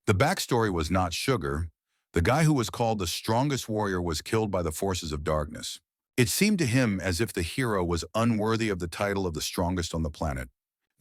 The backstory was not sugar. The guy who was called the strongest warrior was killed by the forces of darkness. It seemed to him as if the hero was unworthy of the title of the strongest on the planet.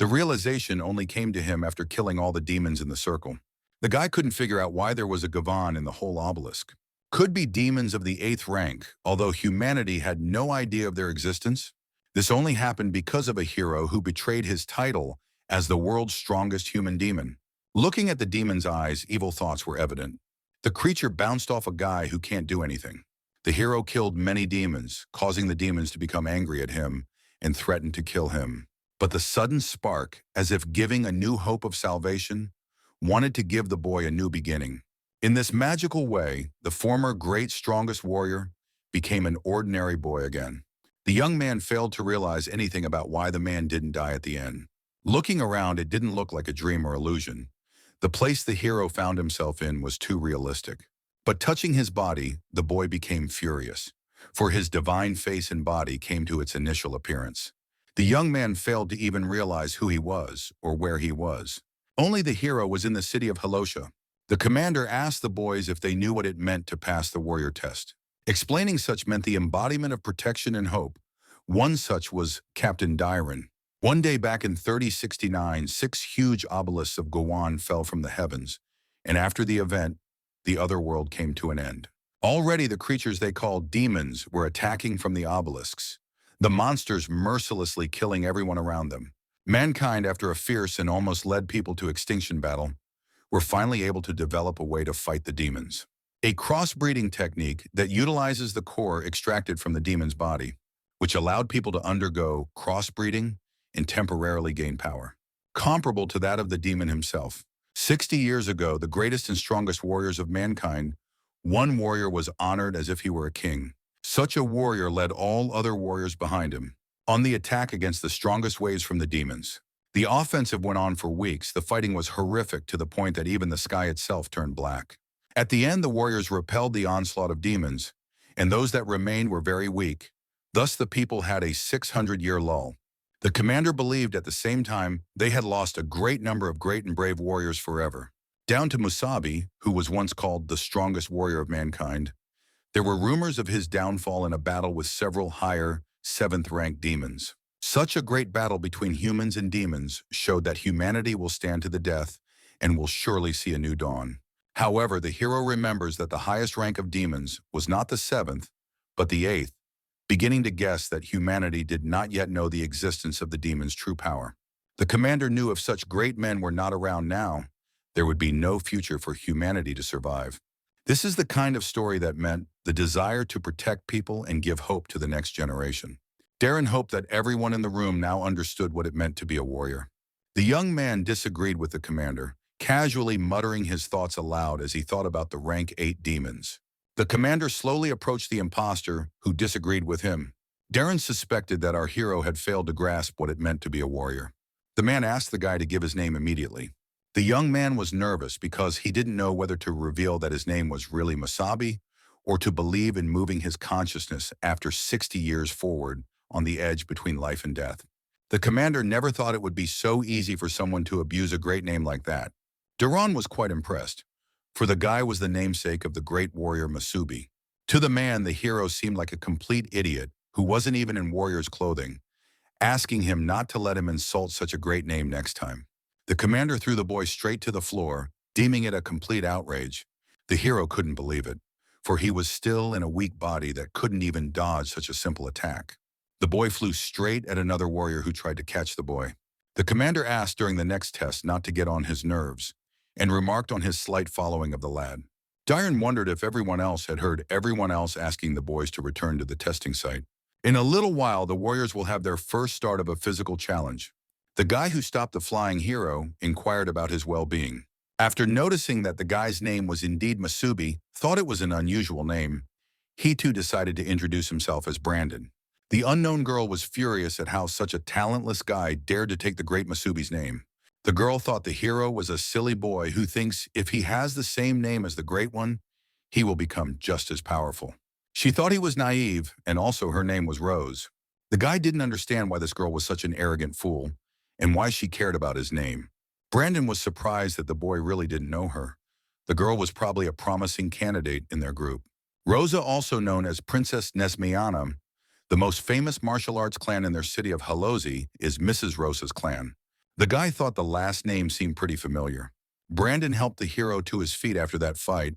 The realization only came to him after killing all the demons in the circle. The guy couldn't figure out why there was a Gavan in the whole obelisk. Could be demons of the 8th rank, although humanity had no idea of their existence. This only happened because of a hero who betrayed his title as the world's strongest human demon. Looking at the demon's eyes, evil thoughts were evident. The creature bounced off a guy who can't do anything. The hero killed many demons, causing the demons to become angry at him and threatened to kill him. But the sudden spark, as if giving a new hope of salvation, wanted to give the boy a new beginning. In this magical way, the former great strongest warrior became an ordinary boy again. The young man failed to realize anything about why the man didn't die at the end. Looking around, it didn't look like a dream or illusion. The place the hero found himself in was too realistic. But touching his body, the boy became furious, for his divine face and body came to its initial appearance. The young man failed to even realize who he was or where he was. Only the hero was in the city of Halosha. The commander asked the boys if they knew what it meant to pass the warrior test. Explaining such meant the embodiment of protection and hope. One such was Captain Dyron. One day back in 3069, 6 huge obelisks of Gowan fell from the heavens, and after the event, the other world came to an end. Already the creatures they called demons were attacking from the obelisks, the monsters mercilessly killing everyone around them. Mankind, after a fierce and almost led people to extinction battle, were finally able to develop a way to fight the demons. A crossbreeding technique that utilizes the core extracted from the demon's body, which allowed people to undergo crossbreeding and temporarily gain power, comparable to that of the demon himself. 60 years ago, the greatest and strongest warriors of mankind, one warrior was honored as if he were a king. Such a warrior led all other warriors behind him on the attack against the strongest waves from the demons. The offensive went on for weeks. The fighting was horrific to the point that even the sky itself turned black. At the end, the warriors repelled the onslaught of demons, and those that remained were very weak. Thus, the people had a 600-year lull. The commander believed at the same time they had lost a great number of great and brave warriors forever. Down to Masubi, who was once called the strongest warrior of mankind, there were rumors of his downfall in a battle with several higher, 7th-ranked demons. Such a great battle between humans and demons showed that humanity will stand to the death and will surely see a new dawn. However, the hero remembers that the highest rank of demons was not the 7th, but the 8th, beginning to guess that humanity did not yet know the existence of the demon's true power. The commander knew if such great men were not around now, there would be no future for humanity to survive. This is the kind of story that meant the desire to protect people and give hope to the next generation. Darren hoped that everyone in the room now understood what it meant to be a warrior. The young man disagreed with the commander, casually muttering his thoughts aloud as he thought about the rank 8 demons. The commander slowly approached the imposter, who disagreed with him. Darren suspected that our hero had failed to grasp what it meant to be a warrior. The man asked the guy to give his name immediately. The young man was nervous because he didn't know whether to reveal that his name was really Masubi or to believe in moving his consciousness after 60 years forward on the edge between life and death. The commander never thought it would be so easy for someone to abuse a great name like that. Duran was quite impressed, for the guy was the namesake of the great warrior Masubi. To the man, the hero seemed like a complete idiot who wasn't even in warrior's clothing, asking him not to let him insult such a great name next time. The commander threw the boy straight to the floor, deeming it a complete outrage. The hero couldn't believe it, for he was still in a weak body that couldn't even dodge such a simple attack. The boy flew straight at another warrior who tried to catch the boy. The commander asked during the next test not to get on his nerves, and remarked on his slight following of the lad. Dyron wondered if everyone else had heard everyone else asking the boys to return to the testing site. In a little while, the warriors will have their first start of a physical challenge. The guy who stopped the flying hero inquired about his well-being. After noticing that the guy's name was indeed Masubi, thought it was an unusual name, he too decided to introduce himself as Brandon. The unknown girl was furious at how such a talentless guy dared to take the great Masubi's name. The girl thought the hero was a silly boy who thinks if he has the same name as the great one, he will become just as powerful. She thought he was naive, and also her name was Rose. The guy didn't understand why this girl was such an arrogant fool, and why she cared about his name. Brandon was surprised that the boy really didn't know her, The girl was probably a promising candidate in their group. Rosa, also known as Princess Nesmiana, the most famous martial arts clan in their city of Halozi, is Mrs. Rosa's clan. The guy thought the last name seemed pretty familiar. Brandon helped the hero to his feet after that fight.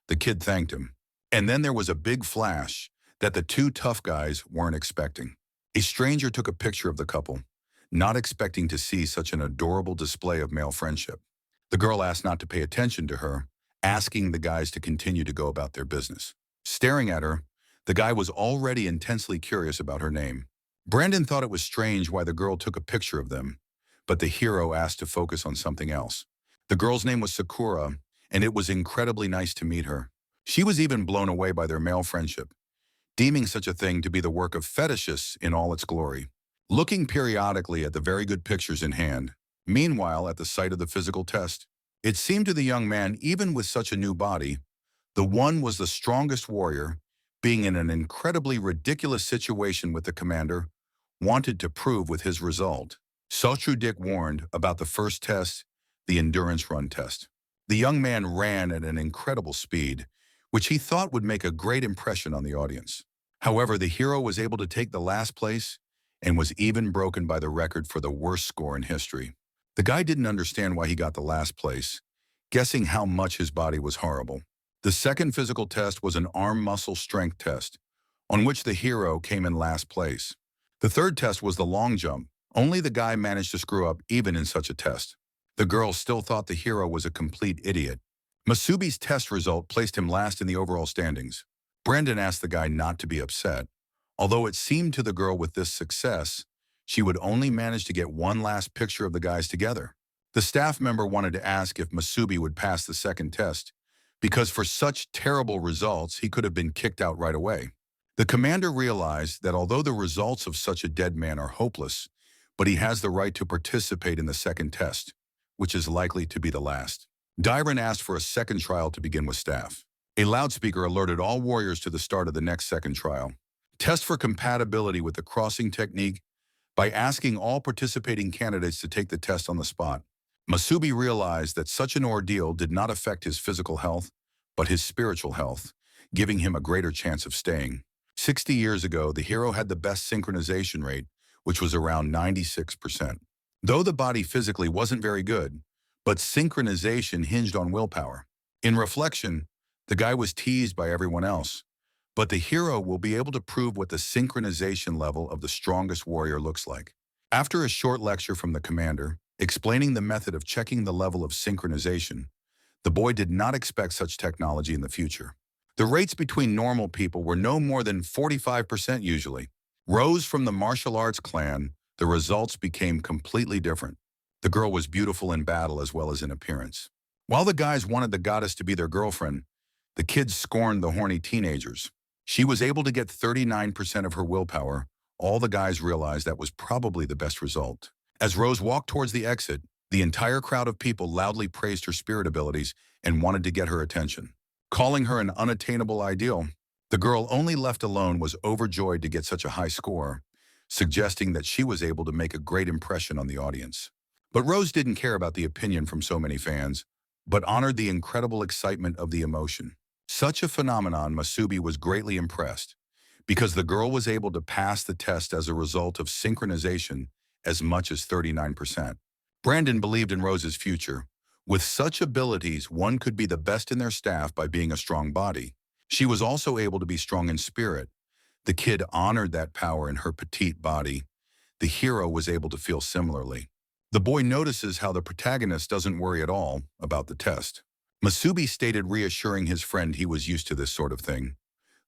The kid thanked him. And then there was a big flash that the two tough guys weren't expecting. A stranger took a picture of the couple, not expecting to see such an adorable display of male friendship. The girl asked not to pay attention to her, asking the guys to continue to go about their business. Staring at her, the guy was already intensely curious about her name. Brandon thought it was strange why the girl took a picture of them, but the hero asked to focus on something else. The girl's name was Sakura, and it was incredibly nice to meet her. She was even blown away by their male friendship, deeming such a thing to be the work of fetishists in all its glory. Looking periodically at the very good pictures in hand, meanwhile at the site of the physical test, it seemed to the young man, even with such a new body, the one was the strongest warrior, being in an incredibly ridiculous situation with the commander, wanted to prove with his result. Sotru Dick warned about the first test, the endurance run test. The young man ran at an incredible speed, which he thought would make a great impression on the audience. However, the hero was able to take the last place and was even broken by the record for the worst score in history. The guy didn't understand why he got the last place, guessing how much his body was horrible. The second physical test was an arm muscle strength test, on which the hero came in last place. The third test was the long jump. Only the guy managed to screw up even in such a test. The girl still thought the hero was a complete idiot. Masubi's test result placed him last in the overall standings. Brandon asked the guy not to be upset. Although it seemed to the girl with this success, she would only manage to get one last picture of the guys together. The staff member wanted to ask if Masubi would pass the second test, because for such terrible results, he could have been kicked out right away. The commander realized that although the results of such a dead man are hopeless, but he has the right to participate in the second test, which is likely to be the last. Dyron asked for a second trial to begin with staff. A loudspeaker alerted all warriors to the start of the next second trial. Test for compatibility with the crossing technique by asking all participating candidates to take the test on the spot. Masubi realized that such an ordeal did not affect his physical health, but his spiritual health, giving him a greater chance of staying. 60 years ago, the hero had the best synchronization rate, which was around 96%. Though the body physically wasn't very good, but synchronization hinged on willpower. In reflection, the guy was teased by everyone else, but the hero will be able to prove what the synchronization level of the strongest warrior looks like. After a short lecture from the commander, explaining the method of checking the level of synchronization, the boy did not expect such technology in the future. The rates between normal people were no more than 45% usually. Rose from the martial arts clan, the results became completely different. The girl was beautiful in battle as well as in appearance. While the guys wanted the goddess to be their girlfriend, the kids scorned the horny teenagers. She was able to get 39% of her willpower. All the guys realized that was probably the best result. As Rose walked towards the exit, the entire crowd of people loudly praised her spirit abilities and wanted to get her attention. Calling her an unattainable ideal, the girl only left alone was overjoyed to get such a high score, suggesting that she was able to make a great impression on the audience. But Rose didn't care about the opinion from so many fans, but honored the incredible excitement of the emotion. Such a phenomenon, Masubi was greatly impressed, because the girl was able to pass the test as a result of synchronization as much as 39%. Brandon believed in Rose's future. With such abilities, one could be the best in their staff by being a strong body. She was also able to be strong in spirit. The kid honored that power in her petite body. The hero was able to feel similarly. The boy notices how the protagonist doesn't worry at all about the test. Masubi stated, reassuring his friend he was used to this sort of thing,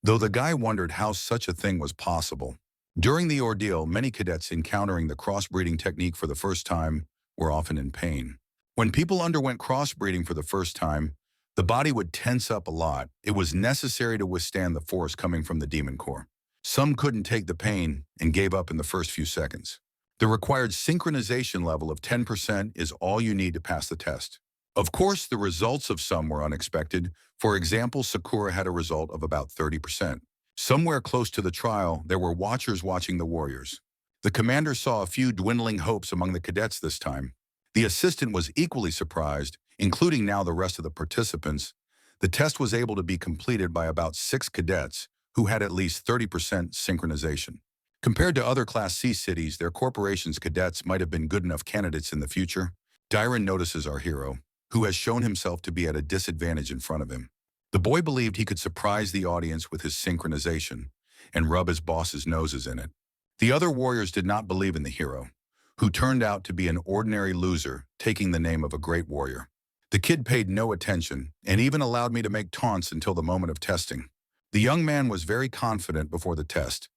though the guy wondered how such a thing was possible. During the ordeal, many cadets encountering the crossbreeding technique for the first time were often in pain. When people underwent crossbreeding for the first time, the body would tense up a lot. It was necessary to withstand the force coming from the demon core. Some couldn't take the pain and gave up in the first few seconds. The required synchronization level of 10% is all you need to pass the test. Of course, the results of some were unexpected. For example, Sakura had a result of about 30%. Somewhere close to the trial, there were watchers watching the warriors. The commander saw a few dwindling hopes among the cadets this time. The assistant was equally surprised, including now the rest of the participants, The test was able to be completed by about 6 cadets who had at least 30% synchronization. Compared to other Class C cities, their corporation's cadets might have been good enough candidates in the future. Dyron notices our hero, who has shown himself to be at a disadvantage in front of him. The boy believed he could surprise the audience with his synchronization and rub his boss's noses in it. The other warriors did not believe in the hero, who turned out to be an ordinary loser taking the name of a great warrior. The kid paid no attention and even allowed me to make taunts until the moment of testing. The young man was very confident before the test,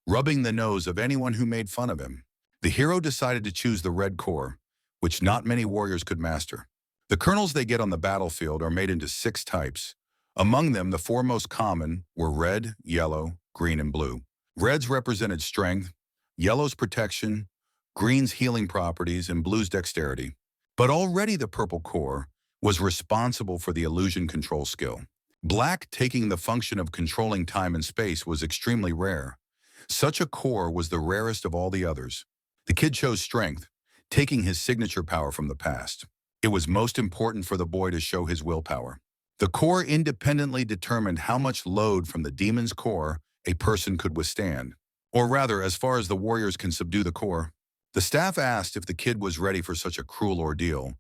rubbing the nose of anyone who made fun of him. The hero decided to choose the red core, which not many warriors could master. The kernels they get on the battlefield are made into 6 types. Among them, the 4 most common were red, yellow, green, and blue. Reds represented strength, yellow's protection, green's healing properties, and blue's dexterity. But already the purple core was responsible for the illusion control skill. Black, taking the function of controlling time and space, was extremely rare. Such a core was the rarest of all the others. The kid chose strength, taking his signature power from the past. It was most important for the boy to show his willpower. The core independently determined how much load from the demon's core a person could withstand. Or rather, as far as the warriors can subdue the core. The staff asked if the kid was ready for such a cruel ordeal.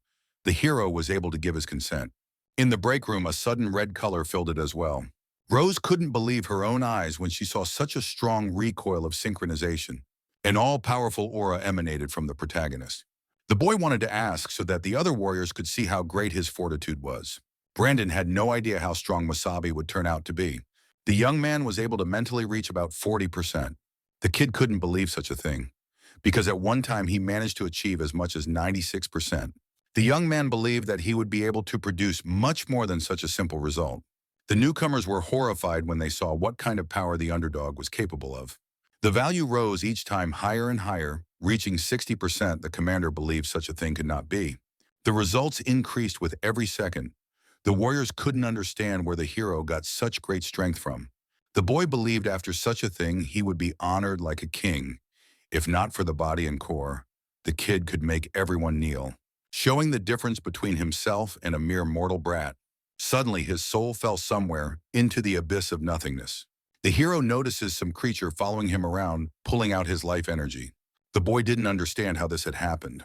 The hero was able to give his consent. In the break room, a sudden red color filled it as well. Rose couldn't believe her own eyes when she saw such a strong recoil of synchronization. An all-powerful aura emanated from the protagonist. The boy wanted to ask so that the other warriors could see how great his fortitude was. Brandon had no idea how strong Masubi would turn out to be. The young man was able to mentally reach about 40%. The kid couldn't believe such a thing, because at one time he managed to achieve as much as 96%. The young man believed that he would be able to produce much more than such a simple result. The newcomers were horrified when they saw what kind of power the underdog was capable of. The value rose each time higher and higher, reaching 60%. The commander believed such a thing could not be. The results increased with every second. The warriors couldn't understand where the hero got such great strength from. The boy believed after such a thing he would be honored like a king. If not for the body and core, the kid could make everyone kneel, showing the difference between himself and a mere mortal brat. Suddenly his soul fell somewhere into the abyss of nothingness. The hero notices some creature following him around, pulling out his life energy. The boy didn't understand how this had happened,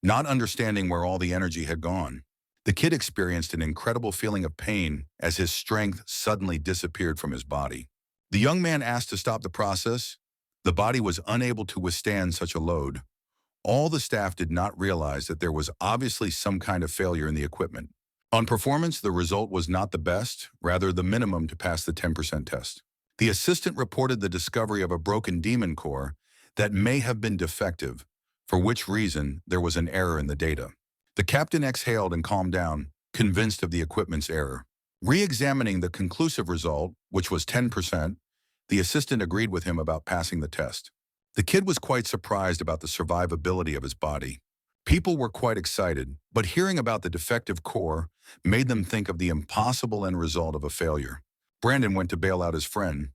not understanding where all the energy had gone. The kid experienced an incredible feeling of pain as his strength suddenly disappeared from his body. The young man asked to stop the process. The body was unable to withstand such a load. All the staff did not realize that there was obviously some kind of failure in the equipment. On performance, the result was not the best, rather the minimum to pass the 10% test. The assistant reported the discovery of a broken demon core that may have been defective, for which reason there was an error in the data. The captain exhaled and calmed down, convinced of the equipment's error. Re-examining the conclusive result, which was 10%, the assistant agreed with him about passing the test. The kid was quite surprised about the survivability of his body. People were quite excited, but hearing about the defective core made them think of the impossible end result of a failure. Brandon went to bail out his friend,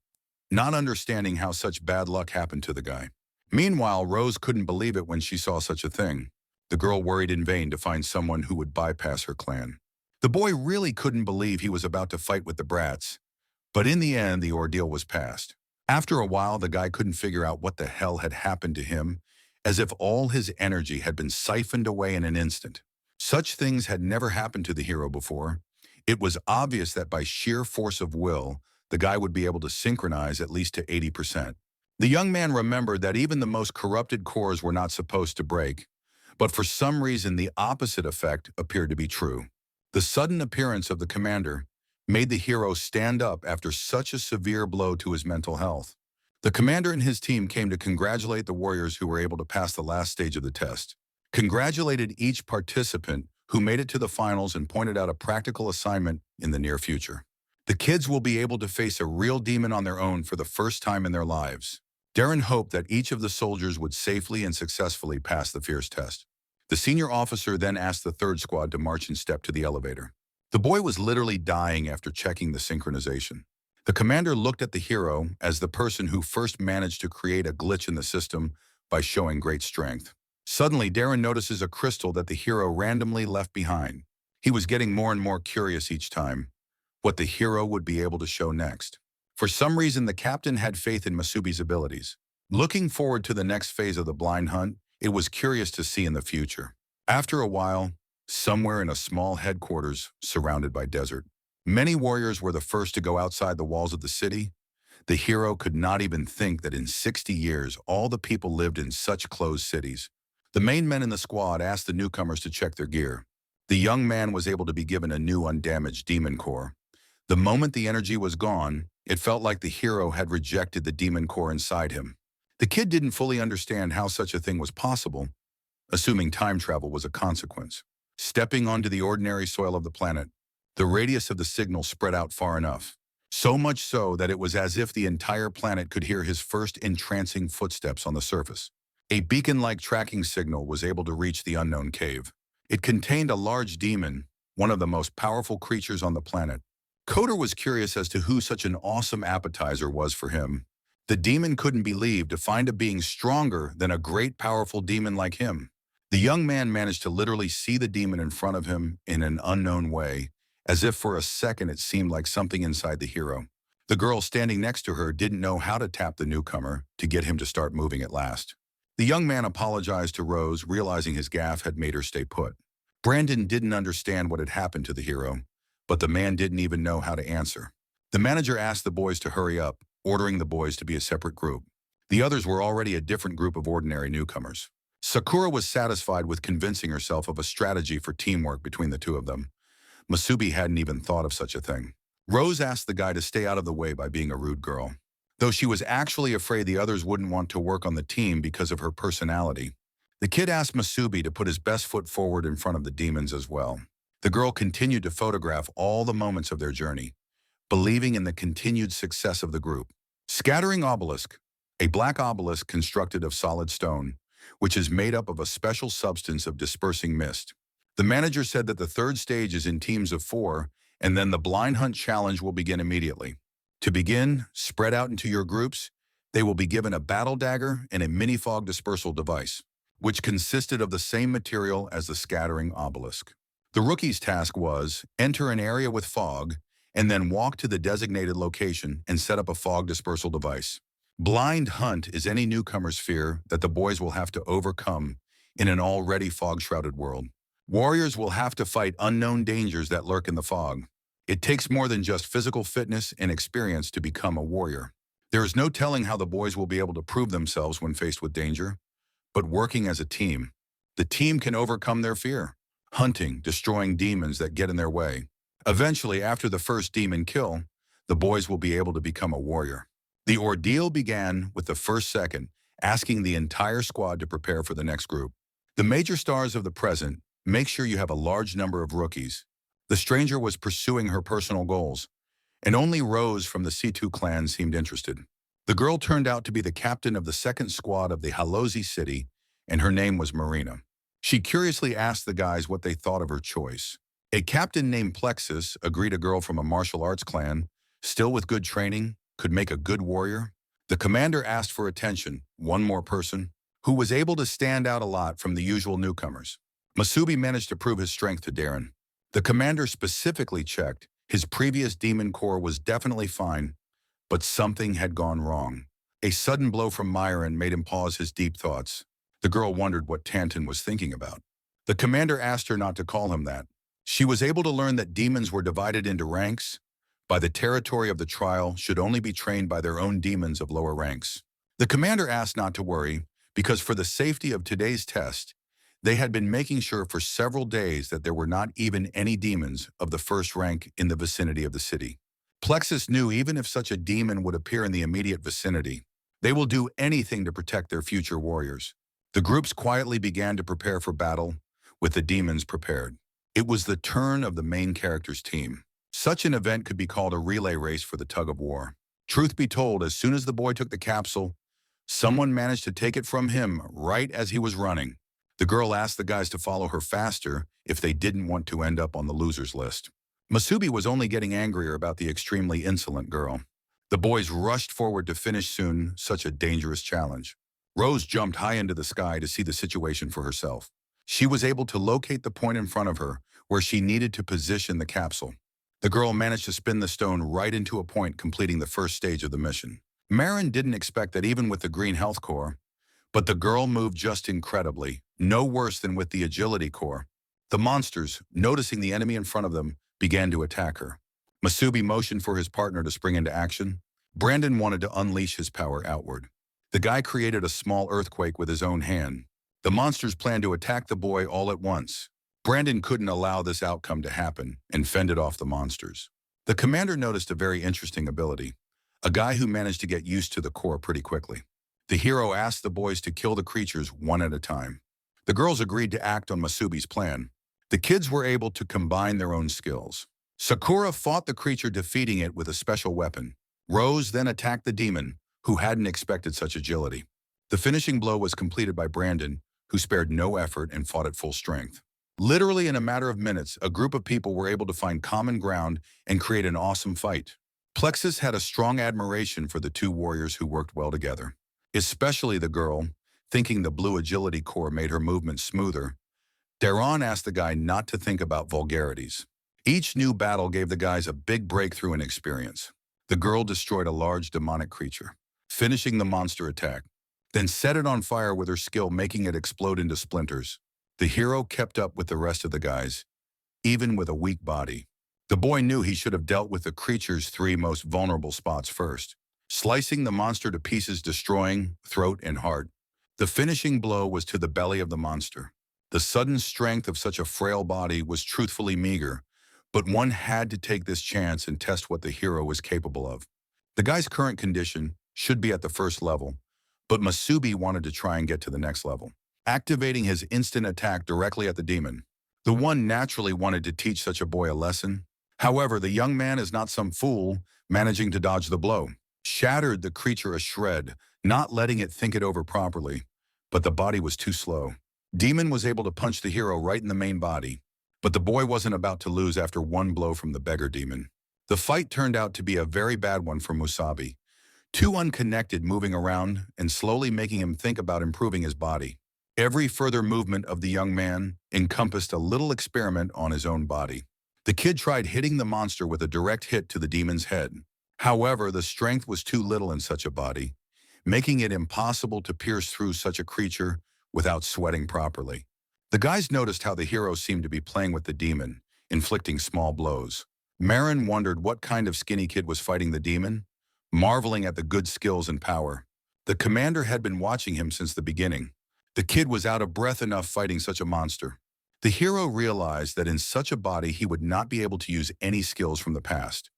not understanding how such bad luck happened to the guy. Meanwhile, Rose couldn't believe it when she saw such a thing. The girl worried in vain to find someone who would bypass her clan. The boy really couldn't believe he was about to fight with the brats, but in the end, the ordeal was passed. After a while, the guy couldn't figure out what the hell had happened to him, as if all his energy had been siphoned away in an instant. Such things had never happened to the hero before. It was obvious that by sheer force of will, the guy would be able to synchronize at least to 80%. The young man remembered that even the most corrupted cores were not supposed to break, but for some reason the opposite effect appeared to be true. The sudden appearance of the commander made the hero stand up after such a severe blow to his mental health. The commander and his team came to congratulate the warriors who were able to pass the last stage of the test, congratulated each participant who made it to the finals, and pointed out a practical assignment in the near future. The kids will be able to face a real demon on their own for the first time in their lives. Darren hoped that each of the soldiers would safely and successfully pass the fierce test. The senior officer then asked the third squad to march in step to the elevator. The boy was literally dying after checking the synchronization. The commander looked at the hero as the person who first managed to create a glitch in the system by showing great strength. Suddenly, Darren notices a crystal that the hero randomly left behind. He was getting more and more curious each time. what the hero would be able to show next. For some reason, the captain had faith in Masubi's abilities. Looking forward to the next phase of the blind hunt, it was curious to see in the future. After a while, somewhere in a small headquarters surrounded by desert, many warriors were the first to go outside the walls of the city. The hero could not even think that in 60 years, all the people lived in such closed cities. The main men in the squad asked the newcomers to check their gear. The young man was able to be given a new undamaged demon core. The moment the energy was gone, it felt like the hero had rejected the demon core inside him. The kid didn't fully understand how such a thing was possible, assuming time travel was a consequence. Stepping onto the ordinary soil of the planet, the radius of the signal spread out far enough. So much so that it was as if the entire planet could hear his first entrancing footsteps on the surface. A beacon-like tracking signal was able to reach the unknown cave. It contained a large demon, one of the most powerful creatures on the planet. Coder was curious as to who such an awesome appetizer was for him. The demon couldn't believe to find a being stronger than a great powerful demon like him. The young man managed to literally see the demon in front of him in an unknown way, as if for a second it seemed like something inside the hero. The girl standing next to her didn't know how to tap the newcomer to get him to start moving at last. The young man apologized to Rose, realizing his gaffe had made her stay put. Brandon didn't understand what had happened to the hero, but the man didn't even know how to answer. The manager asked the boys to hurry up, ordering the boys to be a separate group. The others were already a different group of ordinary newcomers. Sakura was satisfied with convincing herself of a strategy for teamwork between the two of them. Masubi hadn't even thought of such a thing. Rose asked the guy to stay out of the way by being a rude girl, though she was actually afraid the others wouldn't want to work on the team because of her personality. The kid asked Masubi to put his best foot forward in front of the demons as well. The girl continued to photograph all the moments of their journey, believing in the continued success of the group. Scattering obelisk, a black obelisk constructed of solid stone, which is made up of a special substance of dispersing mist. The manager said that the third stage is in teams of 4, and then the blind hunt challenge will begin immediately. To begin, spread out into your groups. They will be given a battle dagger and a mini fog dispersal device, which consisted of the same material as the scattering obelisk. The rookie's task was enter an area with fog and then walk to the designated location and set up a fog dispersal device. Blind hunt is any newcomer's fear that the boys will have to overcome in an already fog-shrouded world. Warriors will have to fight unknown dangers that lurk in the fog. It takes more than just physical fitness and experience to become a warrior. There is no telling how the boys will be able to prove themselves when faced with danger, but working as a team, the team can overcome their fear, hunting, destroying demons that get in their way. Eventually, after the first demon kill, the boys will be able to become a warrior. The ordeal began with the first second, asking the entire squad to prepare for the next group. The major stars of the present, make sure you have a large number of rookies. The stranger was pursuing her personal goals, and only Rose from the C2 clan seemed interested. The girl turned out to be the captain of the second squad of the Halozi city, and her name was Marina. She curiously asked the guys what they thought of her choice. A captain named Plexus agreed a girl from a martial arts clan, still with good training, could make a good warrior. The commander asked for attention, one more person, who was able to stand out a lot from the usual newcomers. Masubi managed to prove his strength to Darren. The commander specifically checked. His previous demon core was definitely fine, but something had gone wrong. A sudden blow from Myron made him pause his deep thoughts. The girl wondered what Tanton was thinking about. The commander asked her not to call him that. She was able to learn that demons were divided into ranks. By the territory of the trial should only be trained by their own demons of lower ranks. The commander asked not to worry, because for the safety of today's test, they had been making sure for several days that there were not even any demons of the first rank in the vicinity of the city. Plexus knew even if such a demon would appear in the immediate vicinity, they will do anything to protect their future warriors. The groups quietly began to prepare for battle, with the demons prepared. It was the turn of the main character's team. Such an event could be called a relay race for the tug of war. Truth be told, as soon as the boy took the capsule, someone managed to take it from him right as he was running. The girl asked the guys to follow her faster if they didn't want to end up on the losers list. Masubi was only getting angrier about the extremely insolent girl. The boys rushed forward to finish soon such a dangerous challenge. Rose jumped high into the sky to see the situation for herself. She was able to locate the point in front of her where she needed to position the capsule. The girl managed to spin the stone right into a point, completing the first stage of the mission. Marin didn't expect that even with the green health core, but the girl moved just incredibly, no worse than with the agility core. The monsters, noticing the enemy in front of them, began to attack her. Masubi motioned for his partner to spring into action. Brandon wanted to unleash his power outward. The guy created a small earthquake with his own hand. The monsters planned to attack the boy all at once. Brandon couldn't allow this outcome to happen and fended off the monsters. The commander noticed a very interesting ability, a guy who managed to get used to the core pretty quickly. The hero asked the boys to kill the creatures one at a time. The girls agreed to act on Masubi's plan. The kids were able to combine their own skills. Sakura fought the creature, defeating it with a special weapon. Rose then attacked the demon, who hadn't expected such agility. The finishing blow was completed by Brandon, who spared no effort and fought at full strength. Literally in a matter of minutes, a group of people were able to find common ground and create an awesome fight. Plexus had a strong admiration for the two warriors who worked well together, especially the girl, thinking the blue agility core made her movements smoother. Daron asked the guy not to think about vulgarities. Each new battle gave the guys a big breakthrough in experience. The girl destroyed a large demonic creature, finishing the monster attack, then set it on fire with her skill, making it explode into splinters. The hero kept up with the rest of the guys, even with a weak body. The boy knew he should have dealt with the creature's three most vulnerable spots first, slicing the monster to pieces, destroying throat and heart. The finishing blow was to the belly of the monster. The sudden strength of such a frail body was truthfully meager, but one had to take this chance and test what the hero was capable of. The guy's current condition should be at the first level, but Masubi wanted to try and get to the next level, activating his instant attack directly at the demon. The one naturally wanted to teach such a boy a lesson. However, the young man is not some fool, managing to dodge the blow. Shattered the creature a shred, not letting it think it over properly, but the body was too slow. Demon was able to punch the hero right in the main body, but the boy wasn't about to lose after one blow from the beggar demon. The fight turned out to be a very bad one for Musabi, too unconnected, moving around and slowly making him think about improving his body. Every further movement of the young man encompassed a little experiment on his own body. The kid tried hitting the monster with a direct hit to the demon's head. However, the strength was too little in such a body, making it impossible to pierce through such a creature without sweating properly. The guys noticed how the hero seemed to be playing with the demon, inflicting small blows. Marin wondered what kind of skinny kid was fighting the demon, marveling at the good skills and power. The commander had been watching him since the beginning. The kid was out of breath enough fighting such a monster. The hero realized that in such a body he would not be able to use any skills from the past,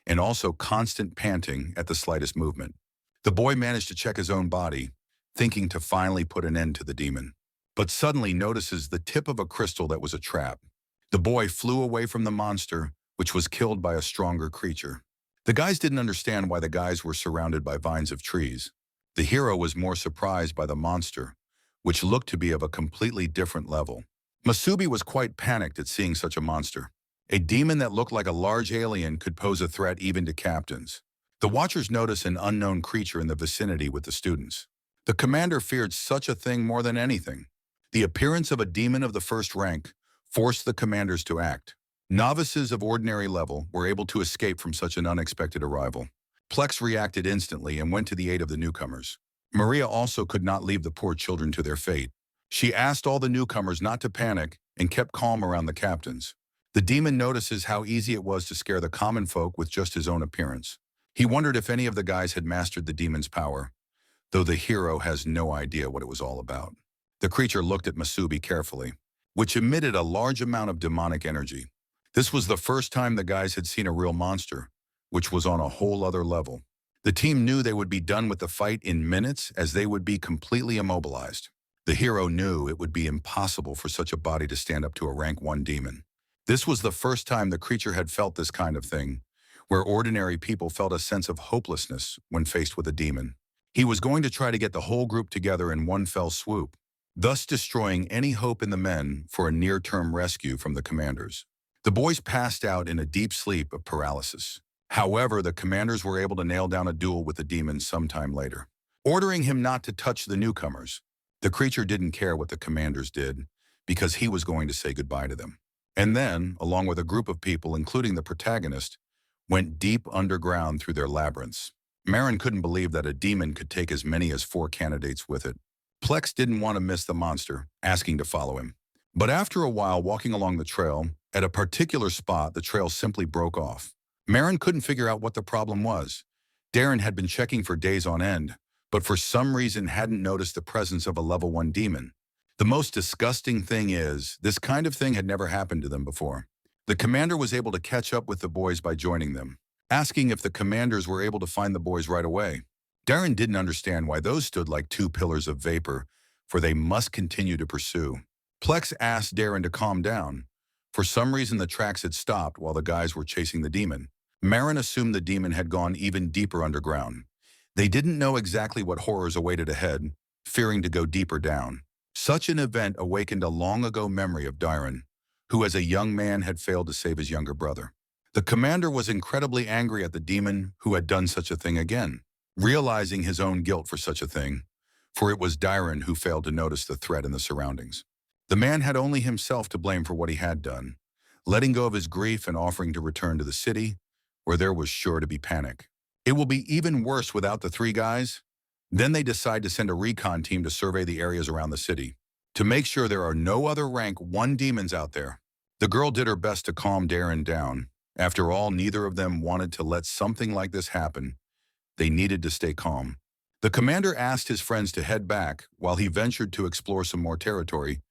and also constant panting at the slightest movement. The boy managed to check his own body, thinking to finally put an end to the demon, but suddenly notices the tip of a crystal that was a trap. The boy flew away from the monster, which was killed by a stronger creature. The guys didn't understand why the guys were surrounded by vines of trees. The hero was more surprised by the monster, which looked to be of a completely different level. Masubi was quite panicked at seeing such a monster. A demon that looked like a large alien could pose a threat even to captains. The watchers noticed an unknown creature in the vicinity with the students. The commander feared such a thing more than anything. The appearance of a demon of the first rank forced the commanders to act. Novices of ordinary level were able to escape from such an unexpected arrival. Plex reacted instantly and went to the aid of the newcomers. Maria also could not leave the poor children to their fate. She asked all the newcomers not to panic and kept calm around the captains. The demon notices how easy it was to scare the common folk with just his own appearance. He wondered if any of the guys had mastered the demon's power, though the hero has no idea what it was all about. The creature looked at Masubi carefully, which emitted a large amount of demonic energy. This was the first time the guys had seen a real monster, which was on a whole other level. The team knew they would be done with the fight in minutes, as they would be completely immobilized. The hero knew it would be impossible for such a body to stand up to a rank 1 demon. This was the first time the creature had felt this kind of thing, where ordinary people felt a sense of hopelessness when faced with a demon. He was going to try to get the whole group together in one fell swoop, thus destroying any hope in the men for a near-term rescue from the commanders. The boys passed out in a deep sleep of paralysis. However, the commanders were able to nail down a duel with the demon sometime later, ordering him not to touch the newcomers. The creature didn't care what the commanders did, because he was going to say goodbye to them. and then, along with a group of people, including the protagonist, went deep underground through their labyrinths. Marin couldn't believe that a demon could take as many as 4 candidates with it. Plex didn't want to miss the monster, asking to follow him. But after a while walking along the trail, at a particular spot the trail simply broke off. Marin couldn't figure out what the problem was. Darren had been checking for days on end, but for some reason hadn't noticed the presence of a level 1 demon. The most disgusting thing is, this kind of thing had never happened to them before. The commander was able to catch up with the boys by joining them, asking if the commanders were able to find the boys right away. Darren didn't understand why those stood like 2 pillars of vapor, for they must continue to pursue. Plex asked Darren to calm down. For some reason the tracks had stopped while the guys were chasing the demon. Marin assumed the demon had gone even deeper underground. They didn't know exactly what horrors awaited ahead, fearing to go deeper down. Such an event awakened a long-ago memory of Darren, who as a young man had failed to save his younger brother. The commander was incredibly angry at the demon who had done such a thing again, realizing his own guilt for such a thing, for it was Darren who failed to notice the threat in the surroundings. The man had only himself to blame for what he had done, letting go of his grief and offering to return to the city, where there was sure to be panic. It will be even worse without the 3 guys. Then they decide to send a recon team to survey the areas around the city, to make sure there are no other rank 1 demons out there. The girl did her best to calm Darren down. After all, neither of them wanted to let something like this happen. They needed to stay calm. The commander asked his friends to head back while he ventured to explore some more territory,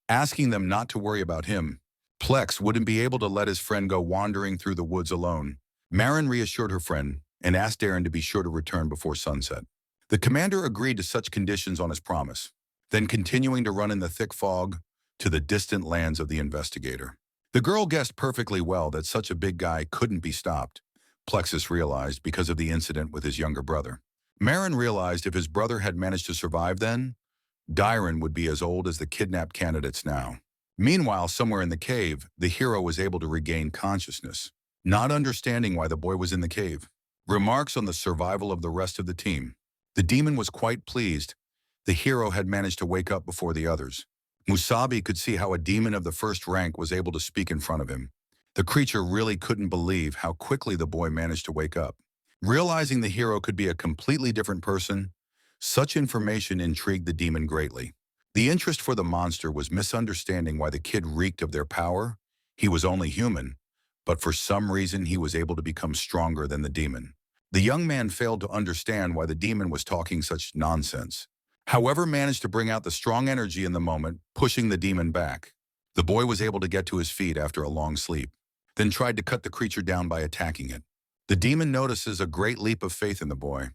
asking them not to worry about him. Plex wouldn't be able to let his friend go wandering through the woods alone. Marin reassured her friend and asked Darren to be sure to return before sunset. The commander agreed to such conditions on his promise, then continuing to run in the thick fog to the distant lands of the investigator. The girl guessed perfectly well that such a big guy couldn't be stopped, Plexus realized, because of the incident with his younger brother. Marin realized if his brother had managed to survive then, Darren would be as old as the kidnapped candidates now. Meanwhile, somewhere in the cave, the hero was able to regain consciousness, not understanding why the boy was in the cave. Remarks on the survival of the rest of the team. The demon was quite pleased. The hero had managed to wake up before the others. Masubi could see how a demon of the first rank was able to speak in front of him. The creature really couldn't believe how quickly the boy managed to wake up. Realizing the hero could be a completely different person, such information intrigued the demon greatly. The interest for the monster was misunderstanding why the kid reeked of their power. He was only human, but for some reason he was able to become stronger than the demon. The young man failed to understand why the demon was talking such nonsense. However, managed to bring out the strong energy in the moment, pushing the demon back. The boy was able to get to his feet after a long sleep, then tried to cut the creature down by attacking it. The demon notices a great leap of faith in the boy,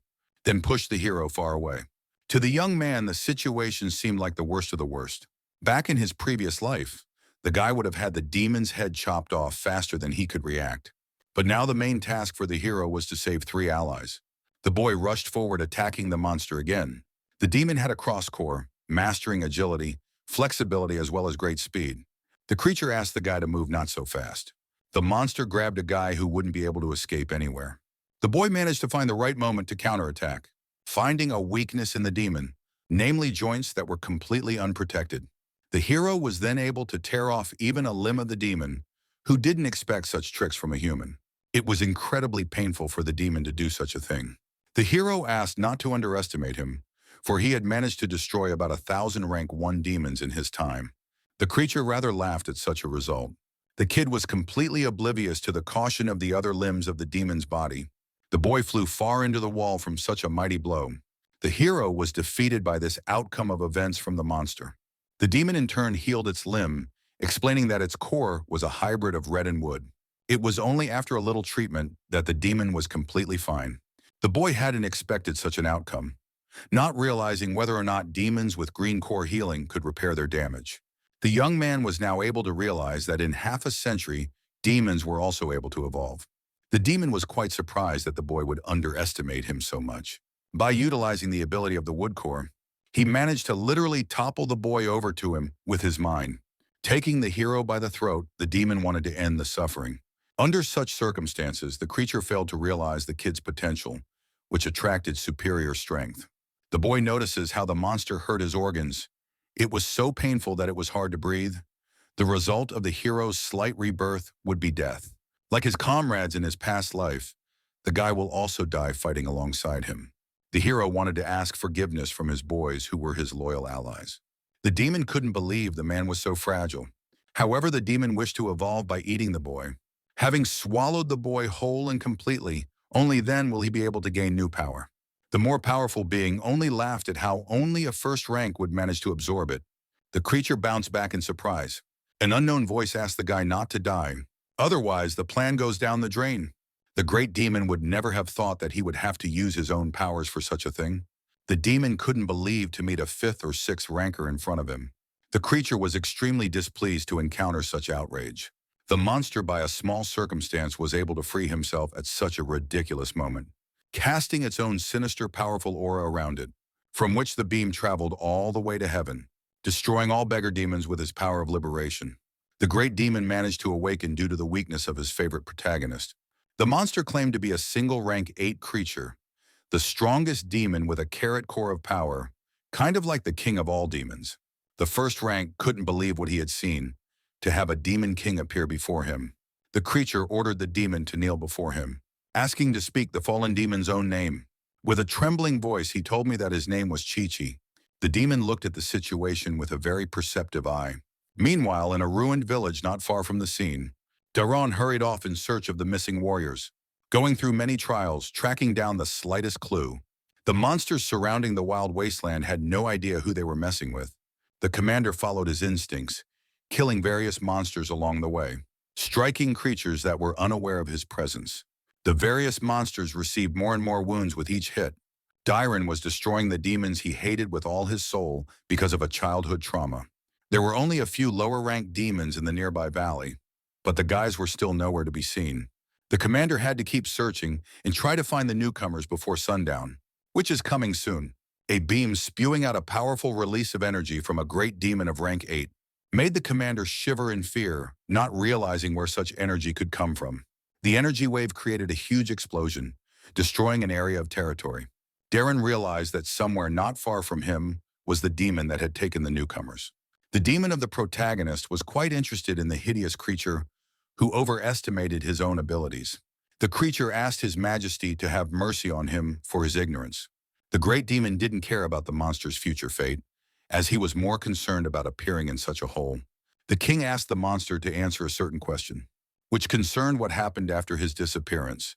then pushed the hero far away. To the young man, the situation seemed like the worst of the worst. Back in his previous life, the guy would have had the demon's head chopped off faster than he could react. But now the main task for the hero was to save 3 allies. The boy rushed forward, attacking the monster again. The demon had a cross-core, mastering agility, flexibility, as well as great speed. The creature asked the guy to move not so fast. The monster grabbed a guy who wouldn't be able to escape anywhere. The boy managed to find the right moment to counterattack, finding a weakness in the demon, namely joints that were completely unprotected. The hero was then able to tear off even a limb of the demon, who didn't expect such tricks from a human. It was incredibly painful for the demon to do such a thing. The hero asked not to underestimate him, for he had managed to destroy about 1,000 rank 1 demons in his time. The creature rather laughed at such a result. The kid was completely oblivious to the caution of the other limbs of the demon's body. The boy flew far into the wall from such a mighty blow. The hero was defeated by this outcome of events from the monster. The demon in turn healed its limb, explaining that its core was a hybrid of red and wood. It was only after a little treatment that the demon was completely fine. The boy hadn't expected such an outcome, not realizing whether or not demons with green core healing could repair their damage. The young man was now able to realize that in half a century, demons were also able to evolve. The demon was quite surprised that the boy would underestimate him so much. By utilizing the ability of the wood core, he managed to literally topple the boy over to him with his mind. Taking the hero by the throat, the demon wanted to end the suffering. Under such circumstances, the creature failed to realize the kid's potential, which attracted superior strength. The boy notices how the monster hurt his organs. It was so painful that it was hard to breathe. The result of the hero's slight rebirth would be death. Like his comrades in his past life, the guy will also die fighting alongside him. The hero wanted to ask forgiveness from his boys who were his loyal allies. The demon couldn't believe the man was so fragile. However, the demon wished to evolve by eating the boy. Having swallowed the boy whole and completely, only then will he be able to gain new power. The more powerful being only laughed at how only a first rank would manage to absorb it. The creature bounced back in surprise. An unknown voice asked the guy not to die. Otherwise, the plan goes down the drain. The great demon would never have thought that he would have to use his own powers for such a thing. The demon couldn't believe to meet a fifth or sixth ranker in front of him. The creature was extremely displeased to encounter such outrage. The monster, by a small circumstance, was able to free himself at such a ridiculous moment, casting its own sinister, powerful aura around it, from which the beam traveled all the way to heaven, destroying all beggar demons with his power of liberation. The great demon managed to awaken due to the weakness of his favorite protagonist. The monster claimed to be a single rank 8 creature, the strongest demon with a carrot core of power, kind of like the king of all demons. The first rank couldn't believe what he had seen, to have a demon king appear before him. The creature ordered the demon to kneel before him, asking to speak the fallen demon's own name. With a trembling voice, he told me that his name was Chi-Chi. The demon looked at the situation with a very perceptive eye. Meanwhile, in a ruined village not far from the scene, Daron hurried off in search of the missing warriors, going through many trials, tracking down the slightest clue. The monsters surrounding the wild wasteland had no idea who they were messing with. The commander followed his instincts, killing various monsters along the way, striking creatures that were unaware of his presence. The various monsters received more and more wounds with each hit. Daron was destroying the demons he hated with all his soul because of a childhood trauma. There were only a few lower-ranked demons in the nearby valley, but the guys were still nowhere to be seen. The commander had to keep searching and try to find the newcomers before sundown, which is coming soon. A beam spewing out a powerful release of energy from a great demon of rank 8 made the commander shiver in fear, not realizing where such energy could come from. The energy wave created a huge explosion, destroying an area of territory. Daron realized that somewhere not far from him was the demon that had taken the newcomers. The demon of the protagonist was quite interested in the hideous creature who overestimated his own abilities. The creature asked His Majesty to have mercy on him for his ignorance. The great demon didn't care about the monster's future fate, as he was more concerned about appearing in such a hole. The king asked the monster to answer a certain question, which concerned what happened after his disappearance,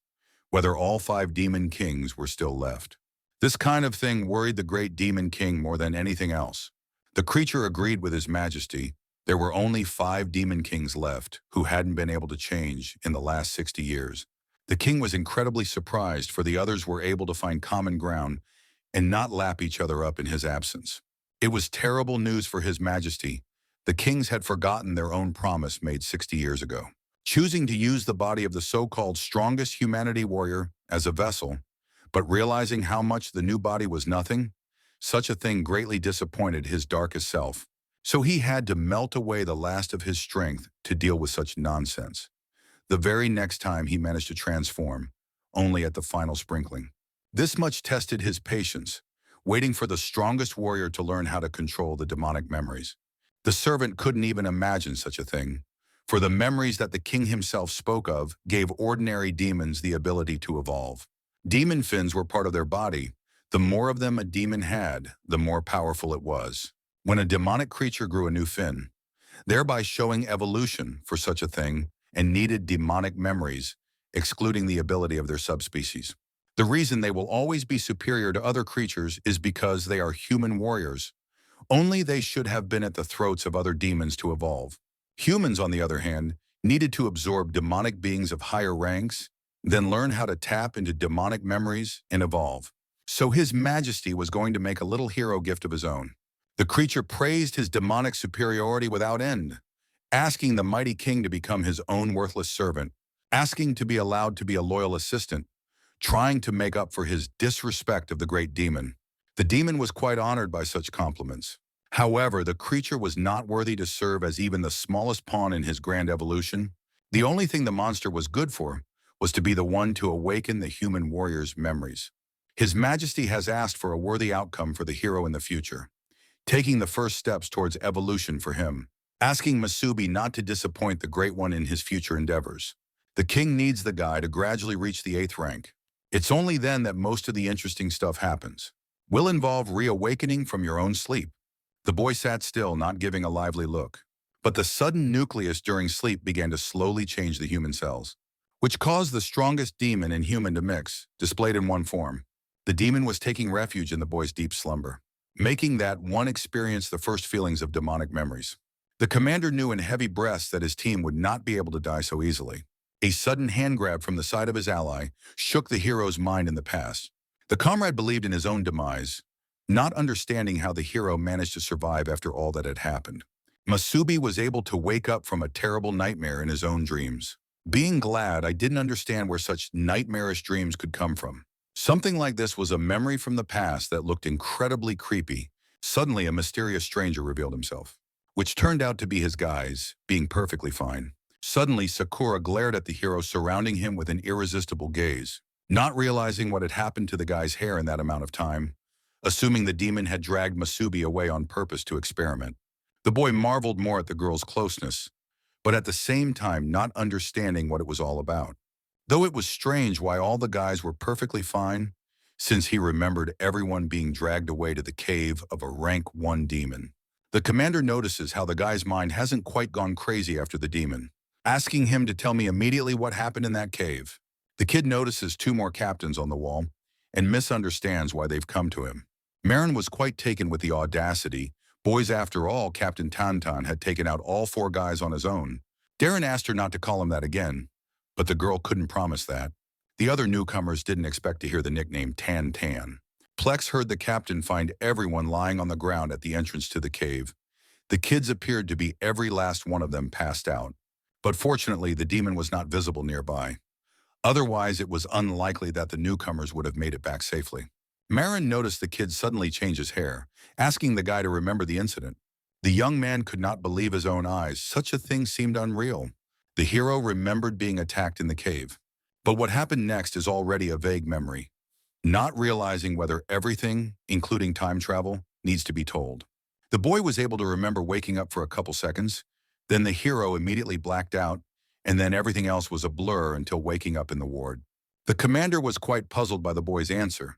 whether all 5 demon kings were still left. This kind of thing worried the great demon king more than anything else. The creature agreed with His Majesty. There were only 5 demon kings left who hadn't been able to change in the last 60 years. The king was incredibly surprised, for the others were able to find common ground and not lap each other up in his absence. It was terrible news for His Majesty. The kings had forgotten their own promise made 60 years ago. Choosing to use the body of the so-called strongest humanity warrior as a vessel, but realizing how much the new body was nothing, such a thing greatly disappointed his darkest self. So he had to melt away the last of his strength to deal with such nonsense. The very next time he managed to transform, only at the final sprinkling. This much tested his patience, waiting for the strongest warrior to learn how to control the demonic memories. The servant couldn't even imagine such a thing, for the memories that the king himself spoke of gave ordinary demons the ability to evolve. Demon fins were part of their body. The more of them a demon had, the more powerful it was. When a demonic creature grew a new fin, thereby showing evolution for such a thing, and needed demonic memories, excluding the ability of their subspecies. The reason they will always be superior to other creatures is because they are human warriors. Only they should have been at the throats of other demons to evolve. Humans, on the other hand, needed to absorb demonic beings of higher ranks, then learn how to tap into demonic memories and evolve. So His Majesty was going to make a little hero gift of his own. The creature praised his demonic superiority without end, asking the mighty king to become his own worthless servant, asking to be allowed to be a loyal assistant, trying to make up for his disrespect of the great demon. The demon was quite honored by such compliments. However, the creature was not worthy to serve as even the smallest pawn in his grand evolution. The only thing the monster was good for was to be the one to awaken the human warrior's memories. His Majesty has asked for a worthy outcome for the hero in the future, taking the first steps towards evolution for him. asking Masubi not to disappoint the Great One in his future endeavors. The king needs the guy to gradually reach the 8th rank. It's only then that most of the interesting stuff happens. Will involve reawakening from your own sleep. The boy sat still, not giving a lively look. But the sudden nucleus during sleep began to slowly change the human cells, which caused the strongest demon and human to mix, displayed in one form. The demon was taking refuge in the boy's deep slumber, making that one experience the first feelings of demonic memories. The commander knew in heavy breaths that his team would not be able to die so easily. A sudden hand grab from the side of his ally shook the hero's mind in the past. The comrade believed in his own demise, not understanding how the hero managed to survive after all that had happened. Masubi was able to wake up from a terrible nightmare in his own dreams. Being glad, I didn't understand where such nightmarish dreams could come from. Something like this was a memory from the past that looked incredibly creepy. Suddenly, a mysterious stranger revealed himself, which turned out to be his guise, being perfectly fine. Suddenly, Sakura glared at the hero, surrounding him with an irresistible gaze. Not realizing what had happened to the guy's hair in that amount of time, assuming the demon had dragged Masubi away on purpose to experiment. The boy marveled more at the girl's closeness, but at the same time not understanding what it was all about. Though it was strange why all the guys were perfectly fine, since he remembered everyone being dragged away to the cave of a rank 1 demon. The commander notices how the guy's mind hasn't quite gone crazy after the demon, asking him to tell me immediately what happened in that cave. The kid notices 2 more captains on the wall and misunderstands why they've come to him. Marin was quite taken with the audacity. Boys, after all, Captain Tantan had taken out all 4 guys on his own. Darren asked her not to call him that again, but the girl couldn't promise that. The other newcomers didn't expect to hear the nickname Tan Tan. Plex heard the captain find everyone lying on the ground at the entrance to the cave. The kids appeared to be every last one of them passed out. But fortunately, the demon was not visible nearby. Otherwise, it was unlikely that the newcomers would have made it back safely. Marin noticed the kid suddenly change his hair, asking the guy to remember the incident. The young man could not believe his own eyes. Such a thing seemed unreal. The hero remembered being attacked in the cave. But what happened next is already a vague memory, not realizing whether everything, including time travel, needs to be told. The boy was able to remember waking up for a couple seconds, then the hero immediately blacked out, and then everything else was a blur until waking up in the ward. The commander was quite puzzled by the boy's answer,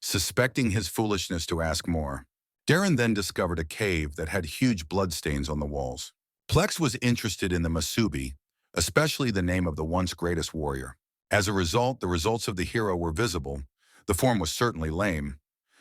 suspecting his foolishness to ask more. Darren then discovered a cave that had huge bloodstains on the walls. Plex was interested in the Masubi, especially the name of the once greatest warrior. As a result, the results of the hero were visible. The form was certainly lame,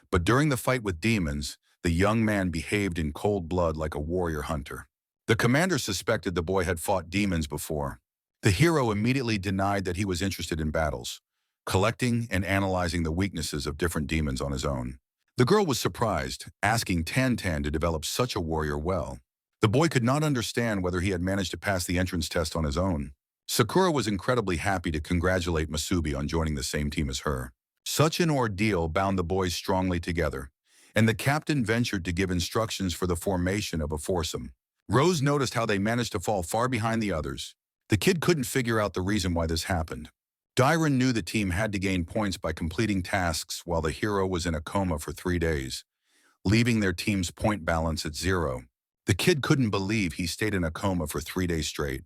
but during the fight with demons, the young man behaved in cold blood like a warrior hunter. The commander suspected the boy had fought demons before. The hero immediately denied that he was interested in battles, collecting and analyzing the weaknesses of different demons on his own. The girl was surprised, asking Tan Tan to develop such a warrior well. The boy could not understand whether he had managed to pass the entrance test on his own. Sakura was incredibly happy to congratulate Masubi on joining the same team as her. Such an ordeal bound the boys strongly together, and the captain ventured to give instructions for the formation of a foursome. Rose noticed how they managed to fall far behind the others. The kid couldn't figure out the reason why this happened. Dyron knew the team had to gain points by completing tasks while the hero was in a coma for 3 days, leaving their team's point balance at 0. The kid couldn't believe he stayed in a coma for 3 days straight.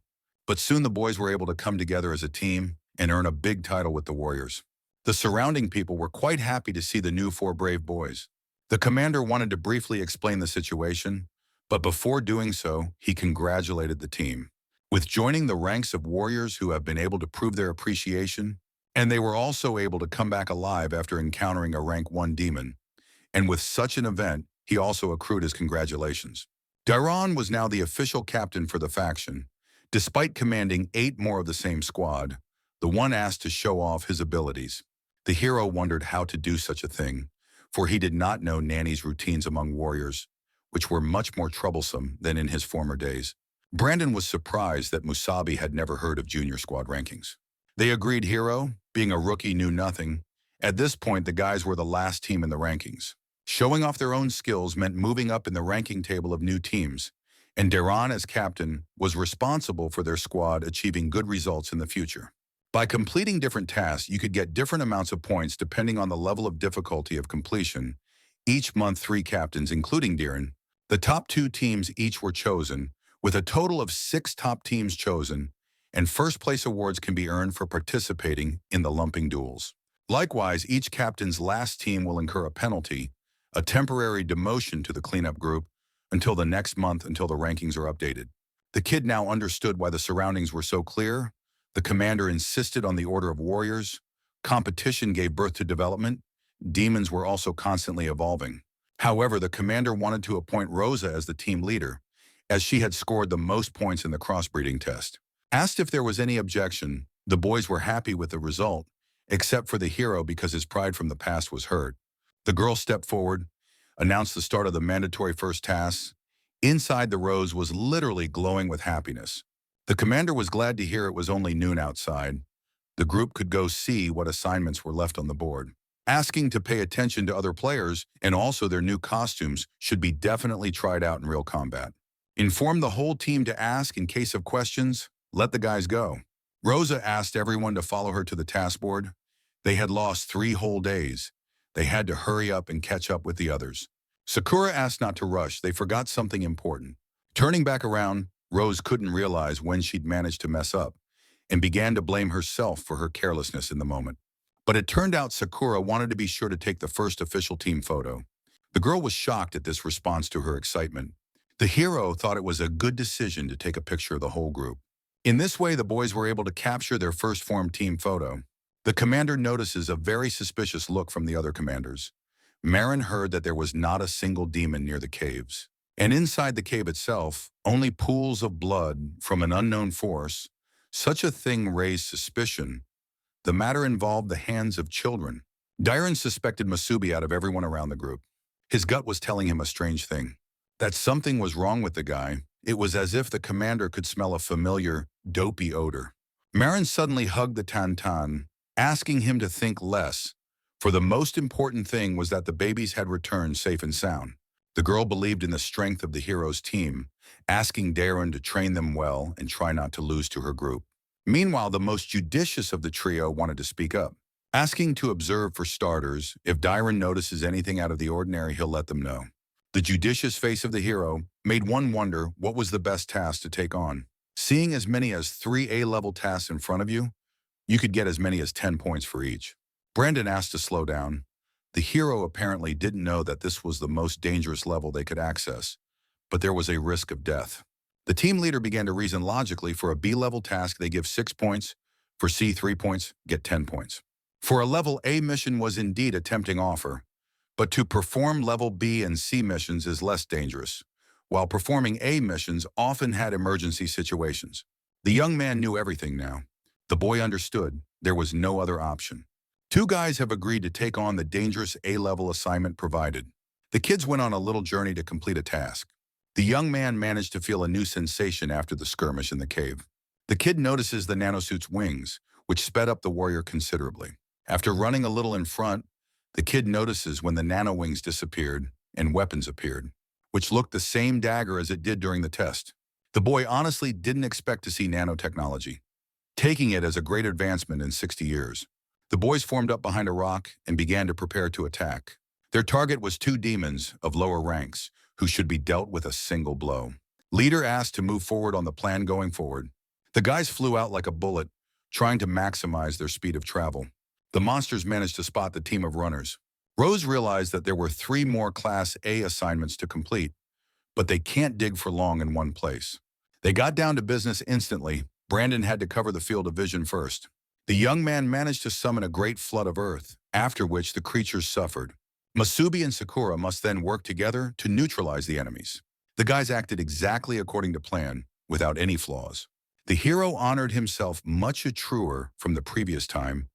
But soon the boys were able to come together as a team and earn a big title with the Warriors. The surrounding people were quite happy to see the new 4 brave boys. The commander wanted to briefly explain the situation, but before doing so, he congratulated the team. With joining the ranks of warriors who have been able to prove their appreciation, and they were also able to come back alive after encountering a rank 1 demon. And with such an event, he also accrued his congratulations. Dairon was now the official captain for the faction. Despite commanding 8 more of the same squad, the one asked to show off his abilities. The hero wondered how to do such a thing, for he did not know Nanny's routines among warriors, which were much more troublesome than in his former days. Brandon was surprised that Musabi had never heard of junior squad rankings. They agreed Hero, being a rookie, knew nothing. At this point, the guys were the last team in the rankings. Showing off their own skills meant moving up in the ranking table of new teams, and Deron, as captain, was responsible for their squad achieving good results in the future. By completing different tasks, you could get different amounts of points depending on the level of difficulty of completion. Each month, 3 captains, including Darren. The top 2 teams each were chosen, with a total of 6 top teams chosen, and first-place awards can be earned for participating in the lumping duels. Likewise, each captain's last team will incur a penalty, a temporary demotion to the cleanup group, until the next month until the rankings are updated. The kid now understood why the surroundings were so clear. The commander insisted on the order of warriors. Competition gave birth to development. Demons were also constantly evolving. However, the commander wanted to appoint Rosa as the team leader, as she had scored the most points in the crossbreeding test. Asked if there was any objection, the boys were happy with the result, except for the hero because his pride from the past was hurt. The girl stepped forward, announced the start of the mandatory first tasks. Inside the rose was literally glowing with happiness. The commander was glad to hear it was only noon outside. The group could go see what assignments were left on the board. Asking to pay attention to other players and also their new costumes should be definitely tried out in real combat. Inform the whole team to ask in case of questions. Let the guys go. Rosa asked everyone to follow her to the task board. They had lost 3 whole days. They had to hurry up and catch up with the others. Sakura asked not to rush. They forgot something important. Turning back around, Rose couldn't realize when she'd managed to mess up and began to blame herself for her carelessness in the moment. But it turned out Sakura wanted to be sure to take the first official team photo. The girl was shocked at this response to her excitement. The hero thought it was a good decision to take a picture of the whole group. In this way, the boys were able to capture their first formed team photo. The commander notices a very suspicious look from the other commanders. Marin heard that there was not a single demon near the caves. And inside the cave itself, only pools of blood from an unknown force. Such a thing raised suspicion. The matter involved the hands of children. Dairon suspected Masubi out of everyone around the group. His gut was telling him a strange thing. That something was wrong with the guy. It was as if the commander could smell a familiar, dopey odor. Marin suddenly hugged the Tantan, asking him to think less, for the most important thing was that the babies had returned safe and sound. The girl believed in the strength of the hero's team, asking Dairon to train them well and try not to lose to her group. Meanwhile, the most judicious of the trio wanted to speak up, asking to observe for starters. If Dairon notices anything out of the ordinary, he'll let them know. The judicious face of the hero made one wonder what was the best task to take on. Seeing as many as 3 A-level tasks in front of you, you could get as many as 10 points for each. Brandon asked to slow down. The hero apparently didn't know that this was the most dangerous level they could access, but there was a risk of death. The team leader began to reason logically. For a B-level task, they give 6 points. For C, 3 points, get 10 points. For a level A mission was indeed a tempting offer, but to perform level B and C missions is less dangerous, while performing A missions often had emergency situations. The young man knew everything now. The boy understood there was no other option. 2 guys have agreed to take on the dangerous A-level assignment provided. The kids went on a little journey to complete a task. The young man managed to feel a new sensation after the skirmish in the cave. The kid notices the nanosuit's wings, which sped up the warrior considerably. After running a little in front, the kid notices when the nano wings disappeared and weapons appeared, which looked the same dagger as it did during the test. The boy honestly didn't expect to see nanotechnology, taking it as a great advancement in 60 years. The boys formed up behind a rock and began to prepare to attack. Their target was 2 demons of lower ranks, who should be dealt with a single blow. Leader asked to move forward on the plan going forward. The guys flew out like a bullet, trying to maximize their speed of travel. The monsters managed to spot the team of runners. Rose realized that there were 3 more Class A assignments to complete, but they can't dig for long in one place. They got down to business instantly. Brandon had to cover the field of vision first. The young man managed to summon a great flood of earth, after which the creatures suffered. Masubi and Sakura must then work together to neutralize the enemies. The guys acted exactly according to plan, without any flaws. The hero honored himself much truer from the previous time.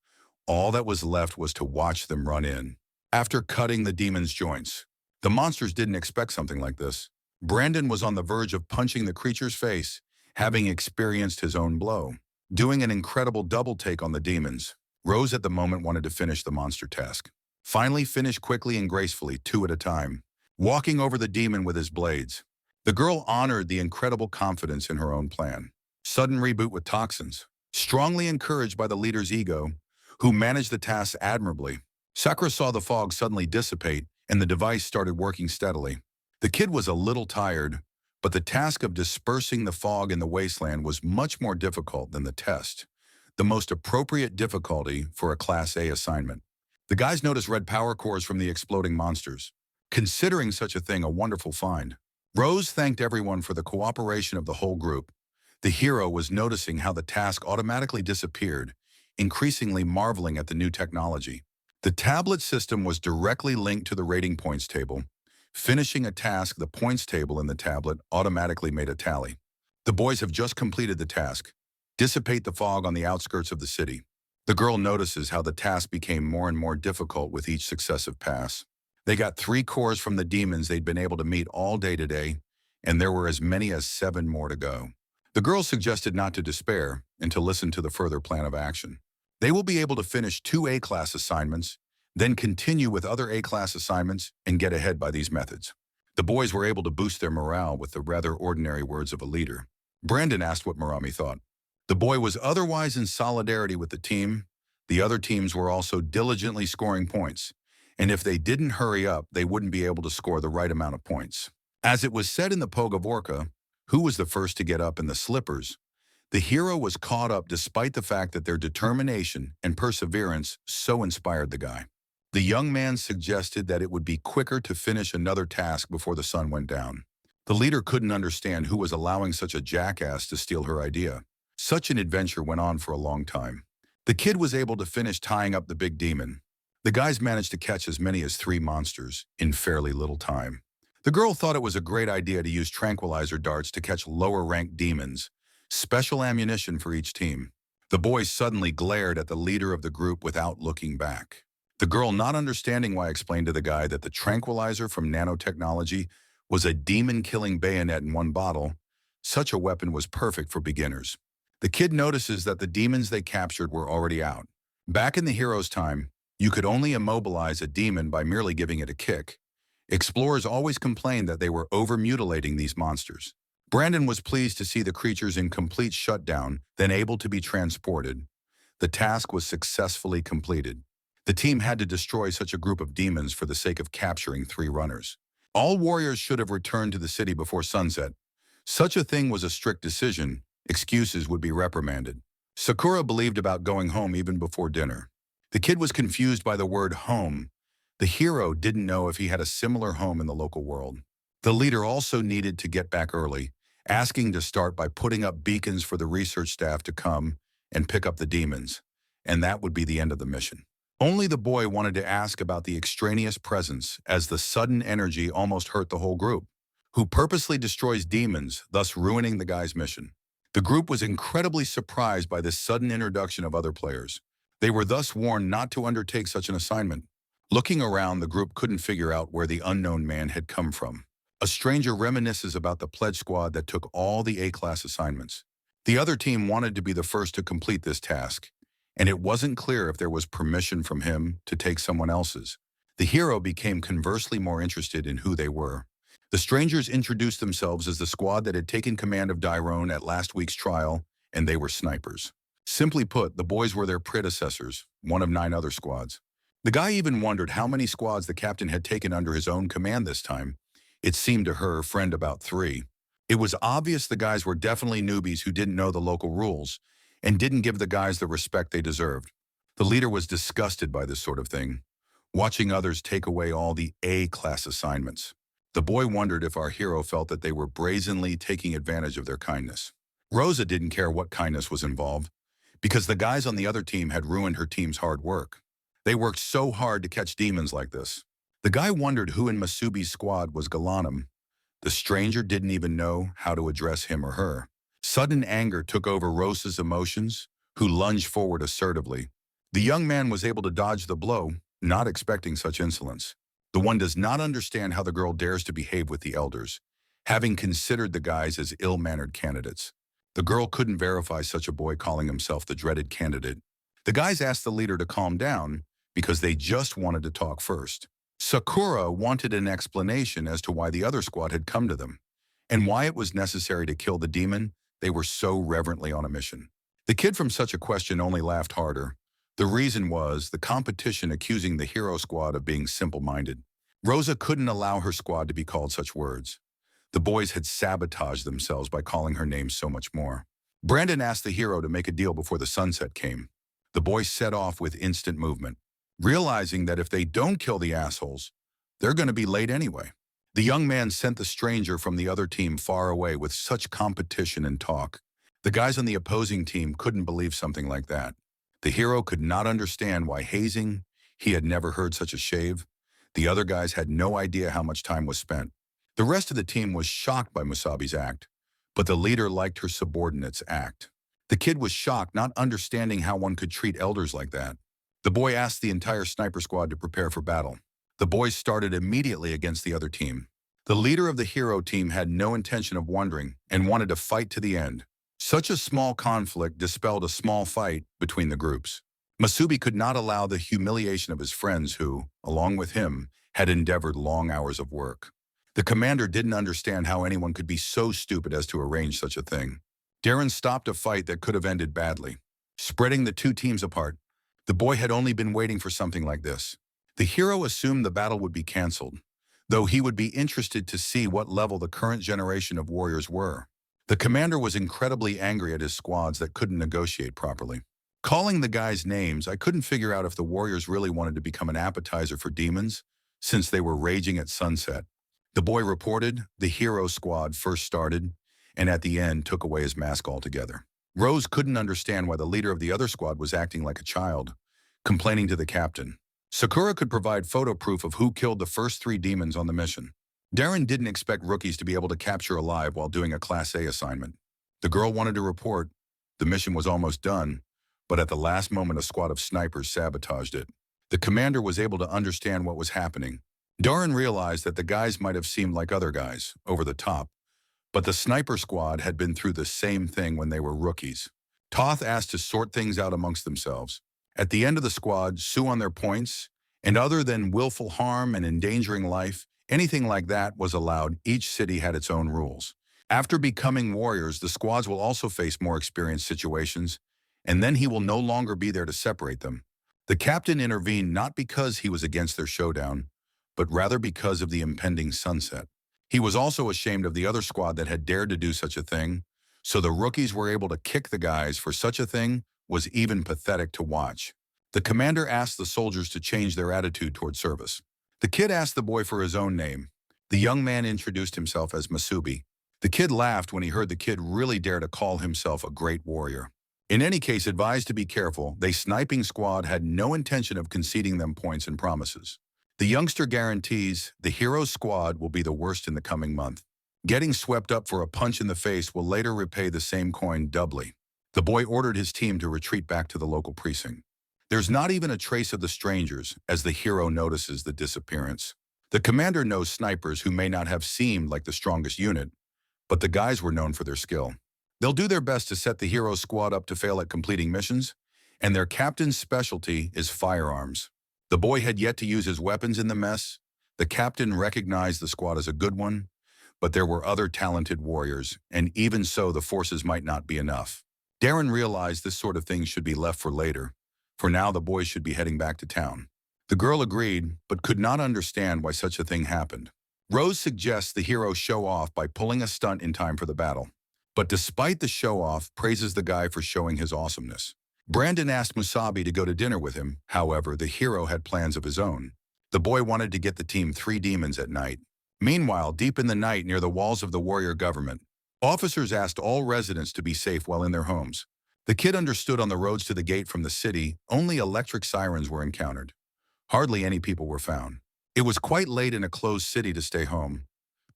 All that was left was to watch them run in. After cutting the demon's joints, the monsters didn't expect something like this. Brandon was on the verge of punching the creature's face, having experienced his own blow. Doing an incredible double take on the demons, Rose at the moment wanted to finish the monster task. Finally finish quickly and gracefully, 2 at a time, walking over the demon with his blades. The girl honored the incredible confidence in her own plan. Sudden reboot with toxins, strongly encouraged by the leader's ego, who managed the task admirably. Sakura saw the fog suddenly dissipate and the device started working steadily. The kid was a little tired, But the task of dispersing the fog in the wasteland was much more difficult than the test, the most appropriate difficulty for a Class A assignment. The guys noticed red power cores from the exploding monsters, considering such a thing a wonderful find. Rose thanked everyone for the cooperation of the whole group. The hero was noticing how the task automatically disappeared, increasingly marveling at the new technology. The tablet system was directly linked to the rating points table. Finishing a task, the points table in the tablet automatically made a tally. The boys have just completed the task. Dissipate the fog on the outskirts of the city. The girl notices how the task became more and more difficult with each successive pass. They got 3 cores from the demons they'd been able to meet all day today, and there were as many as 7 more to go. The girl suggested not to despair and to listen to the further plan of action. They will be able to finish 2 A-class assignments, then continue with other A-class assignments and get ahead by these methods. The boys were able to boost their morale with the rather ordinary words of a leader. Brandon asked what Marami thought. The boy was otherwise in solidarity with the team. The other teams were also diligently scoring points, and if they didn't hurry up, they wouldn't be able to score the right amount of points. As it was said in the Pogavorka, who was the first to get up in the slippers, the hero was caught up despite the fact that their determination and perseverance so inspired the guy. The young man suggested that it would be quicker to finish another task before the sun went down. The leader couldn't understand who was allowing such a jackass to steal her idea. Such an adventure went on for a long time. The kid was able to finish tying up the big demon. The guys managed to catch as many as 3 monsters in fairly little time. The girl thought it was a great idea to use tranquilizer darts to catch lower-ranked demons, special ammunition for each team. The boys suddenly glared at the leader of the group without looking back. The girl, not understanding why, explained to the guy that the tranquilizer from nanotechnology was a demon-killing bayonet in one bottle. Such a weapon was perfect for beginners. The kid notices that the demons they captured were already out. Back in the hero's time, you could only immobilize a demon by merely giving it a kick. Explorers always complained that they were over-mutilating these monsters. Brandon was pleased to see the creatures in complete shutdown, then able to be transported. The task was successfully completed. The team had to destroy such a group of demons for the sake of capturing 3 runners. All warriors should have returned to the city before sunset. Such a thing was a strict decision. Excuses would be reprimanded. Sakura believed about going home even before dinner. The kid was confused by the word home. The hero didn't know if he had a similar home in the local world. The leader also needed to get back early, asking to start by putting up beacons for the research staff to come and pick up the demons, and that would be the end of the mission. Only the boy wanted to ask about the extraneous presence, as the sudden energy almost hurt the whole group, who purposely destroys demons, thus ruining the guy's mission. The group was incredibly surprised by this sudden introduction of other players. They were thus warned not to undertake such an assignment. Looking around, the group couldn't figure out where the unknown man had come from. A stranger reminisces about the pledge squad that took all the A-class assignments. The other team wanted to be the first to complete this task, and it wasn't clear if there was permission from him to take someone else's. The hero became conversely more interested in who they were. The strangers introduced themselves as the squad that had taken command of Dyrone at last week's trial, and they were snipers. Simply put, the boys were their predecessors, one of 9 other squads. The guy even wondered how many squads the captain had taken under his own command this time. It seemed to her friend about 3. It was obvious the guys were definitely newbies who didn't know the local rules and didn't give the guys the respect they deserved. The leader was disgusted by this sort of thing, watching others take away all the A-class assignments. The boy wondered if our hero felt that they were brazenly taking advantage of their kindness. Rosa didn't care what kindness was involved, because the guys on the other team had ruined her team's hard work. They worked so hard to catch demons like this. The guy wondered who in Masubi's squad was Galanum. The stranger didn't even know how to address him or her. Sudden anger took over Rosa's emotions, who lunged forward assertively. The young man was able to dodge the blow, not expecting such insolence. The one does not understand how the girl dares to behave with the elders, having considered the guys as ill-mannered candidates. The girl couldn't verify such a boy calling himself the dreaded candidate. The guys asked the leader to calm down because they just wanted to talk first. Sakura wanted an explanation as to why the other squad had come to them, and why it was necessary to kill the demon they were so reverently on a mission. The kid from such a question only laughed harder. The reason was the competition accusing the hero squad of being simple-minded. Rosa couldn't allow her squad to be called such words. The boys had sabotaged themselves by calling her name so much more. Brandon asked the hero to make a deal before the sunset came. The boys set off with instant movement, realizing that if they don't kill the assholes, they're going to be late anyway. The young man sent the stranger from the other team far away with such competition and talk. The guys on the opposing team couldn't believe something like that. The hero could not understand why hazing, he had never heard such a shave. The other guys had no idea how much time was spent. The rest of the team was shocked by Musabi's act, but the leader liked her subordinate's act. The kid was shocked, not understanding how one could treat elders like that. The boy asked the entire sniper squad to prepare for battle. The boys started immediately against the other team. The leader of the hero team had no intention of wandering and wanted to fight to the end. Such a small conflict dispelled a small fight between the groups. Masubi could not allow the humiliation of his friends who, along with him, had endeavored long hours of work. The commander didn't understand how anyone could be so stupid as to arrange such a thing. Darren stopped a fight that could have ended badly, spreading the two teams apart. The boy had only been waiting for something like this. The hero assumed the battle would be cancelled, though he would be interested to see what level the current generation of warriors were. The commander was incredibly angry at his squads that couldn't negotiate properly. Calling the guys names, I couldn't figure out if the warriors really wanted to become an appetizer for demons, since they were raging at sunset. The boy reported the hero squad first started, and at the end took away his mask altogether. Rose couldn't understand why the leader of the other squad was acting like a child, complaining to the captain. Sakura could provide photo proof of who killed the first 3 demons on the mission. Darren didn't expect rookies to be able to capture alive while doing a Class A assignment. The girl wanted to report. The mission was almost done, but at the last moment a squad of snipers sabotaged it. The commander was able to understand what was happening. Darren realized that the guys might have seemed like other guys, over the top, but the sniper squad had been through the same thing when they were rookies. Toth asked to sort things out amongst themselves. At the end of the squad, sue on their points, and other than willful harm and endangering life, anything like that was allowed. Each city had its own rules. After becoming warriors, the squads will also face more experienced situations, and then he will no longer be there to separate them. The captain intervened not because he was against their showdown, but rather because of the impending sunset. He was also ashamed of the other squad that had dared to do such a thing, so the rookies were able to kick the guys for such a thing was even pathetic to watch. The commander asked the soldiers to change their attitude toward service. The kid asked the boy for his own name. The young man introduced himself as Masubi. The kid laughed when he heard the kid really dare to call himself a great warrior. In any case, advised to be careful, the sniping squad had no intention of conceding them points and promises. The youngster guarantees the hero squad will be the worst in the coming month. Getting swept up for a punch in the face will later repay the same coin doubly. The boy ordered his team to retreat back to the local precinct. There's not even a trace of the strangers as the hero notices the disappearance. The commander knows snipers who may not have seemed like the strongest unit, but the guys were known for their skill. They'll do their best to set the hero squad up to fail at completing missions, and their captain's specialty is firearms. The boy had yet to use his weapons in the mess. The captain recognized the squad as a good one, but there were other talented warriors, and even so the forces might not be enough. Darren realized this sort of thing should be left for later. For now, the boys should be heading back to town. The girl agreed, but could not understand why such a thing happened. Rose suggests the hero show off by pulling a stunt in time for the battle. But despite the show-off, praises the guy for showing his awesomeness. Brandon asked Musabi to go to dinner with him. However, the hero had plans of his own. The boy wanted to get the team 3 demons at night. Meanwhile, deep in the night near the walls of the warrior government, officers asked all residents to be safe while in their homes. The kid understood on the roads to the gate from the city, only electric sirens were encountered. Hardly any people were found. It was quite late in a closed city to stay home.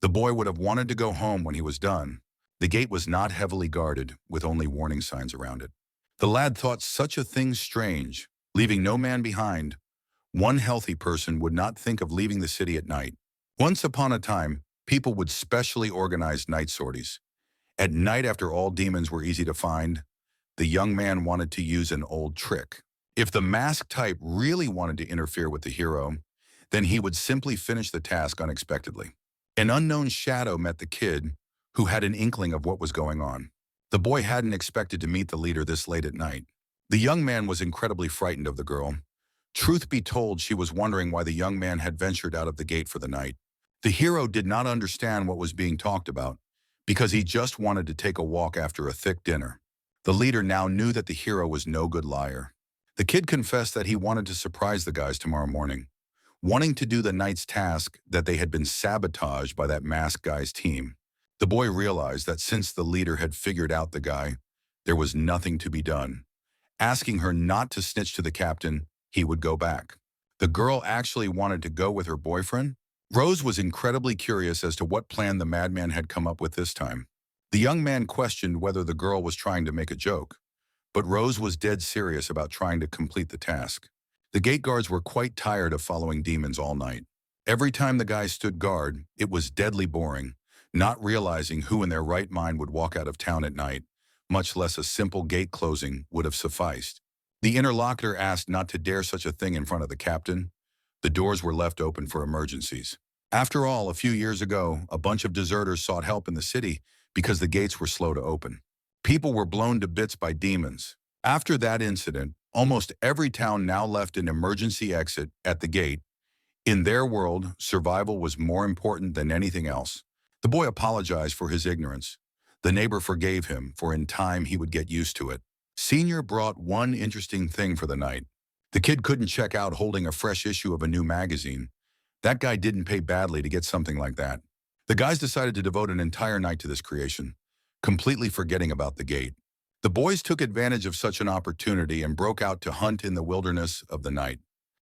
The boy would have wanted to go home when he was done. The gate was not heavily guarded, with only warning signs around it. The lad thought such a thing strange, leaving no man behind. One healthy person would not think of leaving the city at night. Once upon a time, people would specially organize night sorties. At night, after all demons were easy to find, the young man wanted to use an old trick. If the mask type really wanted to interfere with the hero, then he would simply finish the task unexpectedly. An unknown shadow met the kid, who had an inkling of what was going on. The boy hadn't expected to meet the leader this late at night. The young man was incredibly frightened of the girl. Truth be told, she was wondering why the young man had ventured out of the gate for the night. The hero did not understand what was being talked about because he just wanted to take a walk after a thick dinner. The leader now knew that the hero was no good liar. The kid confessed that he wanted to surprise the guys tomorrow morning, wanting to do the night's task that they had been sabotaged by that masked guy's team. The boy realized that since the leader had figured out the guy, there was nothing to be done. Asking her not to snitch to the captain, he would go back. The girl actually wanted to go with her boyfriend. Rose was incredibly curious as to what plan the madman had come up with this time. The young man questioned whether the girl was trying to make a joke, but Rose was dead serious about trying to complete the task. The gate guards were quite tired of following demons all night. Every time the guys stood guard, it was deadly boring, not realizing who in their right mind would walk out of town at night, much less a simple gate closing would have sufficed. The interlocutor asked not to dare such a thing in front of the captain. The doors were left open for emergencies. After all, a few years ago, a bunch of deserters sought help in the city because the gates were slow to open. People were blown to bits by demons. After that incident, almost every town now left an emergency exit at the gate. In their world, survival was more important than anything else. The boy apologized for his ignorance. The neighbor forgave him, for in time he would get used to it. Senior brought one interesting thing for the night. The kid couldn't check out holding a fresh issue of a new magazine. That guy didn't pay badly to get something like that. The guys decided to devote an entire night to this creation, completely forgetting about the gate. The boys took advantage of such an opportunity and broke out to hunt in the wilderness of the night.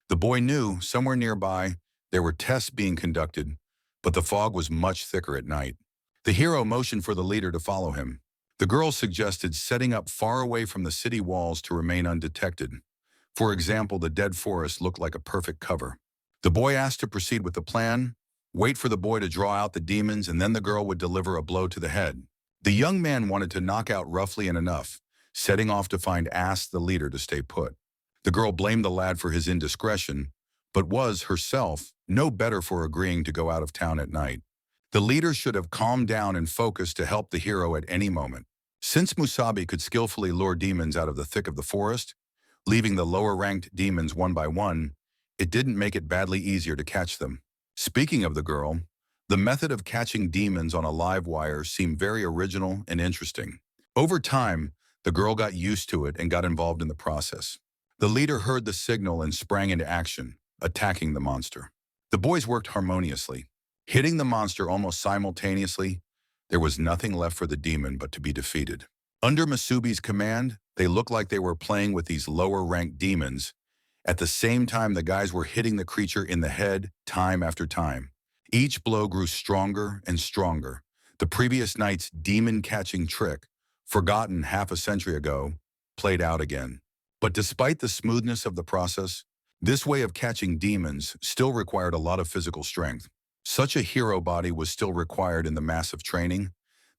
The boy knew, somewhere nearby, there were tests being conducted, but the fog was much thicker at night. The hero motioned for the leader to follow him. The girl suggested setting up far away from the city walls to remain undetected. For example, the dead forest looked like a perfect cover. The boy asked to proceed with the plan, wait for the boy to draw out the demons, and then the girl would deliver a blow to the head. The young man wanted to knock out roughly and enough, setting off to find asked the leader to stay put. The girl blamed the lad for his indiscretion, but was, herself, no better for agreeing to go out of town at night. The leader should have calmed down and focused to help the hero at any moment. Since Masubi could skillfully lure demons out of the thick of the forest, leaving the lower-ranked demons one by one, it didn't make it badly easier to catch them. Speaking of the girl, the method of catching demons on a live wire seemed very original and interesting. Over time, the girl got used to it and got involved in the process. The leader heard the signal and sprang into action, attacking the monster. The boys worked harmoniously. Hitting the monster almost simultaneously, there was nothing left for the demon but to be defeated. Under Masubi's command, they looked like they were playing with these lower-ranked demons. At the same time, the guys were hitting the creature in the head time after time. Each blow grew stronger and stronger. The previous night's demon-catching trick, forgotten half a century ago, played out again. But despite the smoothness of the process, this way of catching demons still required a lot of physical strength. Such a hero body was still required in the massive training.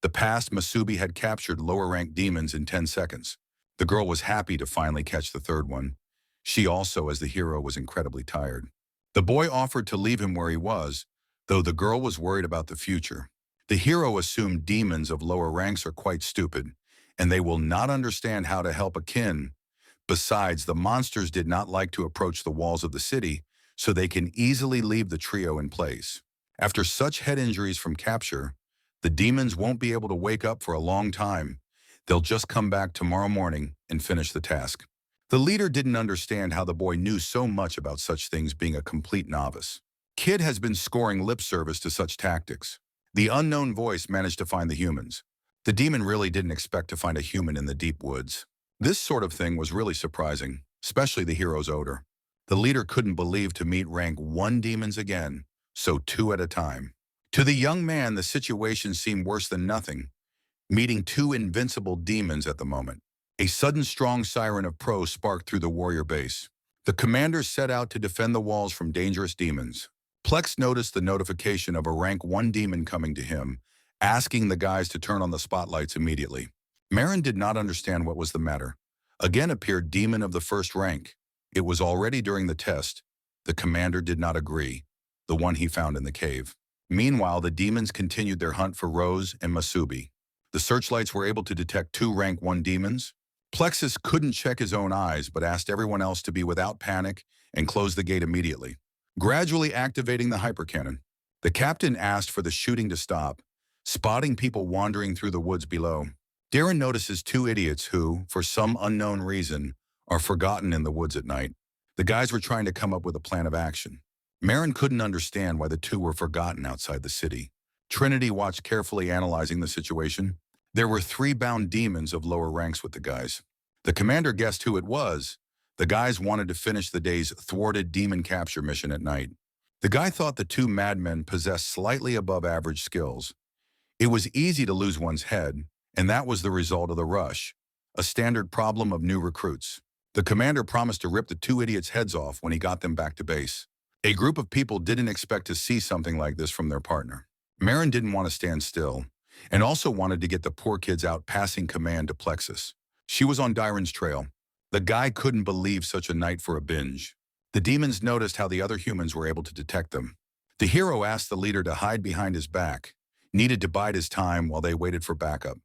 The past Masubi had captured lower-ranked demons in 10 seconds. The girl was happy to finally catch the third one. She also, as the hero, was incredibly tired. The boy offered to leave him where he was, though the girl was worried about the future. The hero assumed demons of lower ranks are quite stupid, and they will not understand how to help a kin. Besides, the monsters did not like to approach the walls of the city, so they can easily leave the trio in place. After such head injuries from capture, the demons won't be able to wake up for a long time. They'll just come back tomorrow morning and finish the task. The leader didn't understand how the boy knew so much about such things, being a complete novice. Kid has been scoring lip service to such tactics. The unknown voice managed to find the humans. The demon really didn't expect to find a human in the deep woods. This sort of thing was really surprising, especially the hero's odor. The leader couldn't believe to meet rank 1 demons again, so 2 at a time. To the young man, the situation seemed worse than nothing, meeting 2 invincible demons at the moment. A sudden strong siren of pro sparked through the warrior base. The commander set out to defend the walls from dangerous demons. Plex noticed the notification of a rank 1 demon coming to him, asking the guys to turn on the spotlights immediately. Marin did not understand what was the matter. Again appeared demon of the first rank. It was already during the test. The commander did not agree, the one he found in the cave. Meanwhile, the demons continued their hunt for Rose and Masubi. The searchlights were able to detect 2 rank 1 demons. Plexus couldn't check his own eyes, but asked everyone else to be without panic and close the gate immediately. Gradually activating the hypercannon, The captain asked for the shooting to stop, spotting people wandering through the woods below. Darren notices two idiots who, for some unknown reason, are forgotten in the woods at night. The guys were trying to come up with a plan of action. Marin couldn't understand why the two were forgotten outside the city. Trinity watched carefully, analyzing the situation. There were three bound demons of lower ranks with the guys. The commander guessed who it was. The guys wanted to finish the day's thwarted demon capture mission at night. The guy thought the two madmen possessed slightly above average skills. It was easy to lose one's head, and that was the result of the rush, a standard problem of new recruits. The commander promised to rip the two idiots' heads off when he got them back to base. A group of people didn't expect to see something like this from their partner. Marin didn't want to stand still, and also wanted to get the poor kids out, passing command to Plexus. She was on Darren's trail. The guy couldn't believe such a night for a binge. The demons noticed how the other humans were able to detect them. The hero asked the leader to hide behind his back, needed to bide his time while they waited for backup.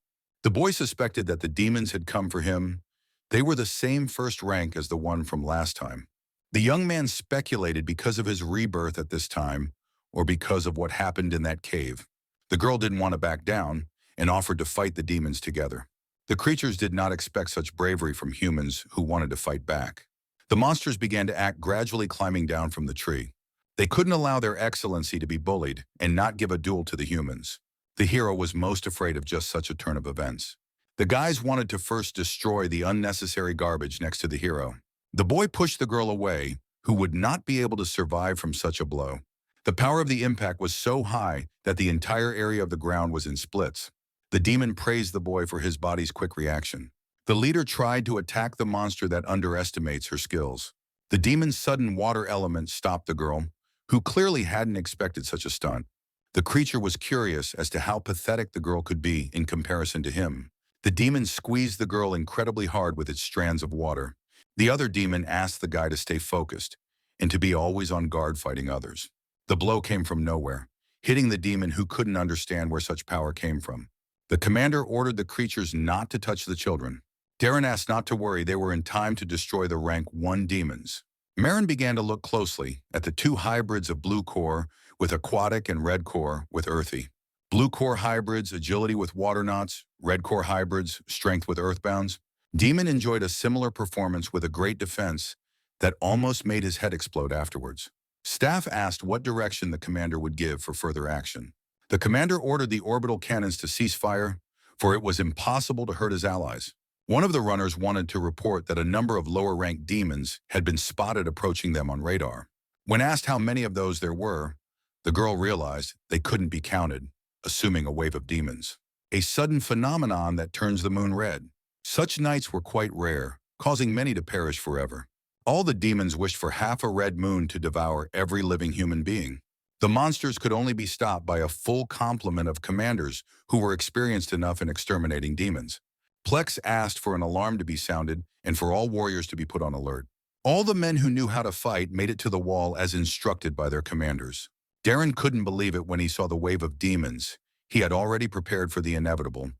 The boy suspected that the demons had come for him. They were the same first rank as the one from last time. The young man speculated because of his rebirth at this time, or because of what happened in that cave. The girl didn't want to back down and offered to fight the demons together. The creatures did not expect such bravery from humans who wanted to fight back. The monsters began to act, gradually climbing down from the tree. They couldn't allow their excellency to be bullied and not give a duel to the humans. The hero was most afraid of just such a turn of events. The guys wanted to first destroy the unnecessary garbage next to the hero. The boy pushed the girl away, who would not be able to survive from such a blow. The power of the impact was so high that the entire area of the ground was in splits. The demon praised the boy for his body's quick reaction. The leader tried to attack the monster that underestimates her skills. The demon's sudden water element stopped the girl, who clearly hadn't expected such a stunt. The creature was curious as to how pathetic the girl could be in comparison to him. The demon squeezed the girl incredibly hard with its strands of water. The other demon asked the guy to stay focused and to be always on guard fighting others. The blow came from nowhere, hitting the demon, who couldn't understand where such power came from. The commander ordered the creatures not to touch the children. Darren asked not to worry, they were in time to destroy the rank 1 demons. Marin began to look closely at the two hybrids of blue core with aquatic and red core with earthy. Blue core hybrids, agility with water knots; red core hybrids, strength with earthbounds. Demon enjoyed a similar performance with a great defense that almost made his head explode afterwards. Staff asked what direction the commander would give for further action. The commander ordered the orbital cannons to cease fire, for it was impossible to hurt his allies. One of the runners wanted to report that a number of lower-ranked demons had been spotted approaching them on radar. When asked how many of those there were, the girl realized they couldn't be counted, assuming a wave of demons. A sudden phenomenon that turns the moon red. Such nights were quite rare, causing many to perish forever. All the demons wished for half a red moon to devour every living human being. The monsters could only be stopped by a full complement of commanders who were experienced enough in exterminating demons. Plex asked for an alarm to be sounded and for all warriors to be put on alert. All the men who knew how to fight made it to the wall as instructed by their commanders. Darren couldn't believe it when he saw the wave of demons. He had already prepared for the inevitable,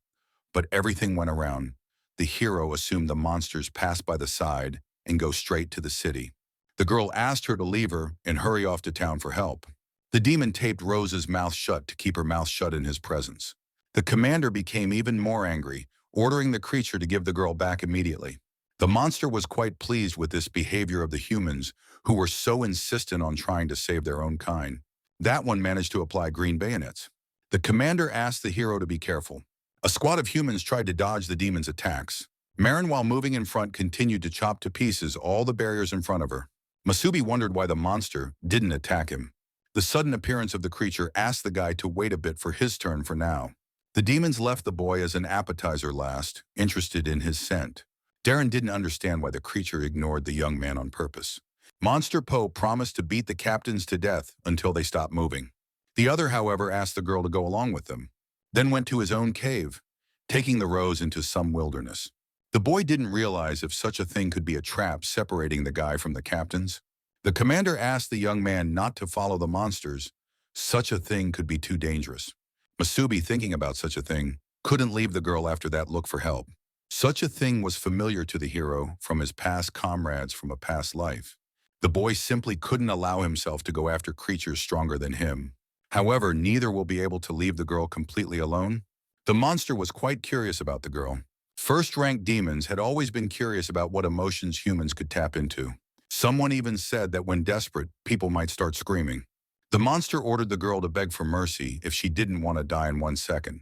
but everything went around. The hero assumed the monsters passed by the side and go straight to the city. The girl asked her to leave her and hurry off to town for help. The demon taped Rose's mouth shut to keep her mouth shut in his presence. The commander became even more angry, ordering the creature to give the girl back immediately. The monster was quite pleased with this behavior of the humans, who were so insistent on trying to save their own kind. That one managed to apply green bayonets. The commander asked the hero to be careful. A squad of humans tried to dodge the demon's attacks. Marin, while moving in front, continued to chop to pieces all the barriers in front of her. Masubi wondered why the monster didn't attack him. The sudden appearance of the creature asked the guy to wait a bit for his turn for now. The demons left the boy as an appetizer last, interested in his scent. Darren didn't understand why the creature ignored the young man on purpose. Monster Poe promised to beat the captains to death until they stopped moving. The other, however, asked the girl to go along with them, then went to his own cave, taking the rose into some wilderness. The boy didn't realize if such a thing could be a trap separating the guy from the captains. The commander asked the young man not to follow the monsters. Such a thing could be too dangerous. Masubi, thinking about such a thing, couldn't leave the girl after that look for help. Such a thing was familiar to the hero from his past comrades from a past life. The boy simply couldn't allow himself to go after creatures stronger than him. However, neither will be able to leave the girl completely alone. The monster was quite curious about the girl. First-rank demons had always been curious about what emotions humans could tap into. Someone even said that when desperate, people might start screaming. The monster ordered the girl to beg for mercy if she didn't want to die in 1 second,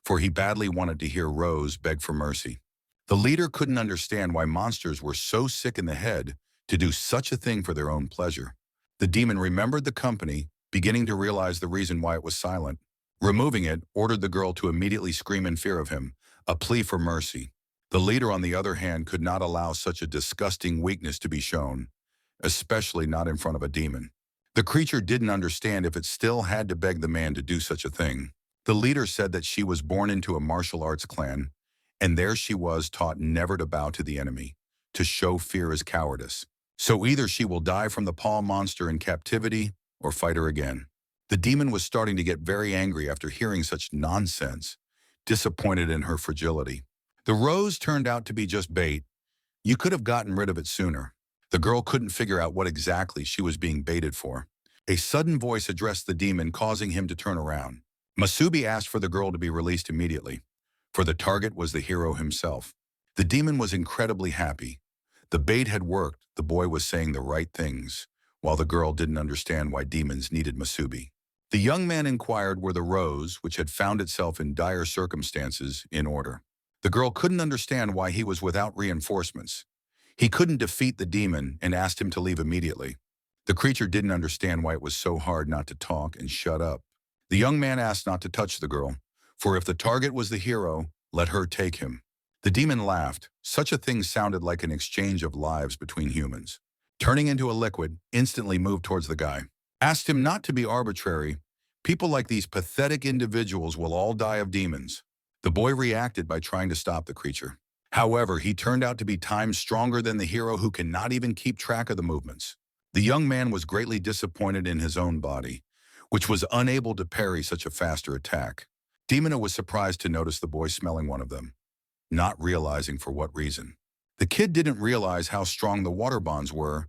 for he badly wanted to hear Rose beg for mercy. The leader couldn't understand why monsters were so sick in the head to do such a thing for their own pleasure. The demon remembered the company, beginning to realize the reason why it was silent. Removing it, ordered the girl to immediately scream in fear of him, a plea for mercy. The leader, on the other hand, could not allow such a disgusting weakness to be shown, especially not in front of a demon. The creature didn't understand if it still had to beg the man to do such a thing. The leader said that she was born into a martial arts clan, and there she was taught never to bow to the enemy, to show fear as cowardice. So either she will die from the paw monster in captivity or fight her again. The demon was starting to get very angry after hearing such nonsense, disappointed in her fragility. The rose turned out to be just bait. You could have gotten rid of it sooner. The girl couldn't figure out what exactly she was being baited for. A sudden voice addressed the demon, causing him to turn around. Masubi asked for the girl to be released immediately, for the target was the hero himself. The demon was incredibly happy. The bait had worked. The boy was saying the right things, while the girl didn't understand why demons needed Masubi. The young man inquired were the rose, which had found itself in dire circumstances, in order. The girl couldn't understand why he was without reinforcements. He couldn't defeat the demon and asked him to leave immediately. The creature didn't understand why it was so hard not to talk and shut up. The young man asked not to touch the girl, for if the target was the hero, let her take him. The demon laughed. Such a thing sounded like an exchange of lives between humans. Turning into a liquid, instantly moved towards the guy. Asked him not to be arbitrary. People like these pathetic individuals will all die of demons. The boy reacted by trying to stop the creature. However, he turned out to be times stronger than the hero, who cannot even keep track of the movements. The young man was greatly disappointed in his own body, which was unable to parry such a faster attack. Demona was surprised to notice the boy smelling one of them, not realizing for what reason. The kid didn't realize how strong the water bonds were.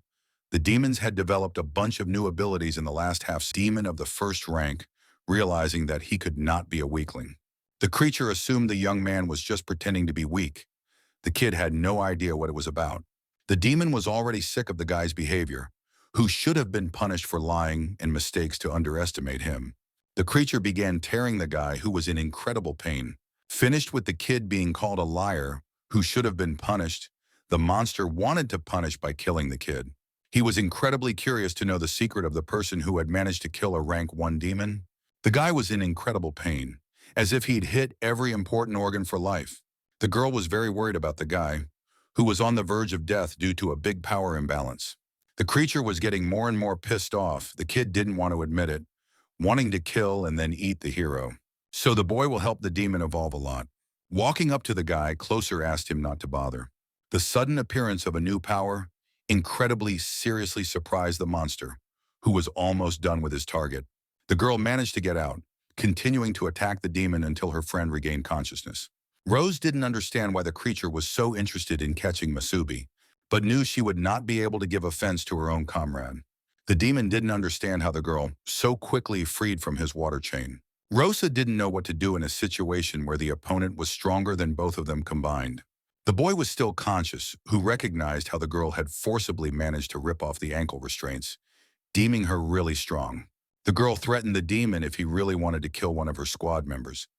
The demons had developed a bunch of new abilities in the last half. Demon of the first rank, realizing that he could not be a weakling. The creature assumed the young man was just pretending to be weak. The kid had no idea what it was about. The demon was already sick of the guy's behavior, who should have been punished for lying and mistakes to underestimate him. The creature began tearing the guy, who was in incredible pain. Finished with the kid being called a liar, who should have been punished, the monster wanted to punish by killing the kid. He was incredibly curious to know the secret of the person who had managed to kill a rank 1 demon. The guy was in incredible pain, as if he'd hit every important organ for life. The girl was very worried about the guy, who was on the verge of death due to a big power imbalance. The creature was getting more and more pissed off. The kid didn't want to admit it, wanting to kill and then eat the hero. So the boy will help the demon evolve a lot. Walking up to the guy, closer, asked him not to bother. The sudden appearance of a new power incredibly seriously surprised the monster, who was almost done with his target. The girl managed to get out, continuing to attack the demon until her friend regained consciousness. Rose didn't understand why the creature was so interested in catching Masubi, but knew she would not be able to give offense to her own comrade. The demon didn't understand how the girl so quickly freed from his water chain. Rosa didn't know what to do in a situation where the opponent was stronger than both of them combined. The boy was still conscious, who recognized how the girl had forcibly managed to rip off the ankle restraints, deeming her really strong. The girl threatened the demon if he really wanted to kill one of her squad members.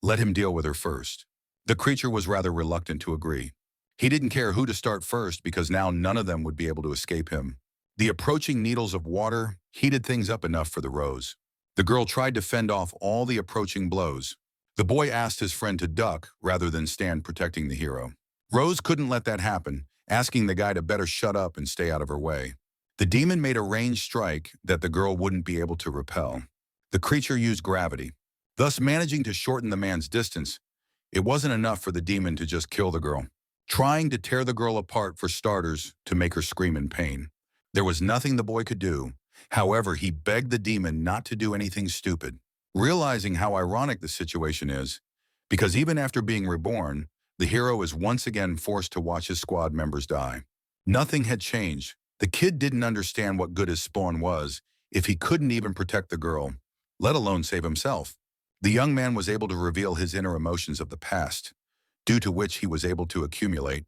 Let him deal with her first. The creature was rather reluctant to agree. He didn't care who to start first, because now none of them would be able to escape him. The approaching needles of water heated things up enough for the rose. The girl tried to fend off all the approaching blows. The boy asked his friend to duck rather than stand protecting the hero. Rose couldn't let that happen, asking the guy to better shut up and stay out of her way. The demon made a ranged strike that the girl wouldn't be able to repel. The creature used gravity, thus managing to shorten the man's distance. It wasn't enough for the demon to just kill the girl, trying to tear the girl apart for starters to make her scream in pain. There was nothing the boy could do. However, he begged the demon not to do anything stupid, realizing how ironic the situation is, because even after being reborn, the hero is once again forced to watch his squad members die. Nothing had changed. The kid didn't understand what good his spawn was if he couldn't even protect the girl. let alone save himself. The young man was able to reveal his inner emotions of the past, due to which he was able to accumulate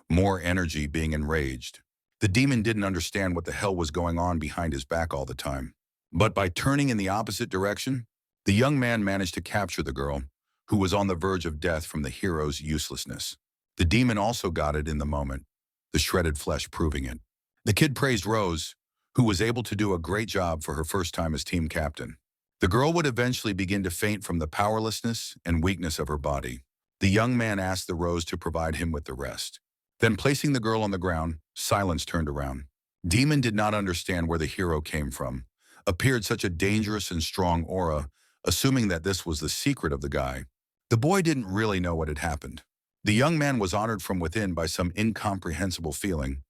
more energy being enraged. The demon didn't understand what the hell was going on behind his back all the time. But by turning in the opposite direction, the young man managed to capture the girl, who was on the verge of death from the hero's uselessness. The demon also got it in the moment, the shredded flesh proving it. The kid praised Rose, who was able to do a great job for her first time as team captain. The girl would eventually begin to faint from the powerlessness and weakness of her body. The young man asked the Rose to provide him with the rest. Then placing the girl on the ground, silence turned around. Demon did not understand where the hero came from, appeared such a dangerous and strong aura, assuming that this was the secret of the guy. The boy didn't really know what had happened. The young man was honored from within by some incomprehensible feeling,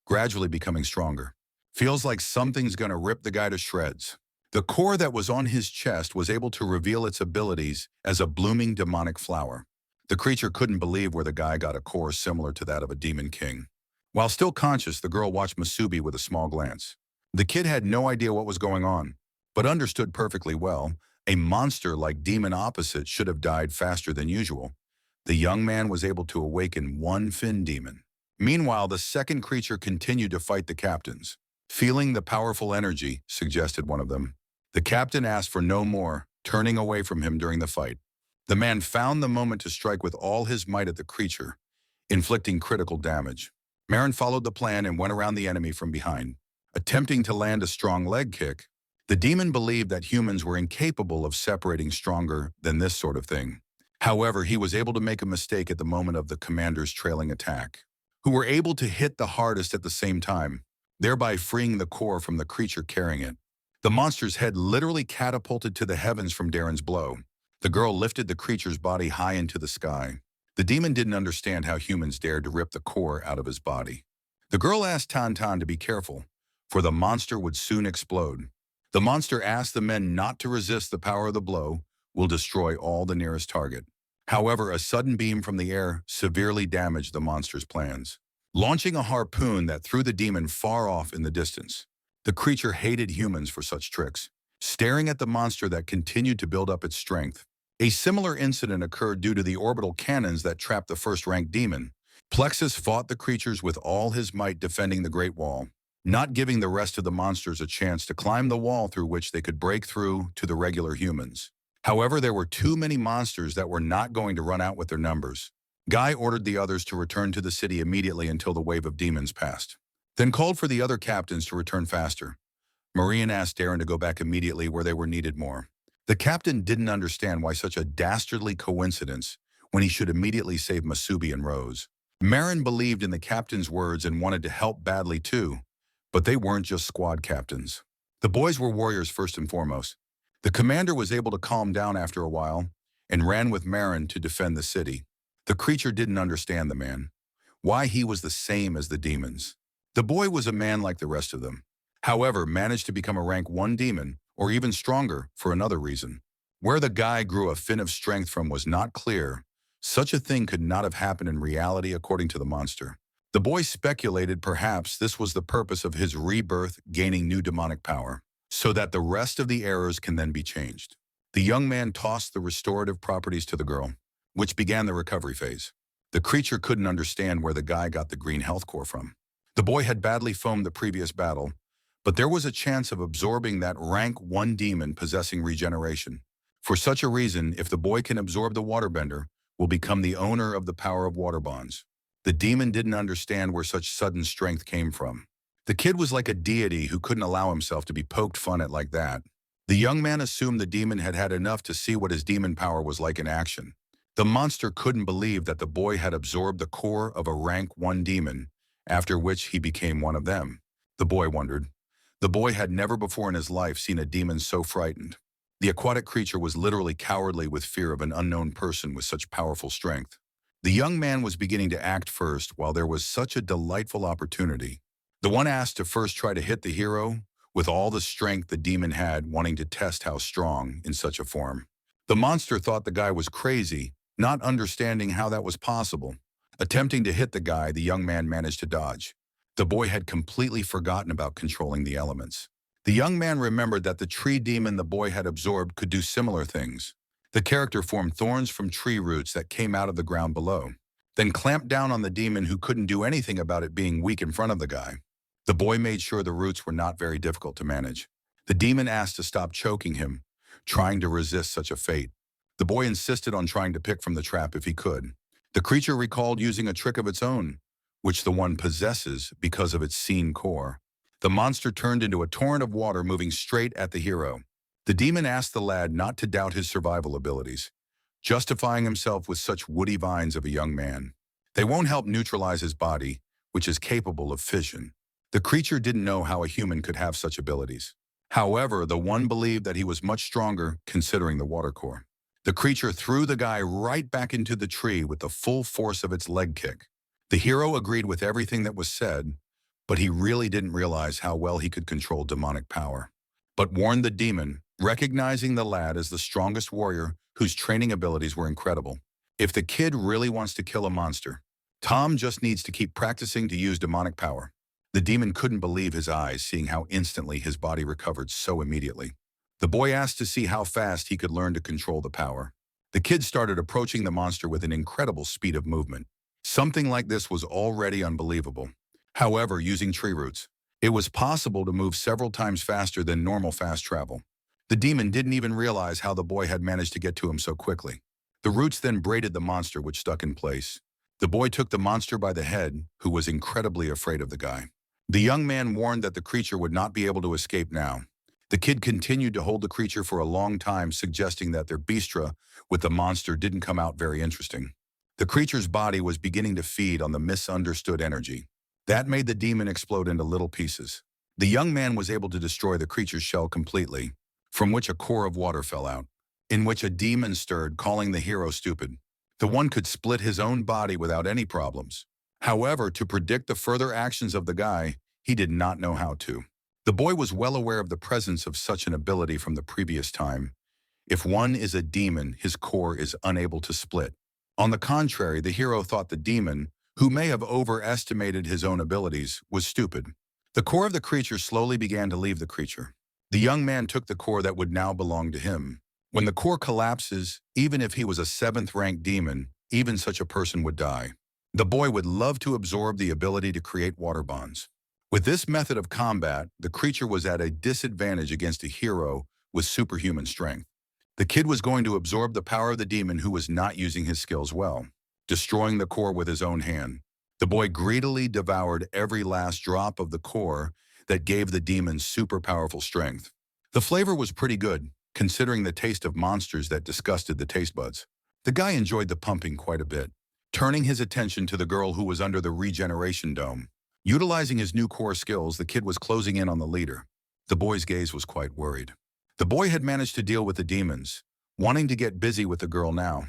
gradually becoming stronger. Feels like something's gonna rip the guy to shreds. The core that was on his chest was able to reveal its abilities as a blooming demonic flower. The creature couldn't believe where the guy got a core similar to that of a demon king. While still conscious, the girl watched Masubi with a small glance. The kid had no idea what was going on, but understood perfectly well. A monster like demon opposite should have died faster than usual. The young man was able to awaken one fin demon. Meanwhile, the second creature continued to fight the captains. Feeling the powerful energy, suggested one of them. The captain asked for no more, turning away from him during the fight. The man found the moment to strike with all his might at the creature, inflicting critical damage. Marin followed the plan and went around the enemy from behind, attempting to land a strong leg kick. The demon believed that humans were incapable of separating stronger than this sort of thing. However, he was able to make a mistake at the moment of the commander's trailing attack, who were able to hit the hardest at the same time, thereby freeing the core from the creature carrying it. The monster's head literally catapulted to the heavens from Darren's blow. The girl lifted the creature's body high into the sky. The demon didn't understand how humans dared to rip the core out of his body. The girl asked Tantan to be careful, for the monster would soon explode. The monster asked the men not to resist the power of the blow, will destroy all the nearest target. However, a sudden beam from the air severely damaged the monster's plans, launching a harpoon that threw the demon far off in the distance. The creature hated humans for such tricks, staring at the monster that continued to build up its strength. A similar incident occurred due to the orbital cannons that trapped the first-ranked demon. Plexus fought the creatures with all his might defending the Great Wall, not giving the rest of the monsters a chance to climb the wall through which they could break through to the regular humans. However, there were too many monsters that were not going to run out with their numbers. Guy ordered the others to return to the city immediately until the wave of demons passed, then called for the other captains to return faster. Marian asked Darren to go back immediately where they were needed more. The captain didn't understand why such a dastardly coincidence when he should immediately save Masubi and Rose. Marin believed in the captain's words and wanted to help badly too, but they weren't just squad captains. The boys were warriors first and foremost. The commander was able to calm down after a while and ran with Marin to defend the city. The creature didn't understand the man, why he was the same as the demons. The boy was a man like the rest of them, however, managed to become a rank 1 demon, or even stronger, for another reason. Where the guy grew a fin of strength from was not clear. Such a thing could not have happened in reality according to the monster. The boy speculated perhaps this was the purpose of his rebirth, gaining new demonic power, so that the rest of the errors can then be changed. The young man tossed the restorative properties to the girl, which began the recovery phase. The creature couldn't understand where the guy got the green health core from. The boy had badly foamed the previous battle, but there was a chance of absorbing that rank 1 demon possessing regeneration. For such a reason, if the boy can absorb the waterbender, will become the owner of the power of water bonds. The demon didn't understand where such sudden strength came from. The kid was like a deity who couldn't allow himself to be poked fun at like that. The young man assumed the demon had had enough to see what his demon power was like in action. The monster couldn't believe that the boy had absorbed the core of a rank 1 demon, after which he became one of them. The boy wondered. The boy had never before in his life seen a demon so frightened. The aquatic creature was literally cowardly with fear of an unknown person with such powerful strength. The young man was beginning to act first while there was such a delightful opportunity. The one asked to first try to hit the hero with all the strength the demon had, wanting to test how strong in such a form. The monster thought the guy was crazy, not understanding how that was possible. Attempting to hit the guy, the young man managed to dodge. The boy had completely forgotten about controlling the elements. The young man remembered that the tree demon the boy had absorbed could do similar things. The character formed thorns from tree roots that came out of the ground below, then clamped down on the demon who couldn't do anything about it being weak in front of the guy. The boy made sure the roots were not very difficult to manage. The demon asked to stop choking him, trying to resist such a fate. The boy insisted on trying to pick from the trap if he could. The creature recalled using a trick of its own, which the one possesses because of its seen core. The monster turned into a torrent of water moving straight at the hero. The demon asked the lad not to doubt his survival abilities, justifying himself with such woody vines of a young man. They won't help neutralize his body, which is capable of fission. The creature didn't know how a human could have such abilities. However, the one believed that he was much stronger considering the water core. The creature threw the guy right back into the tree with the full force of its leg kick. The hero agreed with everything that was said, but he really didn't realize how well he could control demonic power. But warned the demon, recognizing the lad as the strongest warrior whose training abilities were incredible. If the kid really wants to kill a monster, Tom just needs to keep practicing to use demonic power. The demon couldn't believe his eyes, seeing how instantly his body recovered so immediately. The boy asked to see how fast he could learn to control the power. The kid started approaching the monster with an incredible speed of movement. Something like this was already unbelievable. However, using tree roots, it was possible to move several times faster than normal fast travel. The demon didn't even realize how the boy had managed to get to him so quickly. The roots then braided the monster, which stuck in place. The boy took the monster by the head, who was incredibly afraid of the guy. The young man warned that the creature would not be able to escape now. The kid continued to hold the creature for a long time, suggesting that their bistro with the monster didn't come out very interesting. The creature's body was beginning to feed on the misunderstood energy. That made the demon explode into little pieces. The young man was able to destroy the creature's shell completely, from which a core of water fell out, in which a demon stirred, calling the hero stupid. The one could split his own body without any problems. However, to predict the further actions of the guy, he did not know how to. The boy was well aware of the presence of such an ability from the previous time. If one is a demon, his core is unable to split. On the contrary, the hero thought the demon, who may have overestimated his own abilities, was stupid. The core of the creature slowly began to leave the creature. The young man took the core that would now belong to him. When the core collapses, even if he was a 7th-ranked demon, even such a person would die. The boy would love to absorb the ability to create water bonds. With this method of combat, the creature was at a disadvantage against a hero with superhuman strength. The kid was going to absorb the power of the demon who was not using his skills well, destroying the core with his own hand. The boy greedily devoured every last drop of the core that gave the demon super powerful strength. The flavor was pretty good, considering the taste of monsters that disgusted the taste buds. The guy enjoyed the pumping quite a bit, turning his attention to the girl who was under the regeneration dome. Utilizing his new core skills, the kid was closing in on the leader. The boy's gaze was quite worried. The boy had managed to deal with the demons, wanting to get busy with the girl now.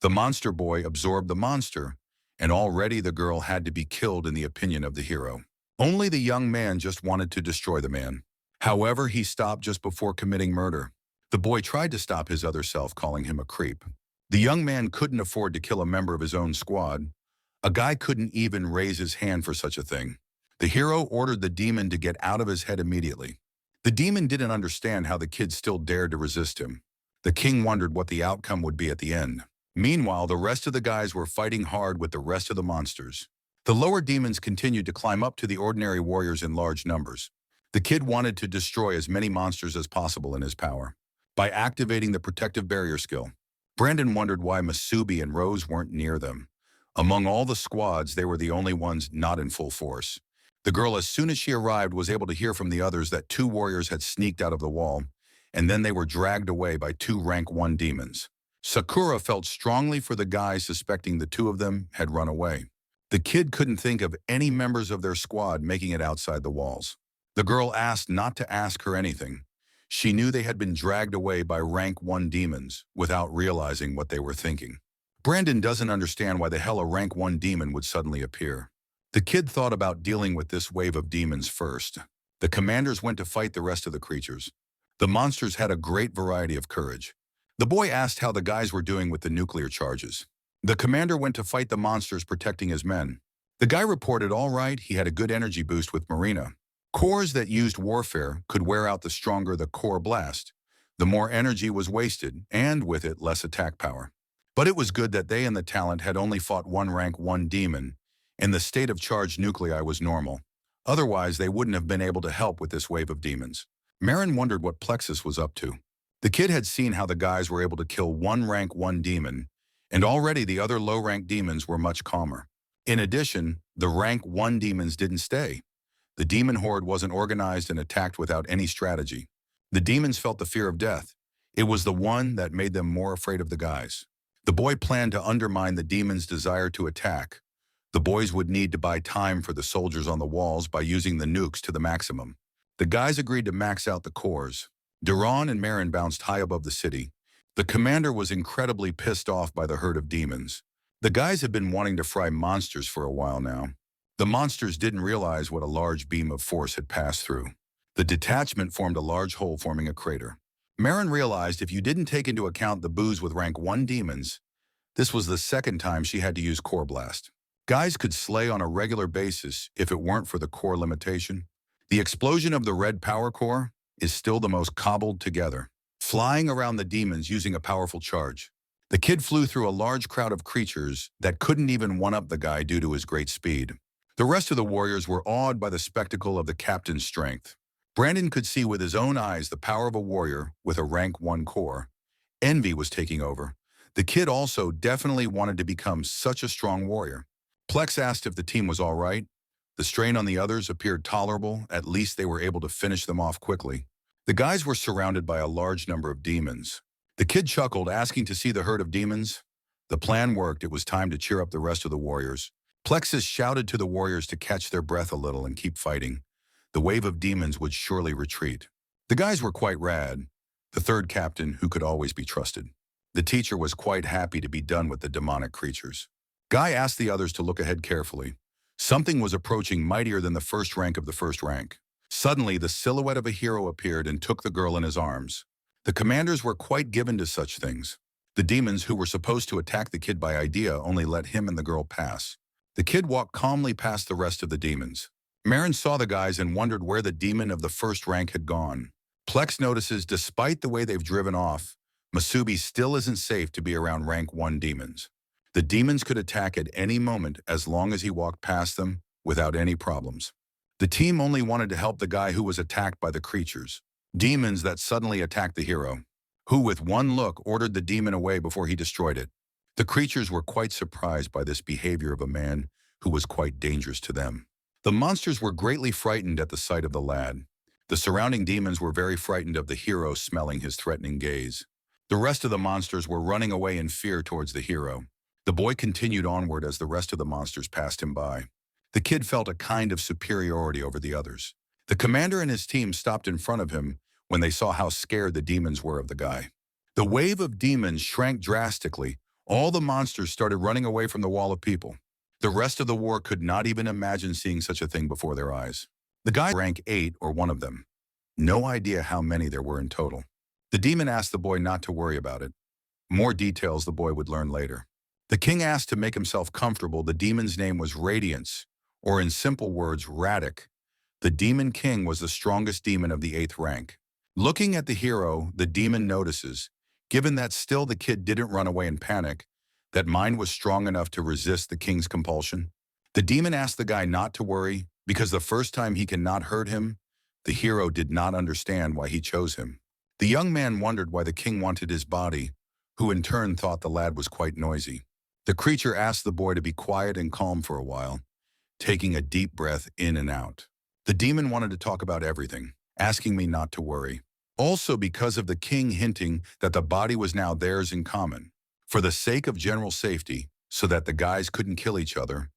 The monster boy absorbed the monster, and already the girl had to be killed in the opinion of the hero. Only the young man just wanted to destroy the man. However, he stopped just before committing murder. The boy tried to stop his other self, calling him a creep. The young man couldn't afford to kill a member of his own squad. A guy couldn't even raise his hand for such a thing. The hero ordered the demon to get out of his head immediately. The demon didn't understand how the kid still dared to resist him. The king wondered what the outcome would be at the end. Meanwhile, the rest of the guys were fighting hard with the rest of the monsters. The lower demons continued to climb up to the ordinary warriors in large numbers. The kid wanted to destroy as many monsters as possible in his power. By activating the protective barrier skill, Brandon wondered why Masubi and Rose weren't near them. Among all the squads, they were the only ones not in full force. The girl, as soon as she arrived, was able to hear from the others that 2 warriors had sneaked out of the wall, and then they were dragged away by 2 rank 1 demons. Sakura felt strongly for the guys, suspecting the 2 of them had run away. The kid couldn't think of any members of their squad making it outside the walls. The girl asked not to ask her anything. She knew they had been dragged away by rank 1 demons without realizing what they were thinking. Brandon doesn't understand why the hell a rank 1 demon would suddenly appear. The kid thought about dealing with this wave of demons first. The commanders went to fight the rest of the creatures. The monsters had a great variety of courage. The boy asked how the guys were doing with the nuclear charges. The commander went to fight the monsters, protecting his men. The guy reported all right, he had a good energy boost with Marina. Cores that used warfare could wear out the stronger the core blast. The more energy was wasted, and with it, less attack power. But it was good that they and the talent had only fought one rank 1 demon, and the state of charged nuclei was normal. Otherwise, they wouldn't have been able to help with this wave of demons. Marin wondered what Plexus was up to. The kid had seen how the guys were able to kill one rank 1 demon, and already the other low-rank demons were much calmer. In addition, the rank 1 demons didn't stay. The demon horde wasn't organized and attacked without any strategy. The demons felt the fear of death. It was the one that made them more afraid of the guys. The boy planned to undermine the demons' desire to attack. The boys would need to buy time for the soldiers on the walls by using the nukes to the maximum. The guys agreed to max out the cores. Duran and Marin bounced high above the city. The commander was incredibly pissed off by the herd of demons. The guys had been wanting to fry monsters for a while now. The monsters didn't realize what a large beam of force had passed through. The detachment formed a large hole, forming a crater. Marin realized if you didn't take into account the booze with rank 1 demons, this was the second time she had to use Core Blast. Guys could slay on a regular basis if it weren't for the core limitation. The explosion of the red power core is still the most cobbled together, flying around the demons using a powerful charge. The kid flew through a large crowd of creatures that couldn't even one-up the guy due to his great speed. The rest of the warriors were awed by the spectacle of the captain's strength. Brandon could see with his own eyes the power of a warrior with a rank 1 core. Envy was taking over. The kid also definitely wanted to become such a strong warrior. Plex asked if the team was all right. The strain on the others appeared tolerable. At least they were able to finish them off quickly. The guys were surrounded by a large number of demons. The kid chuckled, asking to see the herd of demons. The plan worked. It was time to cheer up the rest of the warriors. Plexus shouted to the warriors to catch their breath a little and keep fighting. The wave of demons would surely retreat. The guys were quite rad. The third captain, who could always be trusted. The teacher was quite happy to be done with the demonic creatures. Guy asked the others to look ahead carefully. Something was approaching mightier than the first rank of the first rank. Suddenly, the silhouette of a hero appeared and took the girl in his arms. The commanders were quite given to such things. The demons who were supposed to attack the kid by idea only let him and the girl pass. The kid walked calmly past the rest of the demons. Marin saw the guys and wondered where the demon of the first rank had gone. Plex notices despite the way they've driven off, Masubi still isn't safe to be around rank 1 demons. The demons could attack at any moment as long as he walked past them without any problems. The team only wanted to help the guy who was attacked by the creatures, demons that suddenly attacked the hero, who with one look ordered the demon away before he destroyed it. The creatures were quite surprised by this behavior of a man who was quite dangerous to them. The monsters were greatly frightened at the sight of the lad. The surrounding demons were very frightened of the hero, smelling his threatening gaze. The rest of the monsters were running away in fear towards the hero. The boy continued onward as the rest of the monsters passed him by. The kid felt a kind of superiority over the others. The commander and his team stopped in front of him when they saw how scared the demons were of the guy. The wave of demons shrank drastically. All the monsters started running away from the wall of people. The rest of the war could not even imagine seeing such a thing before their eyes. The guy rank 8 or one of them. No idea how many there were in total. The demon asked the boy not to worry about it. More details the boy would learn later. The king asked to make himself comfortable. The demon's name was Radiance, or in simple words, Radic. The demon king was the strongest demon of the 8th rank. Looking at the hero, the demon notices, given that still the kid didn't run away in panic, that mind was strong enough to resist the king's compulsion. The demon asked the guy not to worry, because the first time he cannot hurt him, the hero did not understand why he chose him. The young man wondered why the king wanted his body, who in turn thought the lad was quite noisy. The creature asked the boy to be quiet and calm for a while, taking a deep breath in and out. The demon wanted to talk about everything, asking me not to worry. Also because of the king hinting that the body was now theirs in common. For the sake of general safety, so that the guys couldn't kill each other,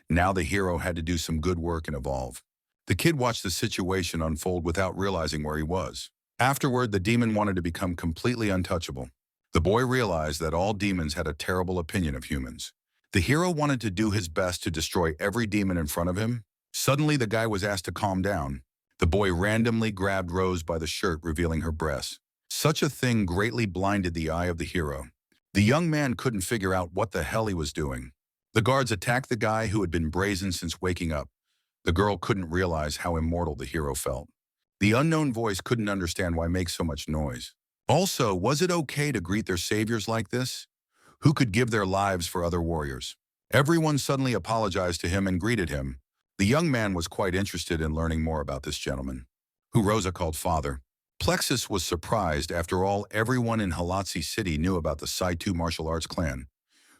now the hero had to do some good work and evolve. The kid watched the situation unfold without realizing where he was. Afterward, the demon wanted to become completely untouchable. The boy realized that all demons had a terrible opinion of humans. The hero wanted to do his best to destroy every demon in front of him. Suddenly, the guy was asked to calm down. The boy randomly grabbed Rose by the shirt, revealing her breasts. Such a thing greatly blinded the eye of the hero. The young man couldn't figure out what the hell he was doing. The guards attacked the guy who had been brazen since waking up. The girl couldn't realize how immortal the hero felt. The unknown voice couldn't understand why make so much noise. Also, was it okay to greet their saviors like this? Who could give their lives for other warriors? Everyone suddenly apologized to him and greeted him. The young man was quite interested in learning more about this gentleman, who Rosa called father. Plexus was surprised. After all, everyone in Halatsi City knew about the Saitu martial arts clan.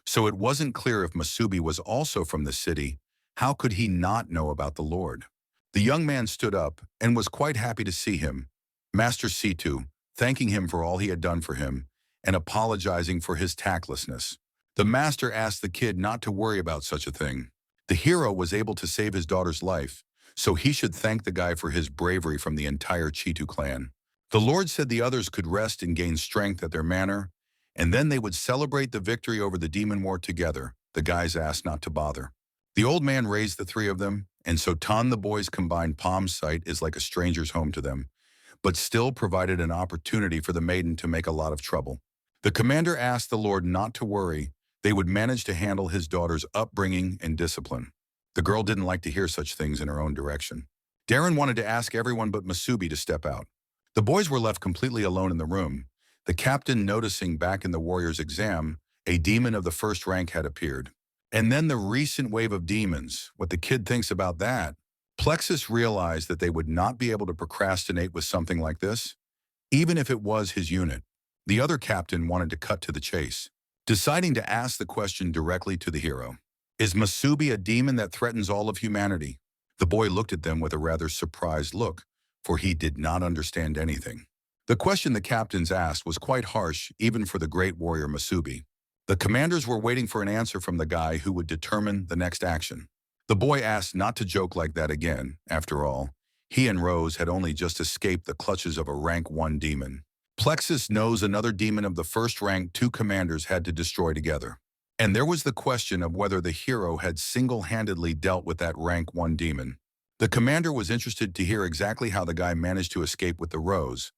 So it wasn't clear if Masubi was also from the city. How could he not know about the Lord? The young man stood up and was quite happy to see him. Master Situ, thanking him for all he had done for him and apologizing for his tactlessness. The master asked the kid not to worry about such a thing. The hero was able to save his daughter's life, so he should thank the guy for his bravery from the entire Chitu clan. The Lord said the others could rest and gain strength at their manor, and then they would celebrate the victory over the demon war together. The guys asked not to bother. The old man raised the three of them, and so Tan the boys' combined palm sight is like a stranger's home to them, but still provided an opportunity for the maiden to make a lot of trouble. The commander asked the Lord not to worry. They would manage to handle his daughter's upbringing and discipline. The girl didn't like to hear such things in her own direction. Darren wanted to ask everyone but Masubi to step out. The boys were left completely alone in the room. The captain noticing back in the warrior's exam, a demon of the first rank had appeared. And then the recent wave of demons, what the kid thinks about that. Plexus realized that they would not be able to procrastinate with something like this, even if it was his unit. The other captain wanted to cut to the chase, deciding to ask the question directly to the hero. Is Masubi a demon that threatens all of humanity? The boy looked at them with a rather surprised look, for he did not understand anything. The question the captains asked was quite harsh, even for the great warrior Masubi. The commanders were waiting for an answer from the guy who would determine the next action. The boy asked not to joke like that again. After all, he and Rose had only just escaped the clutches of a rank 1 demon. Plexus knows another demon of the first rank 2 commanders had to destroy together. And there was the question of whether the hero had single-handedly dealt with that rank 1 demon. The commander was interested to hear exactly how the guy managed to escape with the Rose.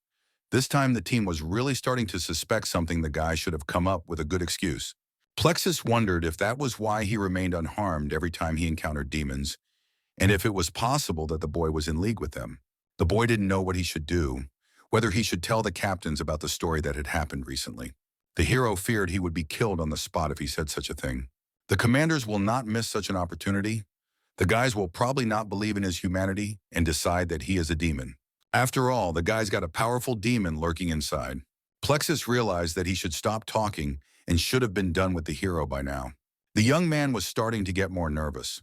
This time the team was really starting to suspect something. The guy should have come up with a good excuse. Plexus wondered if that was why he remained unharmed every time he encountered demons, and if it was possible that the boy was in league with them. The boy didn't know what he should do, whether he should tell the captains about the story that had happened recently. The hero feared he would be killed on the spot if he said such a thing. The commanders will not miss such an opportunity. The guys will probably not believe in his humanity and decide that he is a demon. After all, the guy's got a powerful demon lurking inside. Plexus realized that he should stop talking and should have been done with the hero by now. The young man was starting to get more nervous,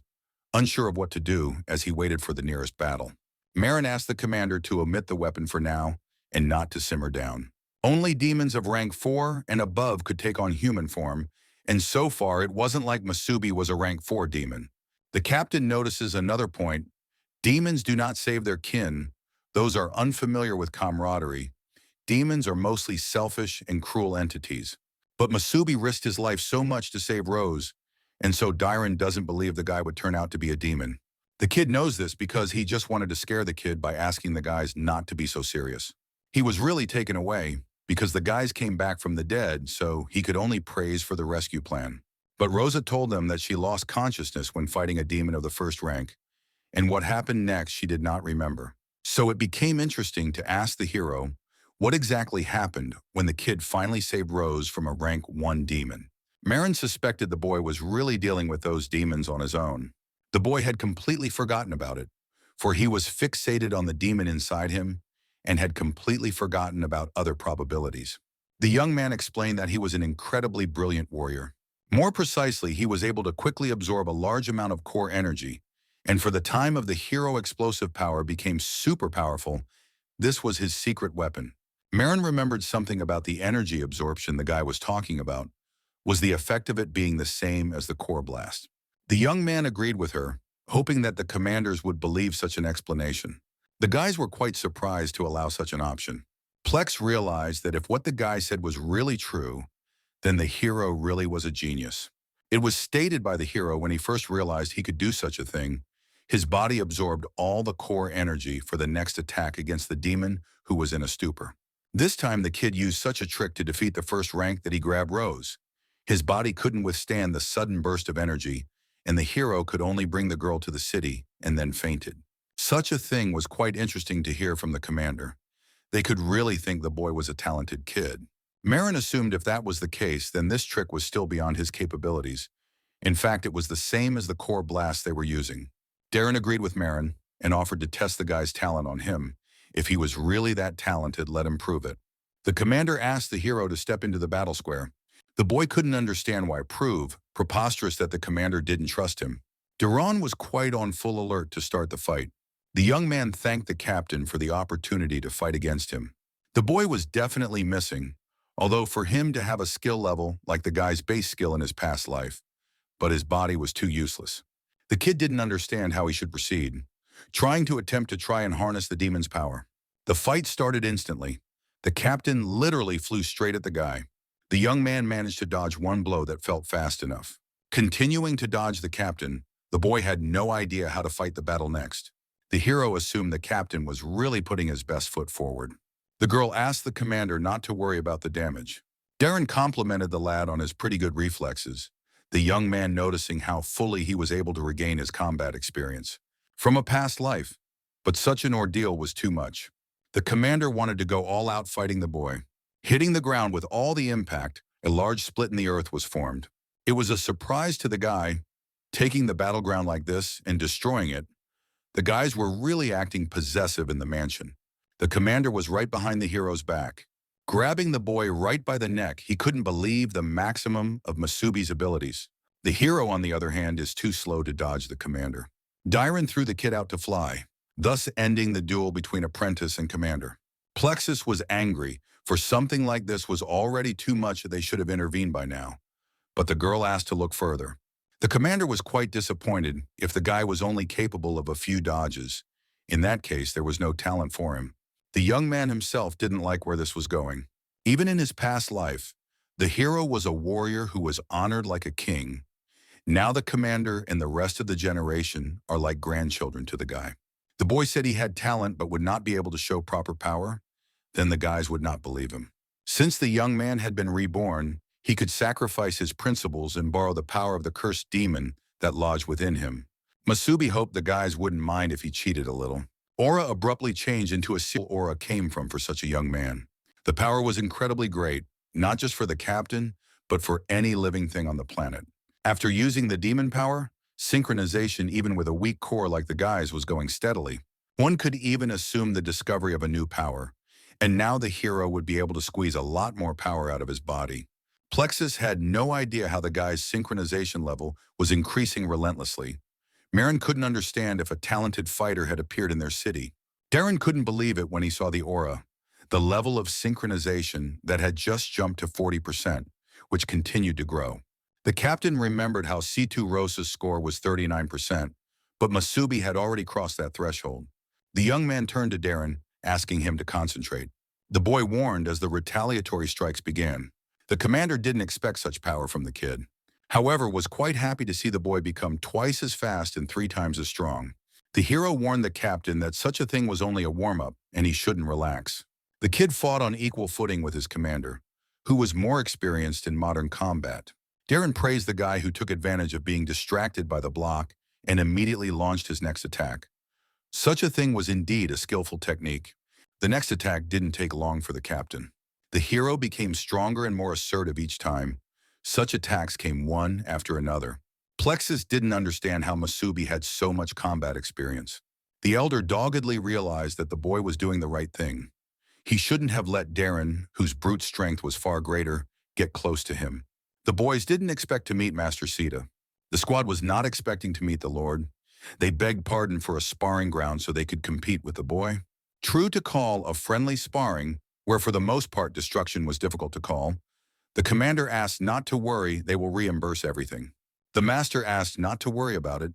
unsure of what to do as he waited for the nearest battle. Marin asked the commander to omit the weapon for now and not to simmer down. Only demons of rank 4 and above could take on human form, and so far it wasn't like Masubi was a rank 4 demon. The captain notices another point. Demons do not save their kin. Those are unfamiliar with camaraderie. Demons are mostly selfish and cruel entities. But Masubi risked his life so much to save Rose, and so Darren doesn't believe the guy would turn out to be a demon. The kid knows this because he just wanted to scare the kid by asking the guys not to be so serious. He was really taken away because the guys came back from the dead, so he could only praise for the rescue plan. But Rosa told them that she lost consciousness when fighting a demon of the first rank, and what happened next she did not remember. So it became interesting to ask the hero what exactly happened when the kid finally saved Rose from a rank 1 demon. Marin suspected the boy was really dealing with those demons on his own. The boy had completely forgotten about it, for he was fixated on the demon inside him and had completely forgotten about other probabilities. The young man explained that he was an incredibly brilliant warrior. More precisely, he was able to quickly absorb a large amount of core energy, and for the time of the hero explosive power became super powerful. This was his secret weapon. Marin remembered something about the energy absorption the guy was talking about, was the effect of it being the same as the core blast. The young man agreed with her, hoping that the commanders would believe such an explanation. The guys were quite surprised to allow such an option. Plex realized that if what the guy said was really true, then the hero really was a genius. It was stated by the hero when he first realized he could do such a thing. His body absorbed all the core energy for the next attack against the demon who was in a stupor. This time the kid used such a trick to defeat the first rank that he grabbed Rose. His body couldn't withstand the sudden burst of energy, and the hero could only bring the girl to the city and then fainted. Such a thing was quite interesting to hear from the commander. They could really think the boy was a talented kid. Marin assumed if that was the case, then this trick was still beyond his capabilities. In fact, it was the same as the core blast they were using. Darren agreed with Marin and offered to test the guy's talent on him. If he was really that talented, let him prove it. The commander asked the hero to step into the battle square. The boy couldn't understand why preposterous that the commander didn't trust him. Duran was quite on full alert to start the fight. The young man thanked the captain for the opportunity to fight against him. The boy was definitely missing, although for him to have a skill level like the guy's base skill in his past life, but his body was too useless. The kid didn't understand how he should proceed, trying to try and harness the demon's power. The fight started instantly. The captain literally flew straight at the guy. The young man managed to dodge one blow that felt fast enough. Continuing to dodge the captain, the boy had no idea how to fight the battle next. The hero assumed the captain was really putting his best foot forward. The girl asked the commander not to worry about the damage. Darren complimented the lad on his pretty good reflexes, the young man noticing how fully he was able to regain his combat experience from a past life. But such an ordeal was too much. The commander wanted to go all out fighting the boy. Hitting the ground with all the impact, a large split in the earth was formed. It was a surprise to the guy, taking the battleground like this and destroying it. The guys were really acting possessive in the mansion. The commander was right behind the hero's back. Grabbing the boy right by the neck, he couldn't believe the maximum of Masubi's abilities. The hero, on the other hand, is too slow to dodge the commander. Darren threw the kid out to fly, thus ending the duel between apprentice and commander. Plexus was angry, for something like this was already too much that they should have intervened by now. But the girl asked to look further. The commander was quite disappointed if the guy was only capable of a few dodges. In that case, there was no talent for him. The young man himself didn't like where this was going. Even in his past life, the hero was a warrior who was honored like a king. Now the commander and the rest of the generation are like grandchildren to the guy. The boy said he had talent but would not be able to show proper power. Then the guys would not believe him. Since the young man had been reborn, he could sacrifice his principles and borrow the power of the cursed demon that lodged within him. Masubi hoped the guys wouldn't mind if he cheated a little. Aura abruptly changed into a seal aura came from for such a young man. The power was incredibly great, not just for the captain, but for any living thing on the planet. After using the demon power, synchronization even with a weak core like the guys was going steadily. One could even assume the discovery of a new power. And now the hero would be able to squeeze a lot more power out of his body. Plexus had no idea how the guy's synchronization level was increasing relentlessly. Marin couldn't understand if a talented fighter had appeared in their city. Darren couldn't believe it when he saw the aura, the level of synchronization that had just jumped to 40%, which continued to grow. The captain remembered how C2 Rosa's score was 39%, but Masubi had already crossed that threshold. The young man turned to Darren, asking him to concentrate. The boy warned as the retaliatory strikes began. The commander didn't expect such power from the kid. However, was quite happy to see the boy become twice as fast and 3 times as strong. The hero warned the captain that such a thing was only a warm-up and he shouldn't relax. The kid fought on equal footing with his commander, who was more experienced in modern combat. Darren praised the guy who took advantage of being distracted by the block and immediately launched his next attack. Such a thing was indeed a skillful technique. The next attack didn't take long for the captain. The hero became stronger and more assertive each time. Such attacks came one after another. Plexus didn't understand how Masubi had so much combat experience. The elder doggedly realized that the boy was doing the right thing. He shouldn't have let Darren, whose brute strength was far greater, get close to him. The boys didn't expect to meet Master Sita. The squad was not expecting to meet the Lord. They begged pardon for a sparring ground so they could compete with the boy. True to call of friendly sparring, where for the most part destruction was difficult to call, the commander asked not to worry, they will reimburse everything. The master asked not to worry about it.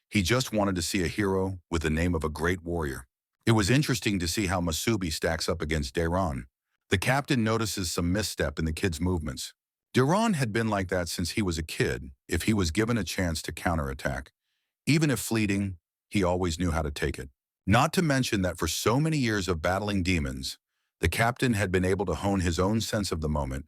He just wanted to see a hero with the name of a great warrior. It was interesting to see how Masubi stacks up against Darren. The captain notices some misstep in the kid's movements. Darren had been like that since he was a kid, if he was given a chance to counterattack. Even if fleeting, he always knew how to take it. Not to mention that for so many years of battling demons, the captain had been able to hone his own sense of the moment.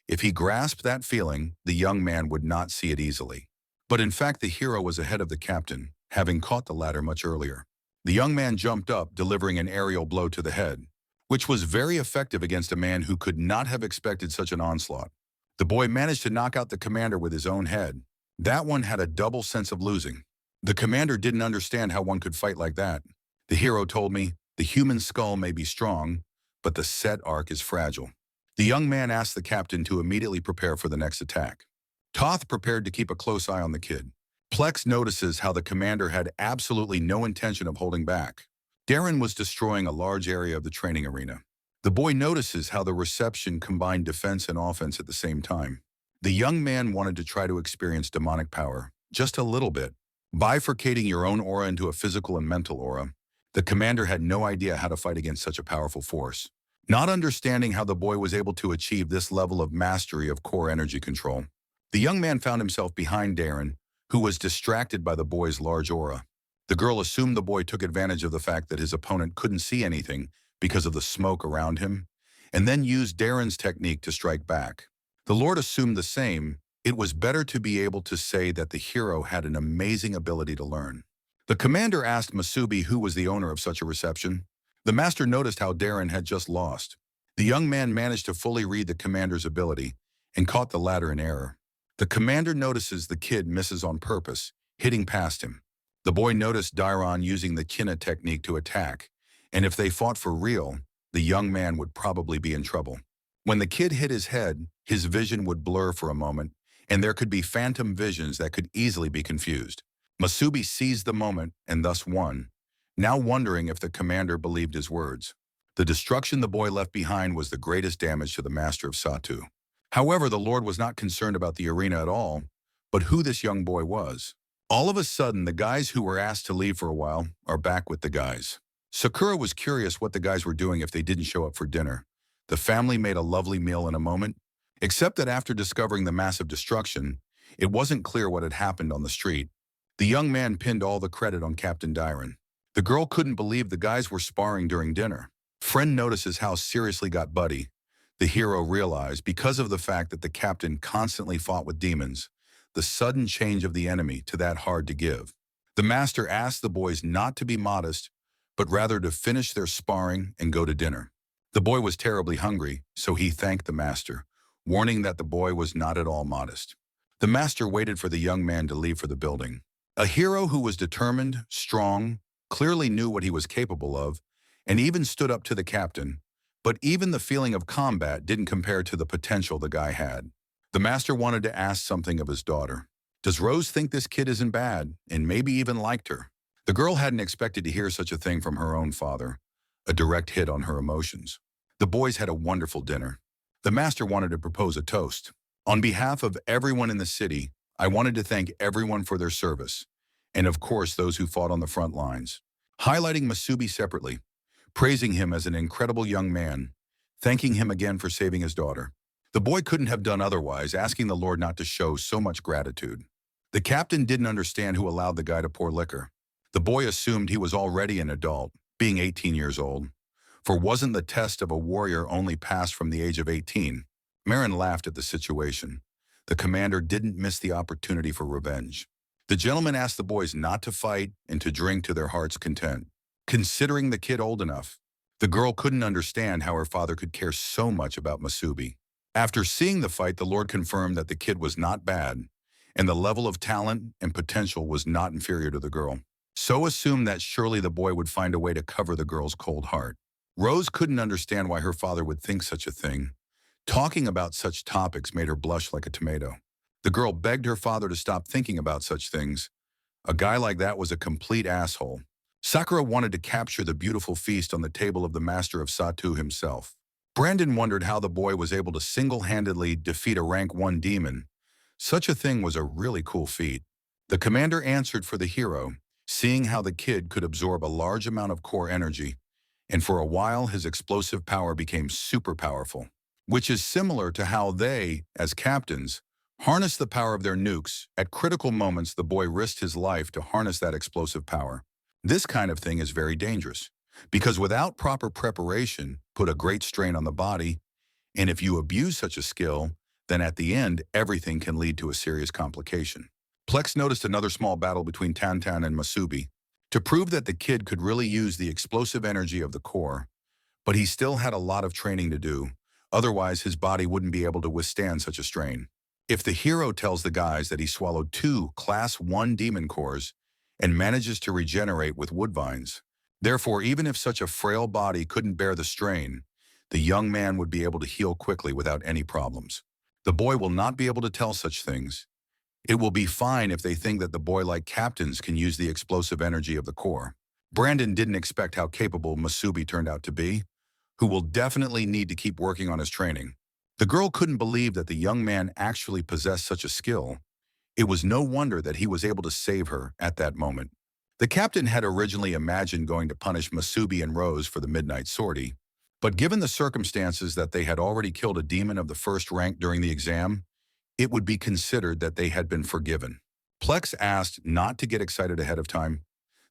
If he grasped that feeling, the young man would not see it easily. But in fact, the hero was ahead of the captain, having caught the ladder much earlier. The young man jumped up, delivering an aerial blow to the head, which was very effective against a man who could not have expected such an onslaught. The boy managed to knock out the commander with his own head. That one had a double sense of losing. The commander didn't understand how one could fight like that. The hero told me, the human skull may be strong, but the set arc is fragile. The young man asked the captain to immediately prepare for the next attack. Toth prepared to keep a close eye on the kid. Plex notices how the commander had absolutely no intention of holding back. Darren was destroying a large area of the training arena. The boy notices how the reception combined defense and offense at the same time. The young man wanted to try to experience demonic power, just a little bit. Bifurcating your own aura into a physical and mental aura, the commander had no idea how to fight against such a powerful force. Not understanding how the boy was able to achieve this level of mastery of core energy control, the young man found himself behind Darren, who was distracted by the boy's large aura. The girl assumed the boy took advantage of the fact that his opponent couldn't see anything because of the smoke around him, and then used Darren's technique to strike back. The Lord assumed the same. It was better to be able to say that the hero had an amazing ability to learn. The commander asked Masubi who was the owner of such a reception. The master noticed how Darren had just lost. The young man managed to fully read the commander's ability and caught the latter in error. The commander notices the kid misses on purpose, hitting past him. The boy noticed Dairon using the Kina technique to attack, and if they fought for real, the young man would probably be in trouble. When the kid hit his head, his vision would blur for a moment, and there could be phantom visions that could easily be confused. Masubi seized the moment and thus won, now wondering if the commander believed his words. The destruction the boy left behind was the greatest damage to the master of Satu. However, the Lord was not concerned about the arena at all, but who this young boy was. All of a sudden, the guys who were asked to leave for a while are back with the guys. Sakura was curious what the guys were doing if they didn't show up for dinner. The family made a lovely meal in a moment, except that after discovering the massive destruction, it wasn't clear what had happened on the street. The young man pinned all the credit on Captain Dairon. The girl couldn't believe the guys were sparring during dinner. Friend notices how seriously got Buddy. The hero realized, because of the fact that the captain constantly fought with demons, the sudden change of the enemy to that hard to give. The master asked the boys not to be modest, but rather to finish their sparring and go to dinner. The boy was terribly hungry, so he thanked the master, warning that the boy was not at all modest. The master waited for the young man to leave for the building. A hero who was determined, strong, clearly knew what he was capable of, and even stood up to the captain, but even the feeling of combat didn't compare to the potential the guy had. The master wanted to ask something of his daughter. Does Rose think this kid isn't bad, and maybe even liked her? The girl hadn't expected to hear such a thing from her own father, a direct hit on her emotions. The boys had a wonderful dinner. The master wanted to propose a toast. On behalf of everyone in the city, I wanted to thank everyone for their service, and of course those who fought on the front lines. Highlighting Masubi separately, praising him as an incredible young man, thanking him again for saving his daughter. The boy couldn't have done otherwise, asking the Lord not to show so much gratitude. The captain didn't understand who allowed the guy to pour liquor. The boy assumed he was already an adult, being 18 years old. For wasn't the test of a warrior only passed from the age of 18? Marin laughed at the situation. The commander didn't miss the opportunity for revenge. The gentleman asked the boys not to fight and to drink to their heart's content, considering the kid old enough. The girl couldn't understand how her father could care so much about Masubi. After seeing the fight, the Lord confirmed that the kid was not bad, and the level of talent and potential was not inferior to the girl. So assumed that surely the boy would find a way to cover the girl's cold heart. Rose couldn't understand why her father would think such a thing. Talking about such topics made her blush like a tomato. The girl begged her father to stop thinking about such things. A guy like that was a complete asshole. Sakura wanted to capture the beautiful feast on the table of the master of Satu himself. Brandon wondered how the boy was able to single-handedly defeat a rank 1 demon. Such a thing was a really cool feat. The commander answered for the hero, seeing how the kid could absorb a large amount of core energy, and for a while his explosive power became super powerful, which is similar to how they, as captains, harness the power of their nukes. At critical moments, the boy risked his life to harness that explosive power. This kind of thing is very dangerous, because without proper preparation, put a great strain on the body, and if you abuse such a skill, then at the end, everything can lead to a serious complication. Plex noticed another small battle between Tantan and Masubi. To prove that the kid could really use the explosive energy of the core, but he still had a lot of training to do, otherwise his body wouldn't be able to withstand such a strain. If the hero tells the guys that he swallowed 2 Class 1 demon cores and manages to regenerate with woodvines, therefore even if such a frail body couldn't bear the strain, the young man would be able to heal quickly without any problems. The boy will not be able to tell such things. It will be fine if they think that the boy-like captains can use the explosive energy of the core. Brandon didn't expect how capable Masubi turned out to be, who will definitely need to keep working on his training. The girl couldn't believe that the young man actually possessed such a skill. It was no wonder that he was able to save her at that moment. The captain had originally imagined going to punish Masubi and Rose for the midnight sortie, but given the circumstances that they had already killed a demon of the first rank during the exam, it would be considered that they had been forgiven. Plex asked not to get excited ahead of time.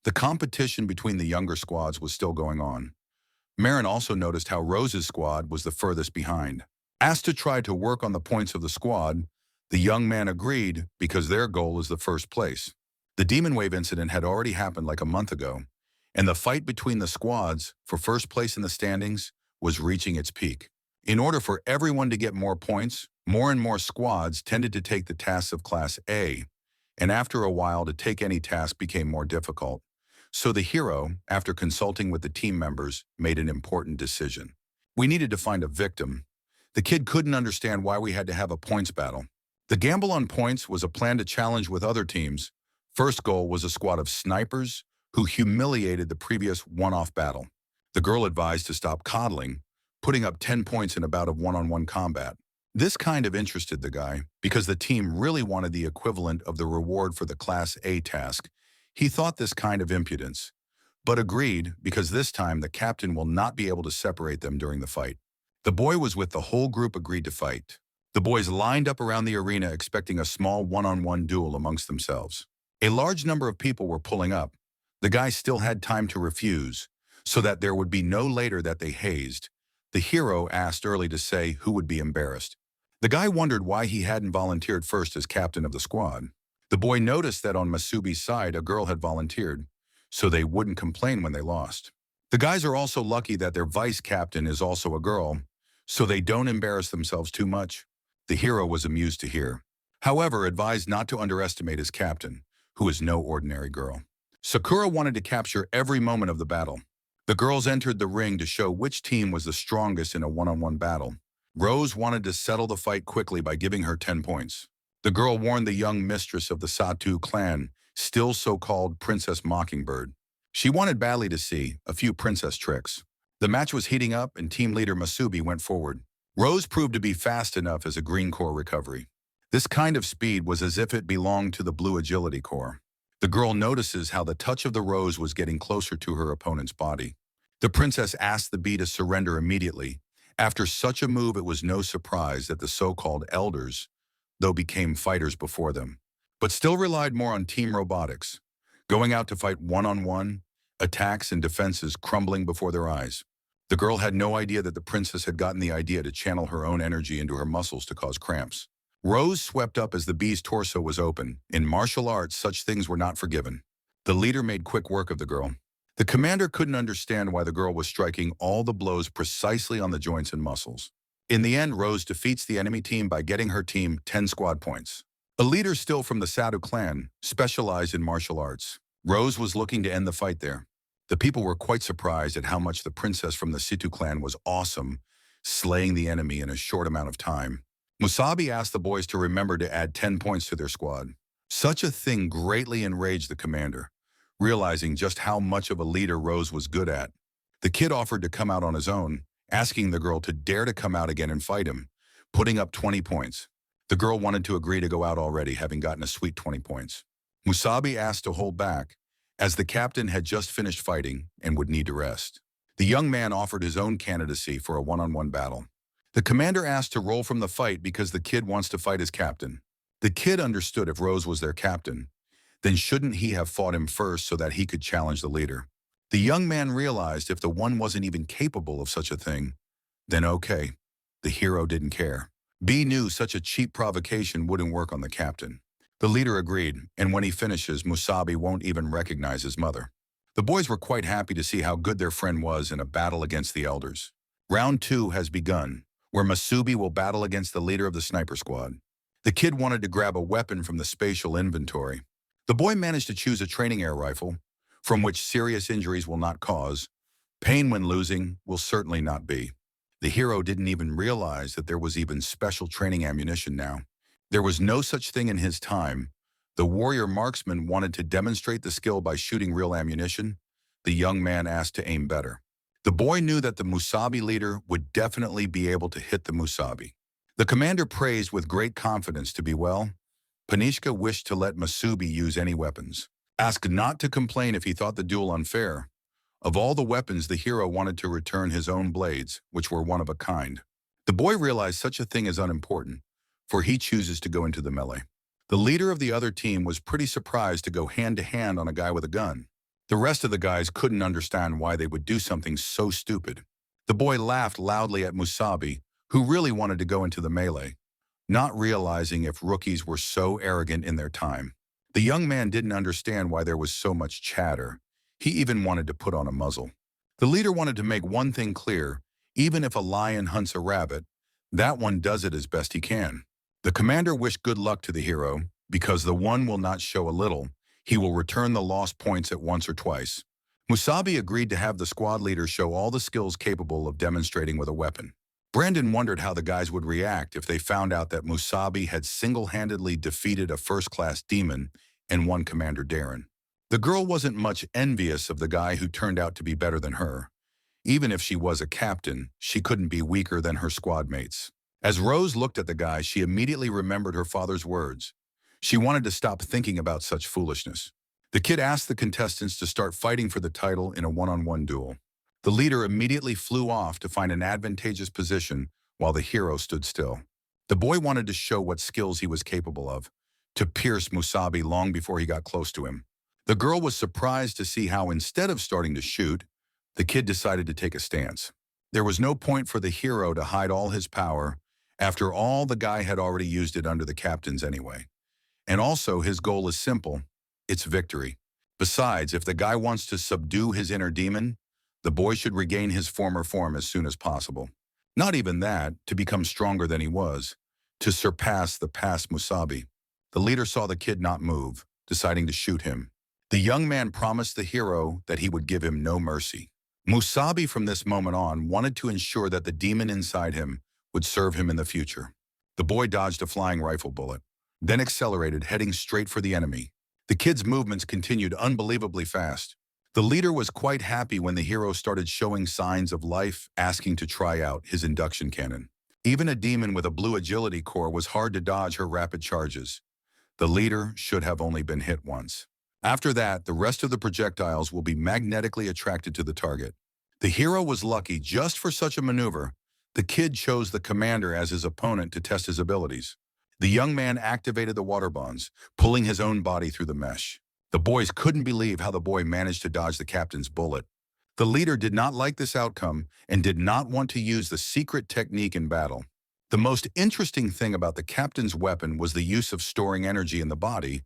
The competition between the younger squads was still going on. Marin also noticed how Rose's squad was the furthest behind. Asked to try to work on the points of the squad, the young man agreed because their goal is the first place. The Demon Wave incident had already happened like a month ago, and the fight between the squads for first place in the standings was reaching its peak. In order for everyone to get more points, more and more squads tended to take the tasks of Class A, and after a while to take any task became more difficult. So the hero, after consulting with the team members, made an important decision. We needed to find a victim. The kid couldn't understand why we had to have a points battle. The gamble on points was a plan to challenge with other teams. First goal was a squad of snipers who humiliated the previous one-off battle. The girl advised to stop coddling, putting up 10 points in a bout of one-on-one combat. This kind of interested the guy because the team really wanted the equivalent of the reward for the Class A task. He thought this kind of impudence, but agreed because this time the captain will not be able to separate them during the fight. The boy was with the whole group agreed to fight. The boys lined up around the arena expecting a small one-on-one duel amongst themselves. A large number of people were pulling up. The guy still had time to refuse, so that there would be no later that they hazed. The hero asked early to say who would be embarrassed. The guy wondered why he hadn't volunteered first as captain of the squad. The boy noticed that on Masubi's side a girl had volunteered, so they wouldn't complain when they lost. The guys are also lucky that their vice captain is also a girl, so they don't embarrass themselves too much. The hero was amused to hear. However, advised not to underestimate his captain, who is no ordinary girl. Sakura wanted to capture every moment of the battle. The girls entered the ring to show which team was the strongest in a one-on-one battle. Rose wanted to settle the fight quickly by giving her 10 points. The girl warned the young mistress of the Satu clan, still so-called Princess Mockingbird. She wanted badly to see a few princess tricks. The match was heating up and team leader Masubi went forward. Rose proved to be fast enough as a green core recovery. This kind of speed was as if it belonged to the blue agility core. The girl notices how the touch of the rose was getting closer to her opponent's body. The princess asked the bee to surrender immediately. After such a move, it was no surprise that the so-called elders, though became fighters before them, but still relied more on team robotics, going out to fight one-on-one, attacks and defenses crumbling before their eyes. The girl had no idea that the princess had gotten the idea to channel her own energy into her muscles to cause cramps. Rose swept up as the bee's torso was open. In martial arts, such things were not forgiven. The leader made quick work of the girl. The commander couldn't understand why the girl was striking all the blows precisely on the joints and muscles. In the end, Rose defeats the enemy team by getting her team 10 squad points. A leader still from the Sadu clan, specialized in martial arts. Rose was looking to end the fight there. The people were quite surprised at how much the princess from the Situ clan was awesome, slaying the enemy in a short amount of time. Musabi asked the boys to remember to add 10 points to their squad. Such a thing greatly enraged the commander, realizing just how much of a leader Rose was good at. The kid offered to come out on his own, asking the girl to dare to come out again and fight him, putting up 20 points. The girl wanted to agree to go out already, having gotten a sweet 20 points. Musabi asked to hold back, as the captain had just finished fighting and would need to rest. The young man offered his own candidacy for a one-on-one battle. The commander asked to roll from the fight because the kid wants to fight his captain. The kid understood if Rose was their captain, then shouldn't he have fought him first so that he could challenge the leader? The young man realized if the one wasn't even capable of such a thing, then okay, the hero didn't care. B knew such a cheap provocation wouldn't work on the captain. The leader agreed, and when he finishes, Musabi won't even recognize his mother. The boys were quite happy to see how good their friend was in a battle against the elders. Round 2 has begun, where Masubi will battle against the leader of the sniper squad. The kid wanted to grab a weapon from the spatial inventory. The boy managed to choose a training air rifle, from which serious injuries will not cause. Pain when losing will certainly not be. The hero didn't even realize that there was even special training ammunition now. There was no such thing in his time. The warrior marksman wanted to demonstrate the skill by shooting real ammunition. The young man asked to aim better. The boy knew that the Musabi leader would definitely be able to hit the Musabi. The commander praised with great confidence to be well. Panishka wished to let Masubi use any weapons. Asked not to complain if he thought the duel unfair. Of all the weapons, the hero wanted to return his own blades, which were one of a kind. The boy realized such a thing is unimportant, for he chooses to go into the melee. The leader of the other team was pretty surprised to go hand-to-hand on a guy with a gun. The rest of the guys couldn't understand why they would do something so stupid. The boy laughed loudly at Musabi, who really wanted to go into the melee, not realizing if rookies were so arrogant in their time. The young man didn't understand why there was so much chatter. He even wanted to put on a muzzle. The leader wanted to make one thing clear: even if a lion hunts a rabbit, that one does it as best he can. The commander wished good luck to the hero, because the one will not show a little. He will return the lost points at once or twice. Musabi agreed to have the squad leader show all the skills capable of demonstrating with a weapon. Brandon wondered how the guys would react if they found out that Musabi had single-handedly defeated a first-class demon and won Commander Darren. The girl wasn't much envious of the guy who turned out to be better than her. Even if she was a captain, she couldn't be weaker than her squad mates. As Rose looked at the guy, she immediately remembered her father's words. She wanted to stop thinking about such foolishness. The kid asked the contestants to start fighting for the title in a one-on-one duel. The leader immediately flew off to find an advantageous position while the hero stood still. The boy wanted to show what skills he was capable of, to pierce Musabi long before he got close to him. The girl was surprised to see how, instead of starting to shoot, the kid decided to take a stance. There was no point for the hero to hide all his power. After all, the guy had already used it under the captains anyway. And also, his goal is simple: it's victory. Besides, if the guy wants to subdue his inner demon, the boy should regain his former form as soon as possible. Not even that, to become stronger than he was, to surpass the past Musabi. The leader saw the kid not move, deciding to shoot him. The young man promised the hero that he would give him no mercy. Musabi from this moment on wanted to ensure that the demon inside him would serve him in the future. The boy dodged a flying rifle bullet, then accelerated, heading straight for the enemy. The kid's movements continued unbelievably fast. The leader was quite happy when the hero started showing signs of life, asking to try out his induction cannon. Even a demon with a blue agility core was hard to dodge her rapid charges. The leader should have only been hit once. After that, the rest of the projectiles will be magnetically attracted to the target. The hero was lucky just for such a maneuver. The kid chose the commander as his opponent to test his abilities. The young man activated the water bonds, pulling his own body through the mesh. The boys couldn't believe how the boy managed to dodge the captain's bullet. The leader did not like this outcome and did not want to use the secret technique in battle. The most interesting thing about the captain's weapon was the use of storing energy in the body,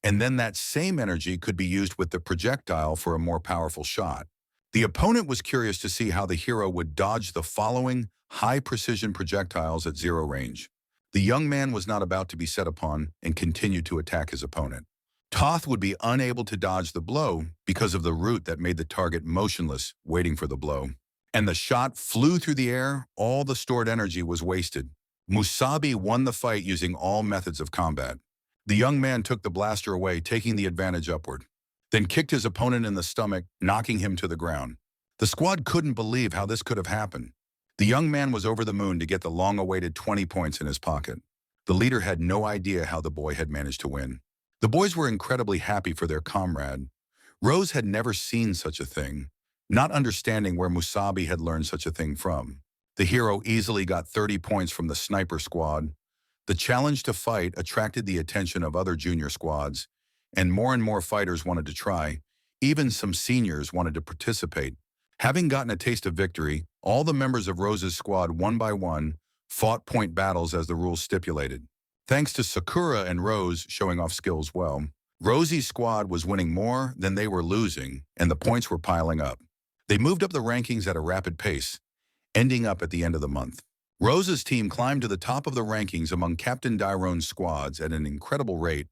and then that same energy could be used with the projectile for a more powerful shot. The opponent was curious to see how the hero would dodge the following high-precision projectiles at zero range. The young man was not about to be set upon and continued to attack his opponent. Toth would be unable to dodge the blow because of the root that made the target motionless, waiting for the blow. And the shot flew through the air. All the stored energy was wasted. Musabi won the fight using all methods of combat. The young man took the blaster away, taking the advantage upward, then kicked his opponent in the stomach, knocking him to the ground. The squad couldn't believe how this could have happened. The young man was over the moon to get the long-awaited 20 points in his pocket. The leader had no idea how the boy had managed to win. The boys were incredibly happy for their comrade. Rose had never seen such a thing, not understanding where Musabi had learned such a thing from. The hero easily got 30 points from the sniper squad. The challenge to fight attracted the attention of other junior squads, and more fighters wanted to try. Even some seniors wanted to participate. Having gotten a taste of victory, all the members of Rose's squad, one by one, fought point battles as the rules stipulated. thanks to Sakura and Rose showing off skills well. Rosie's squad was winning more than they were losing, and the points were piling up. They moved up the rankings at a rapid pace, ending up at the end of the month. Rose's team climbed to the top of the rankings among Captain Dairon's squads at an incredible rate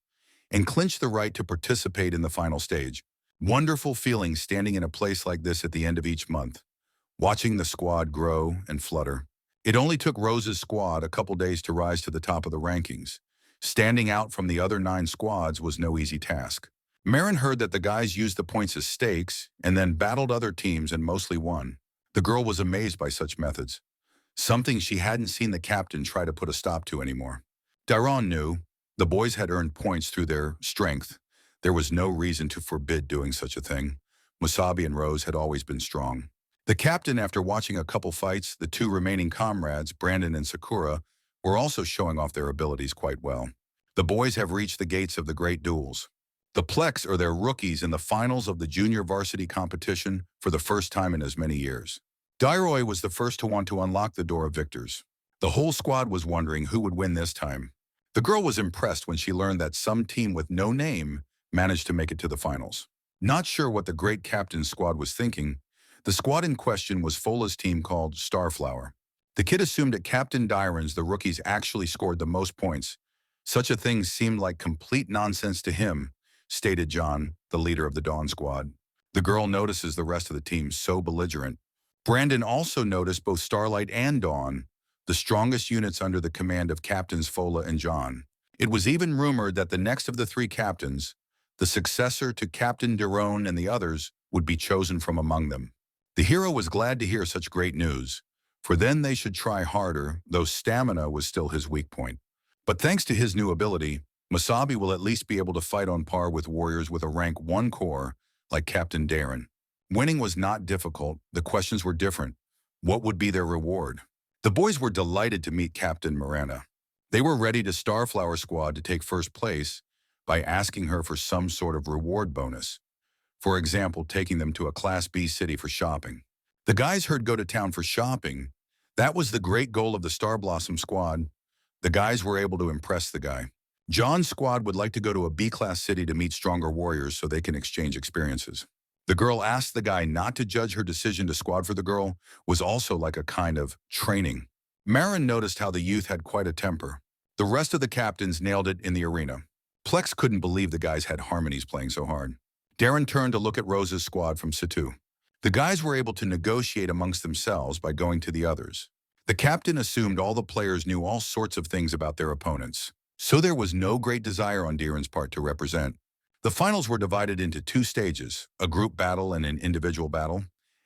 and clinched the right to participate in the final stage. Wonderful feeling standing in a place like this at the end of each month, watching the squad grow and flutter. It only took Rose's squad a couple days to rise to the top of the rankings. Standing out from the other 9 squads was no easy task. Marin heard that the guys used the points as stakes and then battled other teams and mostly won. The girl was amazed by such methods, something she hadn't seen the captain try to put a stop to anymore. Dairon knew the boys had earned points through their strength. There was no reason to forbid doing such a thing. Masubi and Rose had always been strong. The captain, after watching a couple fights, the 2 remaining comrades, Brandon and Sakura, were also showing off their abilities quite well. The boys have reached the gates of the great duels. The Plex are their rookies in the finals of the junior varsity competition for the first time in as many years. Dairoy was the first to want to unlock the door of victors. The whole squad was wondering who would win this time. The girl was impressed when she learned that some team with no name managed to make it to the finals. Not sure what the great captain's squad was thinking, the squad in question was Fola's team called Starflower. The kid assumed at Captain Dairon's the rookies actually scored the most points. Such a thing seemed like complete nonsense to him, stated John, the leader of the Dawn squad. The girl notices the rest of the team so belligerent. Brandon also noticed both Starlight and Dawn, the strongest units under the command of Captains Fola and John. It was even rumored that the next of the 3 captains, the successor to Captain Dairon and the others, would be chosen from among them. The hero was glad to hear such great news, for then they should try harder, though stamina was still his weak point. But thanks to his new ability, Masubi will at least be able to fight on par with warriors with a rank 1 core like Captain Dairon. Winning was not difficult, the questions were different. What would be their reward? The boys were delighted to meet Captain Miranda. They were ready to Starflower squad to take first place by asking her for some sort of reward bonus. For example, taking them to a Class B city for shopping. The guys heard go to town for shopping. That was the great goal of the Star Blossom squad. The guys were able to impress the guy. John's squad would like to go to a B-class city to meet stronger warriors so they can exchange experiences. The girl asked the guy not to judge her decision to squad for the girl was also like a kind of training. Marin noticed how the youth had quite a temper. The rest of the captains nailed it in the arena. Plex couldn't believe the guys had harmonies playing so hard. Darren turned to look at Rose's squad from Situ. The guys were able to negotiate amongst themselves by going to the others. The captain assumed all the players knew all sorts of things about their opponents, so there was no great desire on Darren's part to represent. The finals were divided into 2 stages, a group battle and an individual battle.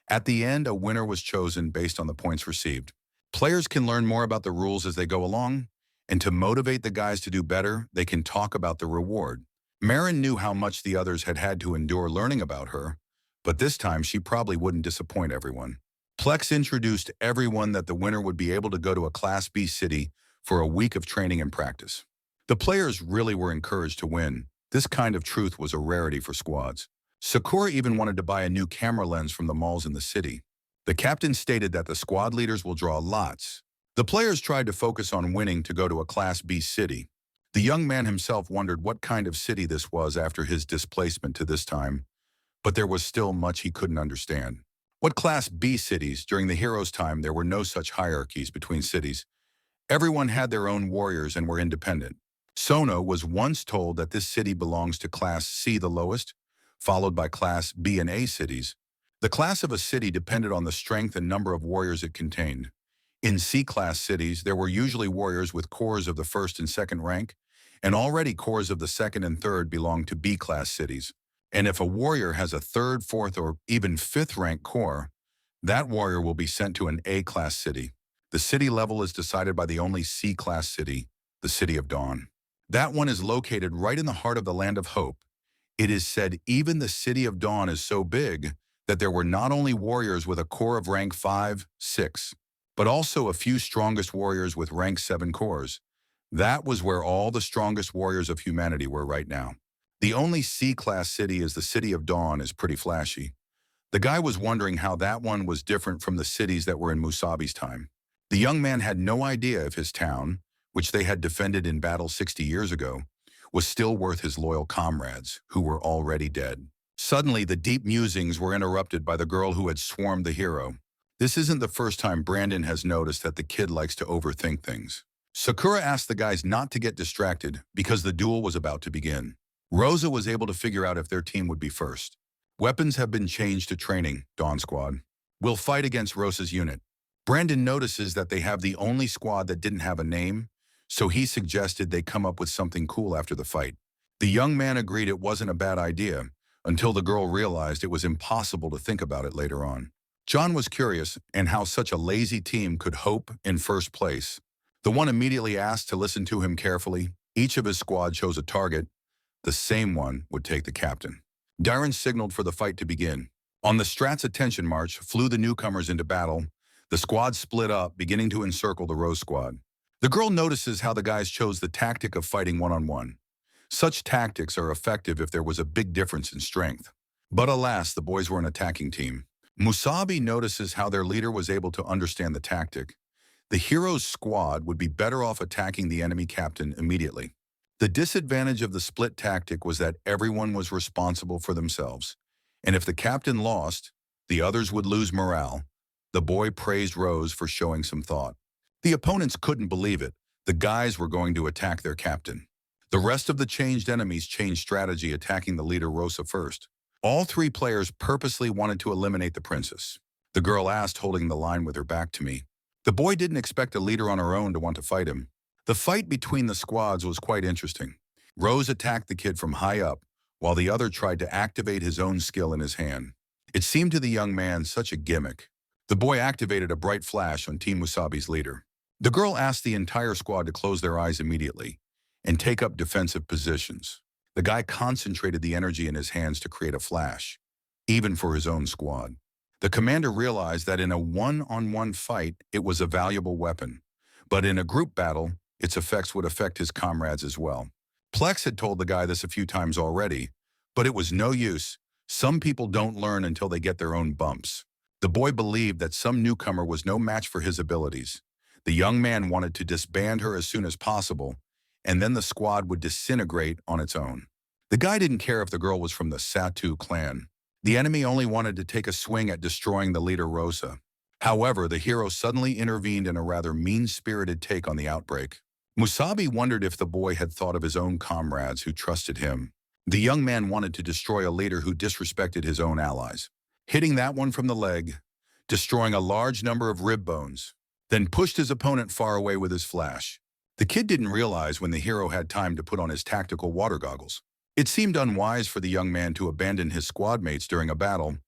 At the end, a winner was chosen based on the points received. Players can learn more about the rules as they go along, and to motivate the guys to do better, they can talk about the reward. Marin knew how much the others had had to endure learning about her, but this time she probably wouldn't disappoint everyone. Plex introduced everyone that the winner would be able to go to a Class B city for a week of training and practice. The players really were encouraged to win. This kind of truth was a rarity for squads. Sakura even wanted to buy a new camera lens from the malls in the city. The captain stated that the squad leaders will draw lots. The players tried to focus on winning to go to a Class B city. The young man himself wondered what kind of city this was after his displacement to this time, but there was still much he couldn't understand. What Class B cities? During the hero's time, there were no such hierarchies between cities. Everyone had their own warriors and were independent. Sono was once told that this city belongs to Class C, the lowest, followed by Class B and A cities. The class of a city depended on the strength and number of warriors it contained. In C-class cities, there were usually warriors with cores of the 1st and 2nd rank, and already cores of the 2nd and 3rd belonged to B-class cities. And if a warrior has a 3rd, 4th, or even 5th rank core, that warrior will be sent to an A-class city. The city level is decided by the only C-class city, the City of Dawn. That one is located right in the heart of the Land of Hope. It is said even the City of Dawn is so big that there were not only warriors with a core of rank 5, 6, but also a few strongest warriors with rank 7 cores. That was where all the strongest warriors of humanity were right now. The only C-class city is the City of Dawn is pretty flashy. The guy was wondering how that one was different from the cities that were in Musabi's time. The young man had no idea if his town, which they had defended in battle 60 years ago, was still worth his loyal comrades, who were already dead. Suddenly, the deep musings were interrupted by the girl who had swarmed the hero. This isn't the first time Brandon has noticed that the kid likes to overthink things. Sakura asked the guys not to get distracted because the duel was about to begin. Rosa was able to figure out if their team would be first. Weapons have been changed to training, Dawn Squad. We'll fight against Rosa's unit. Brandon notices that they have the only squad that didn't have a name, so he suggested they come up with something cool after the fight. The young man agreed it wasn't a bad idea, until the girl realized it was impossible to think about it later on. John was curious in how such a lazy team could hope in first place. The one immediately asked to listen to him carefully. Each of his squad chose a target. The same one would take the captain. Darren signaled for the fight to begin. On the Strat's attention march flew the newcomers into battle. The squad split up, beginning to encircle the Rose squad. The girl notices how the guys chose the tactic of fighting one-on-one. Such tactics are effective if there was a big difference in strength. But alas, the boys were an attacking team. Masubi notices how their leader was able to understand the tactic. The hero's squad would be better off attacking the enemy captain immediately. The disadvantage of the split tactic was that everyone was responsible for themselves, and if the captain lost, the others would lose morale. The boy praised Rose for showing some thought. The opponents couldn't believe it. The guys were going to attack their captain. The rest of the changed enemies changed strategy, attacking the leader Rosa first. All three players purposely wanted to eliminate the princess. The girl asked, holding the line with her back to me. The boy didn't expect a leader on her own to want to fight him. The fight between the squads was quite interesting. Rose attacked the kid from high up, while the other tried to activate his own skill in his hand. It seemed to the young man such a gimmick. The boy activated a bright flash on Team Musabi's leader. The girl asked the entire squad to close their eyes immediately and take up defensive positions. The guy concentrated the energy in his hands to create a flash, even for his own squad. The commander realized that in a one-on-one fight, it was a valuable weapon, but in a group battle, its effects would affect his comrades as well. Plex had told the guy this a few times already, but it was no use. Some people don't learn until they get their own bumps. The boy believed that some newcomer was no match for his abilities. The young man wanted to disband her as soon as possible, and then the squad would disintegrate on its own. The guy didn't care if the girl was from the Satu clan. The enemy only wanted to take a swing at destroying the leader Rosa. However, the hero suddenly intervened in a rather mean-spirited take on the outbreak. Musabi wondered if the boy had thought of his own comrades who trusted him. The young man wanted to destroy a leader who disrespected his own allies, hitting that one from the leg, destroying a large number of rib bones, then pushed his opponent far away with his flash. The kid didn't realize when the hero had time to put on his tactical water goggles. It seemed unwise for the young man to abandon his squad mates during a battle.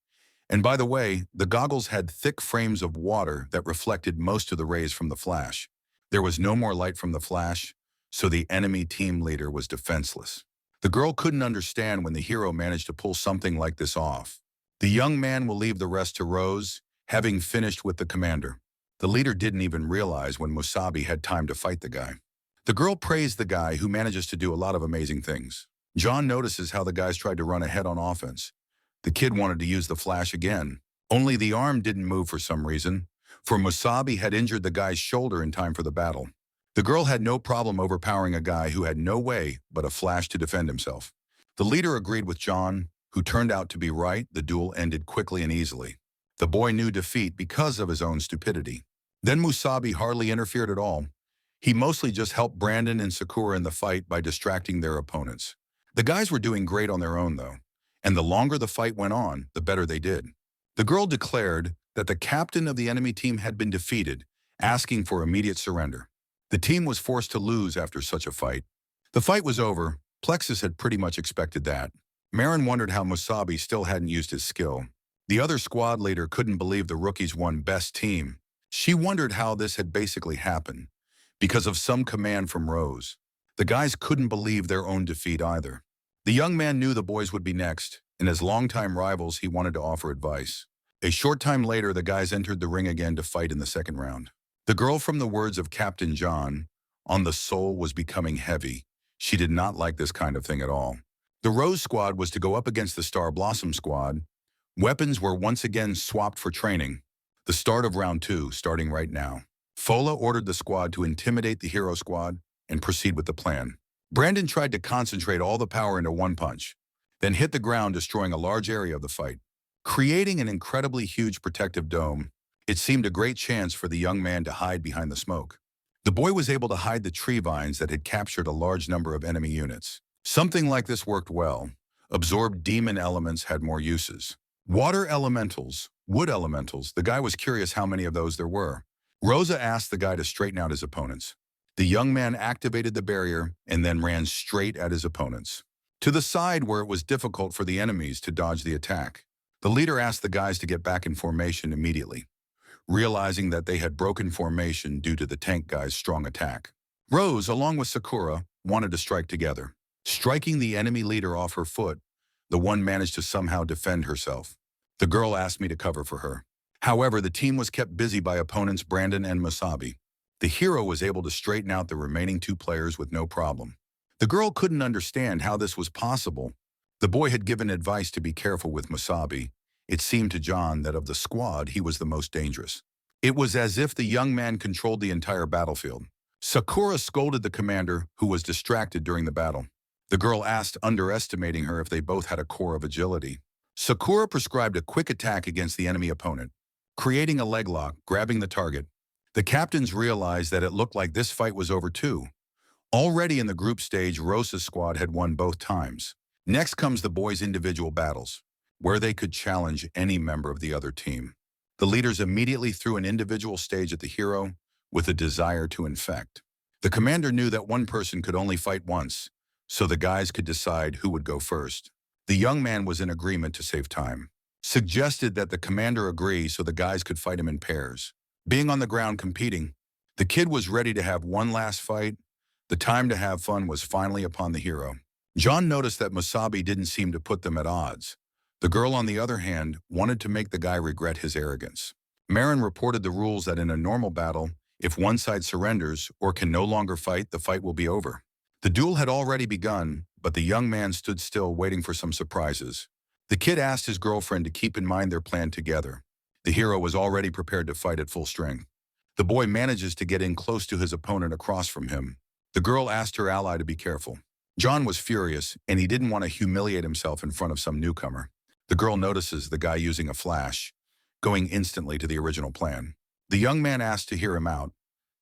And by the way, the goggles had thick frames of water that reflected most of the rays from the flash. There was no more light from the flash, so the enemy team leader was defenseless. The girl couldn't understand when the hero managed to pull something like this off. The young man will leave the rest to Rose, having finished with the commander. The leader didn't even realize when Musabi had time to fight the guy. The girl praised the guy who manages to do a lot of amazing things. John notices how the guys tried to run ahead on offense. The kid wanted to use the flash again, only the arm didn't move for some reason, for Musabi had injured the guy's shoulder in time for the battle. The girl had no problem overpowering a guy who had no way but a flash to defend himself. The leader agreed with John, who turned out to be right. The duel ended quickly and easily. The boy knew defeat because of his own stupidity. Then Musabi hardly interfered at all. He mostly just helped Brandon and Sakura in the fight by distracting their opponents. The guys were doing great on their own, though, and the longer the fight went on, the better they did. The girl declared that the captain of the enemy team had been defeated, asking for immediate surrender. The team was forced to lose after such a fight. The fight was over. Plexus had pretty much expected that. Marin wondered how Musabi still hadn't used his skill. The other squad leader couldn't believe the rookies won best team. She wondered how this had basically happened, because of some command from Rose. The guys couldn't believe their own defeat either. The young man knew the boys would be next, and as longtime rivals, he wanted to offer advice. A short time later, the guys entered the ring again to fight in the second round. The girl, from the words of Captain John, on the soul was becoming heavy. She did not like this kind of thing at all. The Rose squad was to go up against the Star Blossom squad. Weapons were once again swapped for training. The start of round 2, starting right now. Fola ordered the squad to intimidate the hero squad and proceed with the plan. Brandon tried to concentrate all the power into one punch, then hit the ground, destroying a large area of the fight. Creating an incredibly huge protective dome, it seemed a great chance for the young man to hide behind the smoke. The boy was able to hide the tree vines that had captured a large number of enemy units. Something like this worked well. Absorbed demon elements had more uses. Water elementals, wood elementals, the guy was curious how many of those there were. Rosa asked the guy to straighten out his opponents. The young man activated the barrier and then ran straight at his opponents, to the side where it was difficult for the enemies to dodge the attack. The leader asked the guys to get back in formation immediately, realizing that they had broken formation due to the tank guy's strong attack. Rose, along with Sakura, wanted to strike together. Striking the enemy leader off her foot, the one managed to somehow defend herself. The girl asked me to cover for her. However, the team was kept busy by opponents Brandon and Masubi. The hero was able to straighten out the remaining two players with no problem. The girl couldn't understand how this was possible. The boy had given advice to be careful with Masubi. It seemed to John that of the squad, he was the most dangerous. It was as if the young man controlled the entire battlefield. Sakura scolded the commander, who was distracted during the battle. The girl asked, underestimating her, if they both had a core of agility. Sakura prescribed a quick attack against the enemy opponent, creating a leg lock, grabbing the target. The captains realized that it looked like this fight was over too. Already in the group stage, Rosa's squad had won both times. Next comes the boys' individual battles, where they could challenge any member of the other team. The leaders immediately threw an individual stage at the hero with a desire to infect. The commander knew that one person could only fight once, so the guys could decide who would go first. The young man was in agreement to save time, suggested that the commander agree so the guys could fight him in pairs. Being on the ground competing, the kid was ready to have one last fight. The time to have fun was finally upon the hero. John noticed that Masubi didn't seem to put them at odds. The girl, on the other hand, wanted to make the guy regret his arrogance. Marin reported the rules that in a normal battle, if one side surrenders or can no longer fight, the fight will be over. The duel had already begun, but the young man stood still waiting for some surprises. The kid asked his girlfriend to keep in mind their plan together. The hero was already prepared to fight at full strength. The boy manages to get in close to his opponent across from him. The girl asked her ally to be careful. John was furious, and he didn't want to humiliate himself in front of some newcomer. The girl notices the guy using a flash, going instantly to the original plan. The young man asked to hear him out.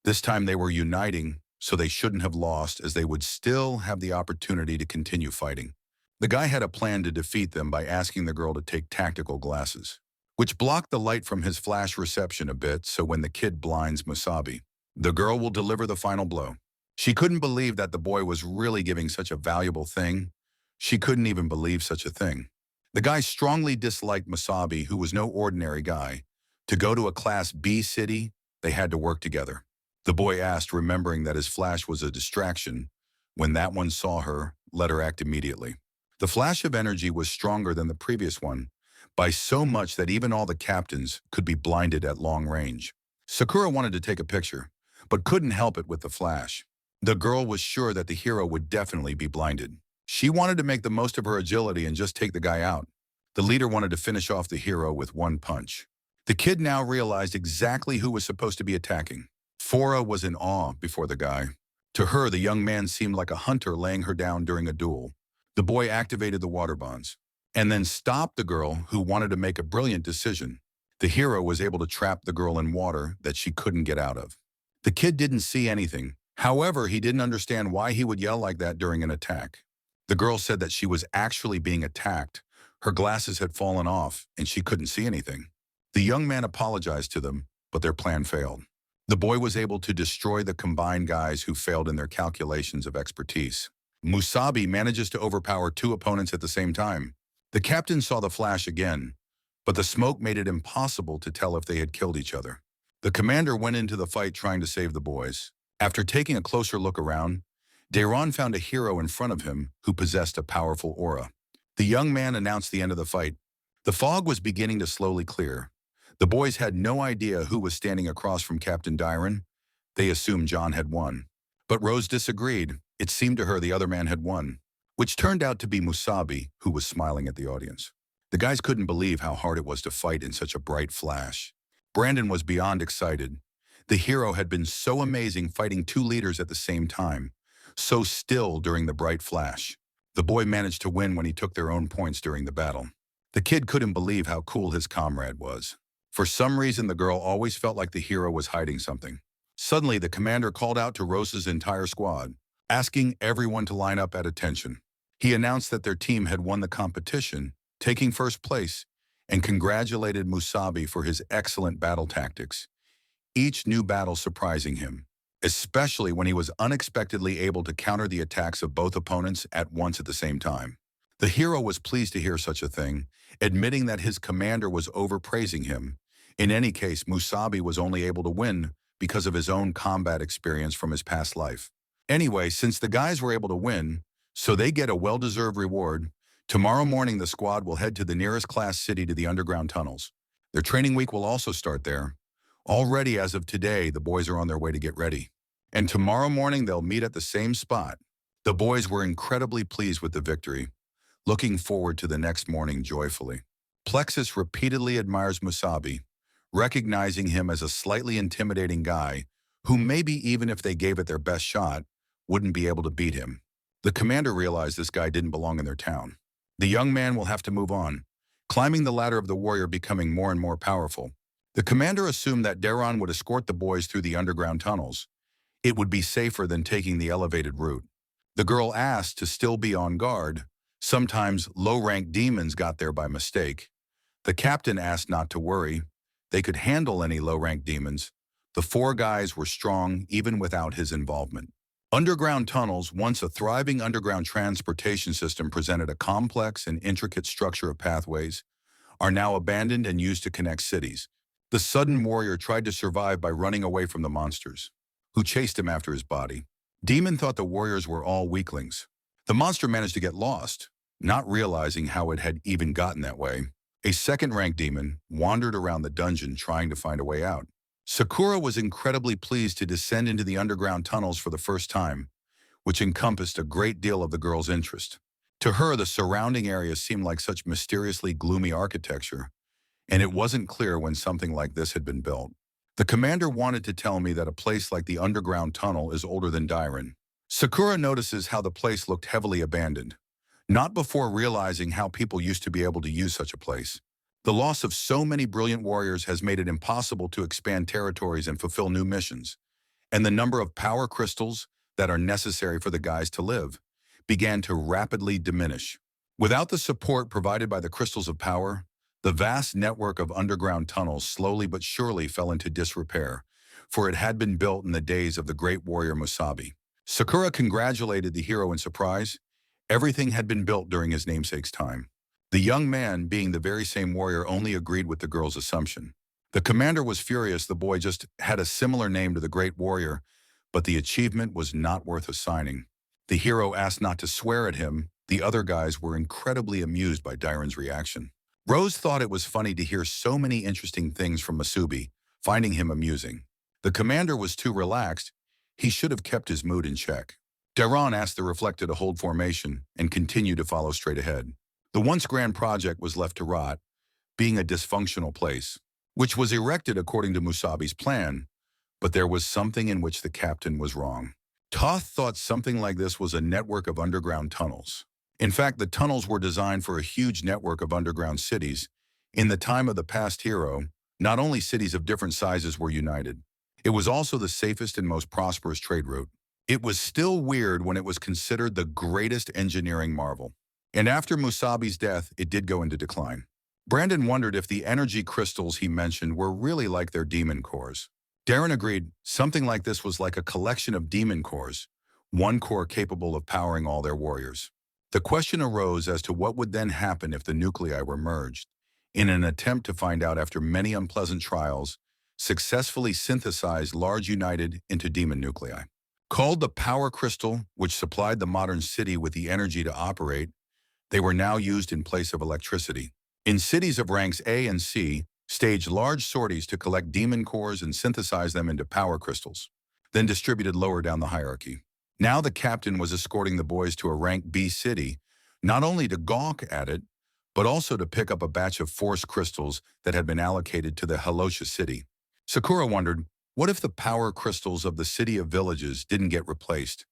This time they were uniting, so they shouldn't have lost, as they would still have the opportunity to continue fighting. The guy had a plan to defeat them by asking the girl to take tactical glasses, which blocked the light from his flash reception a bit, so when the kid blinds Masubi, the girl will deliver the final blow. She couldn't believe that the boy was really giving such a valuable thing. She couldn't even believe such a thing. The guy strongly disliked Masubi, who was no ordinary guy. To go to a Class B city, they had to work together. The boy asked, remembering that his flash was a distraction. When that one saw her, let her act immediately. The flash of energy was stronger than the previous one, by so much that even all the captains could be blinded at long range. Sakura wanted to take a picture, but couldn't help it with the flash. The girl was sure that the hero would definitely be blinded. She wanted to make the most of her agility and just take the guy out. The leader wanted to finish off the hero with one punch. The kid now realized exactly who was supposed to be attacking. Fora was in awe before the guy. To her, the young man seemed like a hunter laying her down during a duel. The boy activated the water bonds, and then stopped the girl, who wanted to make a brilliant decision. The hero was able to trap the girl in water that she couldn't get out of. The kid didn't see anything. However, he didn't understand why he would yell like that during an attack. The girl said that she was actually being attacked. Her glasses had fallen off, and she couldn't see anything. The young man apologized to them, but their plan failed. The boy was able to destroy the combined guys who failed in their calculations of expertise. Masubi manages to overpower two opponents at the same time. The captain saw the flash again, but the smoke made it impossible to tell if they had killed each other. The commander went into the fight trying to save the boys. After taking a closer look around, Dayron found a hero in front of him who possessed a powerful aura. The young man announced the end of the fight. The fog was beginning to slowly clear. The boys had no idea who was standing across from Captain Dayron. They assumed John had won. But Rose disagreed. It seemed to her the other man had won, which turned out to be Masubi, who was smiling at the audience. The guys couldn't believe how hard it was to fight in such a bright flash. Brandon was beyond excited. The hero had been so amazing fighting two leaders at the same time, so still during the bright flash. The boy managed to win when he took their own points during the battle. The kid couldn't believe how cool his comrade was. For some reason, the girl always felt like the hero was hiding something. Suddenly, the commander called out to Rosa's entire squad, asking everyone to line up at attention. He announced that their team had won the competition, taking first place, and congratulated Masubi for his excellent battle tactics, each new battle surprising him, especially when he was unexpectedly able to counter the attacks of both opponents at once at the same time. The hero was pleased to hear such a thing, admitting that his commander was overpraising him. In any case, Masubi was only able to win because of his own combat experience from his past life. Anyway, since the guys were able to win, so they get a well-deserved reward, tomorrow morning the squad will head to the nearest class city to the underground tunnels. Their training week will also start there. Already as of today, the boys are on their way to get ready. And tomorrow morning they'll meet at the same spot. The boys were incredibly pleased with the victory, looking forward to the next morning joyfully. Plexus repeatedly admires Masubi, recognizing him as a slightly intimidating guy who maybe even if they gave it their best shot, wouldn't be able to beat him. The commander realized this guy didn't belong in their town. The young man will have to move on, climbing the ladder of the warrior becoming more and more powerful. The commander assumed that Daron would escort the boys through the underground tunnels. It would be safer than taking the elevated route. The girl asked to still be on guard. Sometimes low-ranked demons got there by mistake. The captain asked not to worry. They could handle any low-ranked demons. The four guys were strong even without his involvement. Underground tunnels, once a thriving underground transportation system, presented a complex and intricate structure of pathways, are now abandoned and used to connect cities. The sudden warrior tried to survive by running away from the monsters, who chased him after his body. Demon thought the warriors were all weaklings. The monster managed to get lost, not realizing how it had even gotten that way. A second-ranked demon wandered around the dungeon trying to find a way out. Sakura was incredibly pleased to descend into the underground tunnels for the first time, which encompassed a great deal of the girl's interest. To her, the surrounding area seemed like such mysteriously gloomy architecture, and it wasn't clear when something like this had been built. The commander wanted to tell me that a place like the underground tunnel is older than Dairen. Sakura notices how the place looked heavily abandoned, not before realizing how people used to be able to use such a place. The loss of so many brilliant warriors has made it impossible to expand territories and fulfill new missions, and the number of power crystals that are necessary for the guys to live began to rapidly diminish. Without the support provided by the crystals of power, the vast network of underground tunnels slowly but surely fell into disrepair, for it had been built in the days of the great warrior Masubi. Sakura congratulated the hero in surprise. Everything had been built during his namesake's time. The young man, being the very same warrior, only agreed with the girl's assumption. The commander was furious the boy just had a similar name to the great warrior, but the achievement was not worth assigning. The hero asked not to swear at him. The other guys were incredibly amused by Dairen's reaction. Rose thought it was funny to hear so many interesting things from Masubi, finding him amusing. The commander was too relaxed. He should have kept his mood in check. Daron asked the Reflected to hold formation and continue to follow straight ahead. The once grand project was left to rot, being a dysfunctional place, which was erected according to Musabi's plan, but there was something in which the captain was wrong. Toth thought something like this was a network of underground tunnels. In fact, the tunnels were designed for a huge network of underground cities. In the time of the past hero, not only cities of different sizes were united, it was also the safest and most prosperous trade route. It was still weird when it was considered the greatest engineering marvel. And after Musabi's death, it did go into decline. Brandon wondered if the energy crystals he mentioned were really like their demon cores. Darren agreed something like this was like a collection of demon cores, one core capable of powering all their warriors. The question arose as to what would then happen if the nuclei were merged. In an attempt to find out after many unpleasant trials, successfully synthesized large united into demon nuclei. Called the power crystal, which supplied the modern city with the energy to operate, they were now used in place of electricity. In cities of ranks A and C, staged large sorties to collect demon cores and synthesize them into power crystals, then distributed lower down the hierarchy. Now the captain was escorting the boys to a rank B city, not only to gawk at it, but also to pick up a batch of force crystals that had been allocated to the Halosha city. Sakura wondered, What if the power crystals of the city of villages didn't get replaced?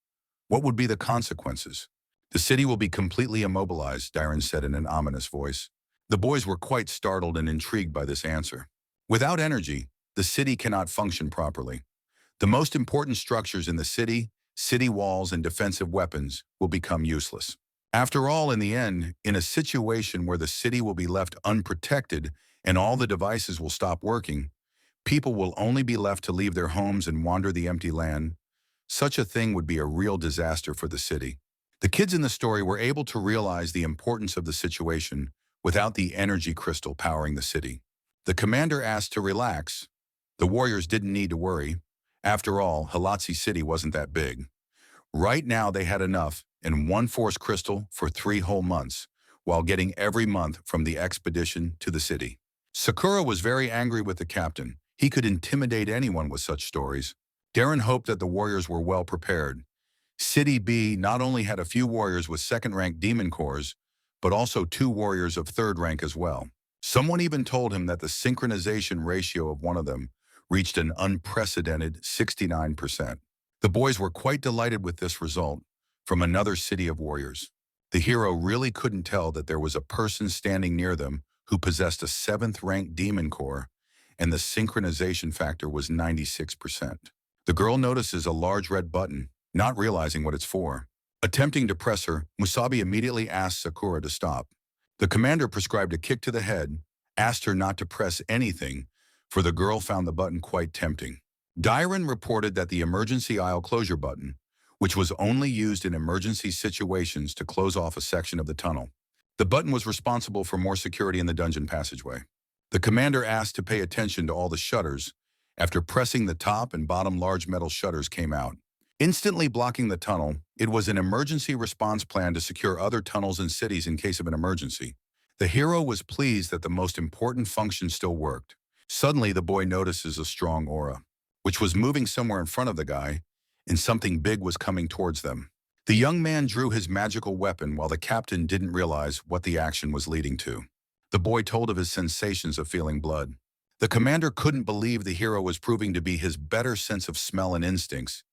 What would be the consequences? The city will be completely immobilized, Darren said in an ominous voice. The boys were quite startled and intrigued by this answer. Without energy, the city cannot function properly. The most important structures in the city walls and defensive weapons, will become useless. After all, in the end, in a situation where the city will be left unprotected and all the devices will stop working, people will only be left to leave their homes and wander the empty land. Such a thing would be a real disaster for the city. The kids in the story were able to realize the importance of the situation without the energy crystal powering the city. The commander asked to relax. The warriors didn't need to worry. After all, Halatsi City wasn't that big. Right now they had enough and one force crystal for 3 whole months, while getting every month from the expedition to the city. Sakura was very angry with the captain. He could intimidate anyone with such stories. Darren hoped that the warriors were well prepared. City B not only had a few warriors with second-rank demon cores, but also 2 warriors of third rank as well. Someone even told him that the synchronization ratio of one of them reached an unprecedented 69%. The boys were quite delighted with this result from another city of warriors. The hero really couldn't tell that there was a person standing near them who possessed a 7th-rank demon core, and the synchronization factor was 96%. The girl notices a large red button, not realizing what it's for. Attempting to press her, Masubi immediately asked Sakura to stop. The commander prescribed a kick to the head, asked her not to press anything, for the girl found the button quite tempting. Darren reported that the emergency aisle closure button, which was only used in emergency situations to close off a section of the tunnel. The button was responsible for more security in the dungeon passageway. The commander asked to pay attention to all the shutters. After pressing the top and bottom large metal shutters came out, instantly blocking the tunnel. It was an emergency response plan to secure other tunnels and cities in case of an emergency. The hero was pleased that the most important function still worked. Suddenly, the boy notices a strong aura, which was moving somewhere in front of the guy, and something big was coming towards them. The young man drew his magical weapon while the captain didn't realize what the action was leading to. The boy told of his sensations of feeling blood. The commander couldn't believe the hero was proving to be his better sense of smell and instincts,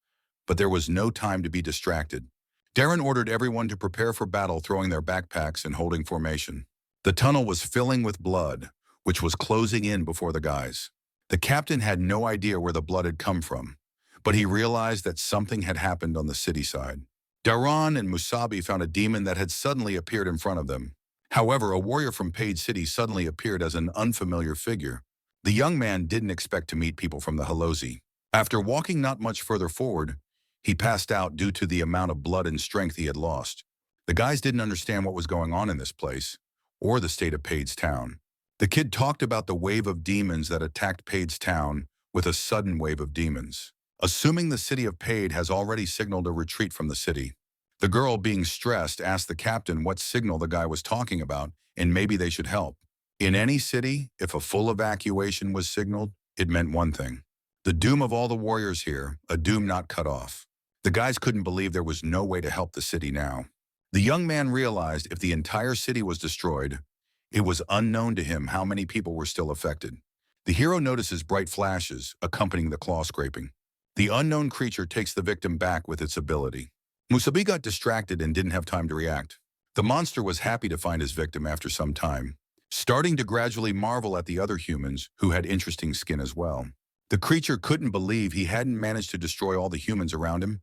but there was no time to be distracted. Darren ordered everyone to prepare for battle, throwing their backpacks and holding formation. The tunnel was filling with blood, which was closing in before the guys. The captain had no idea where the blood had come from, but he realized that something had happened on the city side. Darren and Masubi found a demon that had suddenly appeared in front of them. However, a warrior from Page City suddenly appeared as an unfamiliar figure. The young man didn't expect to meet people from the Halozi. After walking not much further forward, he passed out due to the amount of blood and strength he had lost. The guys didn't understand what was going on in this place, or the state of Pade's town. The kid talked about the wave of demons that attacked Pade's town with a sudden wave of demons. Assuming the city of Pade has already signaled a retreat from the city. The girl, being stressed, asked the captain what signal the guy was talking about and maybe they should help. In any city, if a full evacuation was signaled, it meant one thing. The doom of all the warriors here, a doom not cut off. The guys couldn't believe there was no way to help the city now. The young man realized if the entire city was destroyed, it was unknown to him how many people were still affected. The hero notices bright flashes accompanying the claw scraping. The unknown creature takes the victim back with its ability. Masubi got distracted and didn't have time to react. The monster was happy to find his victim after some time, starting to gradually marvel at the other humans who had interesting skin as well. The creature couldn't believe he hadn't managed to destroy all the humans around him.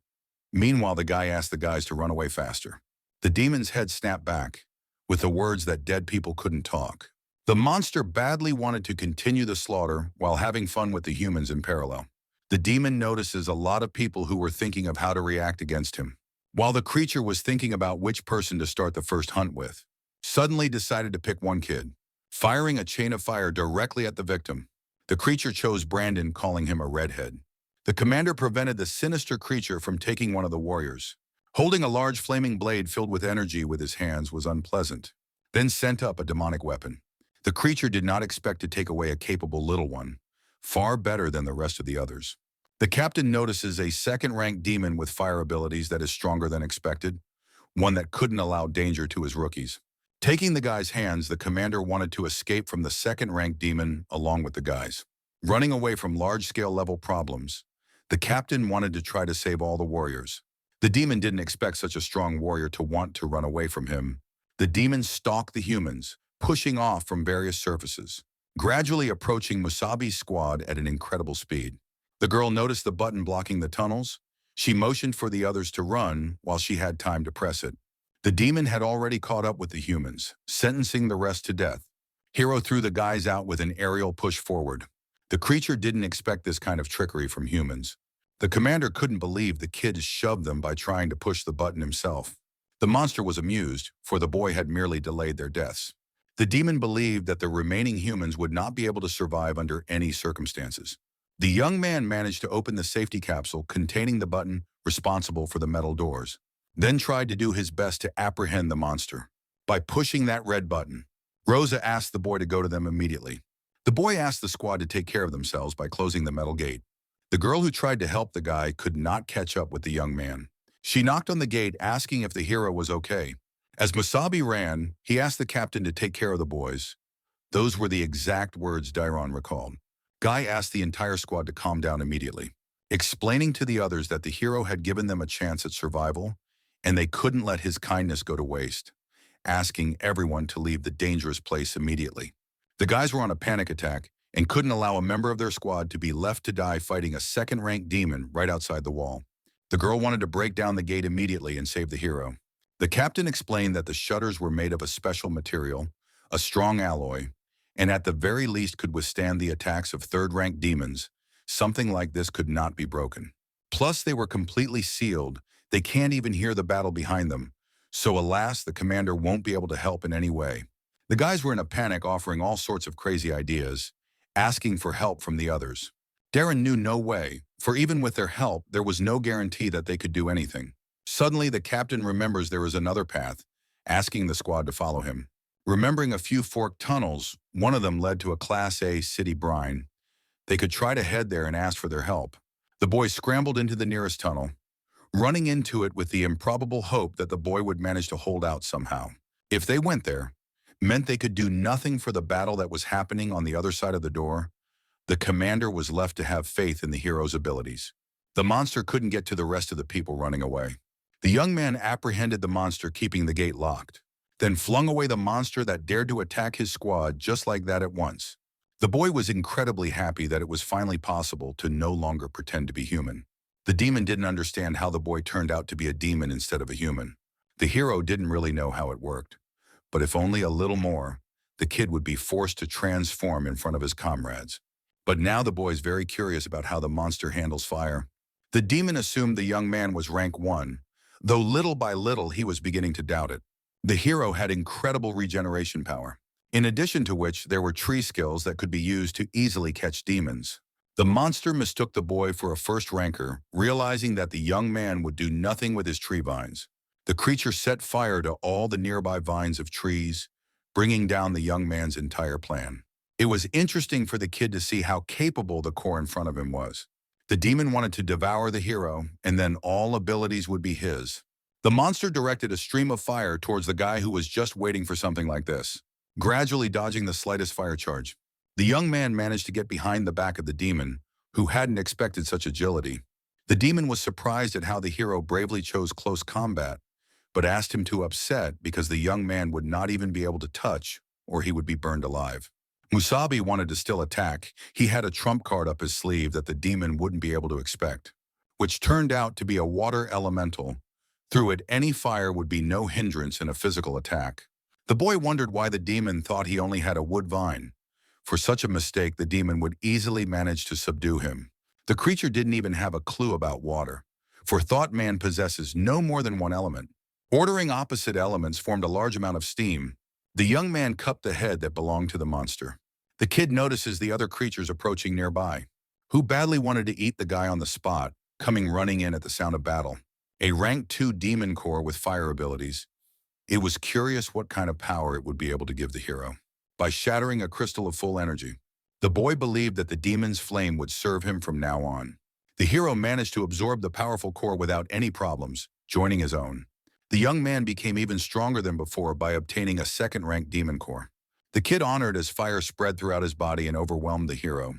Meanwhile, the guy asked the guys to run away faster. The demon's head snapped back, with the words that dead people couldn't talk. The monster badly wanted to continue the slaughter while having fun with the humans in parallel. The demon notices a lot of people who were thinking of how to react against him, while the creature was thinking about which person to start the first hunt with. Suddenly decided to pick one kid, firing a chain of fire directly at the victim. The creature chose Brandon, calling him a redhead. The commander prevented the sinister creature from taking one of the warriors. Holding a large flaming blade filled with energy with his hands was unpleasant, then sent up a demonic weapon. The creature did not expect to take away a capable little one, far better than the rest of the others. The captain notices a second-rank demon with fire abilities that is stronger than expected, one that couldn't allow danger to his rookies. Taking the guy's hands, the commander wanted to escape from the second-rank demon along with the guys. running away from large-scale level problems. The captain wanted to try to save all the warriors. The demon didn't expect such a strong warrior to want to run away from him. The demon stalked the humans, pushing off from various surfaces, gradually approaching Musabi's squad at an incredible speed. The girl noticed the button blocking the tunnels. She motioned for the others to run while she had time to press it. The demon had already caught up with the humans, sentencing the rest to death. Hero threw the guys out with an aerial push forward. The creature didn't expect this kind of trickery from humans. The commander couldn't believe the kid shoved them by trying to push the button himself. The monster was amused, for the boy had merely delayed their deaths. The demon believed that the remaining humans would not be able to survive under any circumstances. The young man managed to open the safety capsule containing the button responsible for the metal doors, then tried to do his best to apprehend the monster. By pushing that red button, Rosa asked the boy to go to them immediately. The boy asked the squad to take care of themselves by closing the metal gate. The girl who tried to help the guy could not catch up with the young man. She knocked on the gate asking if the hero was okay. As Musabi ran, he asked the captain to take care of the boys. Those were the exact words Dairon recalled. Guy asked the entire squad to calm down immediately, explaining to the others that the hero had given them a chance at survival, and they couldn't let his kindness go to waste, asking everyone to leave the dangerous place immediately. The guys were on a panic attack and couldn't allow a member of their squad to be left to die fighting a second-ranked demon right outside the wall. The girl wanted to break down the gate immediately and save the hero. The captain explained that the shutters were made of a special material, a strong alloy, and at the very least could withstand the attacks of third-ranked demons. Something like this could not be broken. Plus, they were completely sealed. They can't even hear the battle behind them. So alas, the commander won't be able to help in any way. The guys were in a panic, offering all sorts of crazy ideas, asking for help from the others. Darren knew no way, for even with their help, there was no guarantee that they could do anything. Suddenly, the captain remembers there is another path, asking the squad to follow him. Remembering a few forked tunnels, one of them led to a Class A city brine. They could try to head there and ask for their help. The boys scrambled into the nearest tunnel, running into it with the improbable hope that the boy would manage to hold out somehow. If they went there, meant they could do nothing for the battle that was happening on the other side of the door. The commander was left to have faith in the hero's abilities. The monster couldn't get to the rest of the people running away. The young man apprehended the monster, keeping the gate locked, then flung away the monster that dared to attack his squad just like that at once. The boy was incredibly happy that it was finally possible to no longer pretend to be human. The demon didn't understand how the boy turned out to be a demon instead of a human. The hero didn't really know how it worked. But if only a little more, the kid would be forced to transform in front of his comrades. But now the boy's very curious about how the monster handles fire. The demon assumed the young man was rank 1, though little by little he was beginning to doubt it. The hero had incredible regeneration power, in addition to which there were tree skills that could be used to easily catch demons. The monster mistook the boy for a first ranker, realizing that the young man would do nothing with his tree vines. The creature set fire to all the nearby vines of trees, bringing down the young man's entire plan. It was interesting for the kid to see how capable the core in front of him was. The demon wanted to devour the hero, and then all abilities would be his. The monster directed a stream of fire towards the guy who was just waiting for something like this, gradually dodging the slightest fire charge. The young man managed to get behind the back of the demon, who hadn't expected such agility. The demon was surprised at how the hero bravely chose close combat, but asked him to upset because the young man would not even be able to touch, or he would be burned alive. Musabi wanted to still attack. He had a trump card up his sleeve that the demon wouldn't be able to expect, which turned out to be a water elemental. Through it, any fire would be no hindrance in a physical attack. The boy wondered why the demon thought he only had a wood vine. For such a mistake, the demon would easily manage to subdue him. The creature didn't even have a clue about water, for thought man possesses no more than one element. Ordering opposite elements formed a large amount of steam. The young man cupped the head that belonged to the monster. The kid notices the other creatures approaching nearby, who badly wanted to eat the guy on the spot, coming running in at the sound of battle. A rank 2 demon core with fire abilities. It was curious what kind of power it would be able to give the hero. By shattering a crystal of full energy, the boy believed that the demon's flame would serve him from now on. The hero managed to absorb the powerful core without any problems, joining his own. The young man became even stronger than before by obtaining a second-ranked demon core. The kid honored as fire spread throughout his body and overwhelmed the hero.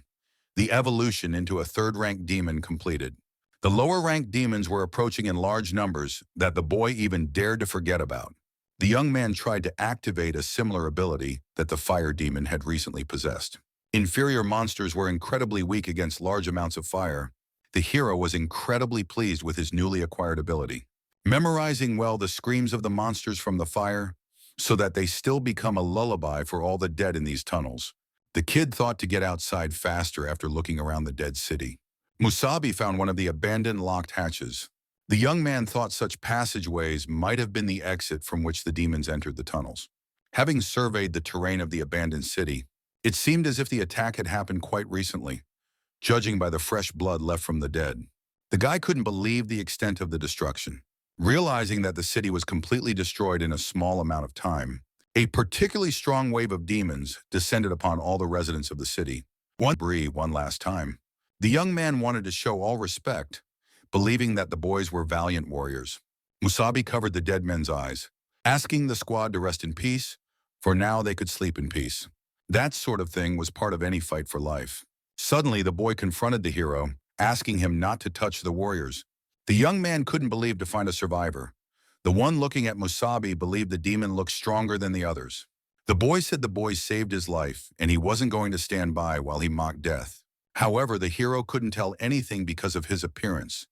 The evolution into a third-ranked demon completed. The lower-ranked demons were approaching in large numbers that the boy even dared to forget about. The young man tried to activate a similar ability that the fire demon had recently possessed. Inferior monsters were incredibly weak against large amounts of fire. The hero was incredibly pleased with his newly acquired ability, memorizing well the screams of the monsters from the fire so that they still become a lullaby for all the dead in these tunnels. The kid thought to get outside faster after looking around the dead city. Masubi found one of the abandoned locked hatches. The young man thought such passageways might have been the exit from which the demons entered the tunnels. Having surveyed the terrain of the abandoned city, it seemed as if the attack had happened quite recently, judging by the fresh blood left from the dead. The guy couldn't believe the extent of the destruction. Realizing that the city was completely destroyed in a small amount of time, a particularly strong wave of demons descended upon all the residents of the city. One last time. The young man wanted to show all respect, believing that the boys were valiant warriors. Masubi covered the dead men's eyes, asking the squad to rest in peace, for now they could sleep in peace. That sort of thing was part of any fight for life. Suddenly, the boy confronted the hero, asking him not to touch the warriors. The young man couldn't believe to find a survivor. The one looking at Masubi believed the demon looked stronger than the others. The boy said the boy saved his life, and he wasn't going to stand by while he mocked death. However, the hero couldn't tell anything because of his appearance.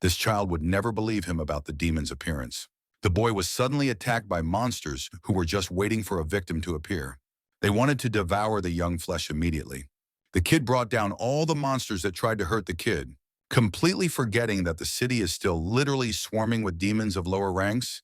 This child would never believe him about the demon's appearance. The boy was suddenly attacked by monsters who were just waiting for a victim to appear. They wanted to devour the young flesh immediately. The kid brought down all the monsters that tried to hurt the kid. Completely forgetting that the city is still literally swarming with demons of lower ranks,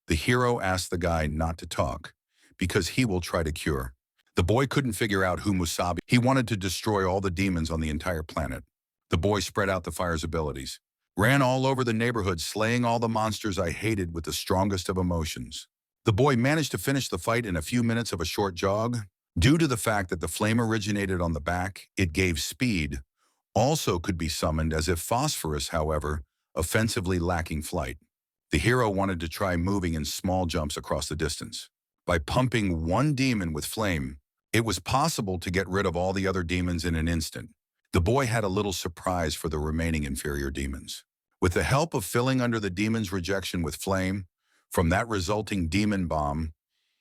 the hero asked the guy not to talk, because he will try to cure. The boy couldn't figure out who Masubi. He wanted to destroy all the demons on the entire planet. The boy spread out the fire's abilities, ran all over the neighborhood, slaying all the monsters I hated with the strongest of emotions. The boy managed to finish the fight in a few minutes of a short jog. Due to the fact that the flame originated on the back, it gave speed. Also could be summoned as if phosphorus, however, offensively lacking flight. The hero wanted to try moving in small jumps across the distance. By pumping one demon with flame, it was possible to get rid of all the other demons in an instant. The boy had a little surprise for the remaining inferior demons. With the help of filling under the demon's rejection with flame, from that resulting demon bomb,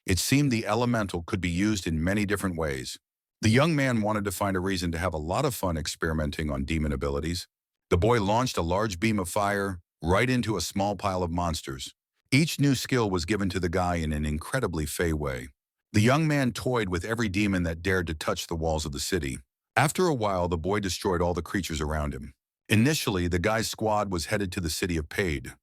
it seemed the elemental could be used in many different ways. The young man wanted to find a reason to have a lot of fun experimenting on demon abilities. The boy launched a large beam of fire right into a small pile of monsters. Each new skill was given to the guy in an incredibly fey way. The young man toyed with every demon that dared to touch the walls of the city. After a while, the boy destroyed all the creatures around him. Initially, the guy's squad was headed to the city of Paid.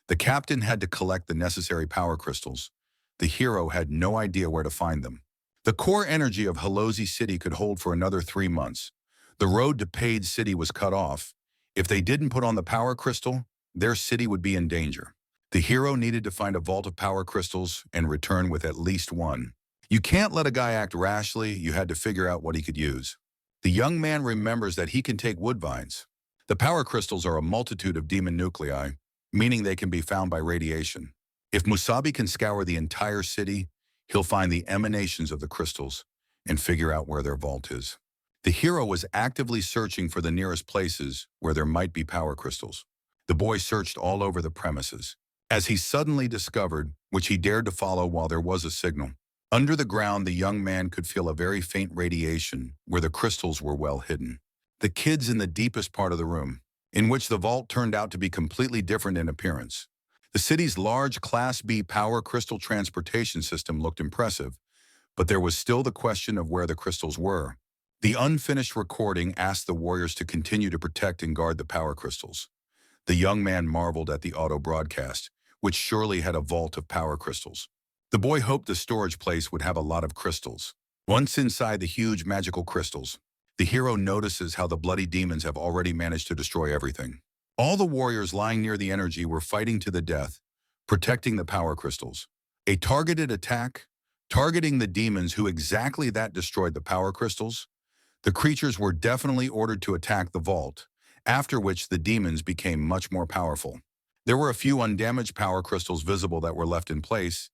The captain had to collect the necessary power crystals. The hero had no idea where to find them. The core energy of Halozi City could hold for another 3 months. The road to Paid City was cut off. If they didn't put on the power crystal, their city would be in danger. The hero needed to find a vault of power crystals and return with at least one. You can't let a guy act rashly, you had to figure out what he could use. The young man remembers that he can take wood vines. The power crystals are a multitude of demon nuclei, meaning they can be found by radiation. If Masubi can scour the entire city, he'll find the emanations of the crystals and figure out where their vault is. The hero was actively searching for the nearest places where there might be power crystals. The boy searched all over the premises, as he suddenly discovered, which he dared to follow while there was a signal. Under the ground, the young man could feel a very faint radiation where the crystals were well hidden. The kid's in the deepest part of the room, in which the vault turned out to be completely different in appearance. The city's large Class B power crystal transportation system looked impressive, but there was still the question of where the crystals were. The unfinished recording asked the warriors to continue to protect and guard the power crystals. The young man marveled at the auto broadcast, which surely had a vault of power crystals. The boy hoped the storage place would have a lot of crystals. Once inside the huge magical crystals, the hero notices how the bloody demons have already managed to destroy everything. All the warriors lying near the energy were fighting to the death, protecting the power crystals. A targeted attack, targeting the demons who exactly that destroyed the power crystals. The creatures were definitely ordered to attack the vault, after which the demons became much more powerful. There were a few undamaged power crystals visible that were left in place.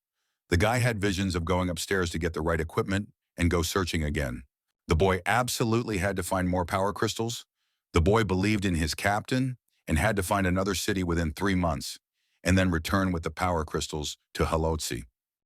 The guy had visions of going upstairs to get the right equipment and go searching again. The boy absolutely had to find more power crystals. The boy believed in his captain and had to find another city within 3 months and then return with the power crystals to Halotsi.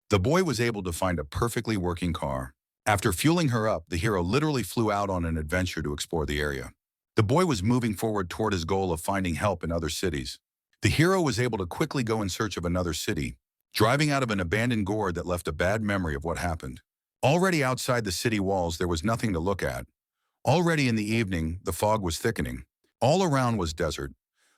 The boy was able to find a perfectly working car. After fueling her up, the hero literally flew out on an adventure to explore the area. The boy was moving forward toward his goal of finding help in other cities. The hero was able to quickly go in search of another city, driving out of an abandoned gourd that left a bad memory of what happened. Already outside the city walls, there was nothing to look at. Already in the evening, the fog was thickening. All around was desert,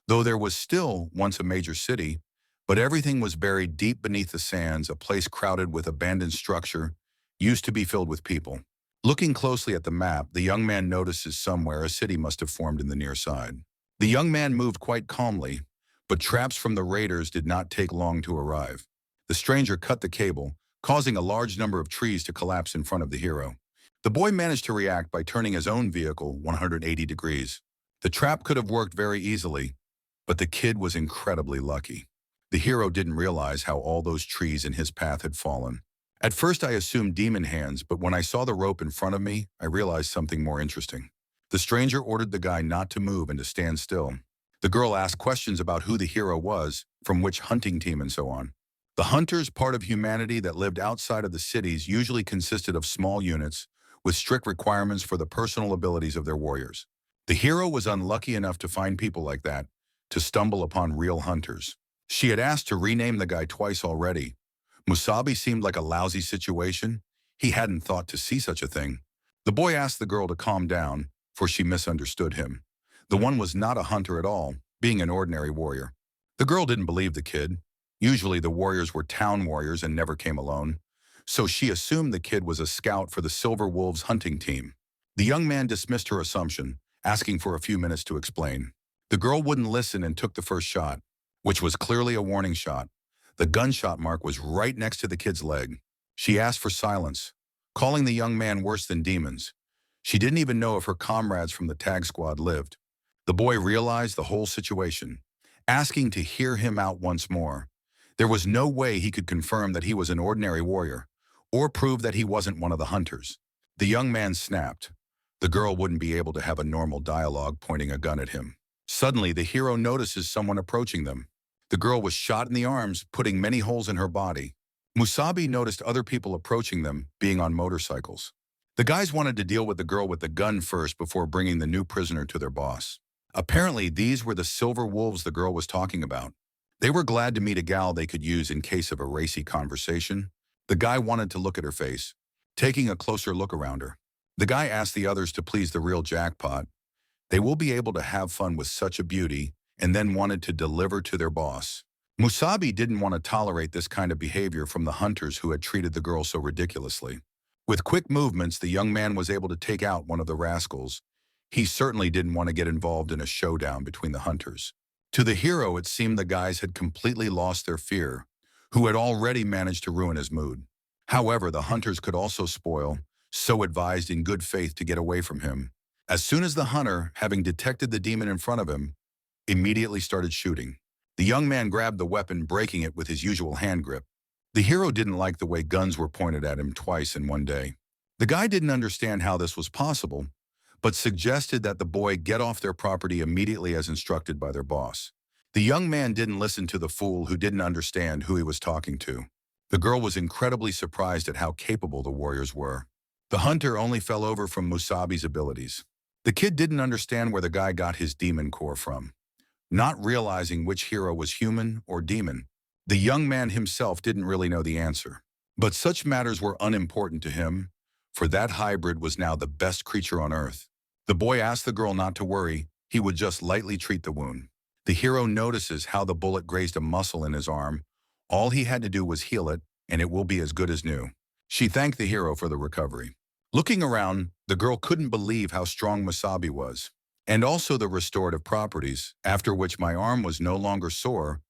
though there was still once a major city, but everything was buried deep beneath the sands, a place crowded with abandoned structure, used to be filled with people. Looking closely at the map, the young man notices somewhere a city must have formed in the near side. The young man moved quite calmly, but traps from the raiders did not take long to arrive. The stranger cut the cable, causing a large number of trees to collapse in front of the hero. The boy managed to react by turning his own vehicle 180 degrees. The trap could have worked very easily, but the kid was incredibly lucky. The hero didn't realize how all those trees in his path had fallen. At first I assumed demon hands, but when I saw the rope in front of me, I realized something more interesting. The stranger ordered the guy not to move and to stand still. The girl asked questions about who the hero was, from which hunting team and so on. The hunters, part of humanity that lived outside of the cities, usually consisted of small units with strict requirements for the personal abilities of their warriors. The hero was unlucky enough to find people like that, to stumble upon real hunters. She had asked to rename the guy twice already. Masubi seemed like a lousy situation. He hadn't thought to see such a thing. The boy asked the girl to calm down, for she misunderstood him. The one was not a hunter at all, being an ordinary warrior. The girl didn't believe the kid. Usually the warriors were town warriors and never came alone. So she assumed the kid was a scout for the Silver Wolves hunting team. The young man dismissed her assumption, asking for a few minutes to explain. The girl wouldn't listen and took the first shot, which was clearly a warning shot. The gunshot mark was right next to the kid's leg. She asked for silence, calling the young man worse than demons. She didn't even know if her comrades from the tag squad lived. The boy realized the whole situation, asking to hear him out once more. There was no way he could confirm that he was an ordinary warrior, or prove that he wasn't one of the hunters. The young man snapped. The girl wouldn't be able to have a normal dialogue pointing a gun at him. Suddenly, the hero notices someone approaching them. The girl was shot in the arms, putting many holes in her body. Masubi noticed other people approaching them, being on motorcycles. The guys wanted to deal with the girl with the gun first before bringing the new prisoner to their boss. Apparently, these were the Silver Wolves the girl was talking about. They were glad to meet a gal they could use in case of a racy conversation. The guy wanted to look at her face, taking a closer look around her. The guy asked the others to please the real jackpot. They will be able to have fun with such a beauty, and then wanted to deliver to their boss. Masubi didn't want to tolerate this kind of behavior from the hunters who had treated the girl so ridiculously. With quick movements, the young man was able to take out one of the rascals. He certainly didn't want to get involved in a showdown between the hunters. To the hero, it seemed the guys had completely lost their fear, who had already managed to ruin his mood. However, the hunters could also spoil, so advised in good faith to get away from him. As soon as the hunter, having detected the demon in front of him, immediately started shooting. The young man grabbed the weapon, breaking it with his usual hand grip. The hero didn't like the way guns were pointed at him twice in one day. The guy didn't understand how this was possible, but suggested that the boy get off their property immediately as instructed by their boss. The young man didn't listen to the fool who didn't understand who he was talking to. The girl was incredibly surprised at how capable the warriors were. The hunter only fell over from Musabi's abilities. The kid didn't understand where the guy got his demon core from, not realizing which hero was human or demon. The young man himself didn't really know the answer. But such matters were unimportant to him, for that hybrid was now the best creature on Earth. The boy asked the girl not to worry, he would just lightly treat the wound. The hero notices how the bullet grazed a muscle in his arm. All he had to do was heal it, and it will be as good as new. She thanked the hero for the recovery. Looking around, the girl couldn't believe how strong Masubi was, and also the restorative properties, after which my arm was no longer sore.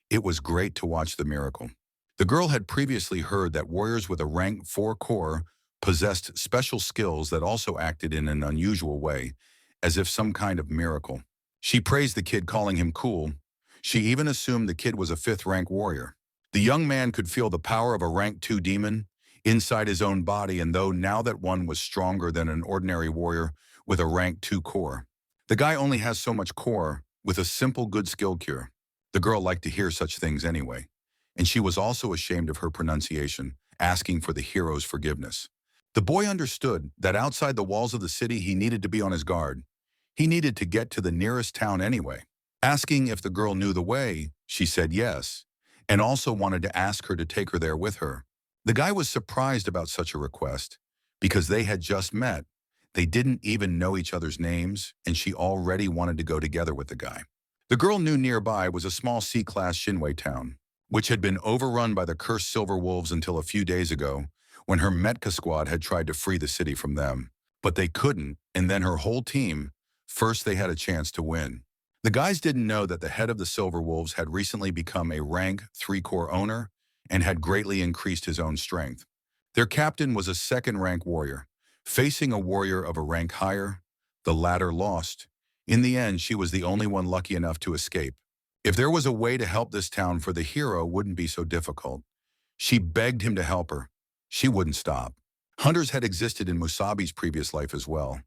It was great to watch the miracle. The girl had previously heard that warriors with a rank 4 core possessed special skills that also acted in an unusual way, as if some kind of miracle. She praised the kid, calling him cool. She even assumed the kid was a 5th rank warrior. The young man could feel the power of a rank 2 demon. inside his own body, and though now that one was stronger than an ordinary warrior with a rank 2 core. The guy only has so much core with a simple good skill cure. The girl liked to hear such things anyway, and she was also ashamed of her pronunciation, asking for the hero's forgiveness. The boy understood that outside the walls of the city he needed to be on his guard. He needed to get to the nearest town anyway. Asking if the girl knew the way, she said yes, and also wanted to ask her to take her there with her. The guy was surprised about such a request because they had just met. They didn't even know each other's names, and she already wanted to go together with the guy. The girl knew nearby was a small C-class Shinwei town, which had been overrun by the cursed silver wolves until a few days ago, when her Metka squad had tried to free the city from them. But they couldn't, and then her whole team, first they had a chance to win. The guys didn't know that the head of the Silver Wolves had recently become a rank 3 core owner and had greatly increased his own strength. Their captain was a second rank warrior. Facing a warrior of a rank higher, the latter lost. In the end, she was the only one lucky enough to escape. If there was a way to help this town, for the hero wouldn't be so difficult. She begged him to help her. She wouldn't stop. Hunters had existed in Musabi's previous life as well,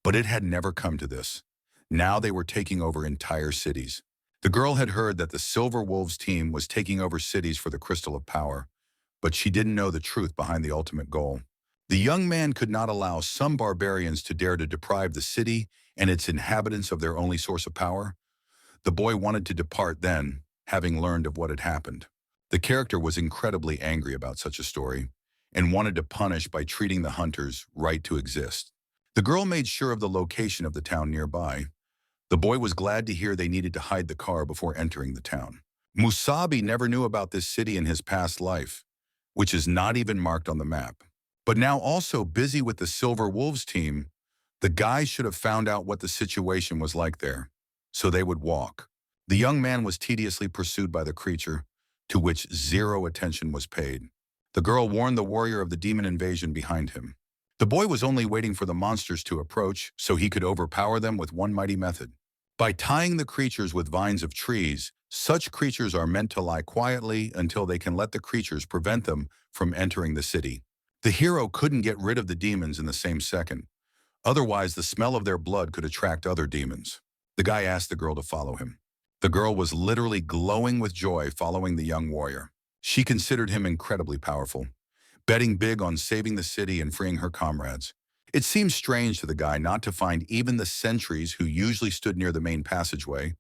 but it had never come to this. Now they were taking over entire cities. The girl had heard that the Silver Wolves team was taking over cities for the Crystal of Power, but she didn't know the truth behind the ultimate goal. The young man could not allow some barbarians to dare to deprive the city and its inhabitants of their only source of power. The boy wanted to depart then, having learned of what had happened. The character was incredibly angry about such a story and wanted to punish by treating the hunters' right to exist. The girl made sure of the location of the town nearby. The boy was glad to hear they needed to hide the car before entering the town. Musabi never knew about this city in his past life, which is not even marked on the map. But now also busy with the Silver Wolves team, the guys should have found out what the situation was like there, so they would walk. The young man was tediously pursued by the creature, to which zero attention was paid. The girl warned the warrior of the demon invasion behind him. The boy was only waiting for the monsters to approach so he could overpower them with one mighty method. By tying the creatures with vines of trees, such creatures are meant to lie quietly until they can let the creatures prevent them from entering the city. The hero couldn't get rid of the demons in the same second. Otherwise, the smell of their blood could attract other demons. The guy asked the girl to follow him. The girl was literally glowing with joy following the young warrior. She considered him incredibly powerful, betting big on saving the city and freeing her comrades. It seemed strange to the guy not to find even the sentries who usually stood near the main passageway.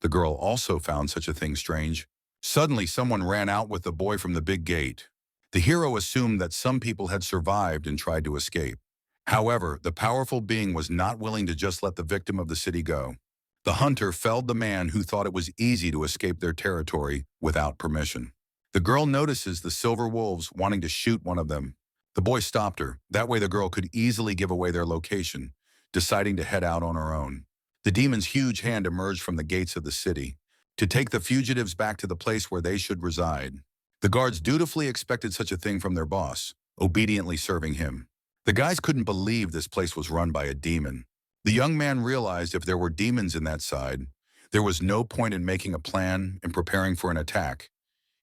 The girl also found such a thing strange. Suddenly, someone ran out with the boy from the big gate. The hero assumed that some people had survived and tried to escape. However, the powerful being was not willing to just let the victim of the city go. The hunter felled the man who thought it was easy to escape their territory without permission. The girl notices the Silver Wolves wanting to shoot one of them. The boy stopped her. That way the girl could easily give away their location, deciding to head out on her own. The demon's huge hand emerged from the gates of the city to take the fugitives back to the place where they should reside. The guards dutifully expected such a thing from their boss, obediently serving him. The guys couldn't believe this place was run by a demon. The young man realized if there were demons in that side, there was no point in making a plan and preparing for an attack.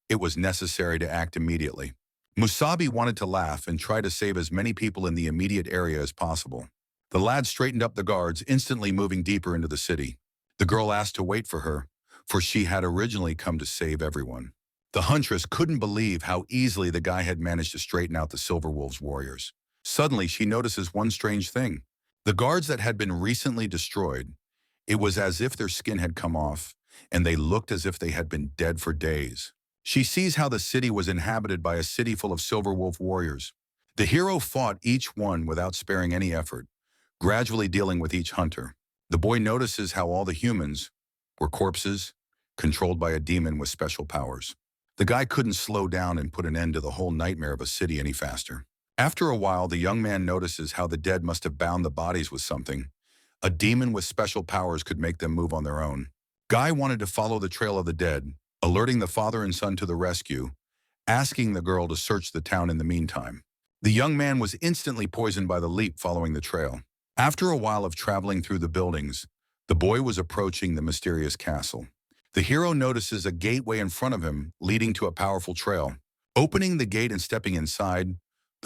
It was necessary to act immediately. Musabi wanted to laugh and try to save as many people in the immediate area as possible. The lad straightened up the guards, instantly moving deeper into the city. The girl asked to wait for her, for she had originally come to save everyone. The huntress couldn't believe how easily the guy had managed to straighten out the Silver Wolves warriors. Suddenly, she notices one strange thing. The guards that had been recently destroyed, it was as if their skin had come off, and they looked as if they had been dead for days. She sees how the city was inhabited by a city full of Silver Wolf warriors. The hero fought each one without sparing any effort, gradually dealing with each hunter. The boy notices how all the humans were corpses, controlled by a demon with special powers. The guy couldn't slow down and put an end to the whole nightmare of a city any faster. After a while, the young man notices how the dead must have bound the bodies with something. A demon with special powers could make them move on their own. Guy wanted to follow the trail of the dead, alerting the father and son to the rescue, asking the girl to search the town in the meantime. The young man was instantly poisoned by the leap following the trail. After a while of traveling through the buildings, the boy was approaching the mysterious castle. The hero notices a gateway in front of him leading to a powerful trail. Opening the gate and stepping inside,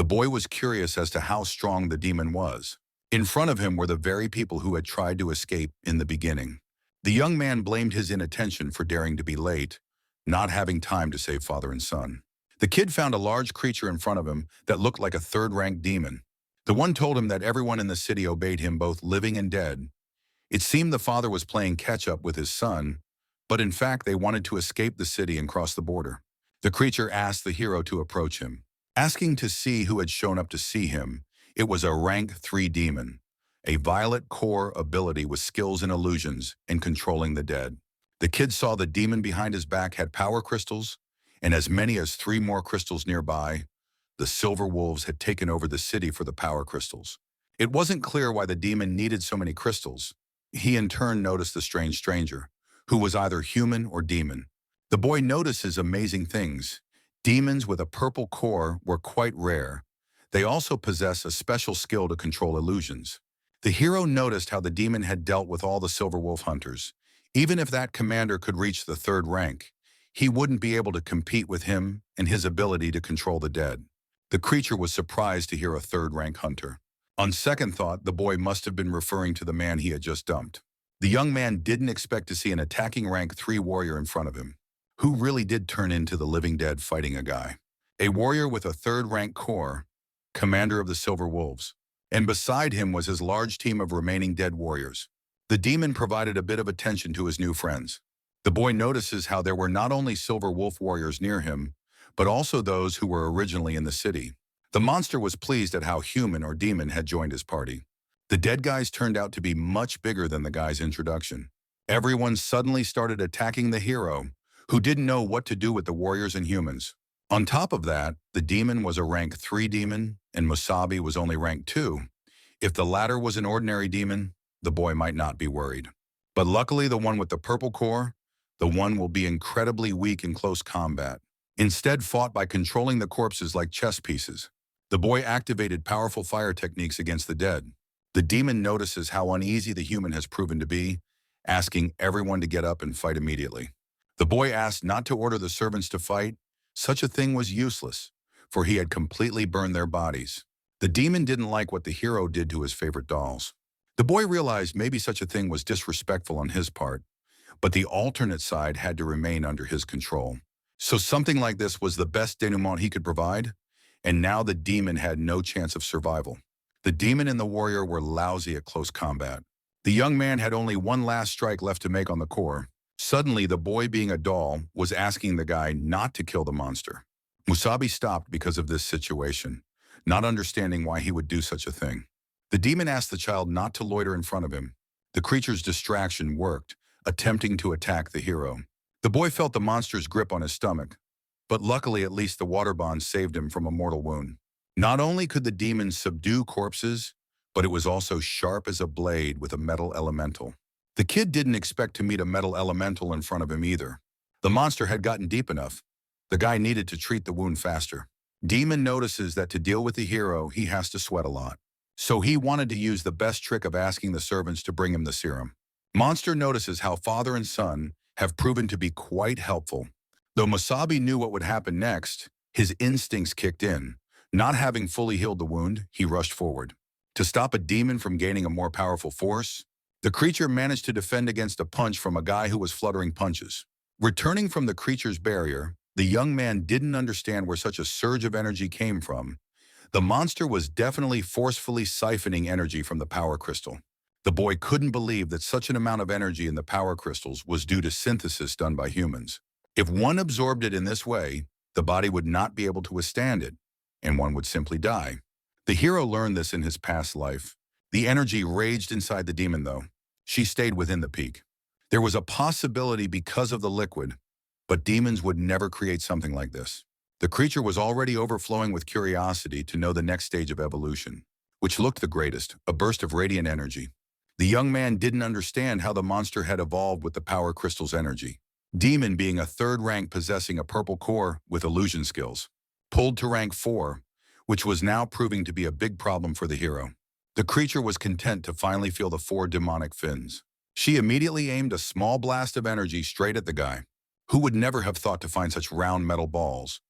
The boy was curious as to how strong the demon was. In front of him were the very people who had tried to escape in the beginning. The young man blamed his inattention for daring to be late, not having time to save father and son. The kid found a large creature in front of him that looked like a third-rank demon. The one told him that everyone in the city obeyed him, both living and dead. It seemed the father was playing catch-up with his son, but in fact they wanted to escape the city and cross the border. The creature asked the hero to approach him. Asking to see who had shown up to see him, it was a rank 3 demon, a violet core ability with skills in illusions and controlling the dead. The kid saw the demon behind his back had power crystals, and as many as 3 more crystals nearby. The silver wolves had taken over the city for the power crystals. It wasn't clear why the demon needed so many crystals. He in turn noticed the strange stranger, who was either human or demon. The boy notices amazing things. Demons with a purple core were quite rare. They also possess a special skill to control illusions. The hero noticed how the demon had dealt with all the silver wolf hunters. Even if that commander could reach the 3rd rank, he wouldn't be able to compete with him and his ability to control the dead. The creature was surprised to hear a 3rd-rank hunter. On second thought, the boy must have been referring to the man he had just dumped. The young man didn't expect to see an attacking rank 3 warrior in front of him, who really did turn into the living dead fighting a guy. A warrior with a 3rd-rank core, commander of the Silver Wolves, and beside him was his large team of remaining dead warriors. The demon provided a bit of attention to his new friends. The boy notices how there were not only Silver Wolf warriors near him, but also those who were originally in the city. The monster was pleased at how human or demon had joined his party. The dead guys turned out to be much bigger than the guy's introduction. Everyone suddenly started attacking the hero, who didn't know what to do with the warriors and humans. On top of that, the demon was a rank 3 demon, and Masubi was only rank 2. If the latter was an ordinary demon, the boy might not be worried. But luckily, the one with the purple core, the one will be incredibly weak in close combat. Instead fought by controlling the corpses like chess pieces. The boy activated powerful fire techniques against the dead. The demon notices how uneasy the human has proven to be, asking everyone to get up and fight immediately. The boy asked not to order the servants to fight. Such a thing was useless, for he had completely burned their bodies. The demon didn't like what the hero did to his favorite dolls. The boy realized maybe such a thing was disrespectful on his part, but the alternate side had to remain under his control. So something like this was the best denouement he could provide, and now the demon had no chance of survival. The demon and the warrior were lousy at close combat. The young man had only one last strike left to make on the core. Suddenly, the boy, being a doll, was asking the guy not to kill the monster. Masubi stopped because of this situation, not understanding why he would do such a thing. The demon asked the child not to loiter in front of him. The creature's distraction worked, attempting to attack the hero. The boy felt the monster's grip on his stomach, but luckily at least the water bond saved him from a mortal wound. Not only could the demon subdue corpses, but it was also sharp as a blade with a metal elemental. The kid didn't expect to meet a metal elemental in front of him either. The monster had gotten deep enough. The guy needed to treat the wound faster. Demon notices that to deal with the hero, he has to sweat a lot. So he wanted to use the best trick of asking the servants to bring him the serum. Monster notices how father and son have proven to be quite helpful. Though Masubi knew what would happen next, his instincts kicked in. Not having fully healed the wound, he rushed forward. To stop a demon from gaining a more powerful force, the creature managed to defend against a punch from a guy who was fluttering punches. Returning from the creature's barrier, the young man didn't understand where such a surge of energy came from. The monster was definitely forcefully siphoning energy from the power crystal. The boy couldn't believe that such an amount of energy in the power crystals was due to synthesis done by humans. If one absorbed it in this way, the body would not be able to withstand it, and one would simply die. The hero learned this in his past life. The energy raged inside the demon, though. She stayed within the peak. There was a possibility because of the liquid, but demons would never create something like this. The creature was already overflowing with curiosity to know the next stage of evolution, which looked the greatest, a burst of radiant energy. The young man didn't understand how the monster had evolved with the power crystal's energy. Demon being a 3rd rank possessing a purple core with illusion skills. Pulled to rank 4, which was now proving to be a big problem for the hero. The creature was content to finally feel the 4 demonic fins. She immediately aimed a small blast of energy straight at the guy. Who would never have thought to find such round metal balls?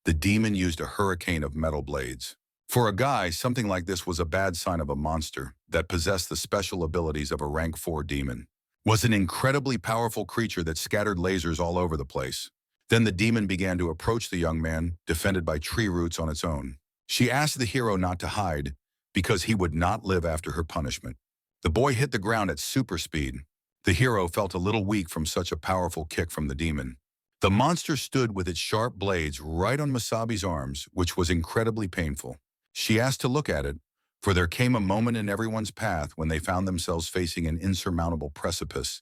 The demon used a hurricane of metal blades. For a guy, something like this was a bad sign of a monster that possessed the special abilities of a rank 4 demon. Was an incredibly powerful creature that scattered lasers all over the place. Then the demon began to approach the young man, defended by tree roots on its own. She asked the hero not to hide because he would not live after her punishment. The boy hit the ground at super speed. The hero felt a little weak from such a powerful kick from the demon. The monster stood with its sharp blades right on Masubi's arms, which was incredibly painful. She asked to look at it, for there came a moment in everyone's path when they found themselves facing an insurmountable precipice,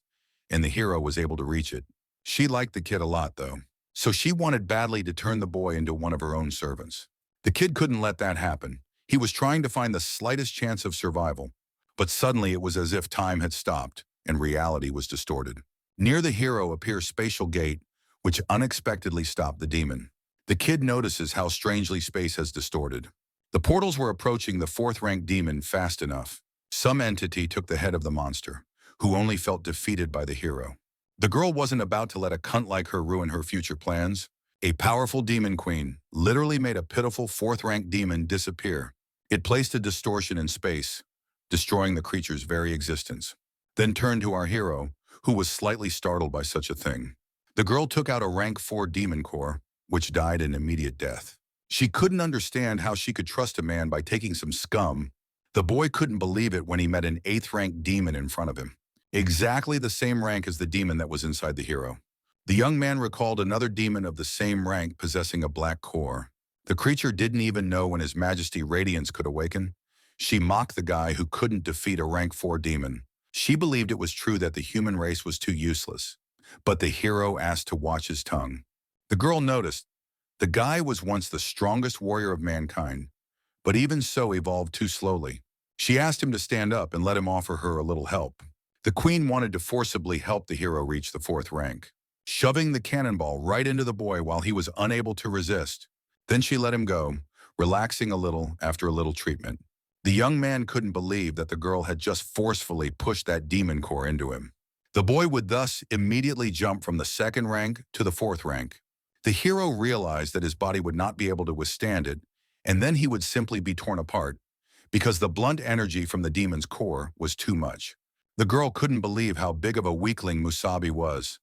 and the hero was able to reach it. She liked the kid a lot, though, so she wanted badly to turn the boy into one of her own servants. The kid couldn't let that happen. He was trying to find the slightest chance of survival, but suddenly it was as if time had stopped and reality was distorted. Near the hero appears spatial gate, which unexpectedly stopped the demon. The kid notices how strangely space has distorted. The portals were approaching the 4th-rank demon fast enough. Some entity took the head of the monster, who only felt defeated by the hero. The girl wasn't about to let a cunt like her ruin her future plans. A powerful demon queen literally made a pitiful 4th-rank demon disappear. It placed a distortion in space, destroying the creature's very existence. Then turned to our hero, who was slightly startled by such a thing. The girl took out a rank 4 demon core, which died an immediate death. She couldn't understand how she could trust a man by taking some scum. The boy couldn't believe it when he met an 8th-rank demon in front of him. Exactly the same rank as the demon that was inside the hero. The young man recalled another demon of the same rank possessing a black core. The creature didn't even know when His Majesty Radiance could awaken. She mocked the guy who couldn't defeat a rank 4 demon. She believed it was true that the human race was too useless. But the hero asked to watch his tongue. The girl noticed. The guy was once the strongest warrior of mankind, but even so evolved too slowly. She asked him to stand up and let him offer her a little help. The queen wanted to forcibly help the hero reach the 4th rank, shoving the cannonball right into the boy while he was unable to resist. Then she let him go, relaxing a little after a little treatment. The young man couldn't believe that the girl had just forcefully pushed that demon core into him. The boy would thus immediately jump from the 2nd rank to the 4th rank. The hero realized that his body would not be able to withstand it, and then he would simply be torn apart, because the blunt energy from the demon's core was too much. The girl couldn't believe how big of a weakling Masubi was,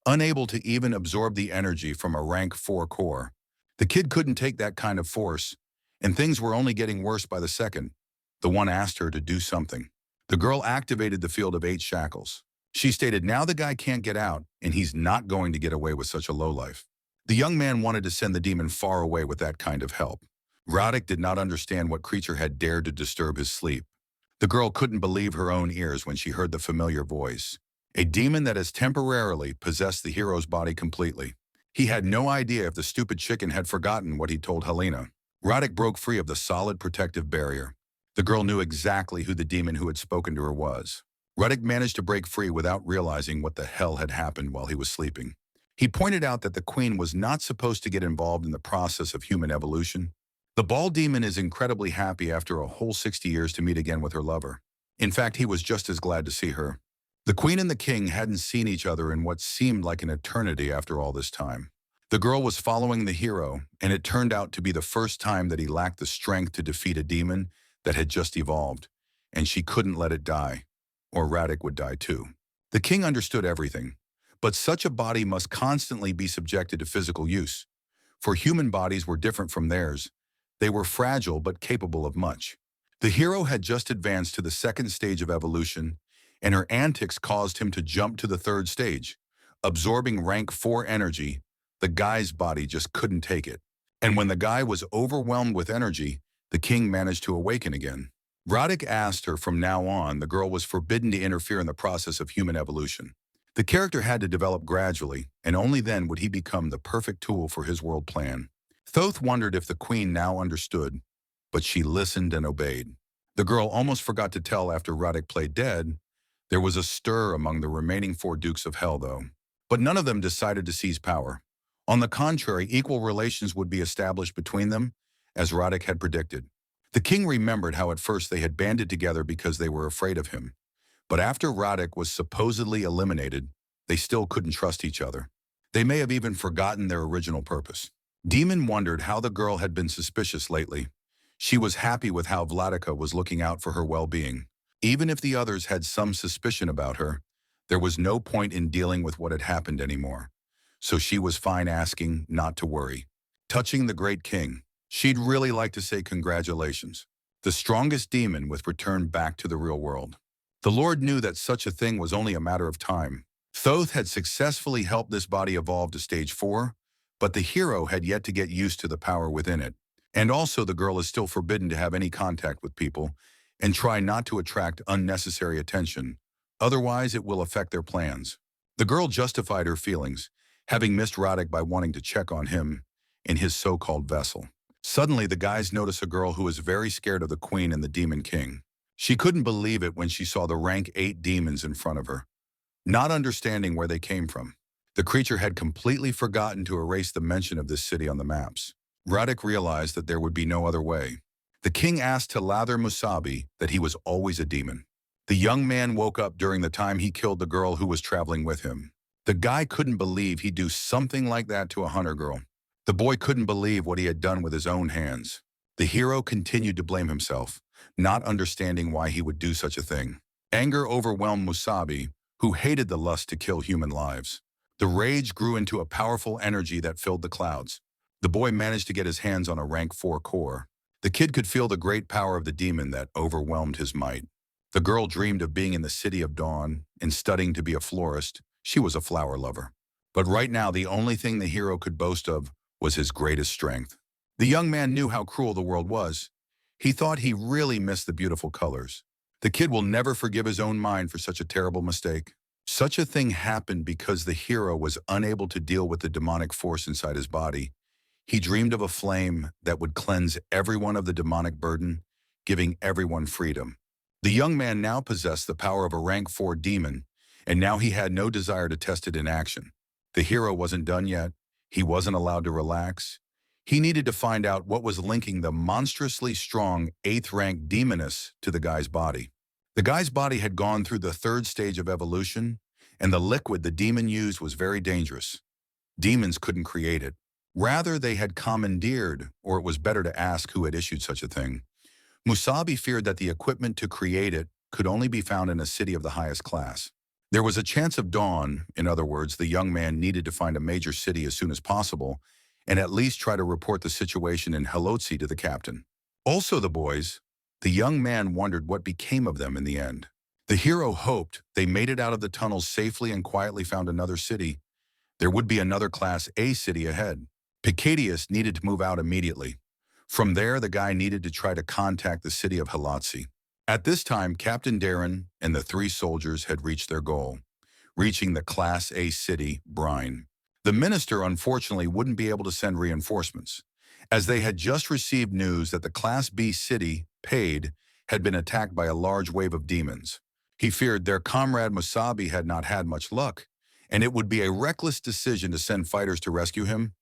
unable to even absorb the energy from a rank 4 core. The kid couldn't take that kind of force, and things were only getting worse by the second. The one asked her to do something. The girl activated the field of 8 shackles. She stated, now the guy can't get out, and he's not going to get away with such a lowlife. The young man wanted to send the demon far away with that kind of help. Roddick did not understand what creature had dared to disturb his sleep. The girl couldn't believe her own ears when she heard the familiar voice. A demon that has temporarily possessed the hero's body completely. He had no idea if the stupid chicken had forgotten what he told Helena. Roddick broke free of the solid protective barrier. The girl knew exactly who the demon who had spoken to her was. Roddick managed to break free without realizing what the hell had happened while he was sleeping. He pointed out that the queen was not supposed to get involved in the process of human evolution. The ball demon is incredibly happy after a whole 60 years to meet again with her lover. In fact, he was just as glad to see her. The queen and the king hadn't seen each other in what seemed like an eternity after all this time. The girl was following the hero, and it turned out to be the first time that he lacked the strength to defeat a demon that had just evolved, and she couldn't let it die, or Radek would die too. The king understood everything. But such a body must constantly be subjected to physical use. For human bodies were different from theirs. They were fragile but capable of much. The hero had just advanced to the 2nd stage of evolution, and her antics caused him to jump to the 3rd stage. Absorbing rank 4 energy, the guy's body just couldn't take it. And when the guy was overwhelmed with energy, the king managed to awaken again. Roddick asked her from now on the girl was forbidden to interfere in the process of human evolution. The character had to develop gradually, and only then would he become the perfect tool for his world plan. Thoth wondered if the queen now understood, but she listened and obeyed. The girl almost forgot to tell after Roddick played dead. There was a stir among the remaining 4 Dukes of Hell, though. But none of them decided to seize power. On the contrary, equal relations would be established between them, as Roddick had predicted. The king remembered how at first they had banded together because they were afraid of him. But after Roddick was supposedly eliminated, they still couldn't trust each other. They may have even forgotten their original purpose. Demon wondered how the girl had been suspicious lately. She was happy with how Vladika was looking out for her well-being. Even if the others had some suspicion about her, there was no point in dealing with what had happened anymore. So she was fine asking not to worry. Touching the great king, she'd really like to say congratulations. The strongest demon was returned back to the real world. The Lord knew that such a thing was only a matter of time. Thoth had successfully helped this body evolve to stage 4, but the hero had yet to get used to the power within it. And also the girl is still forbidden to have any contact with people and try not to attract unnecessary attention. Otherwise, it will affect their plans. The girl justified her feelings, having missed Radek by wanting to check on him in his so-called vessel. Suddenly, the guys notice a girl who was very scared of the queen and the demon king. She couldn't believe it when she saw the rank 8 demons in front of her, not understanding where they came from. The creature had completely forgotten to erase the mention of this city on the maps. Radek realized that there would be no other way. The king asked to lather Masubi that he was always a demon. The young man woke up during the time he killed the girl who was traveling with him. The guy couldn't believe he'd do something like that to a hunter girl. The boy couldn't believe what he had done with his own hands. The hero continued to blame himself, not understanding why he would do such a thing. Anger overwhelmed Masubi, who hated the lust to kill human lives. The rage grew into a powerful energy that filled the clouds. The boy managed to get his hands on a rank 4 core. The kid could feel the great power of the demon that overwhelmed his might. The girl dreamed of being in the city of dawn and studying to be a florist. She was a flower lover. But right now, the only thing the hero could boast of was his greatest strength. The young man knew how cruel the world was. He thought he really missed the beautiful colors. The kid will never forgive his own mind for such a terrible mistake. Such a thing happened because the hero was unable to deal with the demonic force inside his body. He dreamed of a flame that would cleanse everyone of the demonic burden, giving everyone freedom. The young man now possessed the power of a rank 4 demon, and now he had no desire to test it in action. The hero wasn't done yet. He wasn't allowed to relax. He needed to find out what was linking the monstrously strong 8th rank demoness to the guy's body. The guy's body had gone through the 3rd stage of evolution, and the liquid the demon used was very dangerous. Demons couldn't create it. Rather, they had commandeered, or it was better to ask who had issued such a thing. Masubi feared that the equipment to create it could only be found in a city of the highest class. There was a chance of dawn. In other words, the young man needed to find a major city as soon as possible and at least try to report the situation in Helotsi to the captain. Also the young man wondered what became of them in the end. The hero hoped they made it out of the tunnels safely and quietly found another city. There would be another Class A city ahead. Picadius needed to move out immediately. From there, the guy needed to try to contact the city of Helotsi. At this time, Captain Darren and the 3 soldiers had reached their goal, reaching the Class A city, Brine. The minister, unfortunately, wouldn't be able to send reinforcements, as they had just received news that the Class B city, Paid, had been attacked by a large wave of demons. He feared their comrade Masubi had not had much luck, and it would be a reckless decision to send fighters to rescue him.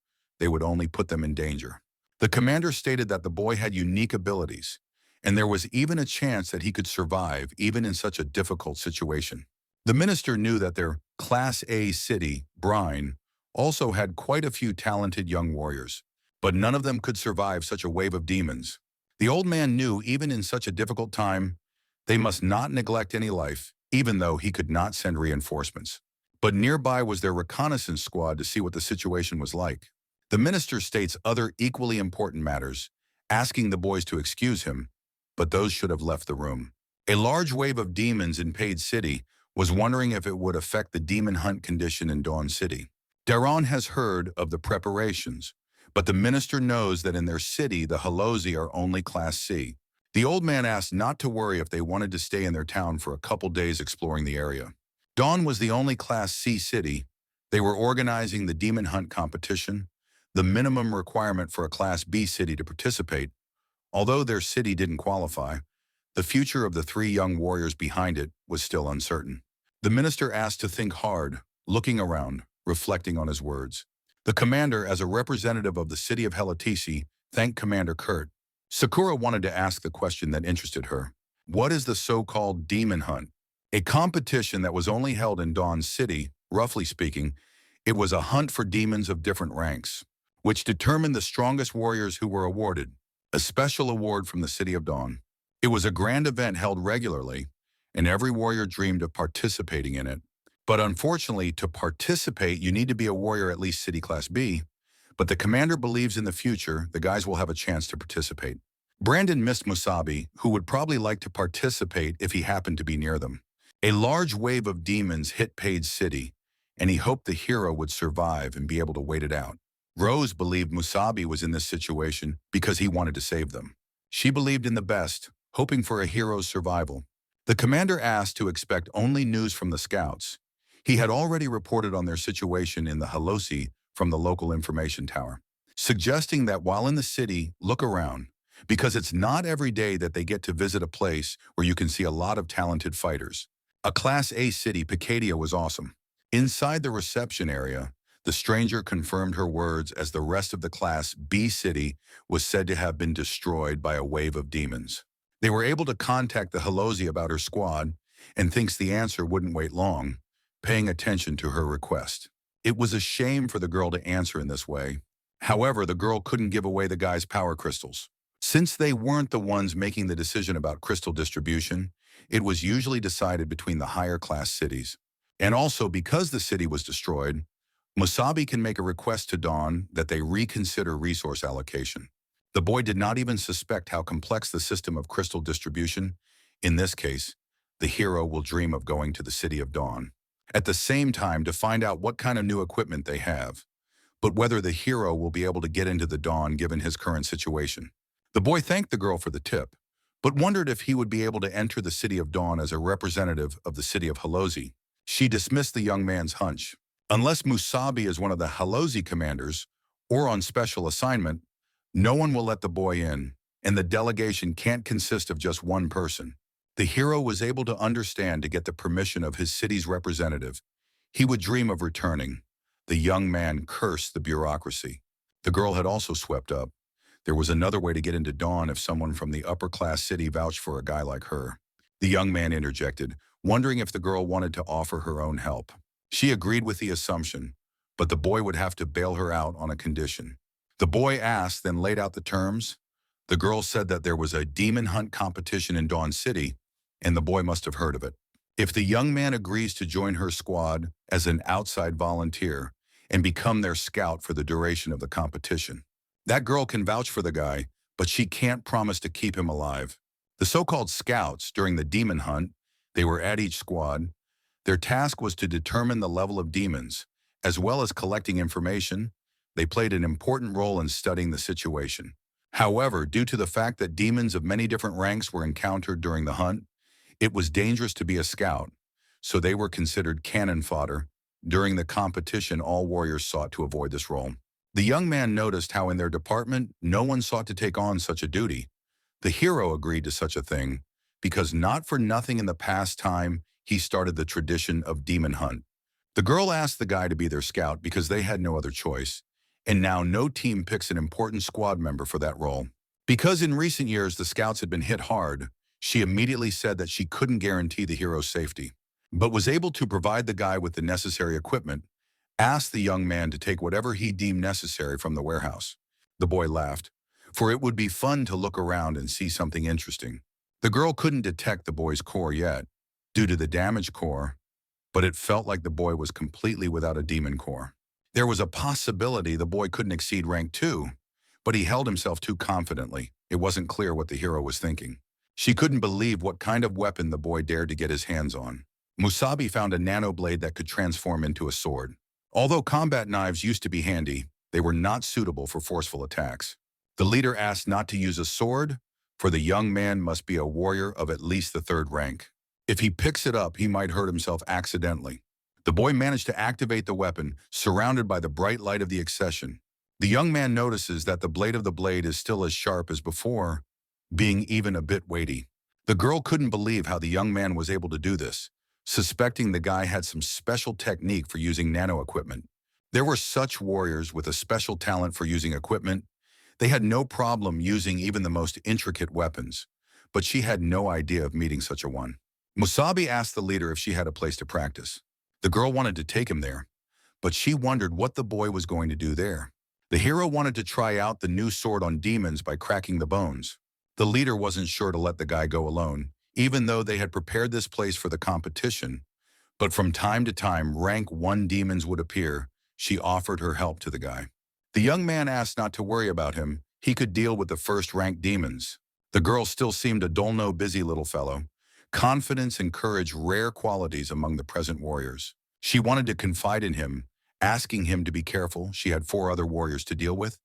They would only put them in danger. The commander stated that the boy had unique abilities, and there was even a chance that he could survive even in such a difficult situation. The minister knew that their Class A city, Brine, also had quite a few talented young warriors, but none of them could survive such a wave of demons. The old man knew even in such a difficult time, they must not neglect any life, even though he could not send reinforcements. But nearby was their reconnaissance squad to see what the situation was like. The minister states other equally important matters, asking the boys to excuse him, but those should have left the room. A large wave of demons in Paid City was wondering if it would affect the demon hunt condition in Dawn City. Daron has heard of the preparations, but the minister knows that in their city the Halozi are only Class C. The old man asked not to worry if they wanted to stay in their town for a couple days exploring the area. Dawn was the only Class C city. They were organizing the demon hunt competition, the minimum requirement for a Class B city to participate. Although their city didn't qualify, the future of the 3 young warriors behind it was still uncertain. The minister asked to think hard, looking around, reflecting on his words. The commander, as a representative of the city of Helotisi, thanked Commander Kurt. Sakura wanted to ask the question that interested her. What is the so-called demon hunt? A competition that was only held in Dawn City. Roughly speaking, it was a hunt for demons of different ranks, which determined the strongest warriors who were awarded. a special award from the City of Dawn. It was a grand event held regularly, and every warrior dreamed of participating in it. But unfortunately, to participate, you need to be a warrior at least City Class B, but the commander believes in the future the guys will have a chance to participate. Brandon missed Musabi, who would probably like to participate if he happened to be near them. A large wave of demons hit Page City, and he hoped the hero would survive and be able to wait it out. Rose believed Musabi was in this situation because he wanted to save them. She believed in the best, hoping for a hero's survival. The commander asked to expect only news from the scouts. He had already reported on their situation in the Halosi from the local information tower, suggesting that while in the city, look around, because it's not every day that they get to visit a place where you can see a lot of talented fighters. A Class A city, Picadia, was awesome. Inside the reception area, the stranger confirmed her words as the rest of the Class B city was said to have been destroyed by a wave of demons. They were able to contact the Halosi about her squad and thinks the answer wouldn't wait long, paying attention to her request. It was a shame for the girl to answer in this way. However, the girl couldn't give away the guy's power crystals. Since they weren't the ones making the decision about crystal distribution, it was usually decided between the higher class cities. And also, because the city was destroyed, Musabi can make a request to Dawn that they reconsider resource allocation. The boy did not even suspect how complex the system of crystal distribution. In this case, the hero will dream of going to the City of Dawn. At the same time, to find out what kind of new equipment they have, but whether the hero will be able to get into the Dawn given his current situation. The boy thanked the girl for the tip, but wondered if he would be able to enter the City of Dawn as a representative of the city of Halosi. She dismissed the young man's hunch. Unless Musabi is one of the Halosi commanders, or on special assignment, no one will let the boy in, and the delegation can't consist of just one person. The hero was able to understand to get the permission of his city's representative. He would dream of returning. The young man cursed the bureaucracy. The girl had also swept up. There was another way to get into Dawn if someone from the upper-class city vouched for a guy like her. The young man interjected, wondering if the girl wanted to offer her own help. She agreed with the assumption, but the boy would have to bail her out on a condition. The boy asked, then laid out the terms. The girl said that there was a demon hunt competition in Dawn City, and the boy must have heard of it. If the young man agrees to join her squad as an outside volunteer and become their scout for the duration of the competition, that girl can vouch for the guy, but she can't promise to keep him alive. The so-called scouts, during the demon hunt, they were at each squad. Their task was to determine the level of demons, as well as collecting information. They played an important role in studying the situation. However, due to the fact that demons of many different ranks were encountered during the hunt, it was dangerous to be a scout, so they were considered cannon fodder. During the competition, all warriors sought to avoid this role. The young man noticed how in their department, no one sought to take on such a duty. The hero agreed to such a thing, because not for nothing in the past time, he started the tradition of demon hunt. The girl asked the guy to be their scout because they had no other choice, and now no team picks an important squad member for that role. Because in recent years the scouts had been hit hard, she immediately said that she couldn't guarantee the hero's safety, but was able to provide the guy with the necessary equipment, asked the young man to take whatever he deemed necessary from the warehouse. The boy laughed, for it would be fun to look around and see something interesting. The girl couldn't detect the boy's core yet, due to the damaged core, but it felt like the boy was completely without a demon core. There was a possibility the boy couldn't exceed rank 2, but he held himself too confidently. It wasn't clear what the hero was thinking. She couldn't believe what kind of weapon the boy dared to get his hands on. Musabi found a nano blade that could transform into a sword. Although combat knives used to be handy, they were not suitable for forceful attacks. The leader asked not to use a sword, for the young man must be a warrior of at least the 3rd rank. If he picks it up, he might hurt himself accidentally. The boy managed to activate the weapon, surrounded by the bright light of the accession. The young man notices that the blade of the blade is still as sharp as before, being even a bit weighty. The girl couldn't believe how the young man was able to do this, suspecting the guy had some special technique for using nano equipment. There were such warriors with a special talent for using equipment. They had no problem using even the most intricate weapons, but she had no idea of meeting such a one. Musabi asked the leader if she had a place to practice. The girl wanted to take him there, but she wondered what the boy was going to do there. The hero wanted to try out the new sword on demons by cracking the bones. The leader wasn't sure to let the guy go alone, even though they had prepared this place for the competition. But from time to time, rank 1 demons would appear. She offered her help to the guy. The young man asked not to worry about him. He could deal with the first-rank demons. The girl still seemed a dull-no busy little fellow. Confidence and courage, rare qualities among the present warriors. She wanted to confide in him, asking him to be careful. She had 4 other warriors to deal with,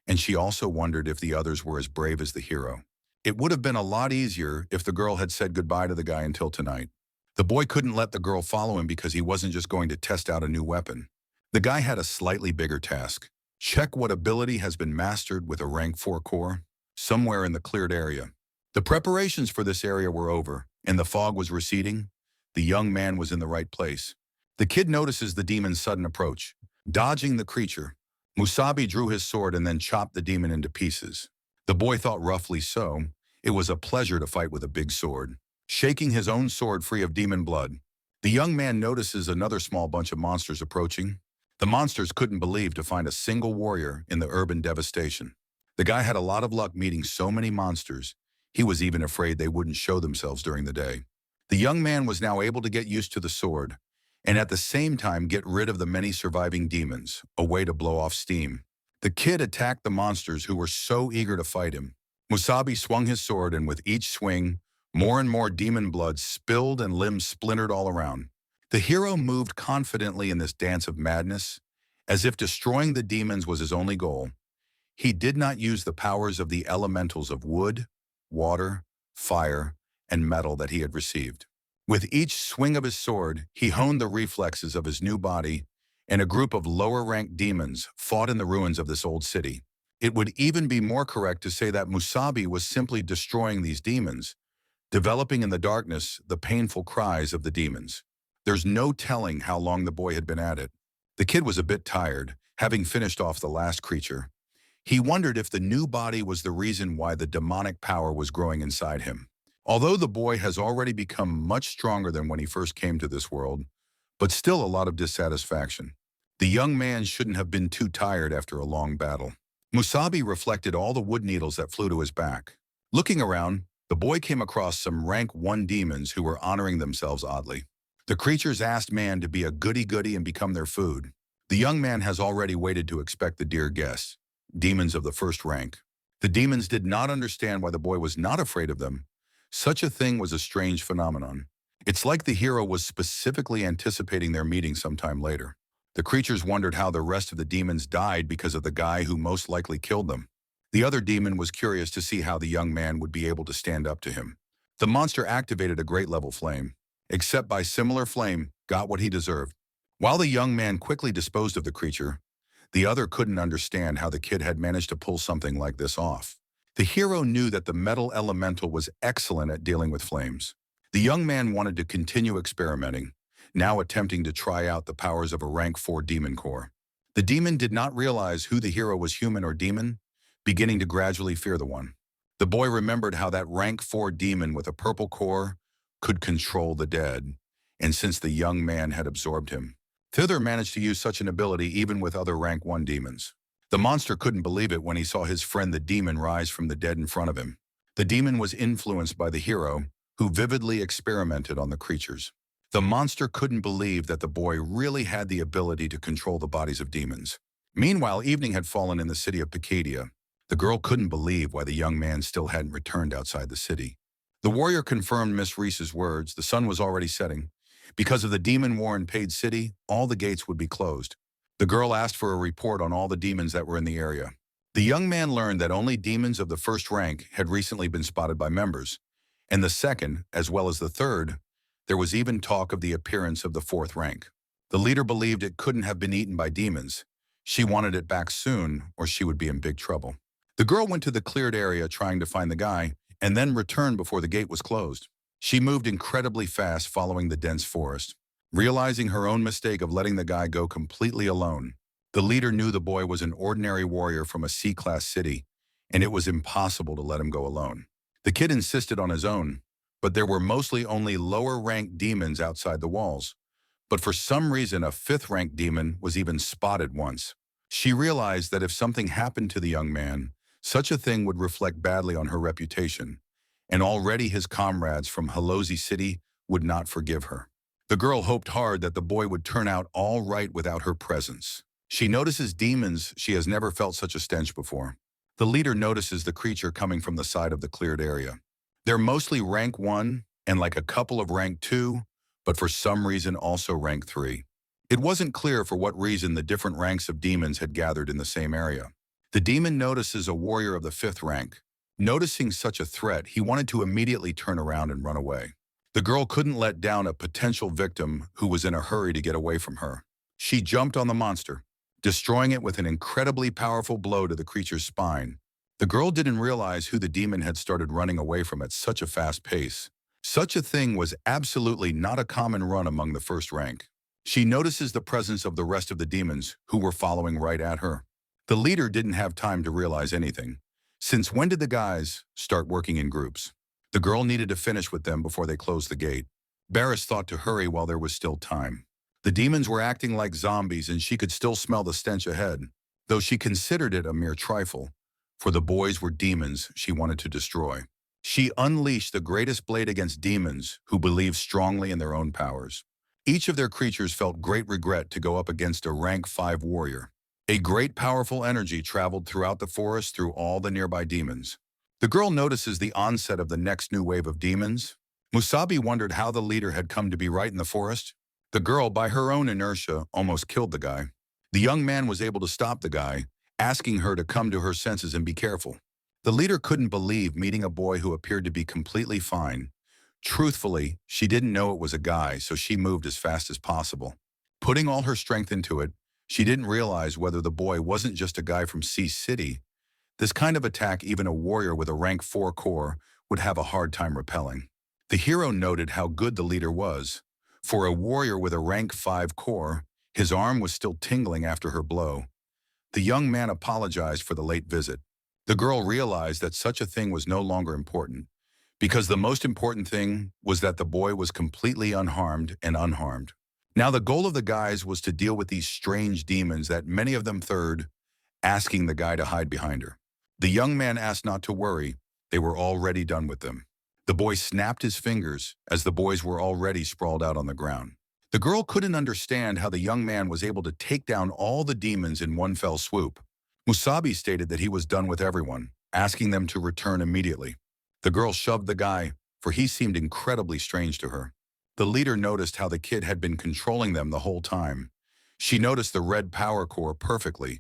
and she also wondered if the others were as brave as the hero. It would have been a lot easier if the girl had said goodbye to the guy until tonight. The boy couldn't let the girl follow him because he wasn't just going to test out a new weapon. The guy had a slightly bigger task. Check what ability has been mastered with a rank 4 core, somewhere in the cleared area. The preparations for this area were over, and the fog was receding. The young man was in the right place. The kid notices the demon's sudden approach. Dodging the creature, Masubi drew his sword and then chopped the demon into pieces. The boy thought roughly so. It was a pleasure to fight with a big sword. Shaking his own sword free of demon blood, the young man notices another small bunch of monsters approaching. The monsters couldn't believe to find a single warrior in the urban devastation. The guy had a lot of luck meeting so many monsters. He was even afraid they wouldn't show themselves during the day. The young man was now able to get used to the sword, and at the same time get rid of the many surviving demons, a way to blow off steam. The kid attacked the monsters who were so eager to fight him. Masubi swung his sword, and with each swing, more and more demon blood spilled and limbs splintered all around. The hero moved confidently in this dance of madness, as if destroying the demons was his only goal. He did not use the powers of the elementals of wood, water, fire, and metal that he had received. With each swing of his sword, he honed the reflexes of his new body, and a group of lower-ranked demons fought in the ruins of this old city. It would even be more correct to say that Masubi was simply destroying these demons, developing in the darkness the painful cries of the demons. There's no telling how long the boy had been at it. The kid was a bit tired, having finished off the last creature. He wondered if the new body was the reason why the demonic power was growing inside him. Although the boy has already become much stronger than when he first came to this world, but still a lot of dissatisfaction. The young man shouldn't have been too tired after a long battle. Masubi reflected all the wood needles that flew to his back. Looking around, the boy came across some rank 1 demons who were honoring themselves oddly. The creatures asked man to be a goody-goody and become their food. The young man has already waited to expect the dear guests, demons of the first rank. The demons did not understand why the boy was not afraid of them. Such a thing was a strange phenomenon. It's like the hero was specifically anticipating their meeting sometime later. The creatures wondered how the rest of the demons died because of the guy who most likely killed them. The other demon was curious to see how the young man would be able to stand up to him. The monster activated a great level flame, except by similar flame, got what he deserved. While the young man quickly disposed of the creature, the other couldn't understand how the kid had managed to pull something like this off. The hero knew that the metal elemental was excellent at dealing with flames. The young man wanted to continue experimenting, now attempting to try out the powers of a rank 4 demon core. The demon did not realize who the hero was, human or demon, beginning to gradually fear the one. The boy remembered how that rank 4 demon with a purple core could control the dead, and since the young man had absorbed him, Thither managed to use such an ability even with other rank 1 demons. The monster couldn't believe it when he saw his friend the demon rise from the dead in front of him. The demon was influenced by the hero, who vividly experimented on the creatures. The monster couldn't believe that the boy really had the ability to control the bodies of demons. Meanwhile, evening had fallen in the city of Picadia. The girl couldn't believe why the young man still hadn't returned outside the city. The warrior confirmed Miss Reese's words. The sun was already setting. Because of the demon war in Paid City, all the gates would be closed. The girl asked for a report on all the demons that were in the area. The young man learned that only demons of the first rank had recently been spotted by members. And the second, as well as the third, there was even talk of the appearance of the fourth rank. The leader believed it couldn't have been eaten by demons. She wanted it back soon, or she would be in big trouble. The girl went to the cleared area trying to find the guy, and then returned before the gate was closed. She moved incredibly fast following the dense forest, realizing her own mistake of letting the guy go completely alone. The leader knew the boy was an ordinary warrior from a C-class city, and it was impossible to let him go alone. The kid insisted on his own, but there were mostly only lower-ranked demons outside the walls. But for some reason, a 5th-ranked demon was even spotted once. She realized that if something happened to the young man, such a thing would reflect badly on her reputation, and already his comrades from Halozi City would not forgive her. The girl hoped hard that the boy would turn out all right without her presence. She notices demons. She has never felt such a stench before. The leader notices the creature coming from the side of the cleared area. They're mostly rank 1 and like a couple of rank 2, but for some reason also rank 3. It wasn't clear for what reason the different ranks of demons had gathered in the same area. The demon notices a warrior of the 5th rank. Noticing such a threat, he wanted to immediately turn around and run away. The girl couldn't let down a potential victim who was in a hurry to get away from her. She jumped on the monster, destroying it with an incredibly powerful blow to the creature's spine. The girl didn't realize who the demon had started running away from at such a fast pace. Such a thing was absolutely not a common run among the 1st rank. She notices the presence of the rest of the demons who were following right at her. The leader didn't have time to realize anything. Since when did the guys start working in groups? The girl needed to finish with them before they closed the gate. Barris thought to hurry while there was still time. The demons were acting like zombies and she could still smell the stench ahead, though she considered it a mere trifle, for the boys were demons she wanted to destroy. She unleashed the greatest blade against demons who believed strongly in their own powers. Each of their creatures felt great regret to go up against a rank 5 warrior. A great powerful energy traveled throughout the forest through all the nearby demons. The girl notices the onset of the next new wave of demons. Masubi wondered how the leader had come to be right in the forest. The girl, by her own inertia, almost killed the guy. The young man was able to stop the guy, asking her to come to her senses and be careful. The leader couldn't believe meeting a boy who appeared to be completely fine. Truthfully, she didn't know it was a guy, so she moved as fast as possible. Putting all her strength into it, she didn't realize whether the boy wasn't just a guy from C City. This kind of attack even a warrior with a rank 4 core would have a hard time repelling. The hero noted how good the leader was. For a warrior with a rank 5 core, his arm was still tingling after her blow. The young man apologized for the late visit. The girl realized that such a thing was no longer important, because the most important thing was that the boy was completely unharmed and unharmed. Now the goal of the guys was to deal with these strange demons that many of them third, asking the guy to hide behind her. The young man asked not to worry, they were already done with them. The boy snapped his fingers as the boys were already sprawled out on the ground. The girl couldn't understand how the young man was able to take down all the demons in one fell swoop. Masubi stated that he was done with everyone, asking them to return immediately. The girl shoved the guy, for he seemed incredibly strange to her. The leader noticed how the kid had been controlling them the whole time. She noticed the red power core perfectly,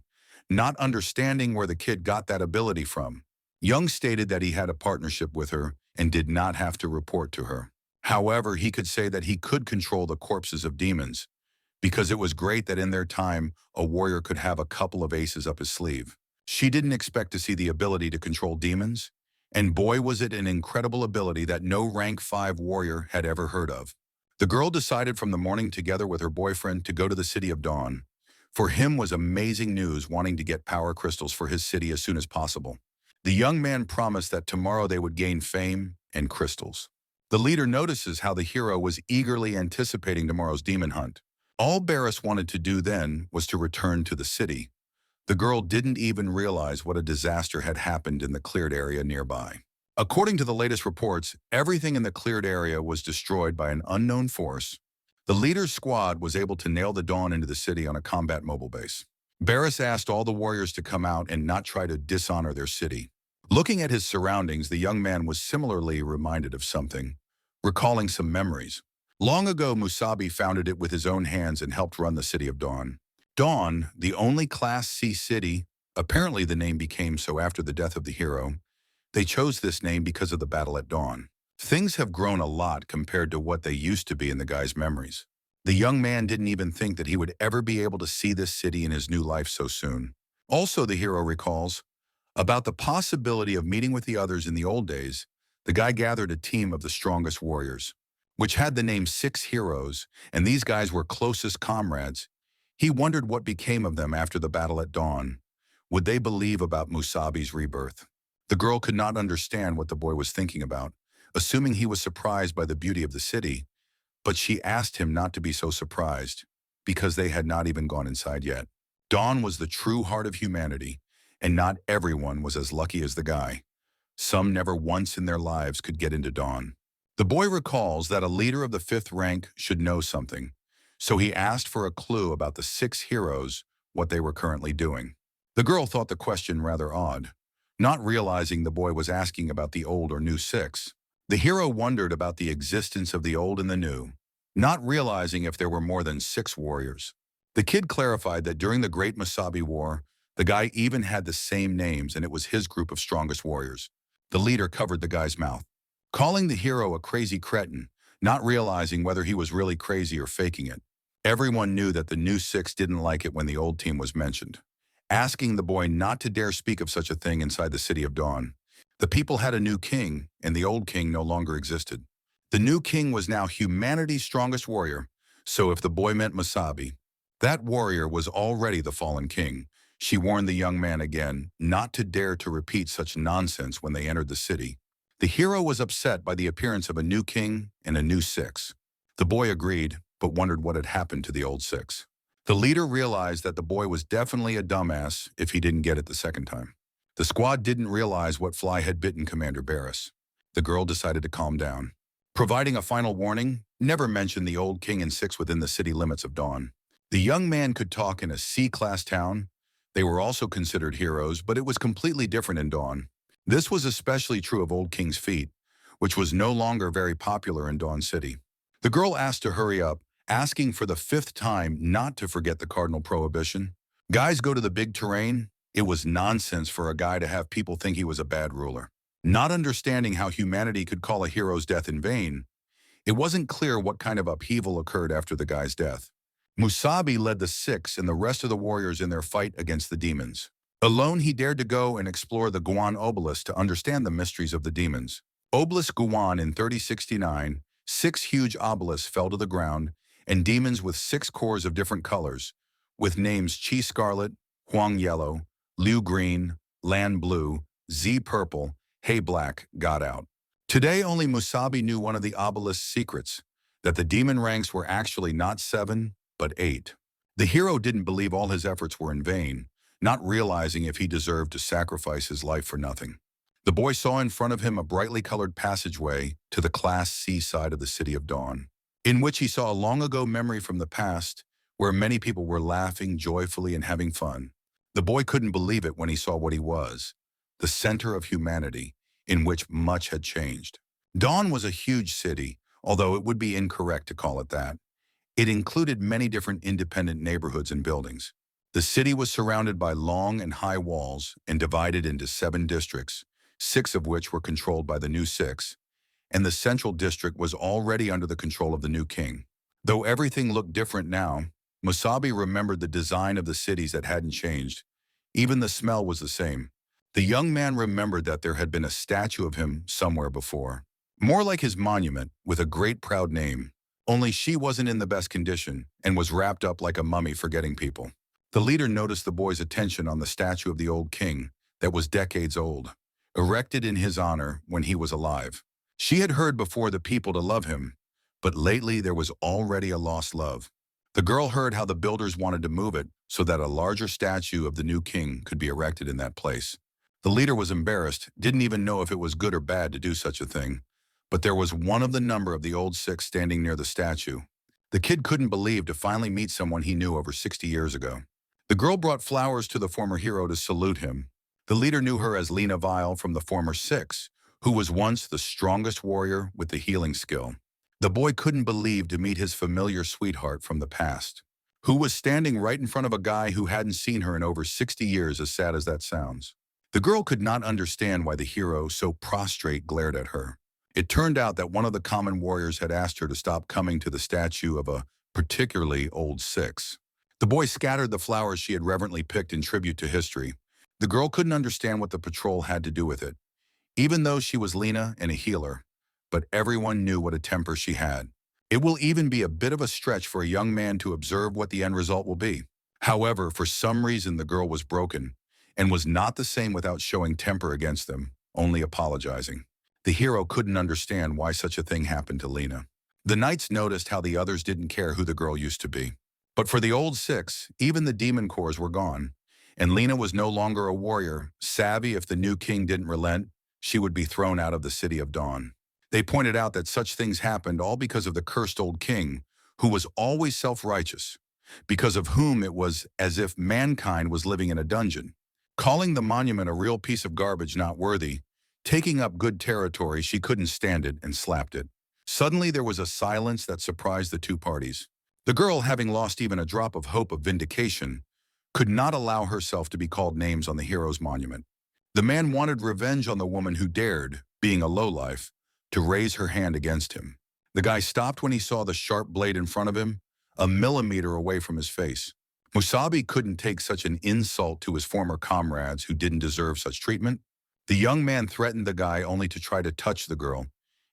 not understanding where the kid got that ability from. Young stated that he had a partnership with her and did not have to report to her. However, he could say that he could control the corpses of demons, because it was great that in their time, a warrior could have a couple of aces up his sleeve. She didn't expect to see the ability to control demons, and boy was it an incredible ability that no rank 5 warrior had ever heard of. The girl decided from the morning together with her boyfriend to go to the City of Dawn. For him was amazing news wanting to get power crystals for his city as soon as possible. The young man promised that tomorrow they would gain fame and crystals. The leader notices how the hero was eagerly anticipating tomorrow's demon hunt. All Barris wanted to do then was to return to the city. The girl didn't even realize what a disaster had happened in the cleared area nearby. According to the latest reports, everything in the cleared area was destroyed by an unknown force. The leader's squad was able to nail the Dawn into the city on a combat mobile base. Barris asked all the warriors to come out and not try to dishonor their city. Looking at his surroundings, the young man was similarly reminded of something, recalling some memories. Long ago, Masubi founded it with his own hands and helped run the City of Dawn. Dawn, the only Class C city, apparently the name became so after the death of the hero. They chose this name because of the battle at Dawn. Things have grown a lot compared to what they used to be in the guy's memories. The young man didn't even think that he would ever be able to see this city in his new life so soon. Also, the hero recalls, about the possibility of meeting with the others in the old days, the guy gathered a team of the strongest warriors, which had the name 6 Heroes, and these guys were closest comrades. He wondered what became of them after the battle at Dawn. Would they believe about Musabi's rebirth? The girl could not understand what the boy was thinking about, assuming he was surprised by the beauty of the city, but she asked him not to be so surprised, because they had not even gone inside yet. Dawn was the true heart of humanity, and not everyone was as lucky as the guy. Some never once in their lives could get into Dawn. The boy recalls that a leader of the fifth rank should know something, so he asked for a clue about the six heroes, what they were currently doing. The girl thought the question rather odd, not realizing the boy was asking about the old or new six. The hero wondered about the existence of the old and the new, not realizing if there were more than six warriors. The kid clarified that during the Great Masubi War, the guy even had the same names and it was his group of strongest warriors. The leader covered the guy's mouth, calling the hero a crazy cretin, not realizing whether he was really crazy or faking it. Everyone knew that the new six didn't like it when the old team was mentioned, asking the boy not to dare speak of such a thing inside the city of Dawn. The people had a new king, and the old king no longer existed. The new king was now humanity's strongest warrior, so if the boy meant Masubi, that warrior was already the fallen king. She warned the young man again not to dare to repeat such nonsense when they entered the city. The hero was upset by the appearance of a new king and a new six. The boy agreed, but wondered what had happened to the old six. The leader realized that the boy was definitely a dumbass if he didn't get it the second time. The squad didn't realize what fly had bitten Commander Barris. The girl decided to calm down, providing a final warning: never mention the old king and six within the city limits of Dawn. The young man could talk in a C-class town. They were also considered heroes, but it was completely different in Dawn. This was especially true of Old King's Feet, which was no longer very popular in Dawn City. The girl asked to hurry up, asking for the fifth time not to forget the cardinal prohibition. Guys go to the big terrain. It was nonsense for a guy to have people think he was a bad ruler. Not understanding how humanity could call a hero's death in vain, it wasn't clear what kind of upheaval occurred after the guy's death. Masubi led the six and the rest of the warriors in their fight against the demons. Alone, he dared to go and explore the Guan obelisk to understand the mysteries of the demons. Obelisk Guan in 3069, 6 huge obelisks fell to the ground, and demons with 6 cores of different colors, with names Qi Scarlet, Huang Yellow, Liu Green, Lan Blue, Z Purple, Hey Black, got out. Today, only Masubi knew one of the obelisk's secrets, that the demon ranks were actually not 7, but 8. The hero didn't believe all his efforts were in vain, not realizing if he deserved to sacrifice his life for nothing. The boy saw in front of him a brightly colored passageway to the Class C side of the City of Dawn, in which he saw a long-ago memory from the past where many people were laughing joyfully and having fun. The boy couldn't believe it when he saw what he was, the center of humanity, in which much had changed. Dawn was a huge city, although it would be incorrect to call it that. It included many different independent neighborhoods and buildings. The city was surrounded by long and high walls and divided into 7 districts, 6 of which were controlled by the new 6, and the central district was already under the control of the new king. Though everything looked different now, Masubi remembered the design of the cities that hadn't changed. Even the smell was the same. The young man remembered that there had been a statue of him somewhere before, more like his monument, with a great proud name. Only she wasn't in the best condition and was wrapped up like a mummy forgetting people. The leader noticed the boy's attention on the statue of the old king that was decades old, erected in his honor when he was alive. She had heard before the people to love him, but lately there was already a lost love. The girl heard how the builders wanted to move it so that a larger statue of the new king could be erected in that place. The leader was embarrassed, didn't even know if it was good or bad to do such a thing, but there was one of the number of the old 6 standing near the statue. The kid couldn't believe to finally meet someone he knew over 60 years ago. The girl brought flowers to the former hero to salute him. The leader knew her as Lena from the former 6, who was once the strongest warrior with the healing skill. The boy couldn't believe to meet his familiar sweetheart from the past, who was standing right in front of a guy who hadn't seen her in over 60 years, as sad as that sounds. The girl could not understand why the hero, so prostrate, glared at her. It turned out that one of the common warriors had asked her to stop coming to the statue of a particularly old 6. The boy scattered the flowers she had reverently picked in tribute to history. The girl couldn't understand what the patrol had to do with it, even though she was Lena and a healer, but everyone knew what a temper she had. It will even be a bit of a stretch for a young man to observe what the end result will be. However, for some reason the girl was broken, and was not the same without showing temper against them, only apologizing. The hero couldn't understand why such a thing happened to Lena. The knights noticed how the others didn't care who the girl used to be. But for the old six, even the demon cores were gone, and Lena was no longer a warrior, savvy if the new king didn't relent, she would be thrown out of the city of dawn. They pointed out that such things happened all because of the cursed old king, who was always self-righteous, because of whom it was as if mankind was living in a dungeon. Calling the monument a real piece of garbage not worthy, taking up good territory, she couldn't stand it and slapped it. Suddenly there was a silence that surprised the two parties. The girl, having lost even a drop of hope of vindication, could not allow herself to be called names on the hero's monument. The man wanted revenge on the woman who dared, being a lowlife, to raise her hand against him. The guy stopped when he saw the sharp blade in front of him, a millimeter away from his face. Musabi couldn't take such an insult to his former comrades who didn't deserve such treatment. The young man threatened the guy only to try to touch the girl,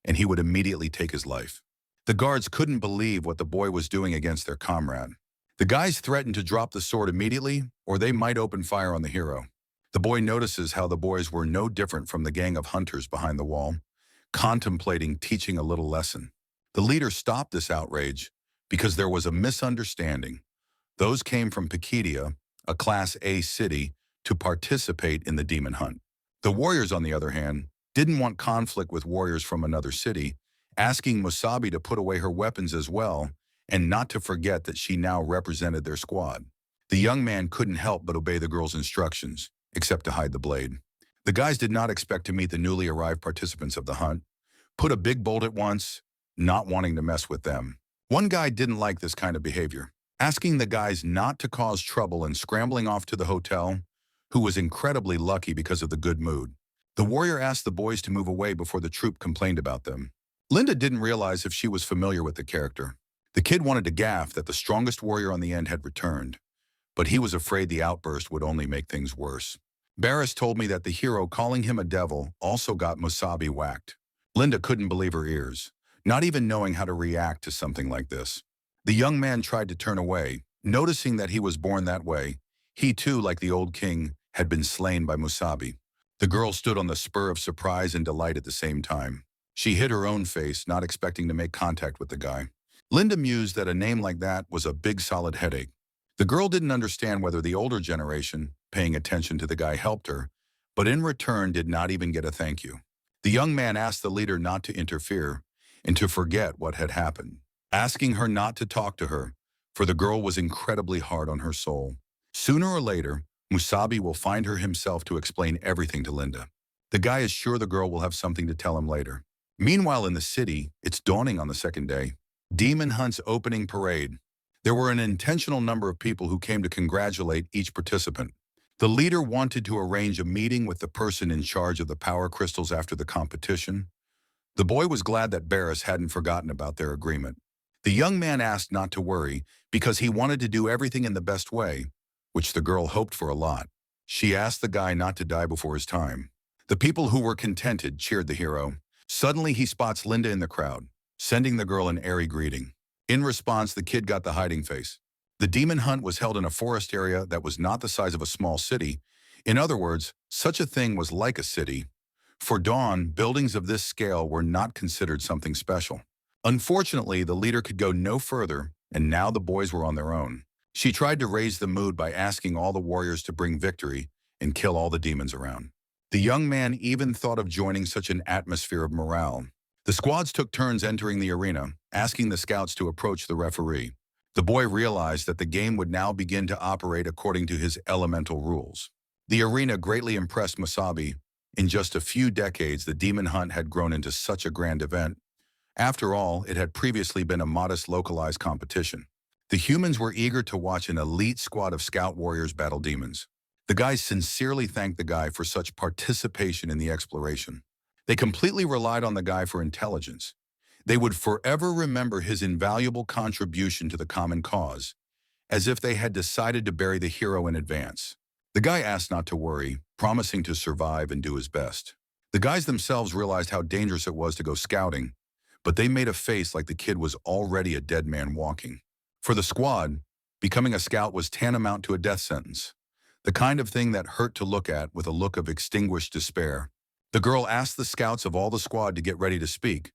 and he would immediately take his life. The guards couldn't believe what the boy was doing against their comrade. The guys threatened to drop the sword immediately, or they might open fire on the hero. The boy notices how the boys were no different from the gang of hunters behind the wall, contemplating teaching a little lesson. The leader stopped this outrage because there was a misunderstanding. Those came from Pakedia, a Class A city, to participate in the demon hunt. The warriors, on the other hand, didn't want conflict with warriors from another city, asking Musabi to put away her weapons as well, and not to forget that she now represented their squad. The young man couldn't help but obey the girl's instructions, except to hide the blade. The guys did not expect to meet the newly arrived participants of the hunt, put a big bolt at once, not wanting to mess with them. One guy didn't like this kind of behavior, asking the guys not to cause trouble and scrambling off to the hotel, who was incredibly lucky because of the good mood. The warrior asked the boys to move away before the troop complained about them. Linda didn't realize if she was familiar with the character. The kid wanted to gaff that the strongest warrior on the end had returned, but he was afraid the outburst would only make things worse. Barris told me that the hero calling him a devil also got Musabi whacked. Linda couldn't believe her ears, not even knowing how to react to something like this. The young man tried to turn away, noticing that he was born that way. He too, like the old king, had been slain by Musabi. The girl stood on the spur of surprise and delight at the same time. She hid her own face, not expecting to make contact with the guy. Linda mused that a name like that was a big solid headache. The girl didn't understand whether the older generation, paying attention to the guy, helped her, but in return did not even get a thank you. The young man asked the leader not to interfere and to forget what had happened, asking her not to talk to her, for the girl was incredibly hard on her soul. Sooner or later, Musabi will find her himself to explain everything to Linda. The guy is sure the girl will have something to tell him later. Meanwhile, in the city, it's dawning on the second day. Demon Hunt's opening parade. There were an intentional number of people who came to congratulate each participant. The leader wanted to arrange a meeting with the person in charge of the power crystals after the competition. The boy was glad that Barris hadn't forgotten about their agreement. The young man asked not to worry because he wanted to do everything in the best way, which the girl hoped for a lot. She asked the guy not to die before his time. The people who were contented cheered the hero. Suddenly he spots Linda in the crowd, sending the girl an airy greeting. In response, the kid got the hiding face. The demon hunt was held in a forest area that was not the size of a small city. In other words, such a thing was like a city. For Dawn, buildings of this scale were not considered something special. Unfortunately, the leader could go no further, and now the boys were on their own. She tried to raise the mood by asking all the warriors to bring victory and kill all the demons around. The young man even thought of joining such an atmosphere of morale. The squads took turns entering the arena, asking the scouts to approach the referee. The boy realized that the game would now begin to operate according to his elemental rules. The arena greatly impressed Musabi. In just a few decades, the demon hunt had grown into such a grand event. After all, it had previously been a modest localized competition. The humans were eager to watch an elite squad of scout warriors battle demons. The guys sincerely thanked the guy for such participation in the exploration. They completely relied on the guy for intelligence. They would forever remember his invaluable contribution to the common cause, as if they had decided to bury the hero in advance. The guy asked not to worry, promising to survive and do his best. The guys themselves realized how dangerous it was to go scouting, but they made a face like the kid was already a dead man walking. For the squad, becoming a scout was tantamount to a death sentence, the kind of thing that hurt to look at with a look of extinguished despair. The girl asked the scouts of all the squad to get ready to speak,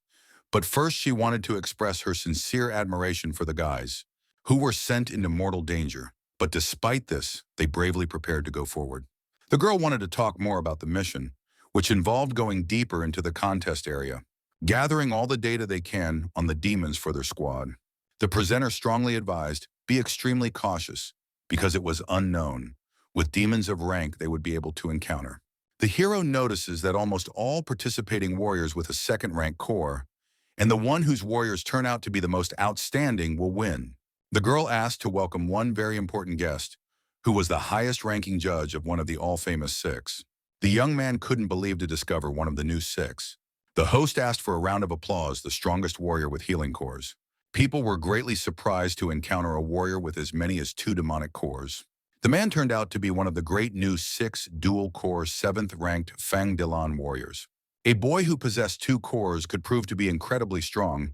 but first she wanted to express her sincere admiration for the guys. who were sent into mortal danger. But despite this, they bravely prepared to go forward. The girl wanted to talk more about the mission, which involved going deeper into the contest area, gathering all the data they can on the demons for their squad. The presenter strongly advised, be extremely cautious, because it was unknown, with demons of rank they would be able to encounter. The hero notices that almost all participating warriors with a second-rank core, and the one whose warriors turn out to be the most outstanding will win. The girl asked to welcome one very important guest, who was the highest-ranking judge of one of the all-famous six. The young man couldn't believe to discover one of the new six. The host asked for a round of applause, the strongest warrior with healing cores. People were greatly surprised to encounter a warrior with as many as 2 demonic cores. The man turned out to be one of the great new 6 dual-core 7th-ranked Fang Dilan warriors. A boy who possessed 2 cores could prove to be incredibly strong,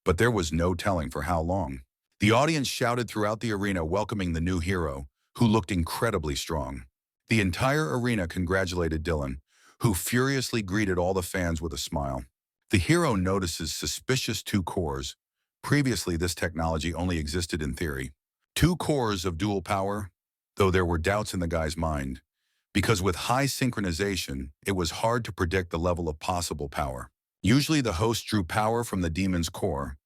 but there was no telling for how long. The audience shouted throughout the arena welcoming the new hero, who looked incredibly strong. The entire arena congratulated Dylan, who furiously greeted all the fans with a smile. The hero notices suspicious 2 cores. Previously, this technology only existed in theory. 2 cores of dual power, though there were doubts in the guy's mind, because with high synchronization, it was hard to predict the level of possible power. Usually the host drew power from the demon's core,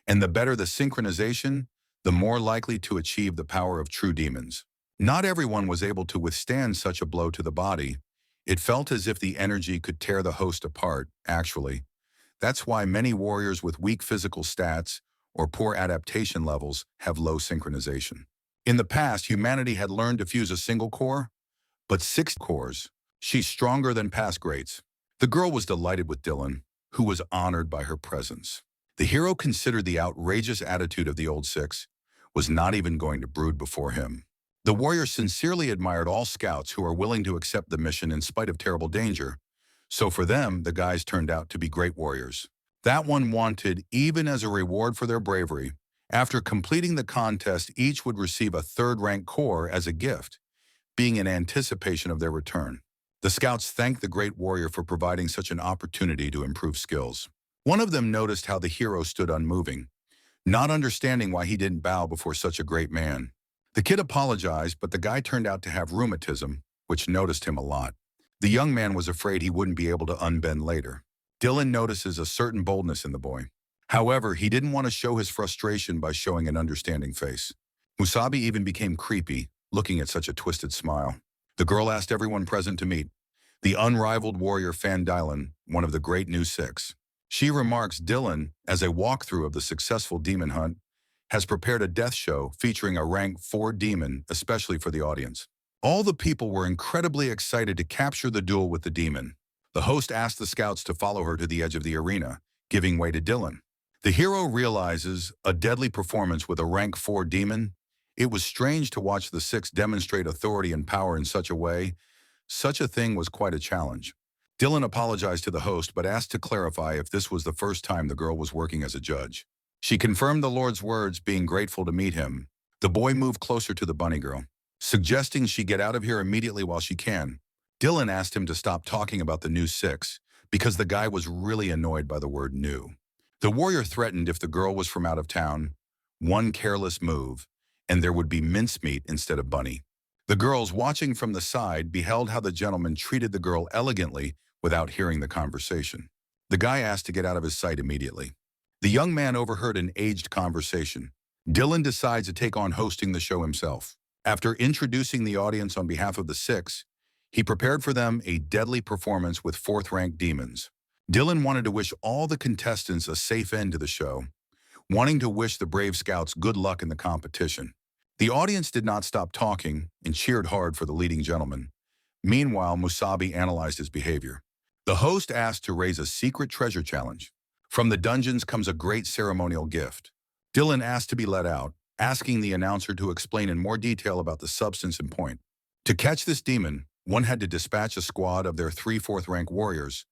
and the better the synchronization, the more likely to achieve the power of true demons. Not everyone was able to withstand such a blow to the body. It felt as if the energy could tear the host apart, actually. That's why many warriors with weak physical stats or poor adaptation levels have low synchronization. In the past, humanity had learned to fuse a single core, but 6 cores. She's stronger than past greats. The girl was delighted with Dylan, who was honored by her presence. The hero considered the outrageous attitude of the old 6 was not even going to brood before him. The warrior sincerely admired all scouts who are willing to accept the mission in spite of terrible danger, so for them, the guys turned out to be great warriors. That one wanted, even as a reward for their bravery, after completing the contest, each would receive a 3rd-rank core as a gift, being in anticipation of their return. The scouts thanked the great warrior for providing such an opportunity to improve skills. One of them noticed how the hero stood unmoving, not understanding why he didn't bow before such a great man. The kid apologized, but the guy turned out to have rheumatism, which noticed him a lot. The young man was afraid he wouldn't be able to unbend later. Dylan notices a certain boldness in the boy. However, he didn't want to show his frustration by showing an understanding face. Masubi even became creepy, looking at such a twisted smile. The girl asked everyone present to meet the unrivaled warrior Fan Dylan, one of the great new 6. She remarks Dylan, as a walkthrough of the successful demon hunt, has prepared a death show featuring a rank 4 demon, especially for the audience. All the people were incredibly excited to capture the duel with the demon. The host asked the scouts to follow her to the edge of the arena, giving way to Dylan. The hero realizes a deadly performance with a rank 4 demon. It was strange to watch the 6 demonstrate authority and power in such a way. Such a thing was quite a challenge. Dylan apologized to the host but asked to clarify if this was the first time the girl was working as a judge. She confirmed the Lord's words, being grateful to meet him. The boy moved closer to the bunny girl, suggesting she get out of here immediately while she can. Dylan asked him to stop talking about the new 6 because the guy was really annoyed by the word new. The warrior threatened if the girl was from out of town, one careless move, and there would be mincemeat instead of bunny. The girls, watching from the side, beheld how the gentleman treated the girl elegantly without hearing the conversation. The guy asked to get out of his sight immediately. The young man overheard an aged conversation. Dylan decides to take on hosting the show himself. After introducing the audience on behalf of the 6, he prepared for them a deadly performance with 4th-ranked demons. Dylan wanted to wish all the contestants a safe end to the show, wanting to wish the brave scouts good luck in the competition. The audience did not stop talking and cheered hard for the leading gentleman. Meanwhile, Masubi analyzed his behavior. The host asked to raise a secret treasure challenge. From the dungeons comes a great ceremonial gift. Dylan asked to be let out, asking the announcer to explain in more detail about the substance and point. To catch this demon, one had to dispatch a squad of their 3 4th-rank warriors,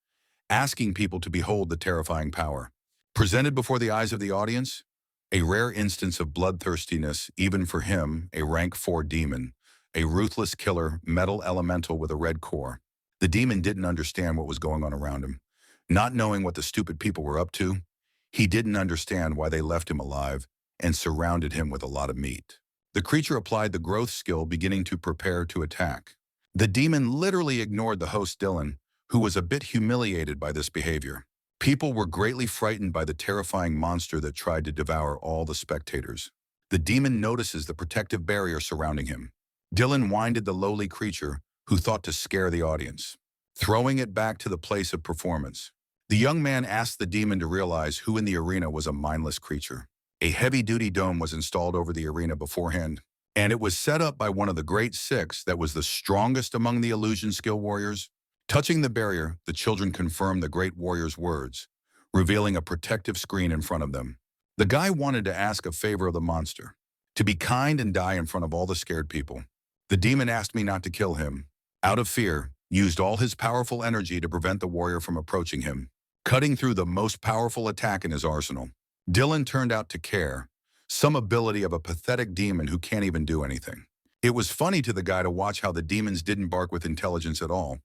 asking people to behold the terrifying power. Presented before the eyes of the audience, a rare instance of bloodthirstiness, even for him, a rank 4 demon, a ruthless killer, metal elemental with a red core. The demon didn't understand what was going on around him. Not knowing what the stupid people were up to, he didn't understand why they left him alive, and surrounded him with a lot of meat. The creature applied the growth skill, beginning to prepare to attack. The demon literally ignored the host Dylan, who was a bit humiliated by this behavior. People were greatly frightened by the terrifying monster that tried to devour all the spectators. The demon notices the protective barrier surrounding him. Dylan winded the lowly creature, who thought to scare the audience, throwing it back to the place of performance. The young man asked the demon to realize who in the arena was a mindless creature. A heavy-duty dome was installed over the arena beforehand, and it was set up by one of the Great Six that was the strongest among the illusion skill warriors. Touching the barrier, the children confirmed the great warrior's words, revealing a protective screen in front of them. The guy wanted to ask a favor of the monster, to be kind and die in front of all the scared people. The demon asked me not to kill him. Out of fear, used all his powerful energy to prevent the warrior from approaching him, cutting through the most powerful attack in his arsenal. Dylan turned out to care, some ability of a pathetic demon who can't even do anything. It was funny to the guy to watch how the demons didn't bark with intelligence at all,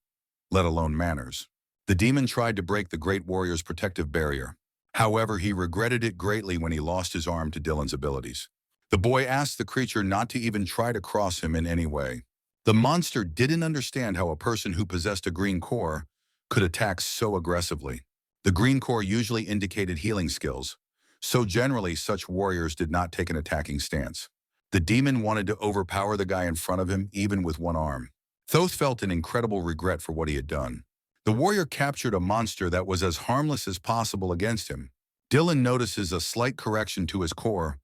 let alone manners. The demon tried to break the great warrior's protective barrier. However, he regretted it greatly when he lost his arm to Dylan's abilities. The boy asked the creature not to even try to cross him in any way. The monster didn't understand how a person who possessed a green core could attack so aggressively. The green core usually indicated healing skills, so generally such warriors did not take an attacking stance. The demon wanted to overpower the guy in front of him even with one arm. Thoth felt an incredible regret for what he had done. The warrior captured a monster that was as harmless as possible against him. Dylan notices a slight correction to his core,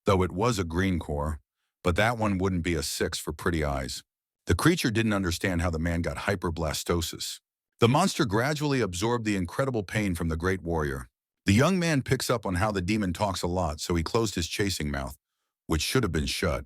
though it was a green core, but that one wouldn't be a 6 for pretty eyes. The creature didn't understand how the man got hyperblastosis. The monster gradually absorbed the incredible pain from the great warrior. The young man picks up on how the demon talks a lot, so he closed his chasing mouth, which should have been shut.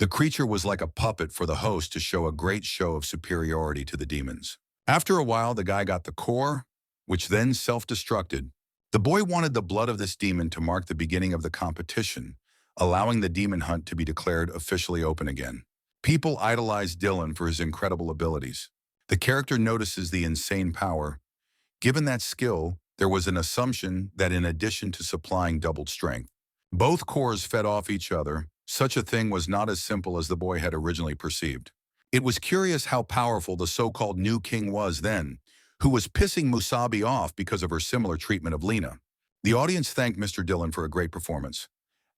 The creature was like a puppet for the host to show a great show of superiority to the demons. After a while, the guy got the core, which then self-destructed. The boy wanted the blood of this demon to mark the beginning of the competition, allowing the demon hunt to be declared officially open again. People idolized Dylan for his incredible abilities. The character notices the insane power. Given that skill, there was an assumption that in addition to supplying doubled strength, both cores fed off each other. Such a thing was not as simple as the boy had originally perceived. It was curious how powerful the so-called new king was then, who was pissing Masubi off because of her similar treatment of Lena. The audience thanked Mr. Dylan for a great performance,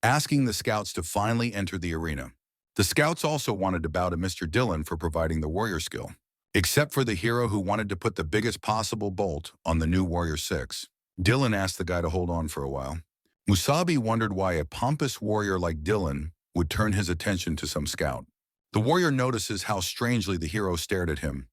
asking the scouts to finally enter the arena. The scouts also wanted to bow to Mr. Dylan for providing the warrior skill, except for the hero who wanted to put the biggest possible bolt on the new Warrior 6. Dylan asked the guy to hold on for a while. Masubi wondered why a pompous warrior like Dylan would turn his attention to some scout. The warrior notices how strangely the hero stared at him,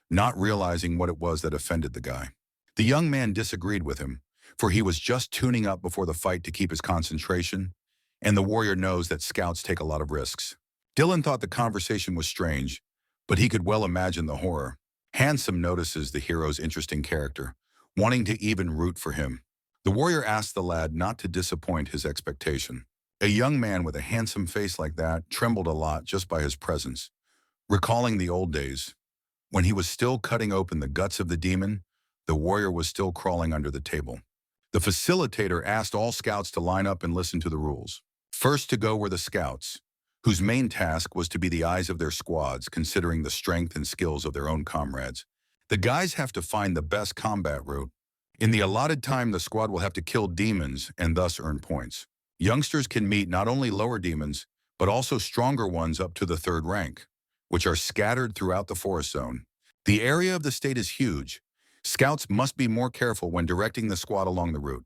not realizing what it was that offended the guy. The young man disagreed with him, for he was just tuning up before the fight to keep his concentration, and the warrior knows that scouts take a lot of risks. Dylan thought the conversation was strange, but he could well imagine the horror. Handsome notices the hero's interesting character, wanting to even root for him. The warrior asked the lad not to disappoint his expectation. A young man with a handsome face like that trembled a lot just by his presence, recalling the old days. When he was still cutting open the guts of the demon, the warrior was still crawling under the table. The facilitator asked all scouts to line up and listen to the rules. First to go were the scouts, whose main task was to be the eyes of their squads, considering the strength and skills of their own comrades. The guys have to find the best combat route. In the allotted time, the squad will have to kill demons and thus earn points. Youngsters can meet not only lower demons, but also stronger ones up to the 3rd rank, which are scattered throughout the forest zone. The area of the state is huge. Scouts must be more careful when directing the squad along the route.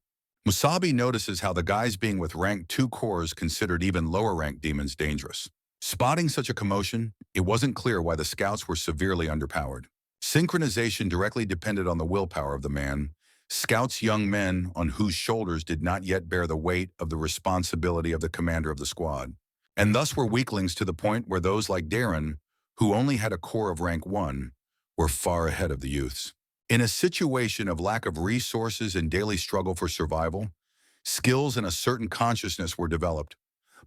Masubi notices how the guys being with rank 2 cores considered even lower rank demons dangerous. Spotting such a commotion, it wasn't clear why the scouts were severely underpowered. Synchronization directly depended on the willpower of the man. Scouts, young men on whose shoulders did not yet bear the weight of the responsibility of the commander of the squad, and thus were weaklings to the point where those like Darren, who only had a core of rank 1, were far ahead of the youths. In a situation of lack of resources and daily struggle for survival, skills and a certain consciousness were developed,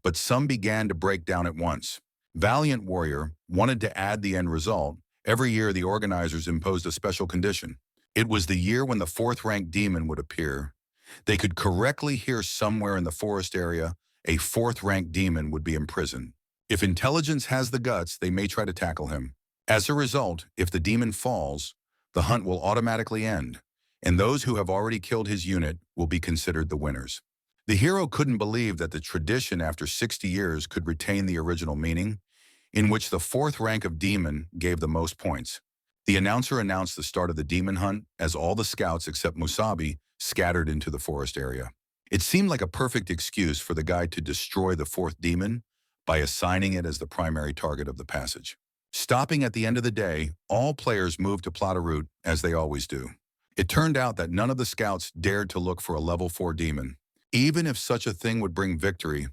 but some began to break down at once. Valiant Warrior wanted to add the end result. Every year the organizers imposed a special condition. It was the year when the 4th-ranked demon would appear. They could correctly hear somewhere in the forest area a fourth-rank demon would be imprisoned. If intelligence has the guts, they may try to tackle him. As a result, if the demon falls, the hunt will automatically end, and those who have already killed his unit will be considered the winners. The hero couldn't believe that the tradition after 60 years could retain the original meaning, in which the fourth rank of demon gave the most points. The announcer announced the start of the demon hunt as all the scouts except Masubi scattered into the forest area. It seemed like a perfect excuse for the guy to destroy the fourth demon by assigning it as the primary target of the passage. Stopping at the end of the day, all players moved to plot a route, as they always do. It turned out that none of the scouts dared to look for a level 4 demon. Even if such a thing would bring victory,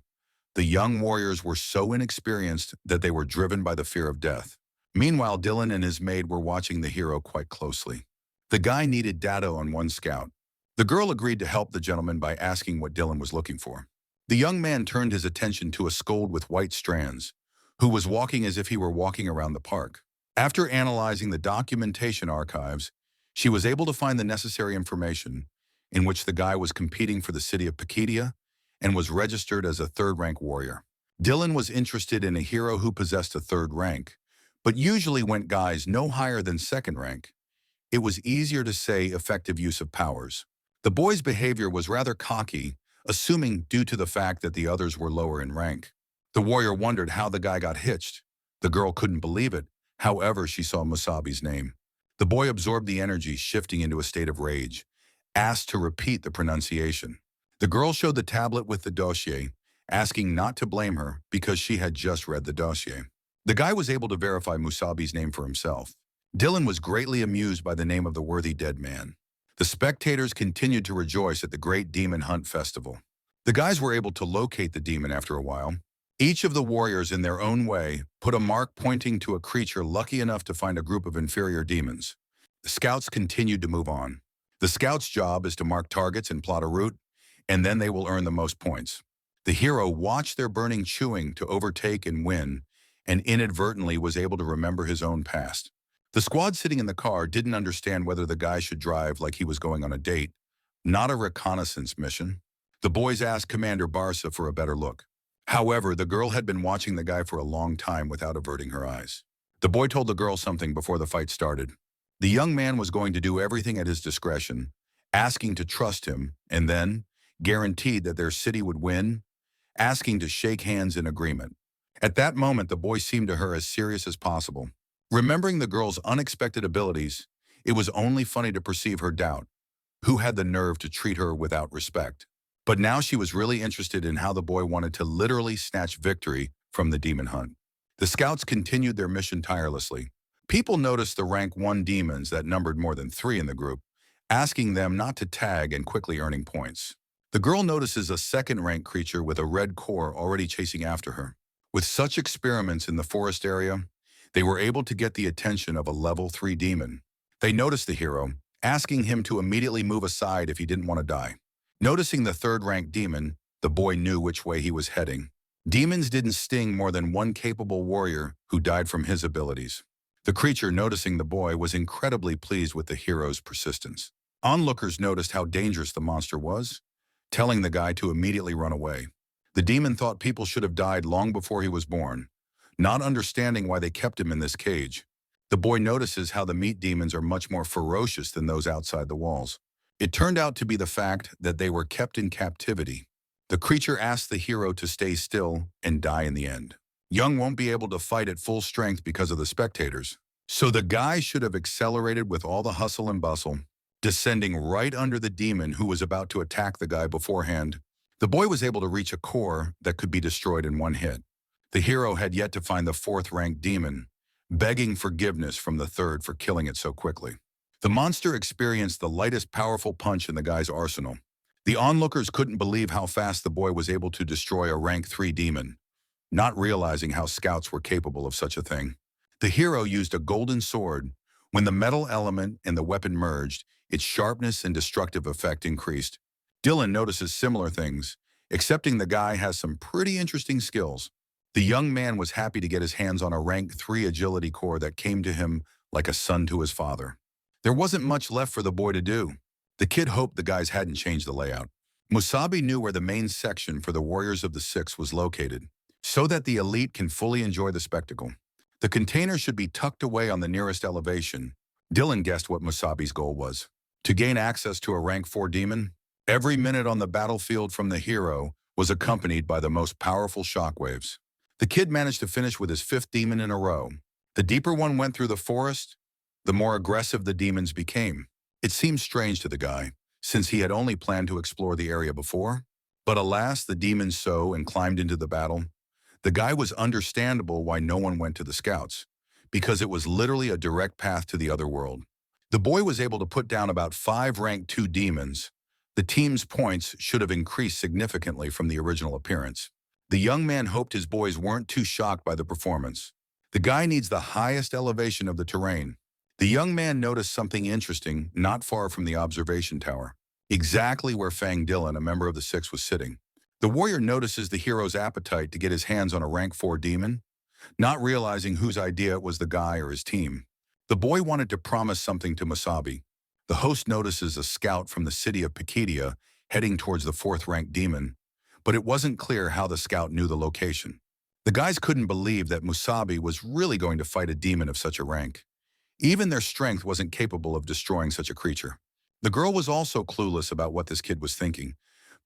the young warriors were so inexperienced that they were driven by the fear of death. Meanwhile, Dylan and his maid were watching the hero quite closely. The guy needed data on one scout. The girl agreed to help the gentleman by asking what Dylan was looking for. The young man turned his attention to a scold with white strands, who was walking as if he were walking around the park. After analyzing the documentation archives, she was able to find the necessary information, in which the guy was competing for the city of Pakedia and was registered as a third-rank warrior. Dylan was interested in a hero who possessed a third rank, but usually went guys no higher than second rank. It was easier to say effective use of powers. The boy's behavior was rather cocky, assuming due to the fact that the others were lower in rank. The warrior wondered how the guy got hitched. The girl couldn't believe it. However, she saw Musabi's name. The boy absorbed the energy, shifting into a state of rage, asked to repeat the pronunciation. The girl showed the tablet with the dossier, asking not to blame her because she had just read the dossier. The guy was able to verify Musabi's name for himself. Dylan was greatly amused by the name of the worthy dead man. The spectators continued to rejoice at the Great Demon Hunt Festival. The guys were able to locate the demon after a while. Each of the warriors, in their own way, put a mark pointing to a creature lucky enough to find a group of inferior demons. The scouts continued to move on. The scouts' job is to mark targets and plot a route, and then they will earn the most points. The hero watched their burning chewing to overtake and win, and inadvertently was able to remember his own past. The squad sitting in the car didn't understand whether the guy should drive like he was going on a date, not a reconnaissance mission. The boys asked Commander Barca for a better look. However, the girl had been watching the guy for a long time without averting her eyes. The boy told the girl something before the fight started. The young man was going to do everything at his discretion, asking to trust him, and then guaranteed that their city would win, asking to shake hands in agreement. At that moment, the boy seemed to her as serious as possible. Remembering the girl's unexpected abilities, it was only funny to perceive her doubt. Who had the nerve to treat her without respect? But now she was really interested in how the boy wanted to literally snatch victory from the demon hunt. The scouts continued their mission tirelessly. People noticed the rank 1 demons that numbered more than 3 in the group, asking them not to tag and quickly earning points. The girl notices a second-rank creature with a red core already chasing after her. With such experiments in the forest area, they were able to get the attention of a level 3 demon. They noticed the hero, asking him to immediately move aside if he didn't want to die. Noticing the third-rank demon, the boy knew which way he was heading. Demons didn't sting more than one capable warrior who died from his abilities. The creature, noticing the boy, was incredibly pleased with the hero's persistence. Onlookers noticed how dangerous the monster was, telling the guy to immediately run away. The demon thought people should have died long before he was born, not understanding why they kept him in this cage. The boy notices how the meat demons are much more ferocious than those outside the walls. It turned out to be the fact that they were kept in captivity. The creature asked the hero to stay still and die in the end. Young won't be able to fight at full strength because of the spectators. So the guy should have accelerated with all the hustle and bustle, descending right under the demon who was about to attack the guy beforehand. The boy was able to reach a core that could be destroyed in one hit. The hero had yet to find the fourth-ranked demon, begging forgiveness from the third for killing it so quickly. The monster experienced the lightest powerful punch in the guy's arsenal. The onlookers couldn't believe how fast the boy was able to destroy a rank 3 demon, not realizing how scouts were capable of such a thing. The hero used a golden sword. When the metal element and the weapon merged, its sharpness and destructive effect increased. Dylan notices similar things, excepting the guy has some pretty interesting skills. The young man was happy to get his hands on a rank 3 agility core that came to him like a son to his father. There wasn't much left for the boy to do. The kid hoped the guys hadn't changed the layout. Musabi knew where the main section for the Warriors of the Six was located, so that the elite can fully enjoy the spectacle. The container should be tucked away on the nearest elevation. Dylan guessed what Musabi's goal was. To gain access to a rank 4 demon, every minute on the battlefield from the hero was accompanied by the most powerful shockwaves. The kid managed to finish with his 5th demon in a row. The deeper one went through the forest, the more aggressive the demons became. It seemed strange to the guy, since he had only planned to explore the area before. But alas, the demons so and climbed into the battle. The guy was understandable why no one went to the scouts, because it was literally a direct path to the other world. The boy was able to put down about 5 rank 2 demons. The team's points should have increased significantly from the original appearance. The young man hoped his boys weren't too shocked by the performance. The guy needs the highest elevation of the terrain. The young man noticed something interesting not far from the observation tower, exactly where Fang Dylan, a member of the Six, was sitting. The warrior notices the hero's appetite to get his hands on a rank 4 demon, not realizing whose idea it was, the guy or his team. The boy wanted to promise something to Musabi. The host notices a scout from the city of Pakedia heading towards the 4th rank demon, but it wasn't clear how the scout knew the location. The guys couldn't believe that Musabi was really going to fight a demon of such a rank. Even their strength wasn't capable of destroying such a creature. The girl was also clueless about what this kid was thinking,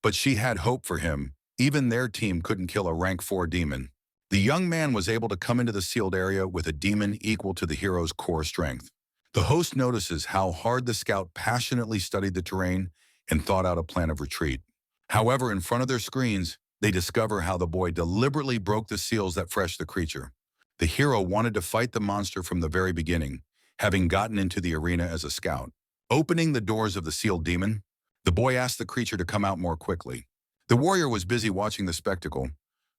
but she had hope for him. Even their team couldn't kill a rank 4 demon. The young man was able to come into the sealed area with a demon equal to the hero's core strength. The host notices how hard the scout passionately studied the terrain and thought out a plan of retreat. However, in front of their screens, they discover how the boy deliberately broke the seals that freshed the creature. The hero wanted to fight the monster from the very beginning, having gotten into the arena as a scout. Opening the doors of the sealed demon, the boy asked the creature to come out more quickly. The warrior was busy watching the spectacle,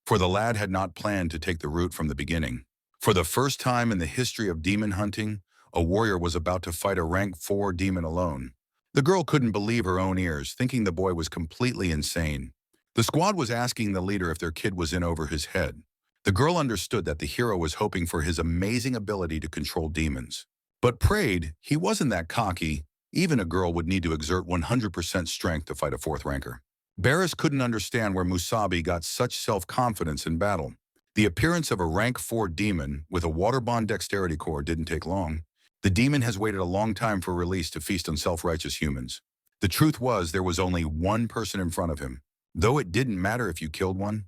for the lad had not planned to take the route from the beginning. For the first time in the history of demon hunting, a warrior was about to fight a rank 4 demon alone. The girl couldn't believe her own ears, thinking the boy was completely insane. The squad was asking the leader if their kid was in over his head. The girl understood that the hero was hoping for his amazing ability to control demons, but prayed he wasn't that cocky. Even a girl would need to exert 100% strength to fight a 4th ranker. Barris couldn't understand where Musabi got such self-confidence in battle. The appearance of a rank 4 demon with a water-bond dexterity core didn't take long. The demon has waited a long time for release to feast on self-righteous humans. The truth was there was only one person in front of him. Though it didn't matter if you killed one,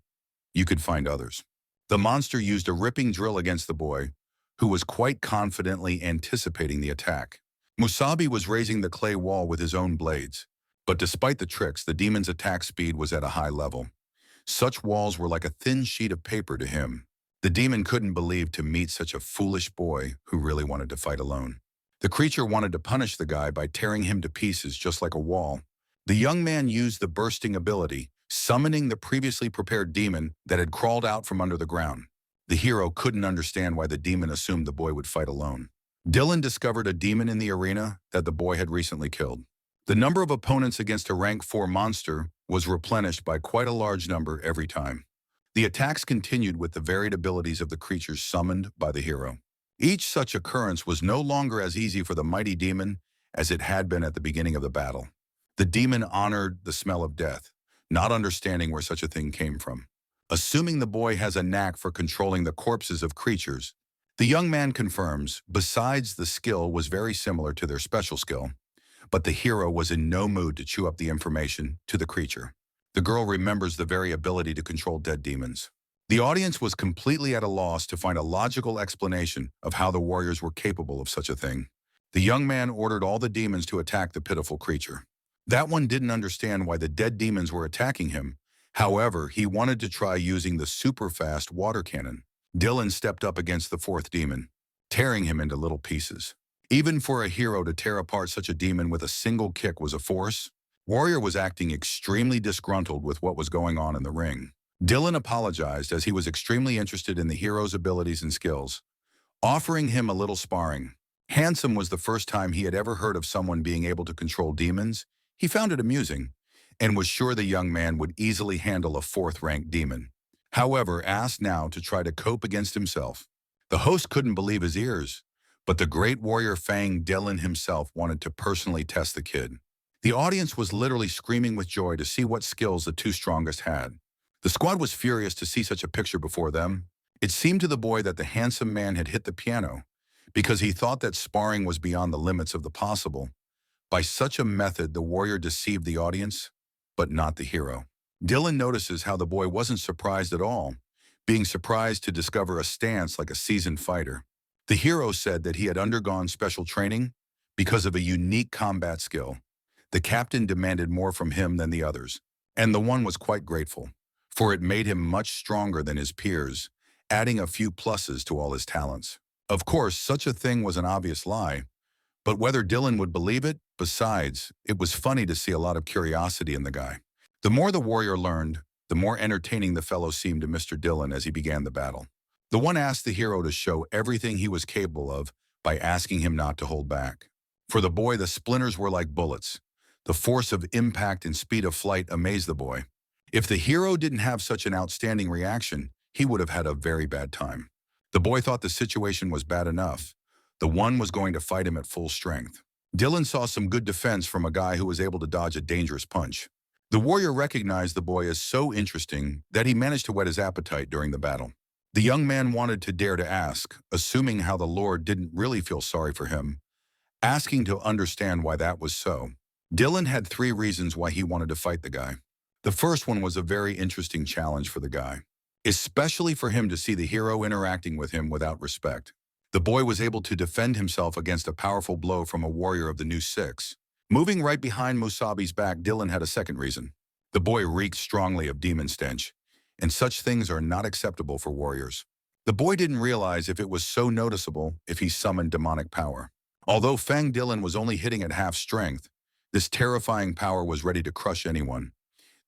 you could find others. The monster used a ripping drill against the boy, who was quite confidently anticipating the attack. Musabi was raising the clay wall with his own blades, but despite the tricks, the demon's attack speed was at a high level. Such walls were like a thin sheet of paper to him. The demon couldn't believe to meet such a foolish boy who really wanted to fight alone. The creature wanted to punish the guy by tearing him to pieces just like a wall. The young man used the bursting ability, summoning the previously prepared demon that had crawled out from under the ground. The hero couldn't understand why the demon assumed the boy would fight alone. Dylan discovered a demon in the arena that the boy had recently killed. The number of opponents against a rank 4 monster was replenished by quite a large number every time. The attacks continued with the varied abilities of the creatures summoned by the hero. Each such occurrence was no longer as easy for the mighty demon as it had been at the beginning of the battle. The demon honored the smell of death, not understanding where such a thing came from. Assuming the boy has a knack for controlling the corpses of creatures, the young man confirms, besides the skill was very similar to their special skill, but the hero was in no mood to chew up the information to the creature. The girl remembers the very ability to control dead demons. The audience was completely at a loss to find a logical explanation of how the warriors were capable of such a thing. The young man ordered all the demons to attack the pitiful creature. That one didn't understand why the dead demons were attacking him. However, he wanted to try using the super-fast water cannon. Dylan stepped up against the 4th demon, tearing him into little pieces. Even for a hero to tear apart such a demon with a single kick was a force. Warrior was acting extremely disgruntled with what was going on in the ring. Dylan apologized as he was extremely interested in the hero's abilities and skills, offering him a little sparring. Handsome was the first time he had ever heard of someone being able to control demons. He found it amusing and was sure the young man would easily handle a 4th-ranked demon. However, asked now to try to cope against himself. The host couldn't believe his ears, but the great warrior Fang Dylan himself wanted to personally test the kid. The audience was literally screaming with joy to see what skills the two strongest had. The squad was furious to see such a picture before them. It seemed to the boy that the handsome man had hit the piano, because he thought that sparring was beyond the limits of the possible. By such a method, the warrior deceived the audience, but not the hero. Dylan notices how the boy wasn't surprised at all, being surprised to discover a stance like a seasoned fighter. The hero said that he had undergone special training because of a unique combat skill. The captain demanded more from him than the others, and the one was quite grateful, for it made him much stronger than his peers, adding a few pluses to all his talents. Of course, such a thing was an obvious lie, but whether Dylan would believe it, besides, it was funny to see a lot of curiosity in the guy. The more the warrior learned, the more entertaining the fellow seemed to Mr. Dylan as he began the battle. The one asked the hero to show everything he was capable of by asking him not to hold back. For the boy, the splinters were like bullets. The force of impact and speed of flight amazed the boy. If the hero didn't have such an outstanding reaction, he would have had a very bad time. The boy thought the situation was bad enough. The one was going to fight him at full strength. Dylan saw some good defense from a guy who was able to dodge a dangerous punch. The warrior recognized the boy as so interesting that he managed to whet his appetite during the battle. The young man wanted to dare to ask, assuming how the Lord didn't really feel sorry for him, asking to understand why that was so. Dylan had 3 reasons why he wanted to fight the guy. The first one was a very interesting challenge for the guy, especially for him to see the hero interacting with him without respect. The boy was able to defend himself against a powerful blow from a warrior of the new 6. Moving right behind Masubi's back, Dylan had a second reason. The boy reeked strongly of demon stench, and such things are not acceptable for warriors. The boy didn't realize if it was so noticeable if he summoned demonic power. Although Fang Dylan was only hitting at half strength, this terrifying power was ready to crush anyone.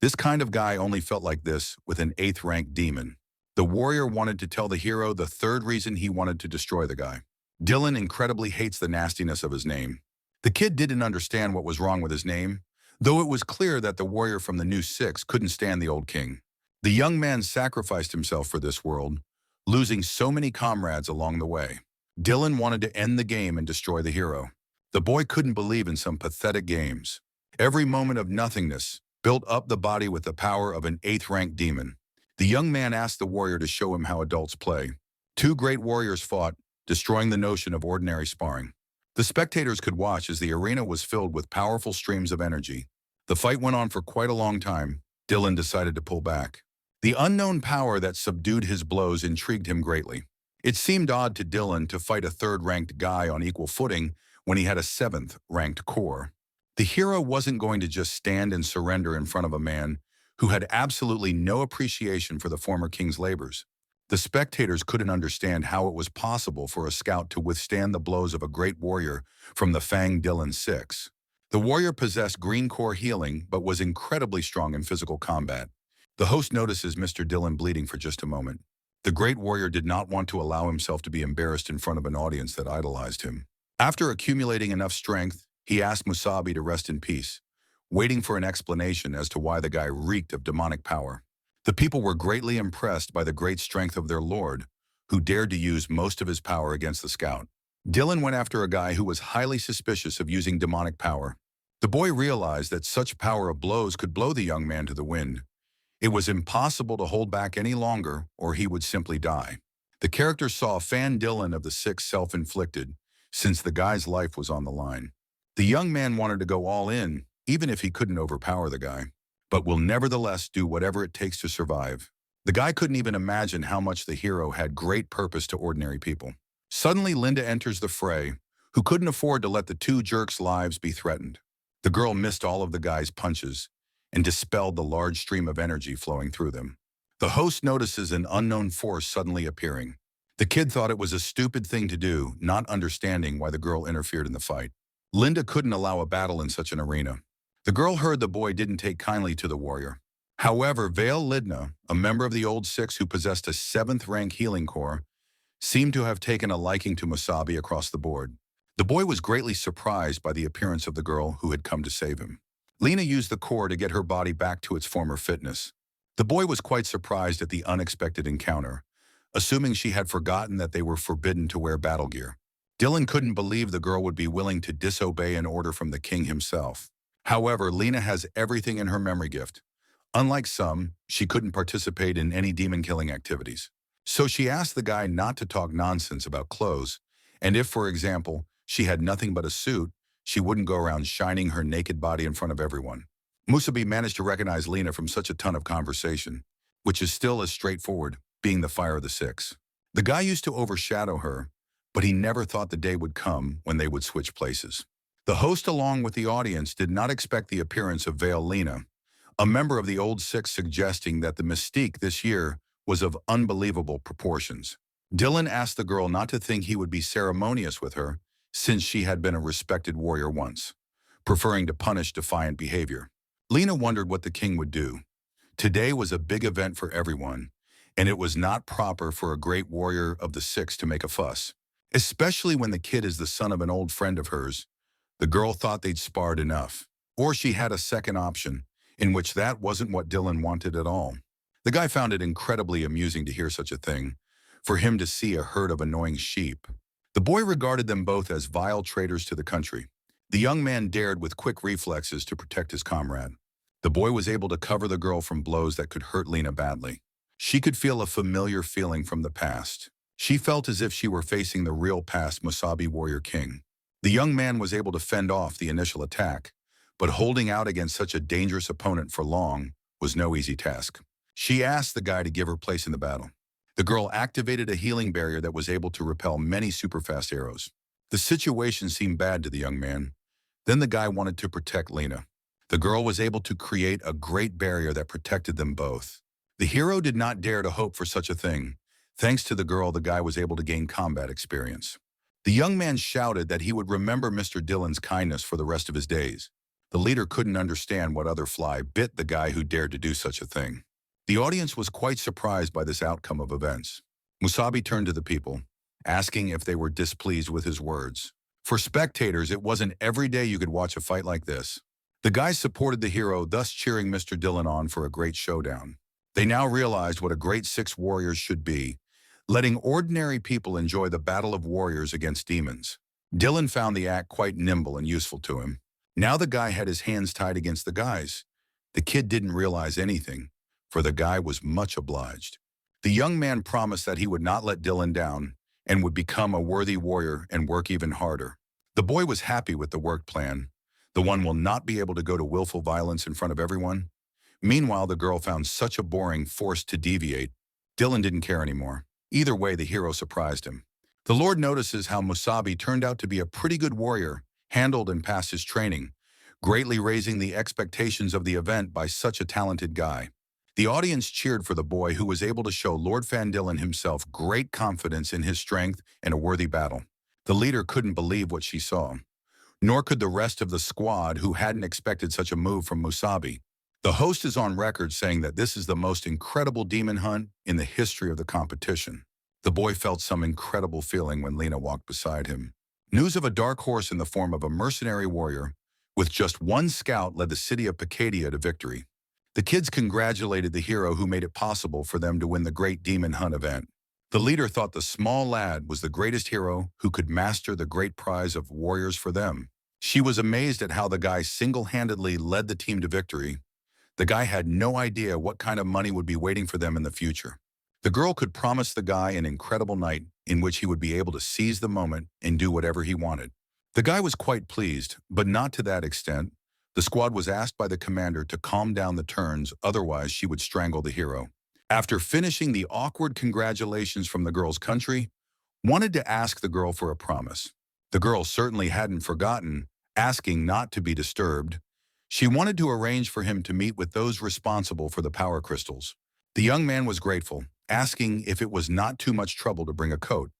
This kind of guy only felt like this with an 8th-ranked demon. The warrior wanted to tell the hero the third reason he wanted to destroy the guy. Dylan incredibly hates the nastiness of his name. The kid didn't understand what was wrong with his name, though it was clear that the warrior from the new 6 couldn't stand the old king. The young man sacrificed himself for this world, losing so many comrades along the way. Dylan wanted to end the game and destroy the hero. The boy couldn't believe in some pathetic games. Every moment of nothingness built up the body with the power of an 8th-ranked demon. The young man asked the warrior to show him how adults play. 2 great warriors fought, destroying the notion of ordinary sparring. The spectators could watch as the arena was filled with powerful streams of energy. The fight went on for quite a long time. Dylan decided to pull back. The unknown power that subdued his blows intrigued him greatly. It seemed odd to Dylan to fight a 3rd-ranked guy on equal footing when he had a 7th-ranked core. The hero wasn't going to just stand and surrender in front of a man who had absolutely no appreciation for the former king's labors. The spectators couldn't understand how it was possible for a scout to withstand the blows of a great warrior from the Fang Dylan 6. The warrior possessed green core healing but was incredibly strong in physical combat. The host notices Mr. Dylan bleeding for just a moment. The great warrior did not want to allow himself to be embarrassed in front of an audience that idolized him. After accumulating enough strength, he asked Masubi to rest in peace, waiting for an explanation as to why the guy reeked of demonic power. The people were greatly impressed by the great strength of their lord, who dared to use most of his power against the scout. Dylan went after a guy who was highly suspicious of using demonic power. The boy realized that such power of blows could blow the young man to the wind. It was impossible to hold back any longer, or he would simply die. The character saw Fan Dylan of the 6 self-inflicted, since the guy's life was on the line. The young man wanted to go all in, even if he couldn't overpower the guy, but will nevertheless do whatever it takes to survive. The guy couldn't even imagine how much the hero had great purpose to ordinary people. Suddenly, Linda enters the fray, who couldn't afford to let the 2 jerks' lives be threatened. The girl missed all of the guy's punches and dispelled the large stream of energy flowing through them. The host notices an unknown force suddenly appearing. The kid thought it was a stupid thing to do, not understanding why the girl interfered in the fight. Linda couldn't allow a battle in such an arena. The girl heard the boy didn't take kindly to the warrior. However, Vale Lidna, a member of the old 6 who possessed a 7th-rank healing core, seemed to have taken a liking to Masubi across the board. The boy was greatly surprised by the appearance of the girl who had come to save him. Lena used the core to get her body back to its former fitness. The boy was quite surprised at the unexpected encounter, assuming she had forgotten that they were forbidden to wear battle gear. Dylan couldn't believe the girl would be willing to disobey an order from the king himself. However, Lena has everything in her memory gift. Unlike some, she couldn't participate in any demon-killing activities. So she asked the guy not to talk nonsense about clothes, and if, for example, she had nothing but a suit, she wouldn't go around shining her naked body in front of everyone. Musabi managed to recognize Lena from such a ton of conversation, which is still as straightforward, being the fire of the six. The guy used to overshadow her, but he never thought the day would come when they would switch places. The host, along with the audience, did not expect the appearance of Veil Lena, a member of the Old Six, suggesting that the mystique this year was of unbelievable proportions. Dylan asked the girl not to think he would be ceremonious with her, since she had been a respected warrior once, preferring to punish defiant behavior. Lena wondered what the king would do. Today was a big event for everyone, and it was not proper for a great warrior of the Six to make a fuss, especially when the kid is the son of an old friend of hers. The girl thought they'd sparred enough, or she had a second option, in which that wasn't what Dylan wanted at all. The guy found it incredibly amusing to hear such a thing, for him to see a herd of annoying sheep. The boy regarded them both as vile traitors to the country. The young man dared with quick reflexes to protect his comrade. The boy was able to cover the girl from blows that could hurt Lena badly. She could feel a familiar feeling from the past. She felt as if she were facing the real past Masubi warrior king. The young man was able to fend off the initial attack, but holding out against such a dangerous opponent for long was no easy task. She asked the guy to give her place in the battle. The girl activated a healing barrier that was able to repel many super-fast arrows. The situation seemed bad to the young man. Then the guy wanted to protect Lena. The girl was able to create a great barrier that protected them both. The hero did not dare to hope for such a thing. Thanks to the girl, the guy was able to gain combat experience. The young man shouted that he would remember Mr. Dillon's kindness for the rest of his days. The leader couldn't understand what other fly bit the guy who dared to do such a thing. The audience was quite surprised by this outcome of events. Musabi turned to the people, asking if they were displeased with his words. For spectators, it wasn't every day you could watch a fight like this. The guys supported the hero, thus cheering Mr. Dillon on for a great showdown. They now realized what a great six warriors should be, letting ordinary people enjoy the battle of warriors against demons. Dillon found the act quite nimble and useful to him. Now the guy had his hands tied against the guys. The kid didn't realize anything, for the guy was much obliged. The young man promised that he would not let Dillon down and would become a worthy warrior and work even harder. The boy was happy with the work plan. The one will not be able to go to willful violence in front of everyone. Meanwhile, the girl found such a boring force to deviate. Dillon didn't care anymore. Either way, the hero surprised him. The Lord notices how Musabi turned out to be a pretty good warrior, handled and passed his training, greatly raising the expectations of the event by such a talented guy. The audience cheered for the boy, who was able to show Lord Dillon himself great confidence in his strength and a worthy battle. The leader couldn't believe what she saw, nor could the rest of the squad, who hadn't expected such a move from Musabi. The host is on record saying that this is the most incredible demon hunt in the history of the competition. The boy felt some incredible feeling when Lena walked beside him. News of a dark horse in the form of a mercenary warrior with just one scout led the city of Pacadia to victory. The kids congratulated the hero, who made it possible for them to win the great demon hunt event. The leader thought the small lad was the greatest hero who could master the great prize of warriors for them. She was amazed at how the guy single-handedly led the team to victory. The guy had no idea what kind of money would be waiting for them in the future. The girl could promise the guy an incredible night in which he would be able to seize the moment and do whatever he wanted. The guy was quite pleased, but not to that extent. The squad was asked by the commander to calm down the turns, otherwise she would strangle the hero. After finishing the awkward congratulations from the girl's country, wanted to ask the girl for a promise. The girl certainly hadn't forgotten, asking not to be disturbed. She wanted to arrange for him to meet with those responsible for the power crystals. The young man was grateful, asking if it was not too much trouble to bring a coat,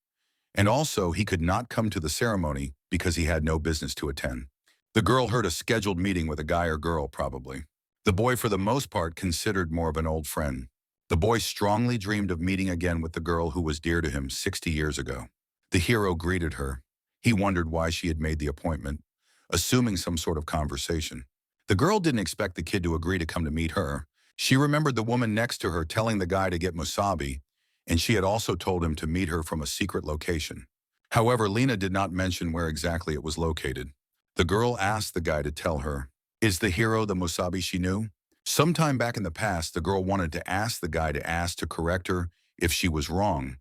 and also he could not come to the ceremony because he had no business to attend. The girl heard a scheduled meeting with a guy or girl, probably. The boy, for the most part, considered more of an old friend. The boy strongly dreamed of meeting again with the girl who was dear to him 60 years ago. The hero greeted her. He wondered why she had made the appointment, assuming some sort of conversation. The girl didn't expect the kid to agree to come to meet her. She remembered the woman next to her telling the guy to get Musabi, and she had also told him to meet her from a secret location. However, Lena did not mention where exactly it was located. The girl asked the guy to tell her. Is the hero the Musabi she knew? Sometime back in the past, the girl wanted to ask the guy to correct her if she was wrong,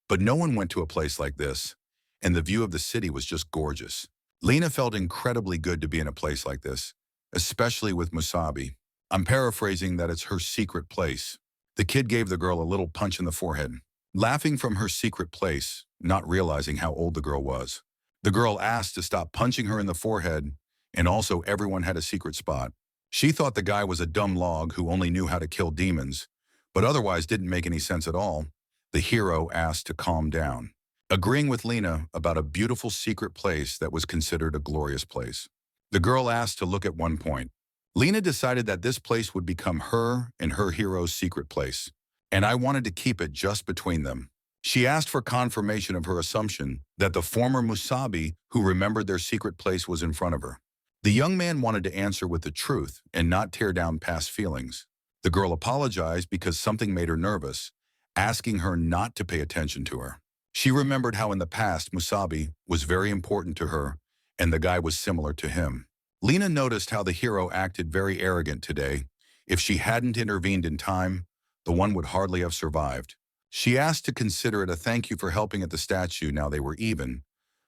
but no one went to a place like this, and the view of the city was just gorgeous. Lena felt incredibly good to be in a place like this, especially with Musabi. I'm paraphrasing that it's her secret place. The kid gave the girl a little punch in the forehead, laughing from her secret place, not realizing how old the girl was. The girl asked to stop punching her in the forehead, and also everyone had a secret spot. She thought the guy was a dumb log who only knew how to kill demons, but otherwise didn't make any sense at all. The hero asked to calm down, agreeing with Lena about a beautiful secret place that was considered a glorious place. The girl asked to look at one point. Lena decided that this place would become her and her hero's secret place, and I wanted to keep it just between them. She asked for confirmation of her assumption that the former Musabi who remembered their secret place was in front of her. The young man wanted to answer with the truth and not tear down past feelings. The girl apologized because something made her nervous, asking her not to pay attention to her. She remembered how in the past Musabi was very important to her and the guy was similar to him. Lena noticed how the hero acted very arrogant today. If she hadn't intervened in time, the one would hardly have survived. She asked to consider it a thank you for helping at the statue now they were even.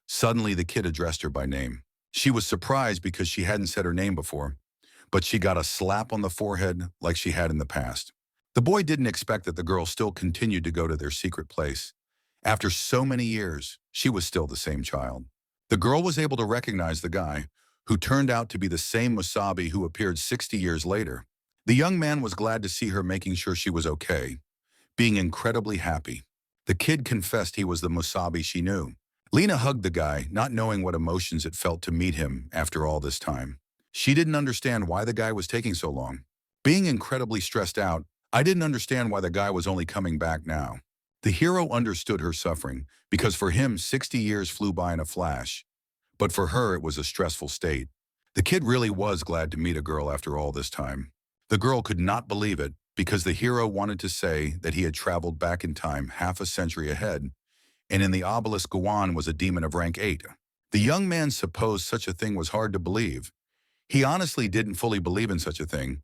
Suddenly the kid addressed her by name. She was surprised because she hadn't said her name before, but she got a slap on the forehead like she had in the past. The boy didn't expect that the girl still continued to go to their secret place. After so many years, she was still the same child. The girl was able to recognize the guy, who turned out to be the same Musabi who appeared 60 years later. The young man was glad to see her, making sure she was okay, being incredibly happy. The kid confessed he was the Musabi she knew. Lena hugged the guy, not knowing what emotions it felt to meet him after all this time. She didn't understand why the guy was taking so long. Being incredibly stressed out, I didn't understand why the guy was only coming back now. The hero understood her suffering, because for him 60 years flew by in a flash. But for her it was a stressful state. The kid really was glad to meet a girl after all this time. The girl could not believe it, because the hero wanted to say that he had traveled back in time half a century ahead, and in the obelisk Guan was a demon of rank 8. The young man supposed such a thing was hard to believe. He honestly didn't fully believe in such a thing,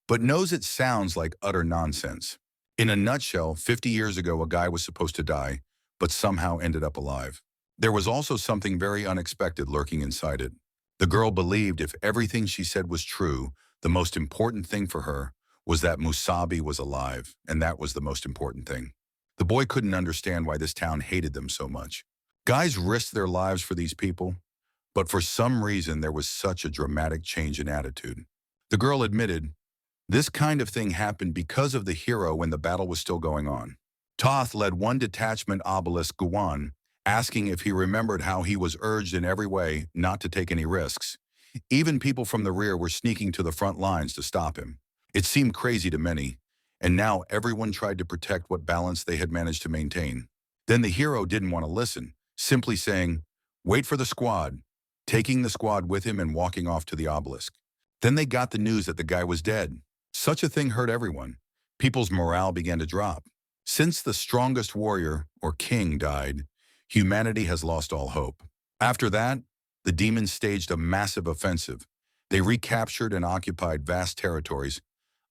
but knows it sounds like utter nonsense. In a nutshell, 50 years ago a guy was supposed to die, but somehow ended up alive. There was also something very unexpected lurking inside it. The girl believed if everything she said was true, the most important thing for her was that Musabi was alive, and that was the most important thing. The boy couldn't understand why this town hated them so much. Guys risked their lives for these people, but for some reason there was such a dramatic change in attitude. The girl admitted, this kind of thing happened because of the hero when the battle was still going on. Toth led one detachment obelisk Guan, asking if he remembered how he was urged in every way not to take any risks. Even people from the rear were sneaking to the front lines to stop him. It seemed crazy to many, and now everyone tried to protect what balance they had managed to maintain. Then the hero didn't want to listen, simply saying, wait for the squad, taking the squad with him and walking off to the obelisk. Then they got the news that the guy was dead. Such a thing hurt everyone. People's morale began to drop. Since the strongest warrior, or king, died, humanity has lost all hope. After that, the demons staged a massive offensive. They recaptured and occupied vast territories,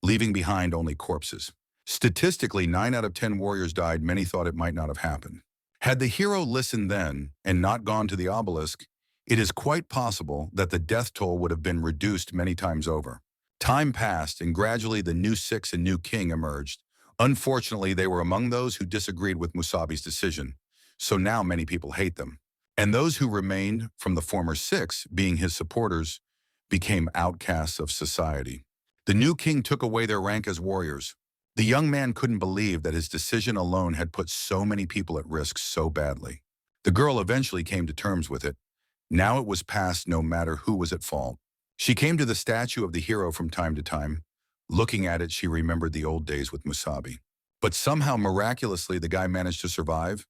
leaving behind only corpses. Statistically, 9 out of 10 warriors died. Many thought it might not have happened. Had the hero listened then and not gone to the obelisk, it is quite possible that the death toll would have been reduced many times over. Time passed, and gradually the new six and new king emerged. Unfortunately, they were among those who disagreed with Musabi's decision, so now many people hate them. And those who remained from the former six, being his supporters, became outcasts of society. The new king took away their rank as warriors. The young man couldn't believe that his decision alone had put so many people at risk so badly. The girl eventually came to terms with it. Now it was past no matter who was at fault. She came to the statue of the hero from time to time. Looking at it, she remembered the old days with Musabi. But somehow, miraculously, the guy managed to survive.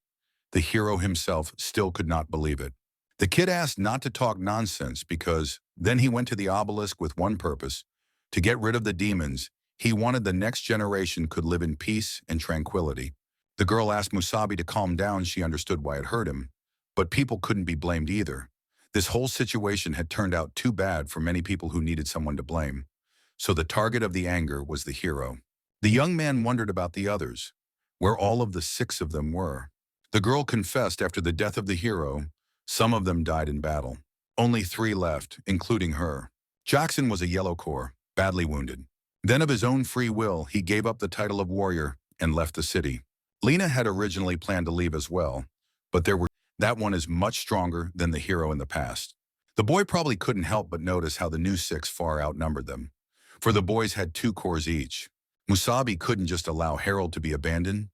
The hero himself still could not believe it. The kid asked not to talk nonsense because then he went to the obelisk with one purpose, to get rid of the demons. He wanted the next generation could live in peace and tranquility. The girl asked Musabi to calm down. She understood why it hurt him, but people couldn't be blamed either. This whole situation had turned out too bad for many people who needed someone to blame. So the target of the anger was the hero. The young man wondered about the others, where all of the 6 of them were. The girl confessed after the death of the hero, some of them died in battle. Only 3 left, including her. Jackson was a yellow core, badly wounded. Then of his own free will, he gave up the title of warrior and left the city. Lena had originally planned to leave as well, but that one is much stronger than the hero in the past. The boy probably couldn't help but notice how the new 6 far outnumbered them. For the boys had 2 cores each. Masubi couldn't just allow Harold to be abandoned.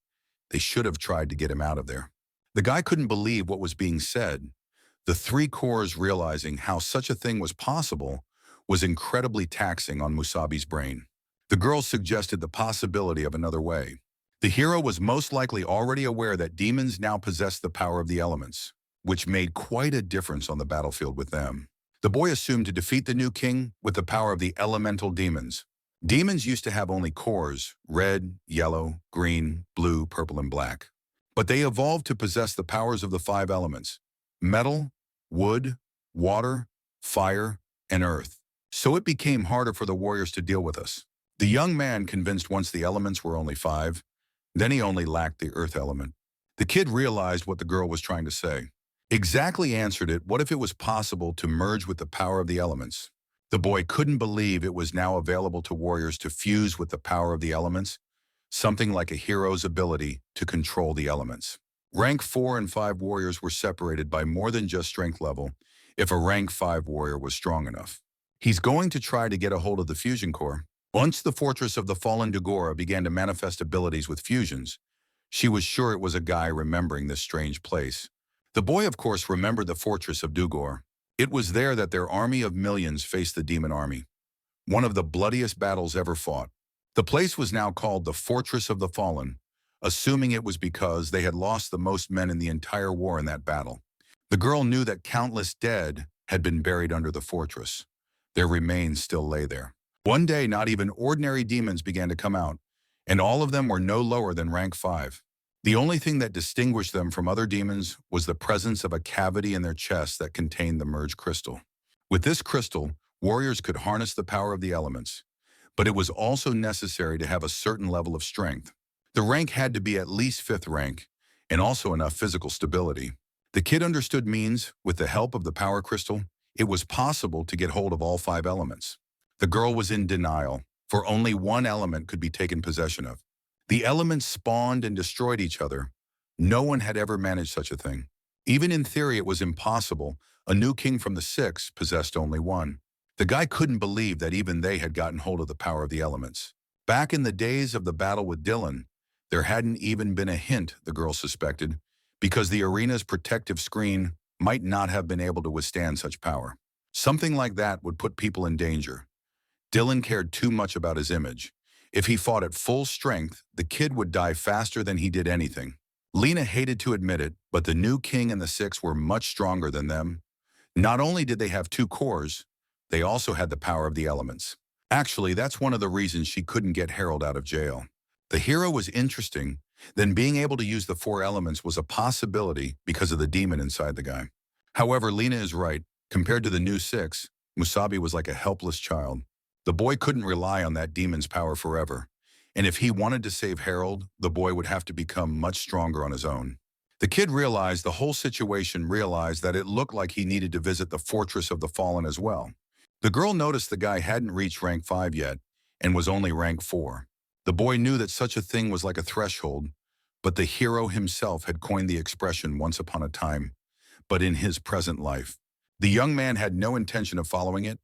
They should have tried to get him out of there. The guy couldn't believe what was being said. The 3 cores realizing how such a thing was possible was incredibly taxing on Musabi's brain. The girl suggested the possibility of another way. The hero was most likely already aware that demons now possessed the power of the elements, which made quite a difference on the battlefield with them. The boy assumed to defeat the new king with the power of the elemental demons. Demons used to have only cores, red, yellow, green, blue, purple, and black. But they evolved to possess the powers of the 5 elements: metal, wood, water, fire, and earth. So it became harder for the warriors to deal with us. The young man convinced once the elements were only 5, then he only lacked the earth element. The kid realized what the girl was trying to say. Exactly answered it, what if it was possible to merge with the power of the elements? The boy couldn't believe it was now available to warriors to fuse with the power of the elements, something like a hero's ability to control the elements. Rank 4 and 5 warriors were separated by more than just strength level if a rank 5 warrior was strong enough. He's going to try to get a hold of the fusion core. Once the fortress of the fallen Dugora began to manifest abilities with fusions, she was sure it was a guy remembering this strange place. The boy, of course, remembered the fortress of Dugor. It was there that their army of millions faced the demon army, one of the bloodiest battles ever fought. The place was now called the Fortress of the Fallen, assuming it was because they had lost the most men in the entire war in that battle. The girl knew that countless dead had been buried under the fortress. Their remains still lay there. One day, not even ordinary demons began to come out, and all of them were no lower than rank 5. The only thing that distinguished them from other demons was the presence of a cavity in their chest that contained the merged crystal. With this crystal, warriors could harness the power of the elements, but it was also necessary to have a certain level of strength. The rank had to be at least 5th rank, and also enough physical stability. The kid understood means, with the help of the power crystal, it was possible to get hold of all 5 elements. The girl was in denial, for only one element could be taken possession of. The elements spawned and destroyed each other. No one had ever managed such a thing. Even in theory, it was impossible. A new king from the 6 possessed only one. The guy couldn't believe that even they had gotten hold of the power of the elements. Back in the days of the battle with Dylan, there hadn't even been a hint, the girl suspected, because the arena's protective screen might not have been able to withstand such power. Something like that would put people in danger. Dylan cared too much about his image. If he fought at full strength, the kid would die faster than he did anything. Lena hated to admit it, but the new king and the 6 were much stronger than them. Not only did they have 2 cores, they also had the power of the elements. Actually, that's one of the reasons she couldn't get Harold out of jail. The hero was interesting, then being able to use the 4 elements was a possibility because of the demon inside the guy. However, Lena is right. Compared to the new 6, Musabi was like a helpless child. The boy couldn't rely on that demon's power forever, and if he wanted to save Harold, the boy would have to become much stronger on his own. The kid realized the whole situation, realized that it looked like he needed to visit the Fortress of the Fallen as well. The girl noticed the guy hadn't reached rank 5 yet, and was only rank 4. The boy knew that such a thing was like a threshold, but the hero himself had coined the expression once upon a time, but in his present life. The young man had no intention of following it,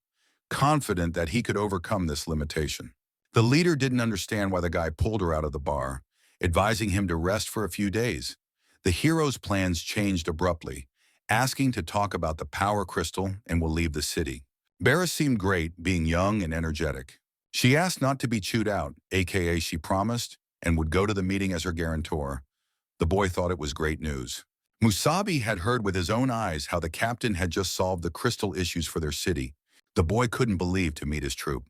confident that he could overcome this limitation. The leader didn't understand why the guy pulled her out of the bar, advising him to rest for a few days. The hero's plans changed abruptly, asking to talk about the power crystal and will leave the city. Barris seemed great, being young and energetic. She asked not to be chewed out, aka she promised, and would go to the meeting as her guarantor. The boy thought it was great news. Musabi had heard with his own eyes how the captain had just solved the crystal issues for their city. The boy couldn't believe to meet his troop.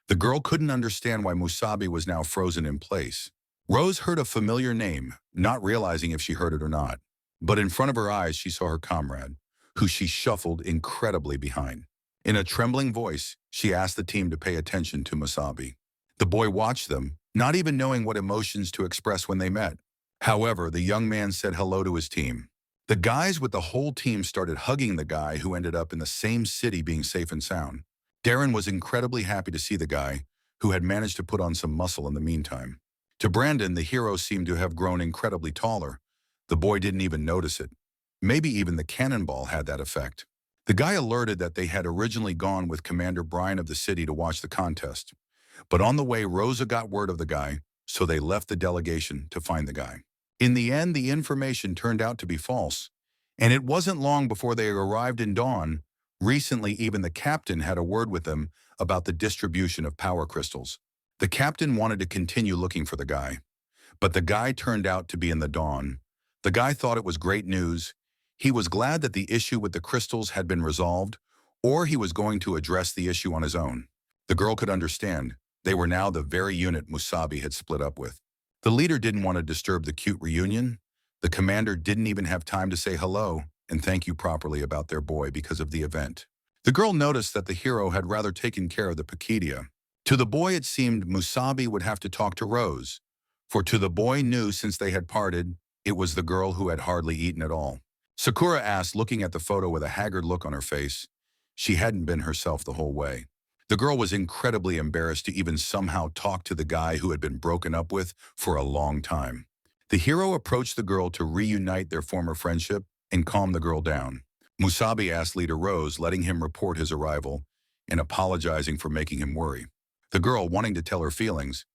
The girl couldn't understand why Musabi was now frozen in place. Rose heard a familiar name, not realizing if she heard it or not. But in front of her eyes, she saw her comrade, who she shuffled incredibly behind. In a trembling voice, she asked the team to pay attention to Masubi. The boy watched them, not even knowing what emotions to express when they met. However, the young man said hello to his team. The guys with the whole team started hugging the guy who ended up in the same city being safe and sound. Darren was incredibly happy to see the guy, who had managed to put on some muscle in the meantime. To Brandon, the hero seemed to have grown incredibly taller. The boy didn't even notice it. Maybe even the cannonball had that effect. The guy alerted that they had originally gone with Commander Brian of the city to watch the contest. But on the way, Rosa got word of the guy, so they left the delegation to find the guy. In the end, the information turned out to be false, and it wasn't long before they arrived in Dawn. Recently, even the captain had a word with them about the distribution of power crystals. The captain wanted to continue looking for the guy, but the guy turned out to be in the Dawn. The guy thought it was great news. He was glad that the issue with the crystals had been resolved, or he was going to address the issue on his own. The girl could understand. They were now the very unit Masubi had split up with. The leader didn't want to disturb the cute reunion. The commander didn't even have time to say hello and thank you properly about their boy because of the event. The girl noticed that the hero had rather taken care of the Pakidia. To the boy, it seemed Masubi would have to talk to Rose, for to the boy knew since they had parted, it was the girl who had hardly eaten at all. Sakura asked, looking at the photo with a haggard look on her face. She hadn't been herself the whole way. The girl was incredibly embarrassed to even somehow talk to the guy who had been broken up with for a long time. The hero approached the girl to reunite their former friendship and calm the girl down. Masubi asked Leader Rose, letting him report his arrival and apologizing for making him worry. The girl wanting to tell her feelings,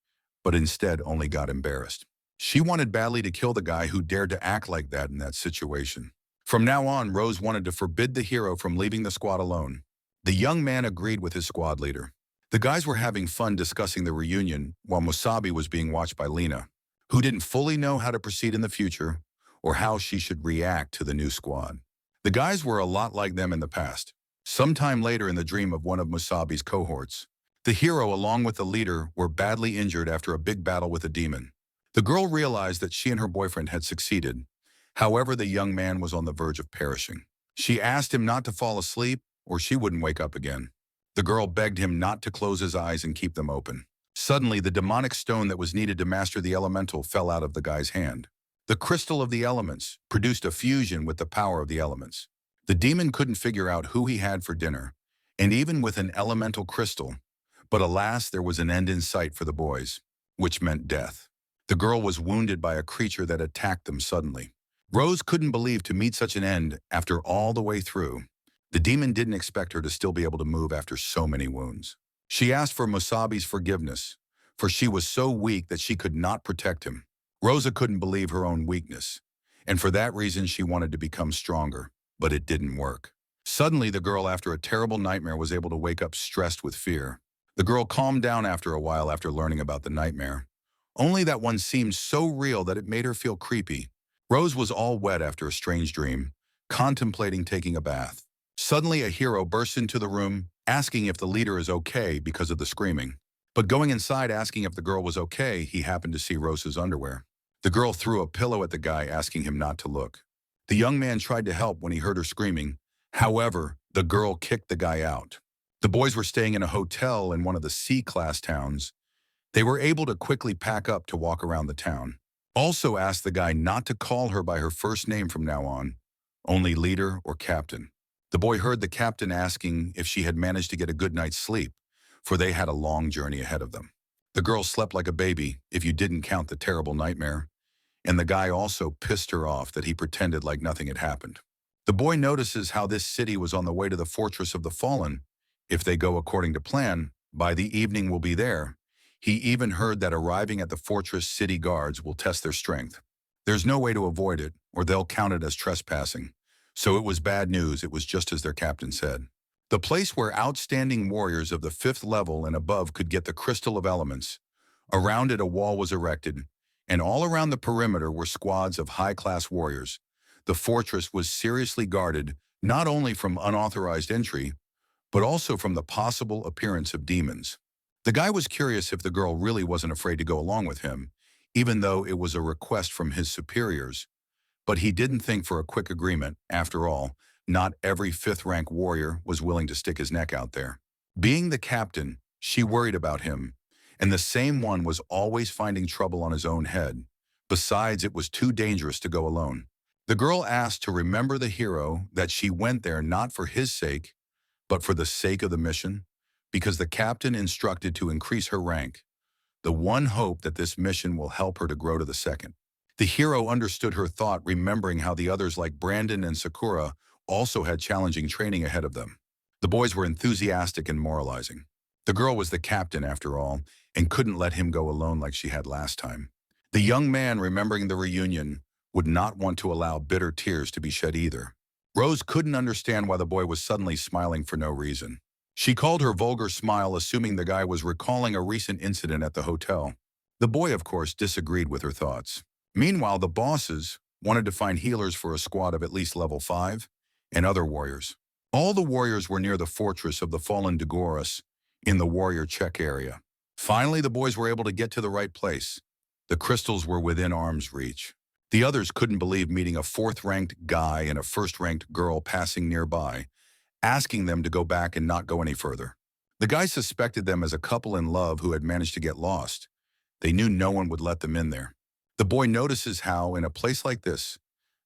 but instead only got embarrassed. She wanted badly to kill the guy who dared to act like that in that situation. From now on, Rose wanted to forbid the hero from leaving the squad alone. The young man agreed with his squad leader. The guys were having fun discussing the reunion while Masubi was being watched by Lena, who didn't fully know how to proceed in the future or how she should react to the new squad. The guys were a lot like them in the past. Sometime later in the dream of one of Musabi's cohorts, the hero along with the leader were badly injured after a big battle with a demon. The girl realized that she and her boyfriend had succeeded. However, the young man was on the verge of perishing. She asked him not to fall asleep or she wouldn't wake up again. The girl begged him not to close his eyes and keep them open. Suddenly, the demonic stone that was needed to master the elemental fell out of the guy's hand. The crystal of the elements produced a fusion with the power of the elements. The demon couldn't figure out who he had for dinner, and even with an elemental crystal. But alas, there was an end in sight for the boys, which meant death. The girl was wounded by a creature that attacked them suddenly. Rose couldn't believe to meet such an end after all the way through. The demon didn't expect her to still be able to move after so many wounds. She asked for Musabi's forgiveness, for she was so weak that she could not protect him. Rosa couldn't believe her own weakness, and for that reason she wanted to become stronger, but it didn't work. Suddenly, the girl, after a terrible nightmare, was able to wake up stressed with fear. The girl calmed down after a while after learning about the nightmare. Only that one seemed so real that it made her feel creepy. Rose was all wet after a strange dream, contemplating taking a bath. Suddenly, a hero bursts into the room, asking if the leader is okay because of the screaming. But going inside asking if the girl was okay, he happened to see Rosa's underwear. The girl threw a pillow at the guy, asking him not to look. The young man tried to help when he heard her screaming. However, the girl kicked the guy out. The boys were staying in a hotel in one of the C-class towns. They were able to quickly pack up to walk around the town. Also asked the guy not to call her by her first name from now on, only leader or captain. The boy heard the captain asking if she had managed to get a good night's sleep, for they had a long journey ahead of them. The girl slept like a baby, if you didn't count the terrible nightmare, and the guy also pissed her off that he pretended like nothing had happened. The boy notices how this city was on the way to the Fortress of the Fallen. If they go according to plan, by the evening we'll be there. He even heard that arriving at the fortress, city guards will test their strength. There's no way to avoid it, or they'll count it as trespassing. So it was bad news. It was just as their captain said. The place where outstanding warriors of the 5th level and above could get the crystal of elements. Around it, a wall was erected, and all around the perimeter were squads of high-class warriors. The fortress was seriously guarded, not only from unauthorized entry, but also from the possible appearance of demons. The guy was curious if the girl really wasn't afraid to go along with him, even though it was a request from his superiors. But he didn't think for a quick agreement. After all, Not every fifth-rank warrior was willing to stick his neck out there. Being the captain, she worried about him, and the same one was always finding trouble on his own head. Besides, it was too dangerous to go alone. The girl asked to remember the hero that she went there not for his sake, but for the sake of the mission, because the captain instructed to increase her rank. The one hope that this mission will help her to grow to the second. The hero understood her thought, remembering how the others like Brandon and Sakura also had challenging training ahead of them. The boys were enthusiastic and moralizing. The girl was the captain, after all, and couldn't let him go alone like she had last time. The young man, remembering the reunion, would not want to allow bitter tears to be shed either. Rose couldn't understand why the boy was suddenly smiling for no reason. She called her vulgar smile, assuming the guy was recalling a recent incident at the hotel. The boy, of course, disagreed with her thoughts. Meanwhile, the bosses wanted to find healers for a squad of at least level 5 and other warriors. All the warriors were near the fortress of the fallen Dagoras in the warrior check area. Finally, the boys were able to get to the right place. The crystals were within arm's reach. The others couldn't believe meeting a 4th-ranked guy and a 1st-ranked girl passing nearby, asking them to go back and not go any further. The guys suspected them as a couple in love who had managed to get lost. They knew no one would let them in there. The boy notices how, in a place like this,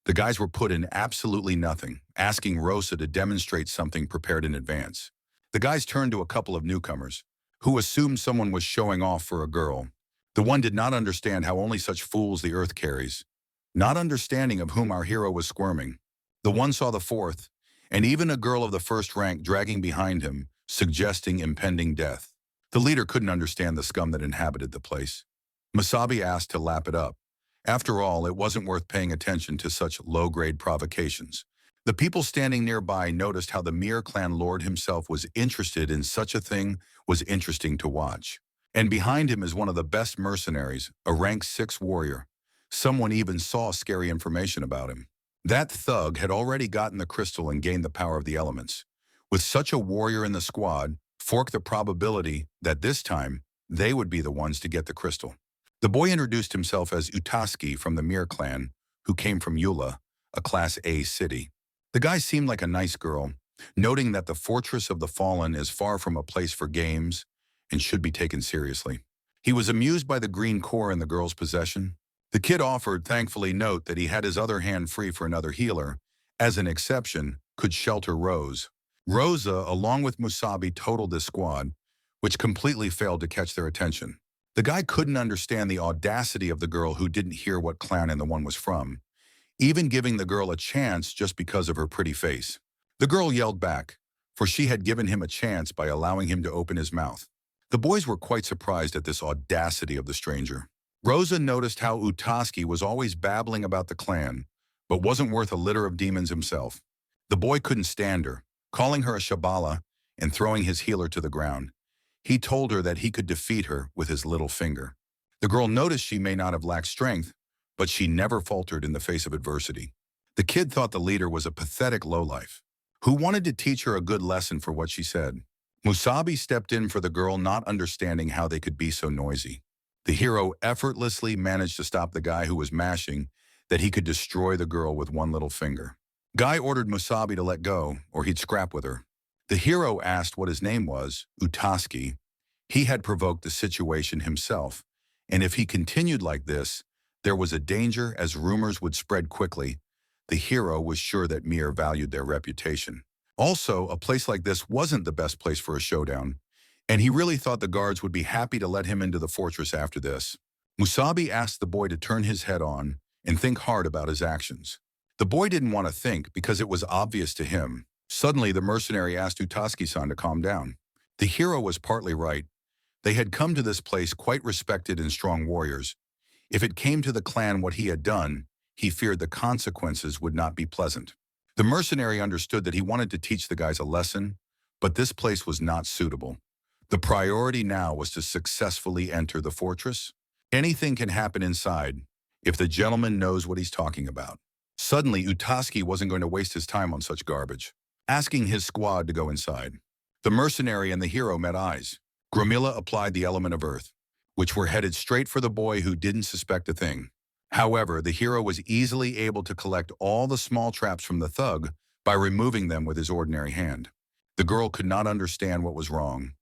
the guys were put in absolutely nothing, asking Rosa to demonstrate something prepared in advance. The guys turned to a couple of newcomers, who assumed someone was showing off for a girl. The one did not understand how only such fools the earth carries, not understanding of whom our hero was squirming. The one saw the 4th, and even a girl of the 1st rank dragging behind him, suggesting impending death. The leader couldn't understand the scum that inhabited the place. Masubi asked to lap it up. After all, it wasn't worth paying attention to such low-grade provocations. The people standing nearby noticed how the mere clan lord himself was interested in such a thing was interesting to watch. And behind him is one of the best mercenaries, a rank 6 warrior. Someone even saw scary information about him. That thug had already gotten the crystal and gained the power of the elements. With such a warrior in the squad, fork the probability that this time they would be the ones to get the crystal. The boy introduced himself as Utaski from the Mir clan, who came from Eula, a Class A city. The guy seemed like a nice girl, noting that the Fortress of the Fallen is far from a place for games and should be taken seriously. He was amused by the green core in the girl's possession. The kid offered, thankfully, note that he had his other hand free for another healer, as an exception, could shelter Rose. Rosa, along with Musabi, totaled this squad, which completely failed to catch their attention. The guy couldn't understand the audacity of the girl who didn't hear what clan and the one was from, even giving the girl a chance just because of her pretty face. The girl yelled back, for she had given him a chance by allowing him to open his mouth. The boys were quite surprised at this audacity of the stranger. Rosa noticed how Utaski was always babbling about the clan, but wasn't worth a litter of demons himself. The boy couldn't stand her, calling her a Shabala and throwing his healer to the ground. He told her that he could defeat her with his little finger. The girl noticed she may not have lacked strength, but she never faltered in the face of adversity. The kid thought the leader was a pathetic lowlife, who wanted to teach her a good lesson for what she said. Musabi stepped in for the girl, not understanding how they could be so noisy. The hero effortlessly managed to stop the guy who was mashing that he could destroy the girl with one little finger. Guy ordered Musabi to let go, or he'd scrap with her. The hero asked what his name was, Utaski. He had provoked the situation himself, and if he continued like this, there was a danger as rumors would spread quickly. The hero was sure that Mir valued their reputation. Also, a place like this wasn't the best place for a showdown, and he really thought the guards would be happy to let him into the fortress after this. Musabi asked the boy to turn his head on and think hard about his actions. The boy didn't want to think because it was obvious to him. Suddenly, the mercenary asked Utaski-san to calm down. The hero was partly right. They had come to this place quite respected and strong warriors. If it came to the clan what he had done, he feared the consequences would not be pleasant. The mercenary understood that he wanted to teach the guys a lesson, but this place was not suitable. The priority now was to successfully enter the fortress. Anything can happen inside if the gentleman knows what he's talking about. Suddenly, Utaski wasn't going to waste his time on such garbage, asking his squad to go inside. The mercenary and the hero met eyes. Gramila applied the element of earth, which were headed straight for the boy who didn't suspect a thing. However, the hero was easily able to collect all the small traps from the thug by removing them with his ordinary hand. The girl could not understand what was wrong.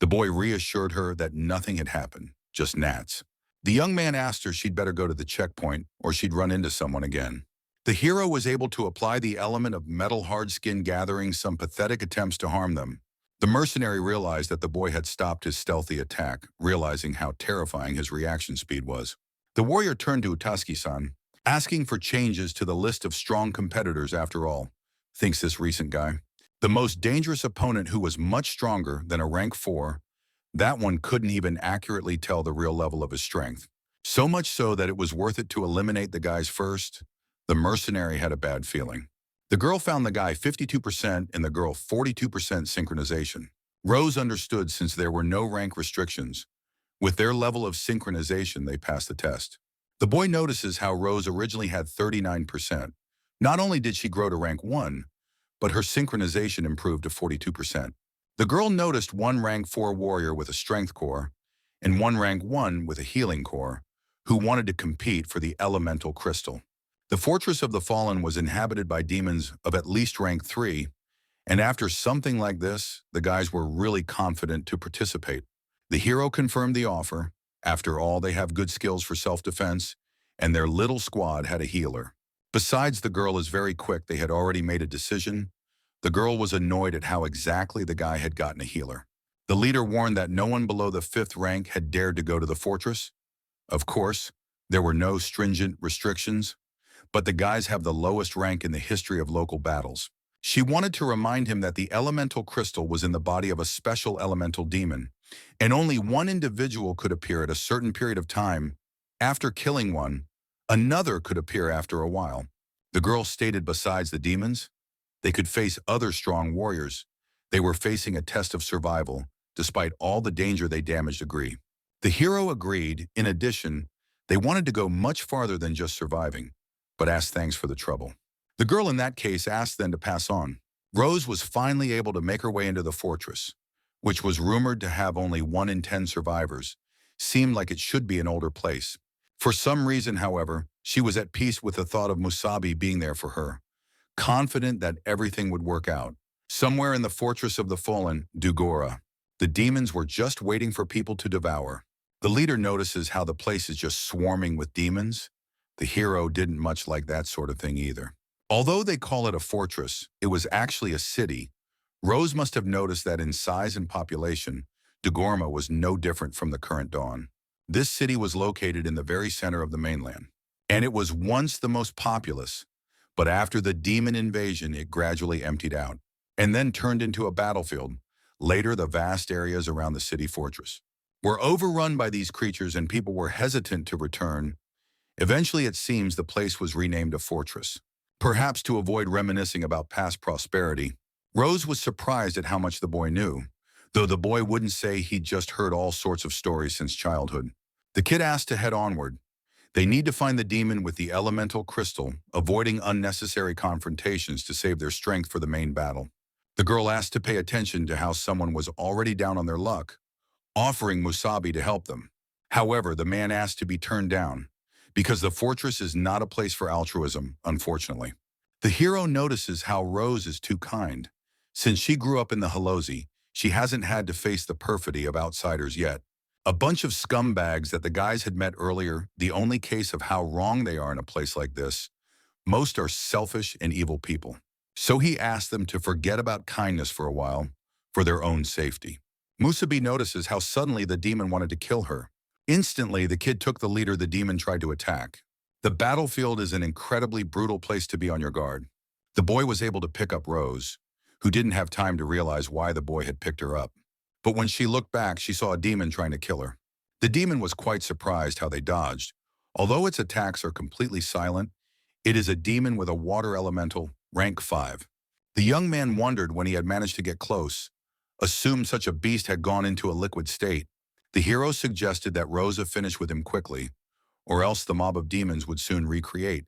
The boy reassured her that nothing had happened, just gnats. The young man asked her she'd better go to the checkpoint or she'd run into someone again. The hero was able to apply the element of metal hard skin, gathering some pathetic attempts to harm them. The mercenary realized that the boy had stopped his stealthy attack, realizing how terrifying his reaction speed was. The warrior turned to Utaski-san, asking for changes to the list of strong competitors. After all, thinks this recent guy, the most dangerous opponent who was much stronger than a rank 4, that one couldn't even accurately tell the real level of his strength. So much so that it was worth it to eliminate the guys first. The mercenary had a bad feeling. The girl found the guy 52% and the girl 42% synchronization. Rose understood since there were no rank restrictions. With their level of synchronization, they passed the test. The boy notices how Rose originally had 39%. Not only did she grow to rank 1, but her synchronization improved to 42%. The girl noticed one rank 4 warrior with a strength core and one rank 1 with a healing core who wanted to compete for the elemental crystal. The Fortress of the Fallen was inhabited by demons of at least rank 3, and after something like this, the guys were really confident to participate. The hero confirmed the offer. After all, they have good skills for self-defense, and their little squad had a healer. Besides, the girl is very quick. They had already made a decision. The girl was annoyed at how exactly the guy had gotten a healer. The leader warned that no one below the 5th rank had dared to go to the fortress. Of course, there were no stringent restrictions, but the guys have the lowest rank in the history of local battles. She wanted to remind him that the elemental crystal was in the body of a special elemental demon, and only one individual could appear at a certain period of time. After killing one, another could appear after a while. The girl stated besides the demons, they could face other strong warriors. They were facing a test of survival, despite all the danger they damaged. Agree. The hero agreed. In addition, they wanted to go much farther than just surviving, but asked thanks for the trouble. The girl in that case asked them to pass on. Rose was finally able to make her way into the fortress, which was rumored to have only 1 in 10 survivors. Seemed like it should be an older place. For some reason, however, she was at peace with the thought of Masubi being there for her, confident that everything would work out. Somewhere in the Fortress of the Fallen, Dugora, the demons were just waiting for people to devour. The leader notices how the place is just swarming with demons. The hero didn't much like that sort of thing either. Although they call it a fortress, it was actually a city. Rose must have noticed that in size and population, Dugorma was no different from the current Dawn. This city was located in the very center of the mainland, and it was once the most populous, but after the demon invasion, it gradually emptied out, and then turned into a battlefield. Later, the vast areas around the city fortress were overrun by these creatures and people were hesitant to return. Eventually, it seems the place was renamed a fortress, perhaps to avoid reminiscing about past prosperity. Rose was surprised at how much the boy knew, though the boy wouldn't say he'd just heard all sorts of stories since childhood. The kid asked to head onward. They need to find the demon with the elemental crystal, avoiding unnecessary confrontations to save their strength for the main battle. The girl asked to pay attention to how someone was already down on their luck, offering Masubi to help them. However, the man asked to be turned down, because the fortress is not a place for altruism, unfortunately. The hero notices how Rose is too kind. Since she grew up in the Halozi, she hasn't had to face the perfidy of outsiders yet. A bunch of scumbags that the guys had met earlier, the only case of how wrong they are in a place like this. Most are selfish and evil people. So he asked them to forget about kindness for a while, for their own safety. Masubi notices how suddenly the demon wanted to kill her. Instantly, the kid took the leader the demon tried to attack. The battlefield is an incredibly brutal place to be on your guard. The boy was able to pick up Rose, who didn't have time to realize why the boy had picked her up. But when she looked back, she saw a demon trying to kill her. The demon was quite surprised how they dodged. Although its attacks are completely silent, it is a demon with a water elemental, rank 5. The young man wondered when he had managed to get close, assumed such a beast had gone into a liquid state. The hero suggested that Rosa finish with him quickly, or else the mob of demons would soon recreate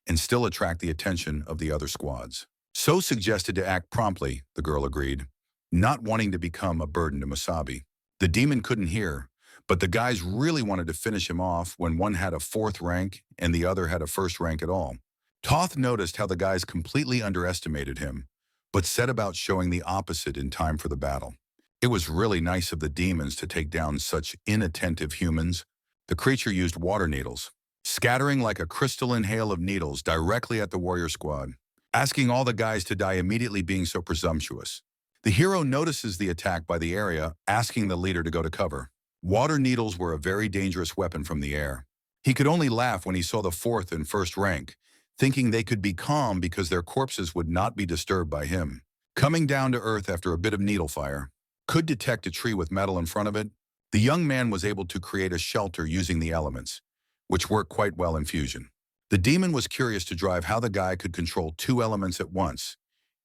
and still attract the attention of the other squads. So suggested to act promptly, the girl agreed, not wanting to become a burden to Masubi. The demon couldn't hear, but the guys really wanted to finish him off when one had a 4th rank and the other had a 1st rank at all. Toth noticed how the guys completely underestimated him, but set about showing the opposite in time for the battle. It was really nice of the demons to take down such inattentive humans. The creature used water needles, scattering like a crystalline hail of needles directly at the warrior squad, asking all the guys to die immediately being so presumptuous. The hero notices the attack by the area, asking the leader to go to cover. Water needles were a very dangerous weapon from the air. He could only laugh when he saw the fourth and first rank, thinking they could be calm because their corpses would not be disturbed by him. Coming down to earth after a bit of needle fire, could detect a tree with metal in front of it. The young man was able to create a shelter using the elements, which worked quite well in fusion. The demon was curious to drive how the guy could control two elements at once,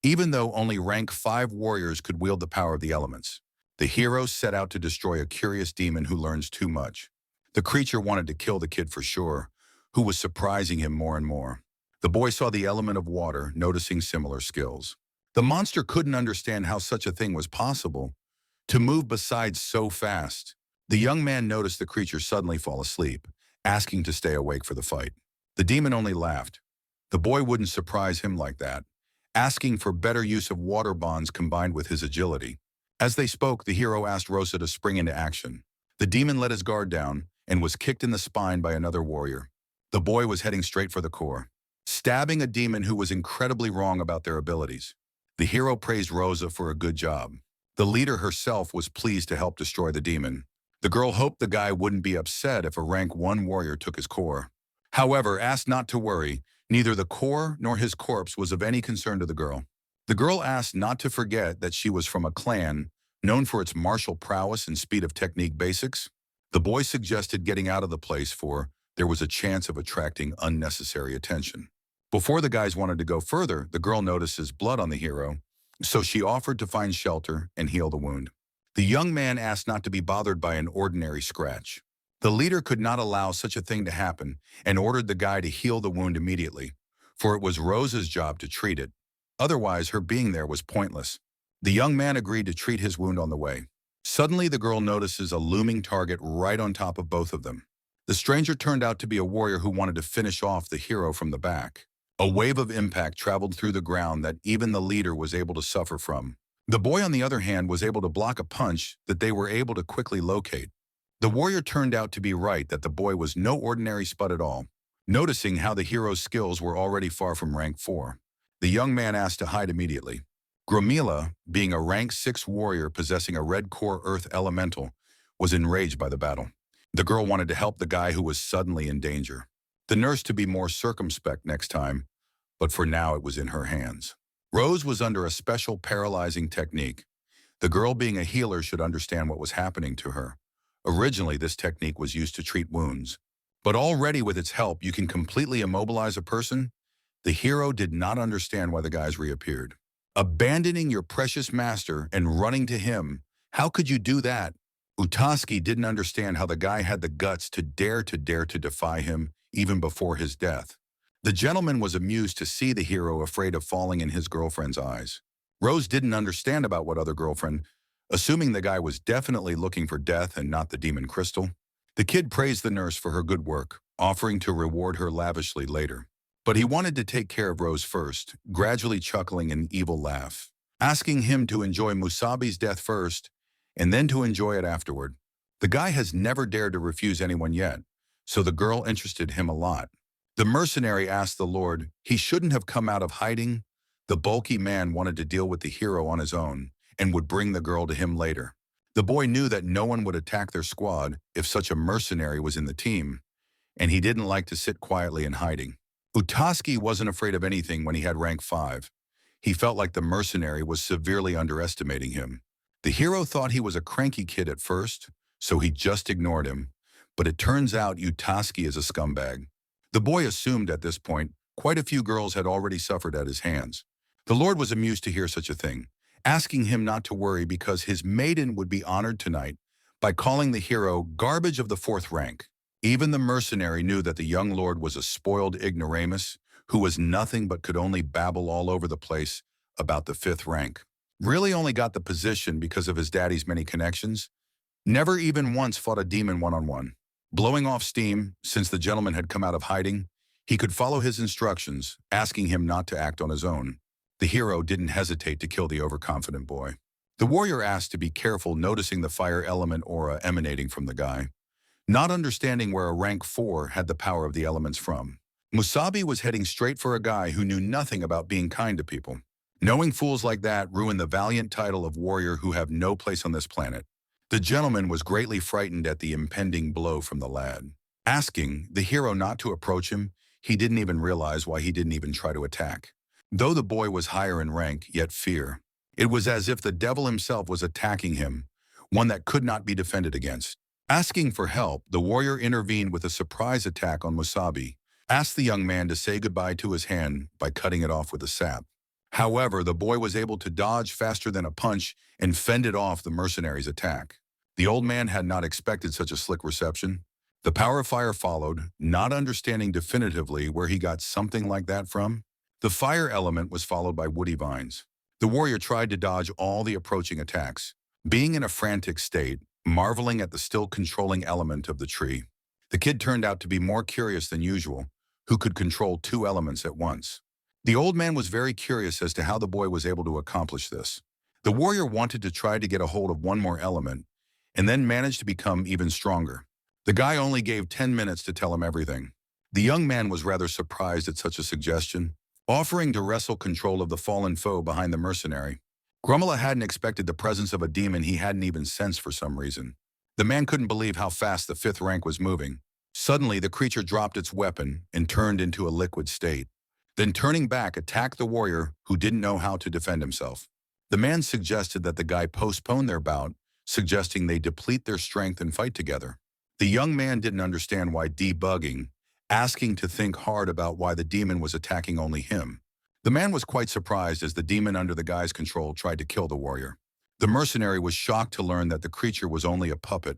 even though only rank 5 warriors could wield the power of the elements. The hero set out to destroy a curious demon who learns too much. The creature wanted to kill the kid for sure, who was surprising him more and more. The boy saw the element of water, noticing similar skills. The monster couldn't understand how such a thing was possible, to move besides so fast. The young man noticed the creature suddenly fall asleep, asking to stay awake for the fight. The demon only laughed. The boy wouldn't surprise him like that, asking for better use of water bonds combined with his agility. As they spoke, the hero asked Rosa to spring into action. The demon let his guard down and was kicked in the spine by another warrior. The boy was heading straight for the core, stabbing a demon who was incredibly wrong about their abilities. The hero praised Rosa for a good job. The leader herself was pleased to help destroy the demon. The girl hoped the guy wouldn't be upset if a rank 1 warrior took his core. However, asked not to worry, neither the core nor his corpse was of any concern to the girl. The girl asked not to forget that she was from a clan known for its martial prowess and speed of technique basics. The boy suggested getting out of the place for there was a chance of attracting unnecessary attention. Before the guys wanted to go further, the girl notices blood on the hero, so she offered to find shelter and heal the wound. The young man asked not to be bothered by an ordinary scratch. The leader could not allow such a thing to happen and ordered the guy to heal the wound immediately, for it was Rosa's job to treat it. Otherwise, her being there was pointless. The young man agreed to treat his wound on the way. Suddenly, the girl notices a looming target right on top of both of them. The stranger turned out to be a warrior who wanted to finish off the hero from the back. A wave of impact traveled through the ground that even the leader was able to suffer from. The boy, on the other hand, was able to block a punch that they were able to quickly locate. The warrior turned out to be right that the boy was no ordinary spud at all, noticing how the hero's skills were already far from rank 4. The young man asked to hide immediately. Gromila, being a rank 6 warrior possessing a red core earth elemental, was enraged by the battle. The girl wanted to help the guy who was suddenly in danger. The nurse to be more circumspect next time, but for now it was in her hands. Rose was under a special paralyzing technique. The girl, being a healer, should understand what was happening to her. Originally, this technique was used to treat wounds, but already with its help, you can completely immobilize a person. The hero did not understand why the guys reappeared. Abandoning your precious master and running to him, how could you do that? Utaski didn't understand how the guy had the guts to dare to defy him even before his death. The gentleman was amused to see the hero afraid of falling in his girlfriend's eyes. Rose didn't understand about what other girlfriend, assuming the guy was definitely looking for death and not the demon crystal. The kid praised the nurse for her good work, offering to reward her lavishly later. But he wanted to take care of Rose first, gradually chuckling an evil laugh, asking him to enjoy Musabi's death first, and then to enjoy it afterward. The guy has never dared to refuse anyone yet, so the girl interested him a lot. The mercenary asked the Lord he shouldn't have come out of hiding. The bulky man wanted to deal with the hero on his own and would bring the girl to him later. The boy knew that no one would attack their squad if such a mercenary was in the team, and he didn't like to sit quietly in hiding. Utaski wasn't afraid of anything when he had rank 5. He felt like the mercenary was severely underestimating him. The hero thought he was a cranky kid at first, so he just ignored him, but it turns out Utaski is a scumbag. The boy assumed at this point quite a few girls had already suffered at his hands. The Lord was amused to hear such a thing, asking him not to worry because his maiden would be honored tonight by calling the hero garbage of the 4th rank. Even the mercenary knew that the young lord was a spoiled ignoramus who was nothing but could only babble all over the place about the 5th rank. Really only got the position because of his daddy's many connections. Never even once fought a demon one-on-one. Blowing off steam, since the gentleman had come out of hiding, He could follow his instructions, asking him not to act on his own. The hero didn't hesitate to kill the overconfident boy. The warrior asked to be careful, noticing the fire element aura emanating from the guy, not understanding where a rank 4 had the power of the elements from. Musabi was heading straight for a guy who knew nothing about being kind to people. Knowing fools like that ruined the valiant title of warrior who have no place on this planet. The gentleman was greatly frightened at the impending blow from the lad. Asking the hero not to approach him, he didn't even realize why he didn't even try to attack. Though the boy was higher in rank, yet fear. It was as if the devil himself was attacking him, one that could not be defended against. Asking for help, the warrior intervened with a surprise attack on Musabi, asked the young man to say goodbye to his hand by cutting it off with a sap. However, the boy was able to dodge faster than a punch and fended off the mercenary's attack. The old man had not expected such a slick reception. The power of fire followed, not understanding definitively where he got something like that from. The fire element was followed by woody vines. The warrior tried to dodge all the approaching attacks, being in a frantic state, marveling at the still controlling element of the tree. The kid turned out to be more curious than usual, who could control 2 elements at once. The old man was very curious as to how the boy was able to accomplish this. The warrior wanted to try to get a hold of one more element, and then managed to become even stronger. The guy only gave 10 minutes to tell him everything. The young man was rather surprised at such a suggestion, offering to wrestle control of the fallen foe behind the mercenary. Grumala hadn't expected the presence of a demon he hadn't even sensed for some reason. The man couldn't believe how fast the 5th rank was moving. Suddenly, the creature dropped its weapon and turned into a liquid state. Then turning back, attacked the warrior who didn't know how to defend himself. The man suggested that the guy postpone their bout, suggesting they deplete their strength and fight together. The young man didn't understand why debugging, asking to think hard about why the demon was attacking only him. The man was quite surprised as the demon under the guy's control tried to kill the warrior. The mercenary was shocked to learn that the creature was only a puppet,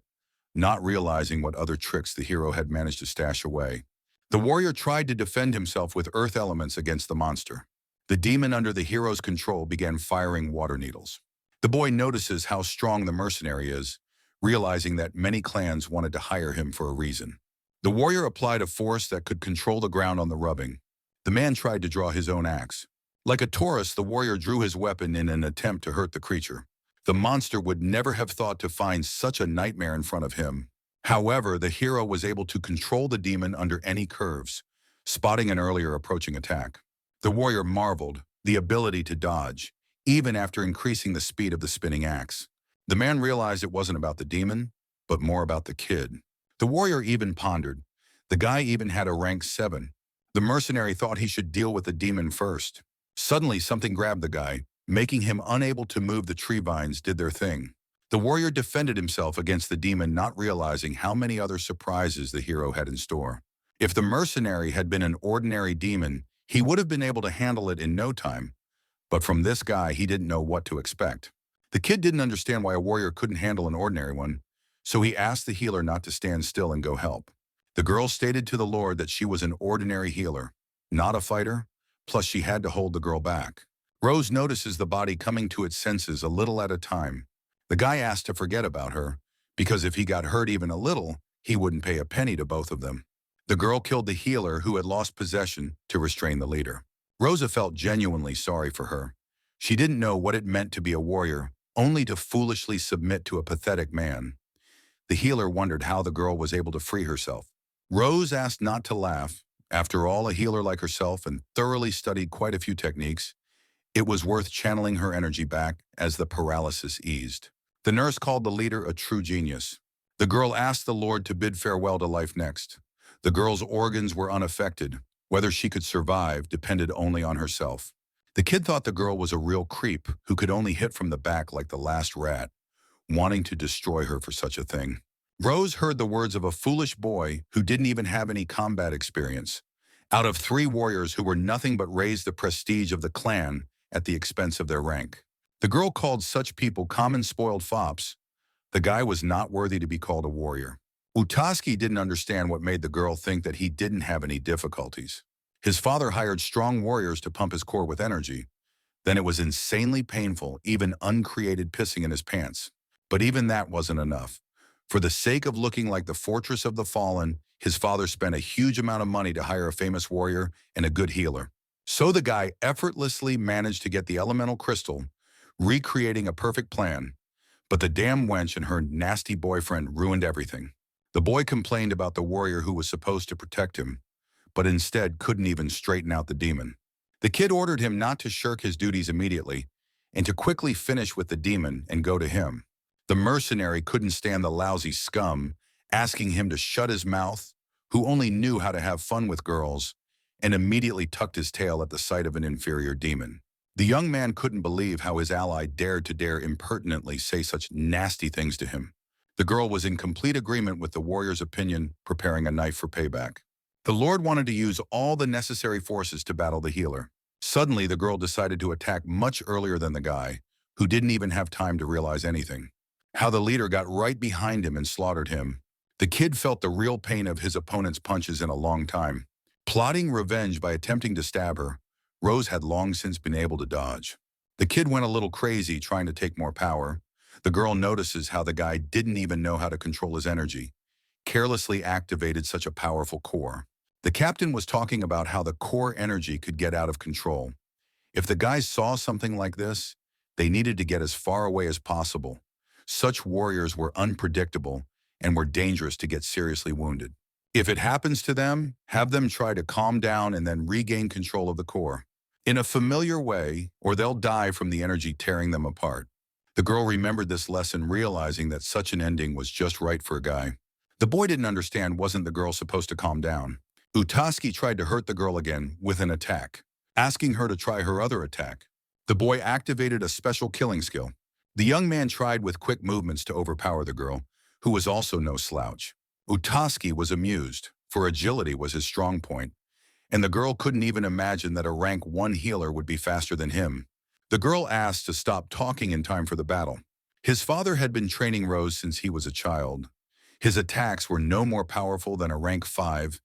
not realizing what other tricks the hero had managed to stash away. The warrior tried to defend himself with earth elements against the monster. The demon under the hero's control began firing water needles. The boy notices how strong the mercenary is, realizing that many clans wanted to hire him for a reason. The warrior applied a force that could control the ground on the rubbing. The man tried to draw his own axe. Like a Taurus, the warrior drew his weapon in an attempt to hurt the creature. The monster would never have thought to find such a nightmare in front of him. However, the hero was able to control the demon under any curves, spotting an earlier approaching attack. The warrior marveled, the ability to dodge, even after increasing the speed of the spinning axe. The man realized it wasn't about the demon, but more about the kid. The warrior even pondered. The guy even had a rank 7. The mercenary thought he should deal with the demon first. Suddenly, something grabbed the guy, making him unable to move. The tree vines did their thing. The warrior defended himself against the demon, not realizing how many other surprises the hero had in store. If the mercenary had been an ordinary demon, he would have been able to handle it in no time. But from this guy, he didn't know what to expect. The kid didn't understand why a warrior couldn't handle an ordinary one, so he asked the healer not to stand still and go help. The girl stated to the Lord that she was an ordinary healer, not a fighter, plus she had to hold the girl back. Rose notices the body coming to its senses a little at a time. The guy asked to forget about her, because if he got hurt even a little, he wouldn't pay a penny to both of them. The girl killed the healer who had lost possession to restrain the leader. Rosa felt genuinely sorry for her. She didn't know what it meant to be a warrior, only to foolishly submit to a pathetic man. The healer wondered how the girl was able to free herself. Rose asked not to laugh. After all, a healer like herself and thoroughly studied quite a few techniques, it was worth channeling her energy back as the paralysis eased. The nurse called the leader a true genius. The girl asked the Lord to bid farewell to life next. The girl's organs were unaffected. Whether she could survive depended only on herself. The kid thought the girl was a real creep who could only hit from the back like the last rat, wanting to destroy her for such a thing. Rose heard the words of a foolish boy who didn't even have any combat experience. Out of 3 warriors who were nothing but raised the prestige of the clan at the expense of their rank. The girl called such people common spoiled fops. The guy was not worthy to be called a warrior. Utaski didn't understand what made the girl think that he didn't have any difficulties. His father hired strong warriors to pump his core with energy. Then it was insanely painful, even uncreated pissing in his pants. But even that wasn't enough. For the sake of looking like the fortress of the fallen, His father spent a huge amount of money to hire a famous warrior and a good healer. So the guy effortlessly managed to get the elemental crystal, recreating a perfect plan. But the damn wench and her nasty boyfriend ruined everything. The boy complained about the warrior who was supposed to protect him, but instead couldn't even straighten out the demon. The kid ordered him not to shirk his duties immediately, and to quickly finish with the demon and go to him. The mercenary couldn't stand the lousy scum, asking him to shut his mouth, who only knew how to have fun with girls, and immediately tucked his tail at the sight of an inferior demon. The young man couldn't believe how his ally dared to dare impertinently say such nasty things to him. The girl was in complete agreement with the warrior's opinion, preparing a knife for payback. The Lord wanted to use all the necessary forces to battle the healer. Suddenly, the girl decided to attack much earlier than the guy, who didn't even have time to realize anything. How the leader got right behind him and slaughtered him. The kid felt the real pain of his opponent's punches in a long time. Plotting revenge by attempting to stab her, Rose had long since been able to dodge. The kid went a little crazy trying to take more power. The girl notices how the guy didn't even know how to control his energy, carelessly activated such a powerful core. The captain was talking about how the core energy could get out of control. If the guys saw something like this, they needed to get as far away as possible. Such warriors were unpredictable and were dangerous to get seriously wounded. If it happens to them, have them try to calm down and then regain control of the core in a familiar way, or they'll die from the energy tearing them apart. The girl remembered this lesson, realizing that such an ending was just right for a guy. The boy didn't understand, wasn't the girl supposed to calm down? Utaski tried to hurt the girl again with an attack, asking her to try her other attack. The boy activated a special killing skill. The young man tried with quick movements to overpower the girl, who was also no slouch. Utaski was amused, for agility was his strong point, and the girl couldn't even imagine that a rank 1 healer would be faster than him. The girl asked to stop talking in time for the battle. His father had been training Rose since he was a child. His attacks were no more powerful than a rank 5,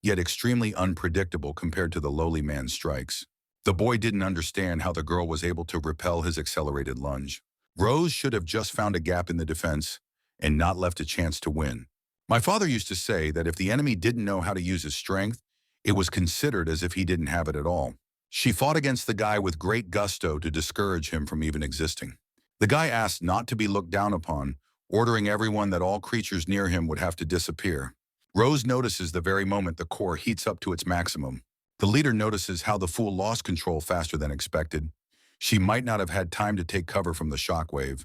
yet extremely unpredictable compared to the lowly man's strikes. The boy didn't understand how the girl was able to repel his accelerated lunge. Rose should have just found a gap in the defense and not left a chance to win. My father used to say that if the enemy didn't know how to use his strength, it was considered as if he didn't have it at all. She fought against the guy with great gusto to discourage him from even existing. The guy asked not to be looked down upon, ordering everyone that all creatures near him would have to disappear. Rose notices the very moment the core heats up to its maximum. The leader notices how the fool lost control faster than expected. She might not have had time to take cover from the shockwave,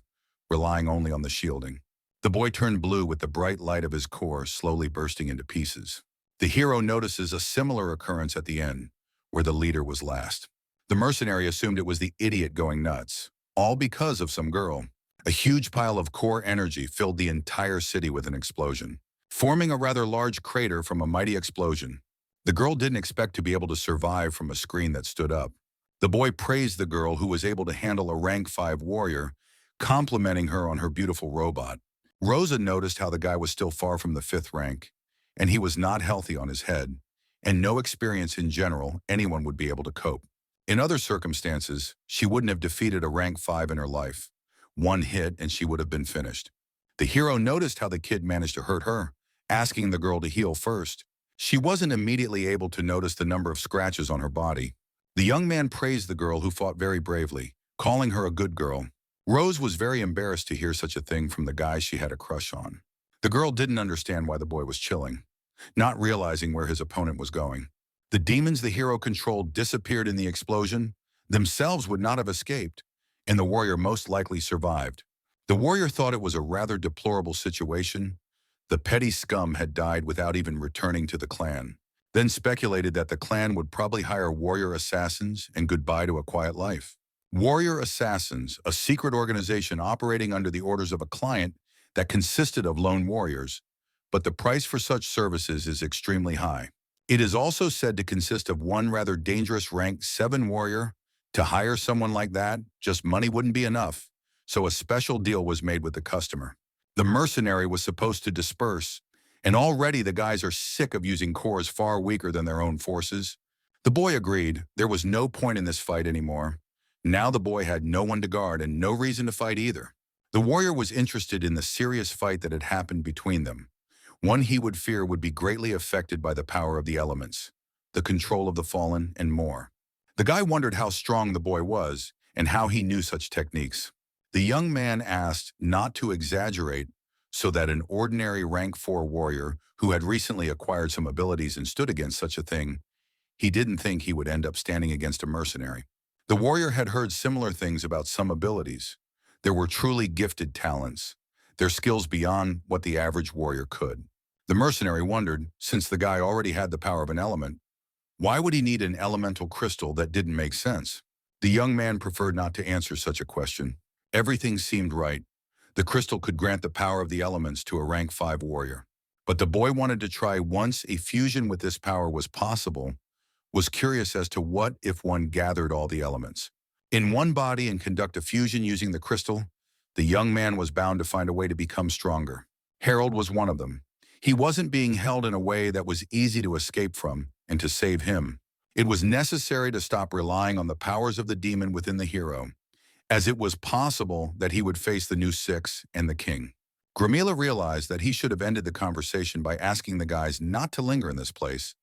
relying only on the shielding. The boy turned blue with the bright light of his core slowly bursting into pieces. The hero notices a similar occurrence at the end, where the leader was last. The mercenary assumed it was the idiot going nuts, all because of some girl. A huge pile of core energy filled the entire city with an explosion, forming a rather large crater from a mighty explosion. The girl didn't expect to be able to survive from a screen that stood up. The boy praised the girl, who was able to handle a rank 5 warrior, complimenting her on her beautiful robot. Rosa noticed how the guy was still far from the 5th rank, and he was not healthy on his head, and no experience in general anyone would be able to cope. In other circumstances, she wouldn't have defeated a rank 5 in her life. One hit and she would have been finished. The hero noticed how the kid managed to hurt her, asking the girl to heal first. She wasn't immediately able to notice the number of scratches on her body. The young man praised the girl, who fought very bravely, calling her a good girl. Rose was very embarrassed to hear such a thing from the guy she had a crush on. The girl didn't understand why the boy was chilling, not realizing where his opponent was going. The demons the hero controlled disappeared in the explosion, themselves would not have escaped, and the warrior most likely survived. The warrior thought it was a rather deplorable situation. The petty scum had died without even returning to the clan, then speculated that the clan would probably hire warrior assassins and goodbye to a quiet life. Warrior Assassins, a secret organization operating under the orders of a client that consisted of lone warriors, but the price for such services is extremely high. It is also said to consist of one rather dangerous rank 7 warrior. To hire someone like that, just money wouldn't be enough, so a special deal was made with the customer. The mercenary was supposed to disperse, and already the guys are sick of using cores far weaker than their own forces. The boy agreed there was no point in this fight anymore. Now the boy had no one to guard and no reason to fight either. The warrior was interested in the serious fight that had happened between them. One he would fear would be greatly affected by the power of the elements, the control of the fallen, and more. The guy wondered how strong the boy was and how he knew such techniques. The young man asked not to exaggerate so that an ordinary rank 4 warrior who had recently acquired some abilities and stood against such a thing, he didn't think he would end up standing against a mercenary. The warrior had heard similar things about some abilities. There were truly gifted talents, their skills beyond what the average warrior could. The mercenary wondered, since the guy already had the power of an element, why would he need an elemental crystal that didn't make sense? The young man preferred not to answer such a question. Everything seemed right. The crystal could grant the power of the elements to a rank 5 warrior. But the boy wanted to try once a fusion with this power was possible, was curious as to what if one gathered all the elements in one body and conduct a fusion using the crystal. The young man was bound to find a way to become stronger. Harold was one of them. He wasn't being held in a way that was easy to escape from, and to save him, it was necessary to stop relying on the powers of the demon within the hero, as it was possible that he would face the new 6 and the king. Gramila realized that he should have ended the conversation by asking the guys not to linger in this place.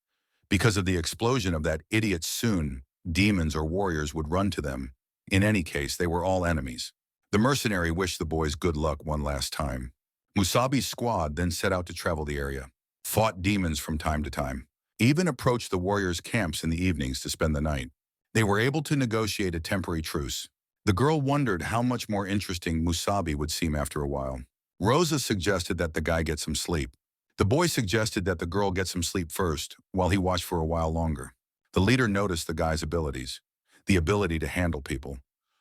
Because of the explosion of that idiot soon, demons or warriors would run to them. In any case, they were all enemies. The mercenary wished the boys good luck one last time. Musabi's squad then set out to travel the area, fought demons from time to time, even approached the warriors' camps in the evenings to spend the night. They were able to negotiate a temporary truce. The girl wondered how much more interesting Musabi would seem after a while. Rosa suggested that the guy get some sleep. The boy suggested that the girl get some sleep first, while he watched for a while longer. The leader noticed the guy's abilities, the ability to handle people.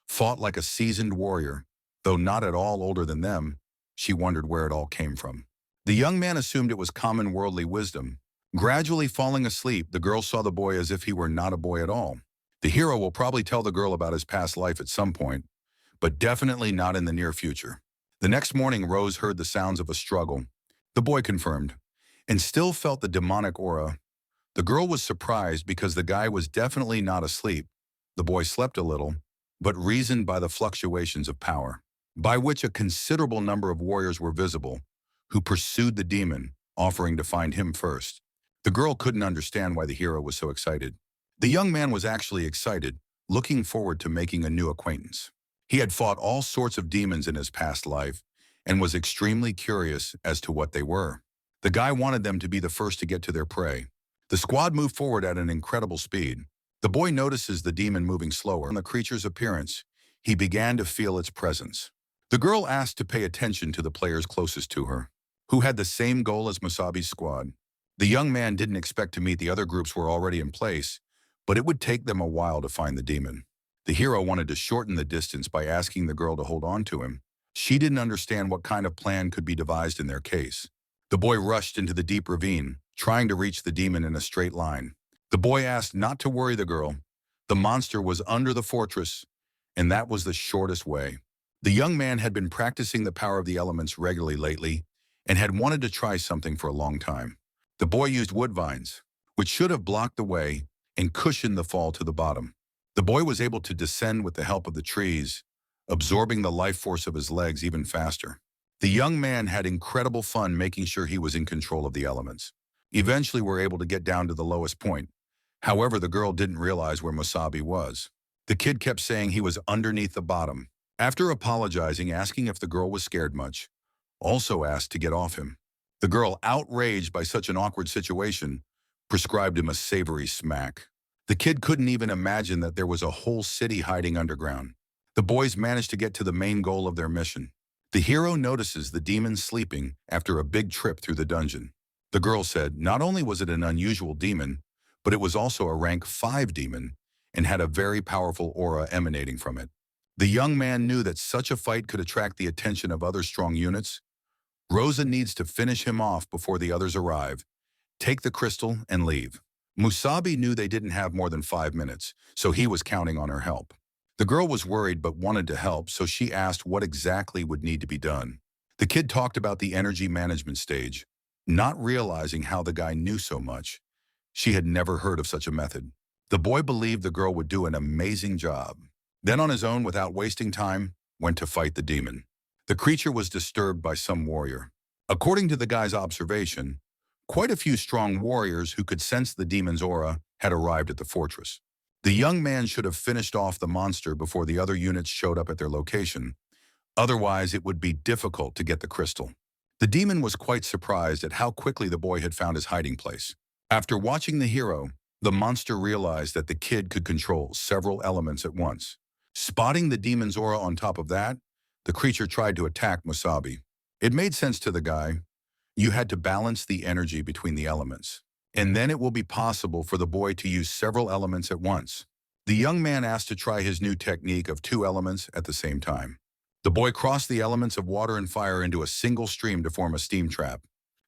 Fought like a seasoned warrior, though not at all older than them. She wondered where it all came from. The young man assumed it was common worldly wisdom. Gradually falling asleep, the girl saw the boy as if he were not a boy at all. The hero will probably tell the girl about his past life at some point, but definitely not in the near future. The next morning, Rose heard the sounds of a struggle. The boy confirmed, and still felt the demonic aura. The girl was surprised because the guy was definitely not asleep. The boy slept a little, but reasoned by the fluctuations of power, by which a considerable number of warriors were visible, who pursued the demon, offering to find him first. The girl couldn't understand why the hero was so excited. The young man was actually excited, looking forward to making a new acquaintance. He had fought all sorts of demons in his past life and was extremely curious as to what they were. The guy wanted them to be the first to get to their prey. The squad moved forward at an incredible speed. The boy notices the demon moving slower. On the creature's appearance, he began to feel its presence. The girl asked to pay attention to the players closest to her, who had the same goal as Musabi's squad. The young man didn't expect to meet the other groups were already in place, but it would take them a while to find the demon. The hero wanted to shorten the distance by asking the girl to hold on to him. She didn't understand what kind of plan could be devised in their case. The boy rushed into the deep ravine, trying to reach the demon in a straight line. The boy asked not to worry the girl. The monster was under the fortress, and that was the shortest way. The young man had been practicing the power of the elements regularly lately and had wanted to try something for a long time. The boy used wood vines, which should have blocked the way and cushioned the fall to the bottom. The boy was able to descend with the help of the trees, absorbing the life force of his legs even faster. The young man had incredible fun making sure he was in control of the elements. Eventually, were able to get down to the lowest point. However, the girl didn't realize where Musabi was. The kid kept saying he was underneath the bottom. After apologizing, asking if the girl was scared much, also asked to get off him. The girl, outraged by such an awkward situation, prescribed him a savory smack. The kid couldn't even imagine that there was a whole city hiding underground. The boys managed to get to the main goal of their mission. The hero notices the demon sleeping after a big trip through the dungeon. The girl said not only was it an unusual demon, but it was also a rank 5 demon and had a very powerful aura emanating from it. The young man knew that such a fight could attract the attention of other strong units. Rosa needs to finish him off before the others arrive, take the crystal, and leave. Musabi knew they didn't have more than 5 minutes, so he was counting on her help. The girl was worried but wanted to help, so she asked what exactly would need to be done. The kid talked about the energy management stage, not realizing how the guy knew so much. She had never heard of such a method. The boy believed the girl would do an amazing job. Then on his own, without wasting time, went to fight the demon. The creature was disturbed by some warrior. According to the guy's observation, quite a few strong warriors who could sense the demon's aura had arrived at the fortress. The young man should have finished off the monster before the other units showed up at their location. Otherwise, it would be difficult to get the crystal. The demon was quite surprised at how quickly the boy had found his hiding place. After watching the hero, the monster realized that the kid could control several elements at once. Spotting the demon's aura on top of that, the creature tried to attack Masubi. It made sense to the guy. You had to balance the energy between the elements. And then it will be possible for the boy to use several elements at once. The young man asked to try his new technique of two elements at the same time. The boy crossed the elements of water and fire into a single stream to form a steam trap.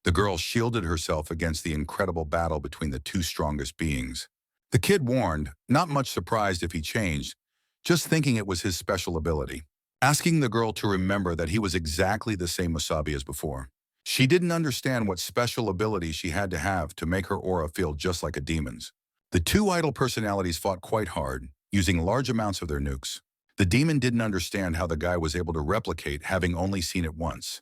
The girl shielded herself against the incredible battle between the two strongest beings. The kid warned, not much surprised if he changed, just thinking it was his special ability, asking the girl to remember that he was exactly the same Masubi as before. She didn't understand what special ability she had to have to make her aura feel just like a demon's. The two idol personalities fought quite hard, using large amounts of their nukes. The demon didn't understand how the guy was able to replicate having only seen it once,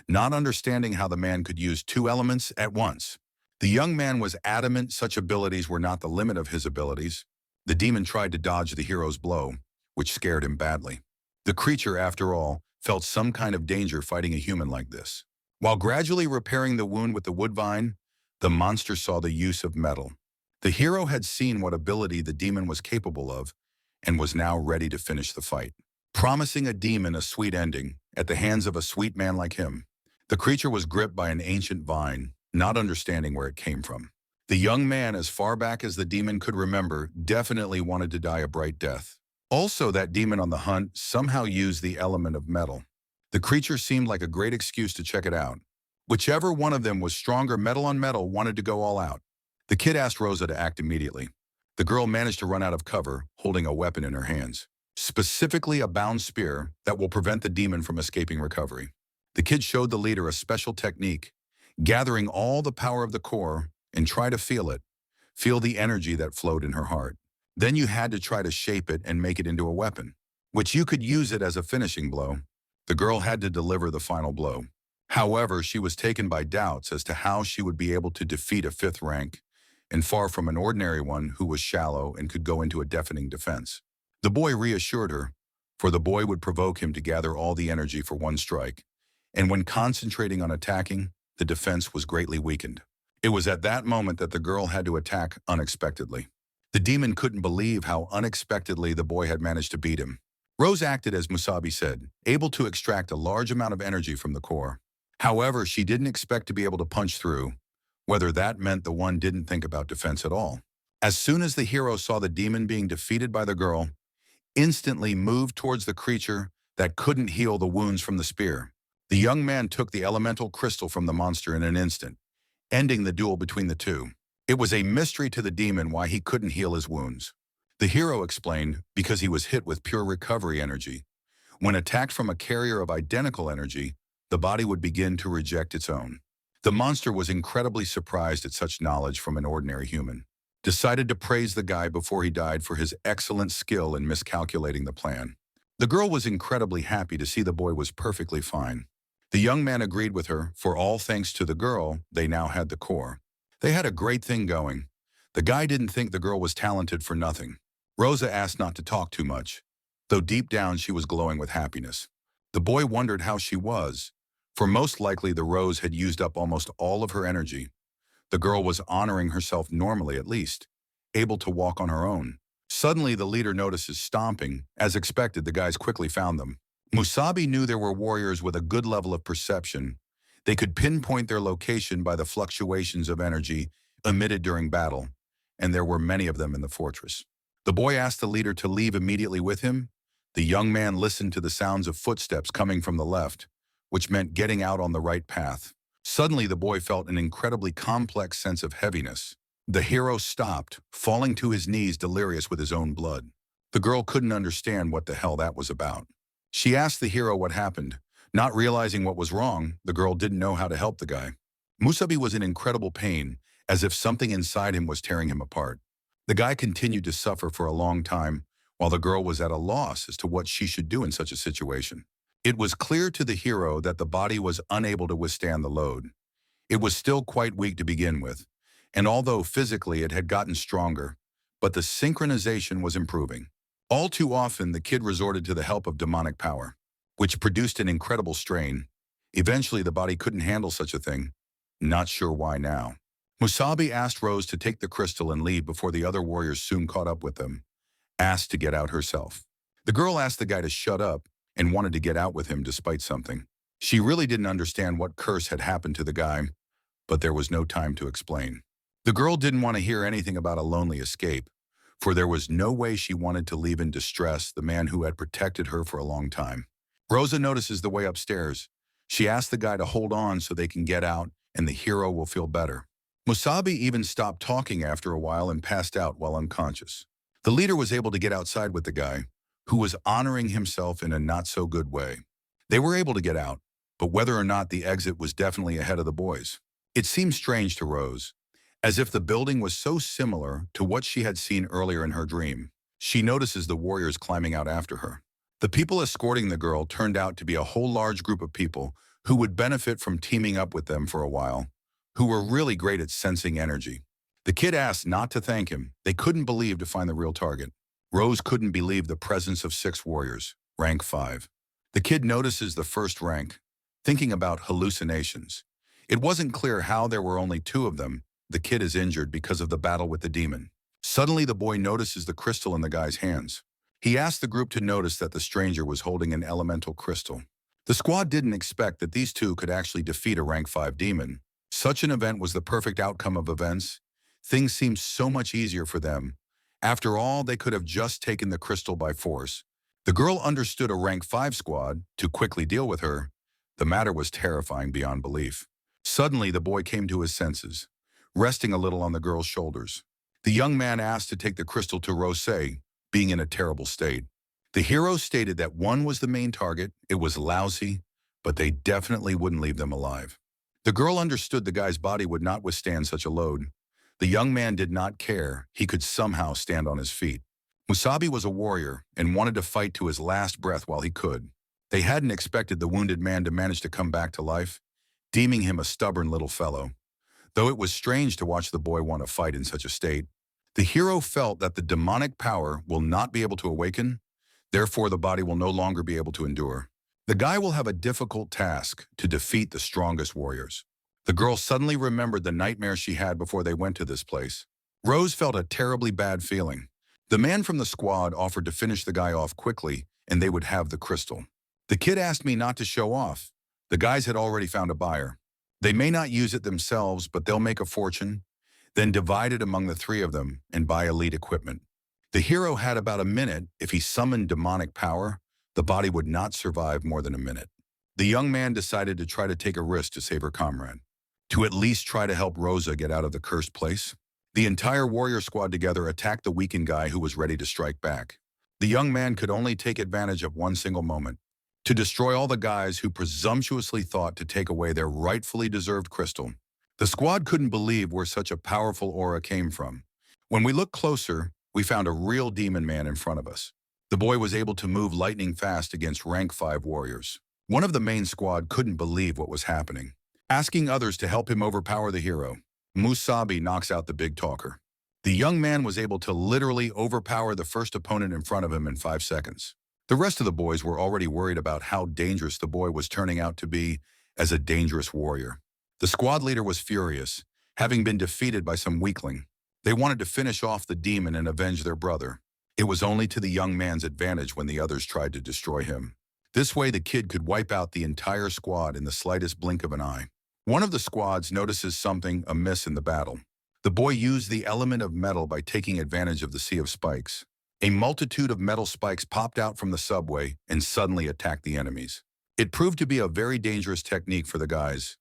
not understanding how the man could use two elements at once. The young man was adamant such abilities were not the limit of his abilities. The demon tried to dodge the hero's blow, which scared him badly. The creature, after all, felt some kind of danger fighting a human like this. While gradually repairing the wound with the woodvine, the monster saw the use of metal. The hero had seen what ability the demon was capable of and was now ready to finish the fight. Promising a demon a sweet ending at the hands of a sweet man like him, the creature was gripped by an ancient vine, not understanding where it came from. The young man, as far back as the demon could remember, definitely wanted to die a bright death. Also, that demon on the hunt somehow used the element of metal. The creature seemed like a great excuse to check it out. Whichever one of them was stronger, metal on metal wanted to go all out. The kid asked Rosa to act immediately. The girl managed to run out of cover, holding a weapon in her hands, specifically a bound spear that will prevent the demon from escaping recovery. The kid showed the leader a special technique, gathering all the power of the core and try to feel it. Feel the energy that flowed in her heart. Then you had to try to shape it and make it into a weapon, which you could use it as a finishing blow. The girl had to deliver the final blow. However, she was taken by doubts as to how she would be able to defeat a fifth rank, and far from an ordinary one who was shallow and could go into a deafening defense. The boy reassured her, for the boy would provoke him to gather all the energy for one strike, and when concentrating on attacking, the defense was greatly weakened. It was at that moment that the girl had to attack unexpectedly. The demon couldn't believe how unexpectedly the boy had managed to beat him. Rose acted as Masubi said, able to extract a large amount of energy from the core. However, she didn't expect to be able to punch through, whether that meant the one didn't think about defense at all. As soon as the hero saw the demon being defeated by the girl, instantly moved towards the creature that couldn't heal the wounds from the spear. The young man took the elemental crystal from the monster in an instant, ending the duel between the two. It was a mystery to the demon why he couldn't heal his wounds. The hero explained because he was hit with pure recovery energy. When attacked from a carrier of identical energy, the body would begin to reject its own. The monster was incredibly surprised at such knowledge from an ordinary human. Decided to praise the guy before he died for his excellent skill in miscalculating the plan. The girl was incredibly happy to see the boy was perfectly fine. The young man agreed with her, for all thanks to the girl, they now had the core. They had a great thing going. The guy didn't think the girl was talented for nothing. Rosa asked not to talk too much, though deep down she was glowing with happiness. The boy wondered how she was, for most likely the rose had used up almost all of her energy. The girl was honoring herself normally at least, able to walk on her own. Suddenly the leader notices stomping. As expected, the guys quickly found them. Masubi knew there were warriors with a good level of perception. They could pinpoint their location by the fluctuations of energy emitted during battle, and there were many of them in the fortress. The boy asked the leader to leave immediately with him. The young man listened to the sounds of footsteps coming from the left, which meant getting out on the right path. Suddenly, the boy felt an incredibly complex sense of heaviness. The hero stopped, falling to his knees delirious with his own blood. The girl couldn't understand what the hell that was about. She asked the hero what happened. Not realizing what was wrong, the girl didn't know how to help the guy. Masubi was in incredible pain, as if something inside him was tearing him apart. The guy continued to suffer for a long time, while the girl was at a loss as to what she should do in such a situation. It was clear to the hero that the body was unable to withstand the load. It was still quite weak to begin with, and although physically it had gotten stronger, but the synchronization was improving. All too often, the kid resorted to the help of demonic power, which produced an incredible strain. Eventually, the body couldn't handle such a thing. Not sure why now. Masubi asked Rose to take the crystal and leave before the other warriors soon caught up with them. Asked to get out herself. The girl asked the guy to shut up and wanted to get out with him despite something. She really didn't understand what curse had happened to the guy, but there was no time to explain. The girl didn't want to hear anything about a lonely escape, for there was no way she wanted to leave in distress the man who had protected her for a long time. Rosa notices the way upstairs. She asks the guy to hold on so they can get out and the hero will feel better. Musabi even stopped talking after a while and passed out while unconscious. The leader was able to get outside with the guy, who was honoring himself in a not-so-good way. They were able to get out, but whether or not the exit was definitely ahead of the boys. It seemed strange to Rose, as if the building was so similar to what she had seen earlier in her dream. She notices the warriors climbing out after her. The people escorting the girl turned out to be a whole large group of people who would benefit from teaming up with them for a while, who were really great at sensing energy. The kid asked not to thank him. They couldn't believe to find the real target. Rose couldn't believe the presence of 6 warriors, rank 5. The kid notices the first rank, thinking about hallucinations. It wasn't clear how there were only 2 of them. The kid is injured because of the battle with the demon. Suddenly, the boy notices the crystal in the guy's hands. He asked the group to notice that the stranger was holding an elemental crystal. The squad didn't expect that these 2 could actually defeat a rank 5 demon. Such an event was the perfect outcome of events. Things seemed so much easier for them. After all, they could have just taken the crystal by force. The girl understood a rank 5 squad to quickly deal with her. The matter was terrifying beyond belief. Suddenly, the boy came to his senses, resting a little on the girl's shoulders. The young man asked to take the crystal to Rose, being in a terrible state. The hero stated that 1 was the main target, it was lousy, but they definitely wouldn't leave them alive. The girl understood the guy's body would not withstand such a load. The young man did not care. He could somehow stand on his feet. Musabi was a warrior and wanted to fight to his last breath while he could. They hadn't expected the wounded man to manage to come back to life, deeming him a stubborn little fellow. Though it was strange to watch the boy want to fight in such a state, the hero felt that the demonic power will not be able to awaken, therefore the body will no longer be able to endure. The guy will have a difficult task to defeat the strongest warriors. The girl suddenly remembered the nightmare she had before they went to this place. Rose felt a terribly bad feeling. The man from the squad offered to finish the guy off quickly and they would have the crystal. The kid asked me not to show off. The guys had already found a buyer. They may not use it themselves, but they'll make a fortune, then divide it among the 3 of them and buy elite equipment. The hero had about a minute. If he summoned demonic power, the body would not survive more than a minute. The young man decided to try to take a risk to save her comrade, to at least try to help Rosa get out of the cursed place. The entire warrior squad together attacked the weakened guy who was ready to strike back. The young man could only take advantage of one single moment, to destroy all the guys who presumptuously thought to take away their rightfully deserved crystal. The squad couldn't believe where such a powerful aura came from. When we looked closer, we found a real demon man in front of us. The boy was able to move lightning fast against rank 5 warriors. One of the main squad couldn't believe what was happening, asking others to help him overpower the hero. Musabi knocks out the big talker. The young man was able to literally overpower the first opponent in front of him in 5 seconds. The rest of the boys were already worried about how dangerous the boy was turning out to be as a dangerous warrior. The squad leader was furious, having been defeated by some weakling. They wanted to finish off the demon and avenge their brother. It was only to the young man's advantage when the others tried to destroy him. This way the kid could wipe out the entire squad in the slightest blink of an eye. One of the squads notices something amiss in the battle. The boy used the element of metal by taking advantage of the sea of spikes. A multitude of metal spikes popped out from the subway and suddenly attacked the enemies. It proved to be a very dangerous technique for the guys,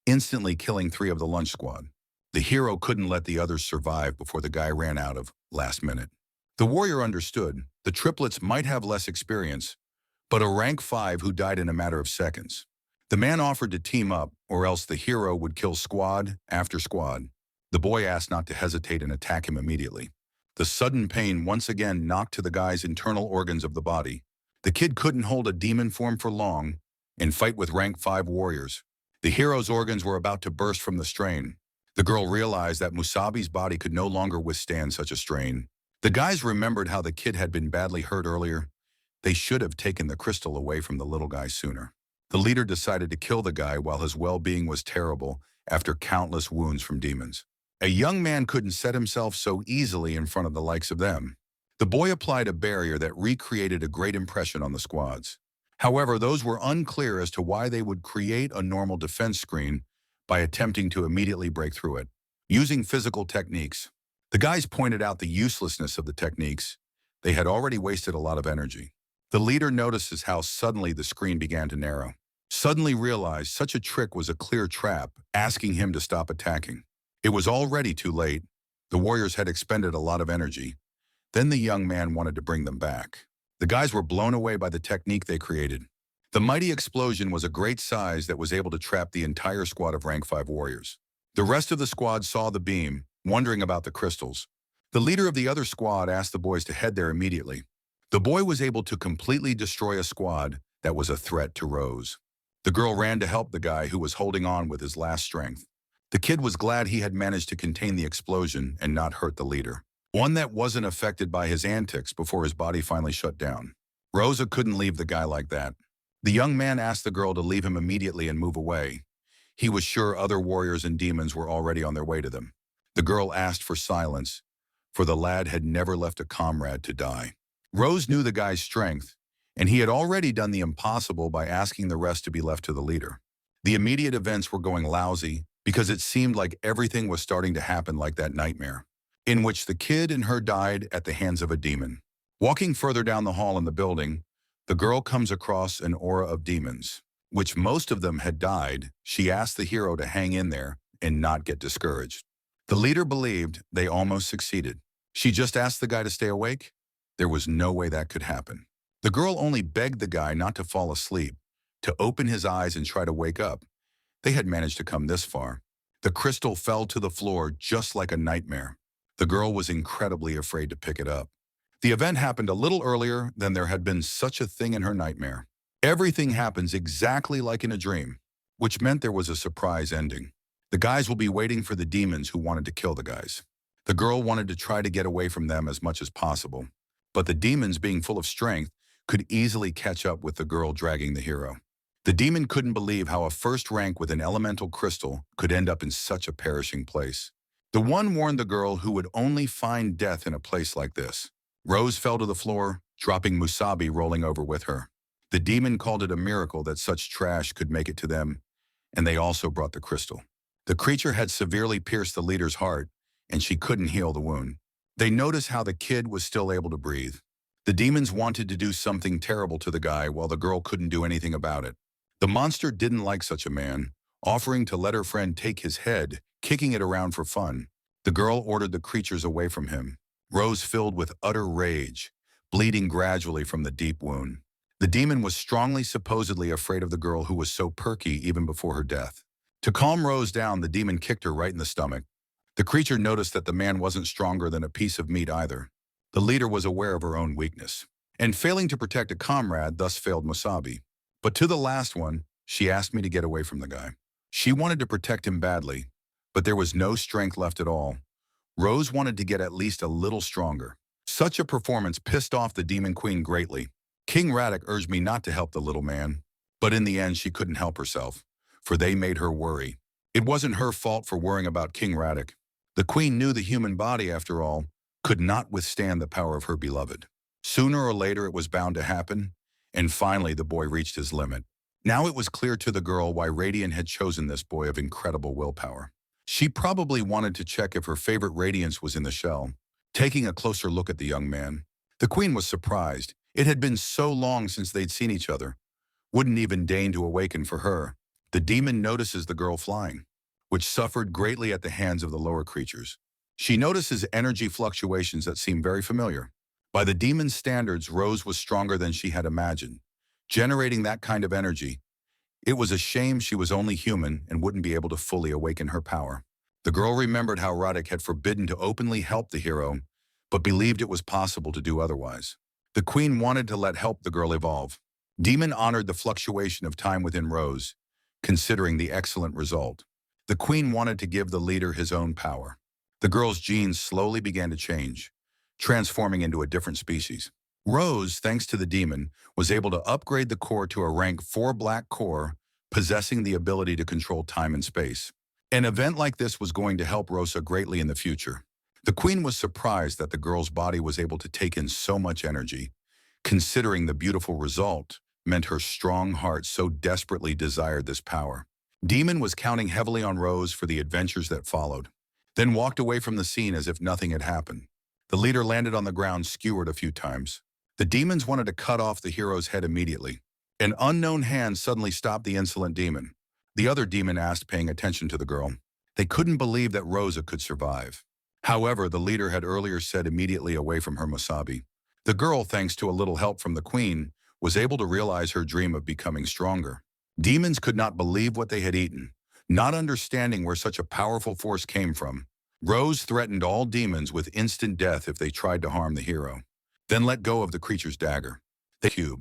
instantly killing 3 of the lunch squad. The hero couldn't let the others survive before the guy ran out of last minute. The warrior understood. The triplets might have less experience, but a rank 5 who died in a matter of seconds. The man offered to team up, or else the hero would kill squad after squad. The boy asked not to hesitate and attack him immediately. The sudden pain once again knocked to the guy's internal organs of the body. The kid couldn't hold a demon form for long and fight with rank 5 warriors. The hero's organs were about to burst from the strain. The girl realized that Musabi's body could no longer withstand such a strain. The guys remembered how the kid had been badly hurt earlier. They should have taken the crystal away from the little guy sooner. The leader decided to kill the guy while his well-being was terrible after countless wounds from demons. A young man couldn't set himself so easily in front of the likes of them. The boy applied a barrier that recreated a great impression on the squads. However, those were unclear as to why they would create a normal defense screen by attempting to immediately break through it. Using physical techniques, the guys pointed out the uselessness of the techniques. They had already wasted a lot of energy. The leader notices how suddenly the screen began to narrow. Suddenly realized such a trick was a clear trap, asking him to stop attacking. It was already too late. The warriors had expended a lot of energy. Then the young man wanted to bring them back. The guys were blown away by the technique they created. The mighty explosion was a great size that was able to trap the entire squad of rank 5 warriors. The rest of the squad saw the beam, wondering about the crystals. The leader of the other squad asked the boys to head there immediately. The boy was able to completely destroy a squad that was a threat to Rose. The girl ran to help the guy who was holding on with his last strength. The kid was glad he had managed to contain the explosion and not hurt the leader, one that wasn't affected by his antics before his body finally shut down. Rosa couldn't leave the guy like that. The young man asked the girl to leave him immediately and move away. He was sure other warriors and demons were already on their way to them. The girl asked for silence, for the lad had never left a comrade to die. Rose knew the guy's strength, and he had already done the impossible by asking the rest to be left to the leader. The immediate events were going lousy because it seemed like everything was starting to happen like that nightmare, in which the kid and her died at the hands of a demon. Walking further down the hall in the building, the girl comes across an aura of demons, which most of them had died. She asked the hero to hang in there and not get discouraged. The leader believed they almost succeeded. She just asked the guy to stay awake. There was no way that could happen. The girl only begged the guy not to fall asleep, to open his eyes and try to wake up. They had managed to come this far. The crystal fell to the floor just like a nightmare. The girl was incredibly afraid to pick it up. The event happened a little earlier than there had been such a thing in her nightmare. Everything happens exactly like in a dream, which meant there was a surprise ending. The guys will be waiting for the demons who wanted to kill the guys. The girl wanted to try to get away from them as much as possible, but the demons, being full of strength, could easily catch up with the girl dragging the hero. The demon couldn't believe how a first rank with an elemental crystal could end up in such a perishing place. The one warned the girl who would only find death in a place like this. Rose fell to the floor, dropping Musabi rolling over with her. The demon called it a miracle that such trash could make it to them, and they also brought the crystal. The creature had severely pierced the leader's heart, and she couldn't heal the wound. They noticed how the kid was still able to breathe. The demons wanted to do something terrible to the guy while the girl couldn't do anything about it. The monster didn't like such a man, offering to let her friend take his head, kicking it around for fun. The girl ordered the creatures away from him. Rose filled with utter rage, bleeding gradually from the deep wound. The demon was supposedly afraid of the girl who was so perky even before her death. To calm Rose down, the demon kicked her right in the stomach. The creature noticed that the man wasn't stronger than a piece of meat either. The leader was aware of her own weakness, and failing to protect a comrade thus failed Musabi. But to the last one, she asked me to get away from the guy. She wanted to protect him badly, but there was no strength left at all. Rose wanted to get at least a little stronger. Such a performance pissed off the demon queen greatly. King Radek urged me not to help the little man, but in the end she couldn't help herself, for they made her worry. It wasn't her fault for worrying about King Radek. The queen knew the human body, after all, could not withstand the power of her beloved. Sooner or later it was bound to happen, and finally the boy reached his limit. Now it was clear to the girl why Radiant had chosen this boy of incredible willpower. She probably wanted to check if her favorite Radiance was in the shell. Taking a closer look at the young man, the queen was surprised. It had been so long since they'd seen each other. Wouldn't even deign to awaken for her. The demon notices the girl flying, which suffered greatly at the hands of the lower creatures. She notices energy fluctuations that seem very familiar. By the demon's standards, Rose was stronger than she had imagined. Generating that kind of energy, it was a shame she was only human and wouldn't be able to fully awaken her power. The girl remembered how Radek had forbidden to openly help the hero, but believed it was possible to do otherwise. The queen wanted to help the girl evolve. Demon honored the fluctuation of time within Rose, considering the excellent result. The queen wanted to give the leader his own power. The girl's genes slowly began to change, transforming into a different species. Rose, thanks to the demon, was able to upgrade the core to a rank 4 black core, possessing the ability to control time and space. An event like this was going to help Rosa greatly in the future. The queen was surprised that the girl's body was able to take in so much energy, considering the beautiful result meant her strong heart so desperately desired this power. Demon was counting heavily on Rose for the adventures that followed, then walked away from the scene as if nothing had happened. The leader landed on the ground skewered a few times. The demons wanted to cut off the hero's head immediately. An unknown hand suddenly stopped the insolent demon. The other demon asked, paying attention to the girl. They couldn't believe that Rosa could survive. However, the leader had earlier said immediately away from her Masubi. The girl, thanks to a little help from the queen, was able to realize her dream of becoming stronger. Demons could not believe what they had eaten, not understanding where such a powerful force came from. Rose threatened all demons with instant death if they tried to harm the hero, then let go of the creature's dagger, the cube,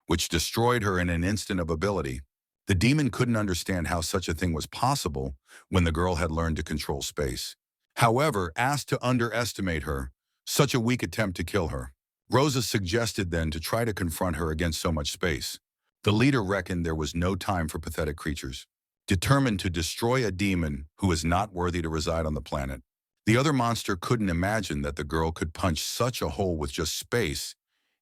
which destroyed her in an instant of ability. The demon couldn't understand how such a thing was possible when the girl had learned to control space. However, asked to underestimate her, such a weak attempt to kill her. Rosa suggested then to try to confront her against so much space. The leader reckoned there was no time for pathetic creatures, determined to destroy a demon who is not worthy to reside on the planet. The other monster couldn't imagine that the girl could punch such a hole with just space,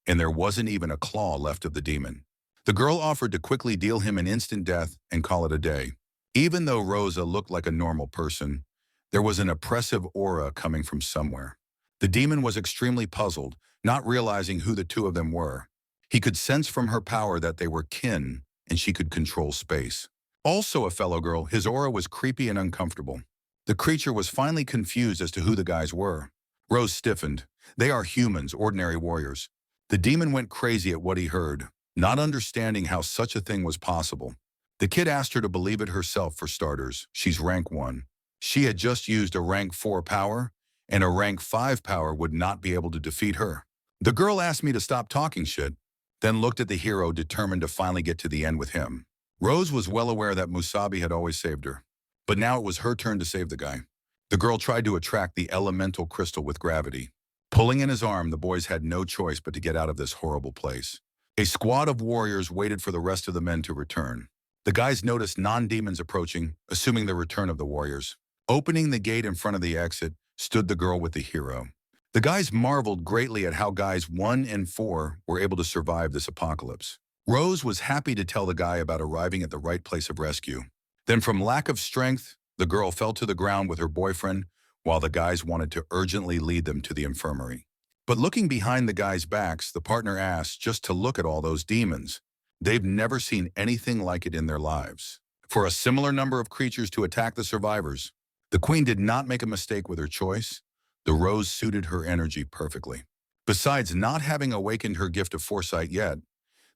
and there wasn't even a claw left of the demon. The girl offered to quickly deal him an instant death and call it a day. Even though Rosa looked like a normal person, there was an oppressive aura coming from somewhere. The demon was extremely puzzled, not realizing who the two of them were. He could sense from her power that they were kin, and she could control space. Also a fellow girl, his aura was creepy and uncomfortable. The creature was finally confused as to who the guys were. Rose stiffened. They are humans, ordinary warriors. The demon went crazy at what he heard, not understanding how such a thing was possible. The kid asked her to believe it herself for starters. She's rank 1. She had just used a rank 4 power, and a rank 5 power would not be able to defeat her. The girl asked me to stop talking shit, then looked at the hero determined to finally get to the end with him. Rose was well aware that Masubi had always saved her, but now it was her turn to save the guy. The girl tried to attract the elemental crystal with gravity. Pulling in his arm, the boys had no choice but to get out of this horrible place. A squad of warriors waited for the rest of the men to return. The guys noticed non-demons approaching, assuming the return of the warriors. Opening the gate in front of the exit stood the girl with the hero. The guys marveled greatly at how guys 1 and 4 were able to survive this apocalypse. Rose was happy to tell the guy about arriving at the right place of rescue. Then from lack of strength, the girl fell to the ground with her boyfriend while the guys wanted to urgently lead them to the infirmary. But looking behind the guys' backs, the partner asked just to look at all those demons. They've never seen anything like it in their lives. For a similar number of creatures to attack the survivors, the queen did not make a mistake with her choice. The rose suited her energy perfectly. Besides not having awakened her gift of foresight yet,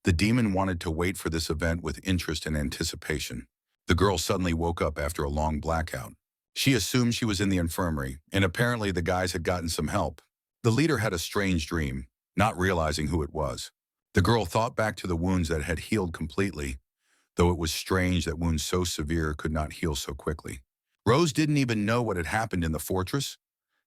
the demon wanted to wait for this event with interest and anticipation. The girl suddenly woke up after a long blackout. She assumed she was in the infirmary, and apparently the guys had gotten some help. The leader had a strange dream, not realizing who it was. The girl thought back to the wounds that had healed completely, though it was strange that wounds so severe could not heal so quickly. Rose didn't even know what had happened in the fortress,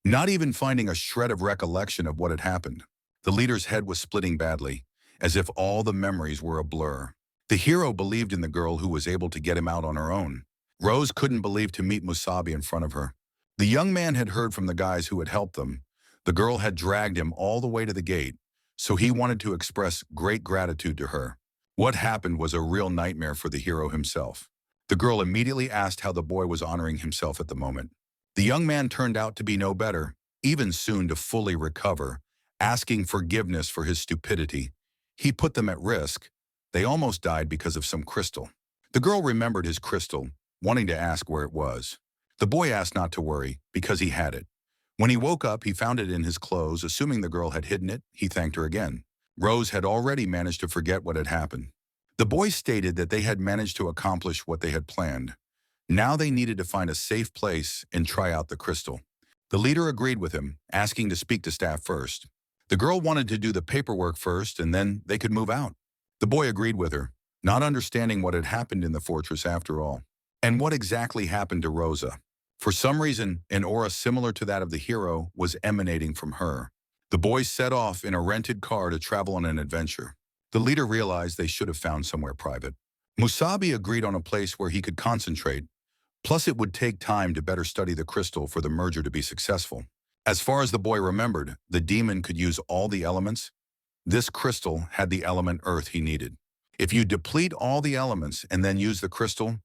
not even finding a shred of recollection of what had happened. The leader's head was splitting badly, as if all the memories were a blur. The hero believed in the girl who was able to get him out on her own. Rose couldn't believe to meet Masubi in front of her. The young man had heard from the guys who had helped them. The girl had dragged him all the way to the gate, so he wanted to express great gratitude to her. What happened was a real nightmare for the hero himself. The girl immediately asked how the boy was honoring himself at the moment. The young man turned out to be no better, even soon to fully recover, asking forgiveness for his stupidity. He put them at risk. They almost died because of some crystal. The girl remembered his crystal, wanting to ask where it was. The boy asked not to worry, because he had it. When he woke up, he found it in his clothes. Assuming the girl had hidden it, he thanked her again. Rose had already managed to forget what had happened. The boy stated that they had managed to accomplish what they had planned. Now they needed to find a safe place and try out the crystal. The leader agreed with him, asking to speak to staff first. The girl wanted to do the paperwork first and then they could move out. The boy agreed with her, not understanding what had happened in the fortress after all. And what exactly happened to Rosa? For some reason, an aura similar to that of the hero was emanating from her. The boys set off in a rented car to travel on an adventure. The leader realized they should have found somewhere private. Musabi agreed on a place where he could concentrate, plus it would take time to better study the crystal for the merger to be successful. As far as the boy remembered, the demon could use all the elements. This crystal had the element earth he needed. If you deplete all the elements and then use the crystal,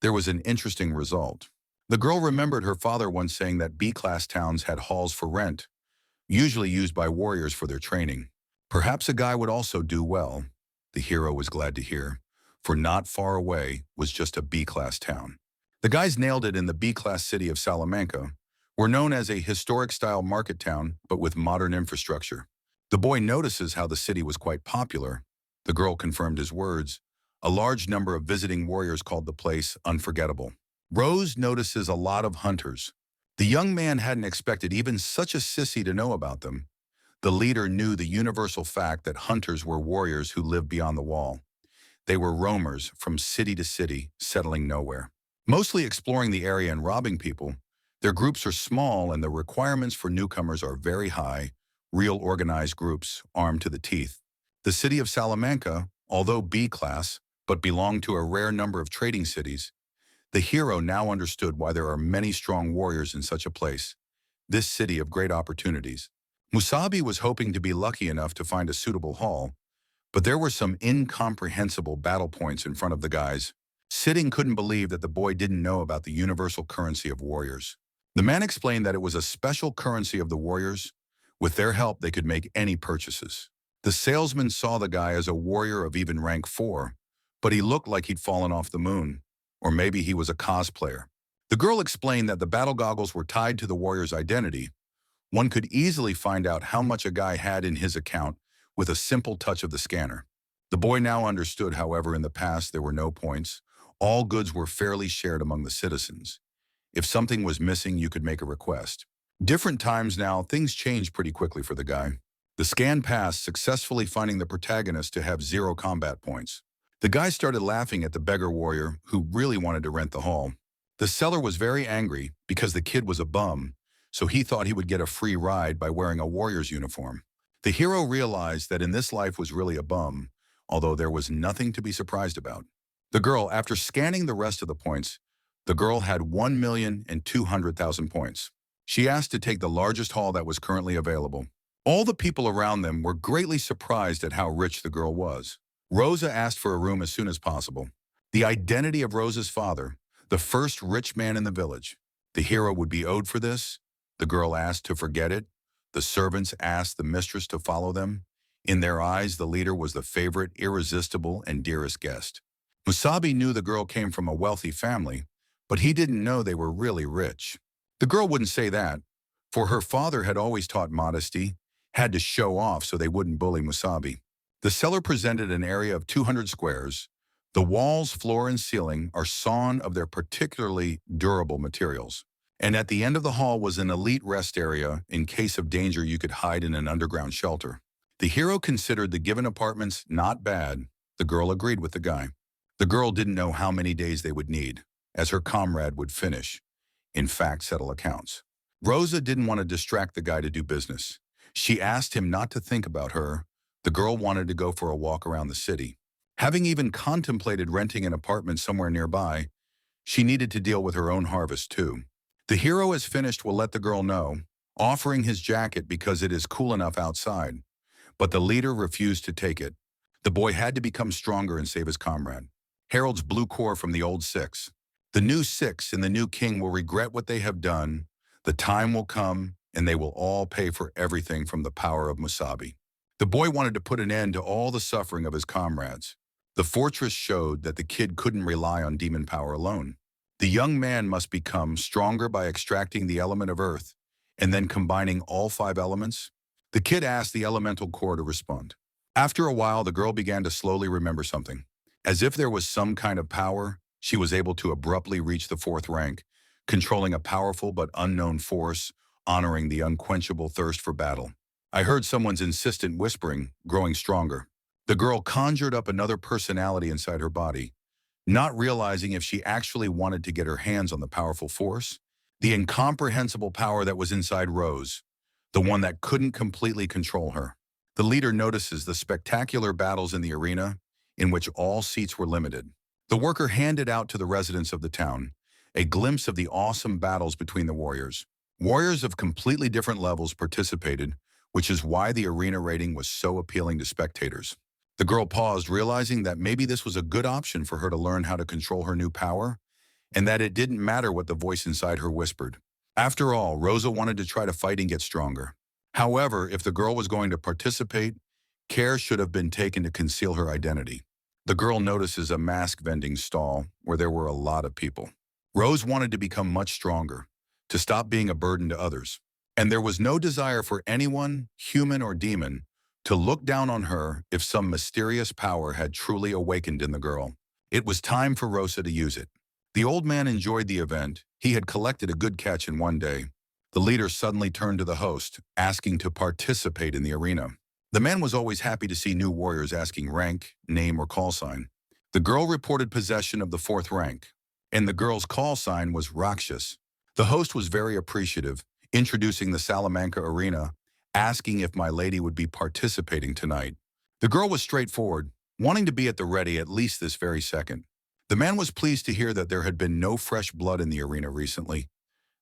there was an interesting result. The girl remembered her father once saying that B-class towns had halls for rent, usually used by warriors for their training. Perhaps a guy would also do well, the hero was glad to hear, for not far away was just a B-class town. The guys nailed it in the B-class city of Salamanca, were known as a historic-style market town, but with modern infrastructure. The boy notices how the city was quite popular. The girl confirmed his words. A large number of visiting warriors called the place unforgettable. Rose notices a lot of hunters. The young man hadn't expected even such a sissy to know about them. The leader knew the universal fact that hunters were warriors who lived beyond the wall. They were roamers from city to city, settling nowhere. Mostly exploring the area and robbing people. Their groups are small and the requirements for newcomers are very high, real organized groups, armed to the teeth. The city of Salamanca, although B-class, but belonged to a rare number of trading cities, the hero now understood why there are many strong warriors in such a place, this city of great opportunities. Musabi was hoping to be lucky enough to find a suitable hall, but there were some incomprehensible battle points in front of the guys. Sitting couldn't believe that the boy didn't know about the universal currency of warriors. The man explained that it was a special currency of the warriors. With their help, they could make any purchases. The salesman saw the guy as a warrior of even rank 4, but he looked like he'd fallen off the moon. Or maybe he was a cosplayer. The girl explained that the battle goggles were tied to the warrior's identity. One could easily find out how much a guy had in his account with a simple touch of the scanner. The boy now understood, however, in the past there were no points. All goods were fairly shared among the citizens. If something was missing, you could make a request. Different times now, things changed pretty quickly for the guy. The scan passed, successfully finding the protagonist to have 0 combat points. The guy started laughing at the beggar warrior who really wanted to rent the hall. The seller was very angry because the kid was a bum, so he thought he would get a free ride by wearing a warrior's uniform. The hero realized that in this life was really a bum, although there was nothing to be surprised about. The girl, after scanning the rest of the points, the girl had 1,200,000 points. She asked to take the largest hall that was currently available. All the people around them were greatly surprised at how rich the girl was. Rosa asked for a room as soon as possible. The identity of Rosa's father, the first rich man in the village. The hero would be owed for this. The girl asked to forget it. The servants asked the mistress to follow them. In their eyes, the leader was the favorite, irresistible, and dearest guest. Musabi knew the girl came from a wealthy family, but he didn't know they were really rich. The girl wouldn't say that, for her father had always taught modesty, had to show off so they wouldn't bully Musabi. The seller presented an area of 200 squares. The walls, floor, and ceiling are sawn of their particularly durable materials. And at the end of the hall was an elite rest area. In case of danger, you could hide in an underground shelter. The hero considered the given apartments not bad. The girl agreed with the guy. The girl didn't know how many days they would need, as her comrade would finish. In fact, settle accounts. Rosa didn't want to distract the guy to do business. She asked him not to think about her. The girl wanted to go for a walk around the city. Having even contemplated renting an apartment somewhere nearby, she needed to deal with her own harvest too. The hero has finished will let the girl know, offering his jacket because it is cool enough outside. But the leader refused to take it. The boy had to become stronger and save his comrade. Harold's blue core from the old 6. The new 6 and the new king will regret what they have done. The time will come, and they will all pay for everything from the power of Musabi. The boy wanted to put an end to all the suffering of his comrades. The fortress showed that the kid couldn't rely on demon power alone. The young man must become stronger by extracting the element of earth and then combining all 5 elements. The kid asked the elemental core to respond. After a while, the girl began to slowly remember something. As if there was some kind of power, she was able to abruptly reach the 4th rank, controlling a powerful but unknown force, honoring the unquenchable thirst for battle. I heard someone's insistent whispering, growing stronger. The girl conjured up another personality inside her body, not realizing if she actually wanted to get her hands on the powerful force, the incomprehensible power that was inside Rose, the one that couldn't completely control her. The leader notices the spectacular battles in the arena, in which all seats were limited. The worker handed out to the residents of the town a glimpse of the awesome battles between the warriors. Warriors of completely different levels participated, which is why the arena rating was so appealing to spectators. The girl paused, realizing that maybe this was a good option for her to learn how to control her new power, and that it didn't matter what the voice inside her whispered. After all, Rosa wanted to try to fight and get stronger. However, if the girl was going to participate, care should have been taken to conceal her identity. The girl notices a mask vending stall where there were a lot of people. Rose wanted to become much stronger, to stop being a burden to others. And there was no desire for anyone, human or demon, to look down on her if some mysterious power had truly awakened in the girl. It was time for Rosa to use it. The old man enjoyed the event. He had collected a good catch in one day. The leader suddenly turned to the host, asking to participate in the arena. The man was always happy to see new warriors asking rank, name, or call sign. The girl reported possession of the 4th rank, and the girl's call sign was Rakshas. The host was very appreciative, introducing the Salamanca arena, asking if my lady would be participating tonight. The girl was straightforward, wanting to be at the ready at least this very second. The man was pleased to hear that there had been no fresh blood in the arena recently.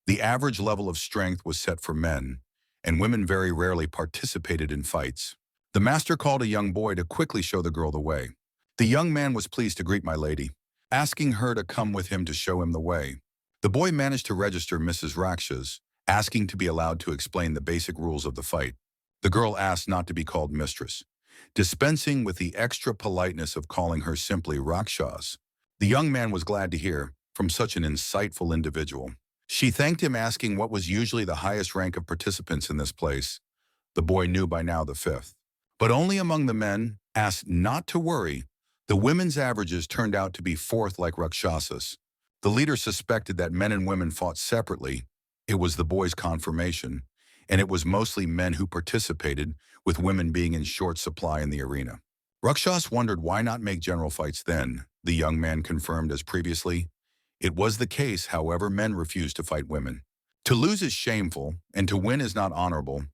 The average level of strength was set for men, and women very rarely participated in fights. The master called a young boy to quickly show the girl the way. The young man was pleased to greet my lady, asking her to come with him to show him the way. The boy managed to register Mrs. Rakshas, asking to be allowed to explain the basic rules of the fight. The girl asked not to be called mistress, dispensing with the extra politeness of calling her simply Rakshas. The young man was glad to hear from such an insightful individual. She thanked him, asking what was usually the highest rank of participants in this place. The boy knew by now the 5th. But only among the men, asked not to worry. The women's averages turned out to be 4th like Rakshasas. The leader suspected that men and women fought separately. It was the boy's confirmation, and it was mostly men who participated, with women being in short supply in the arena. Rakshas wondered why not make general fights then. The young man confirmed as previously. It was the case, however, men refused to fight women. To lose is shameful, and to win is not honorable.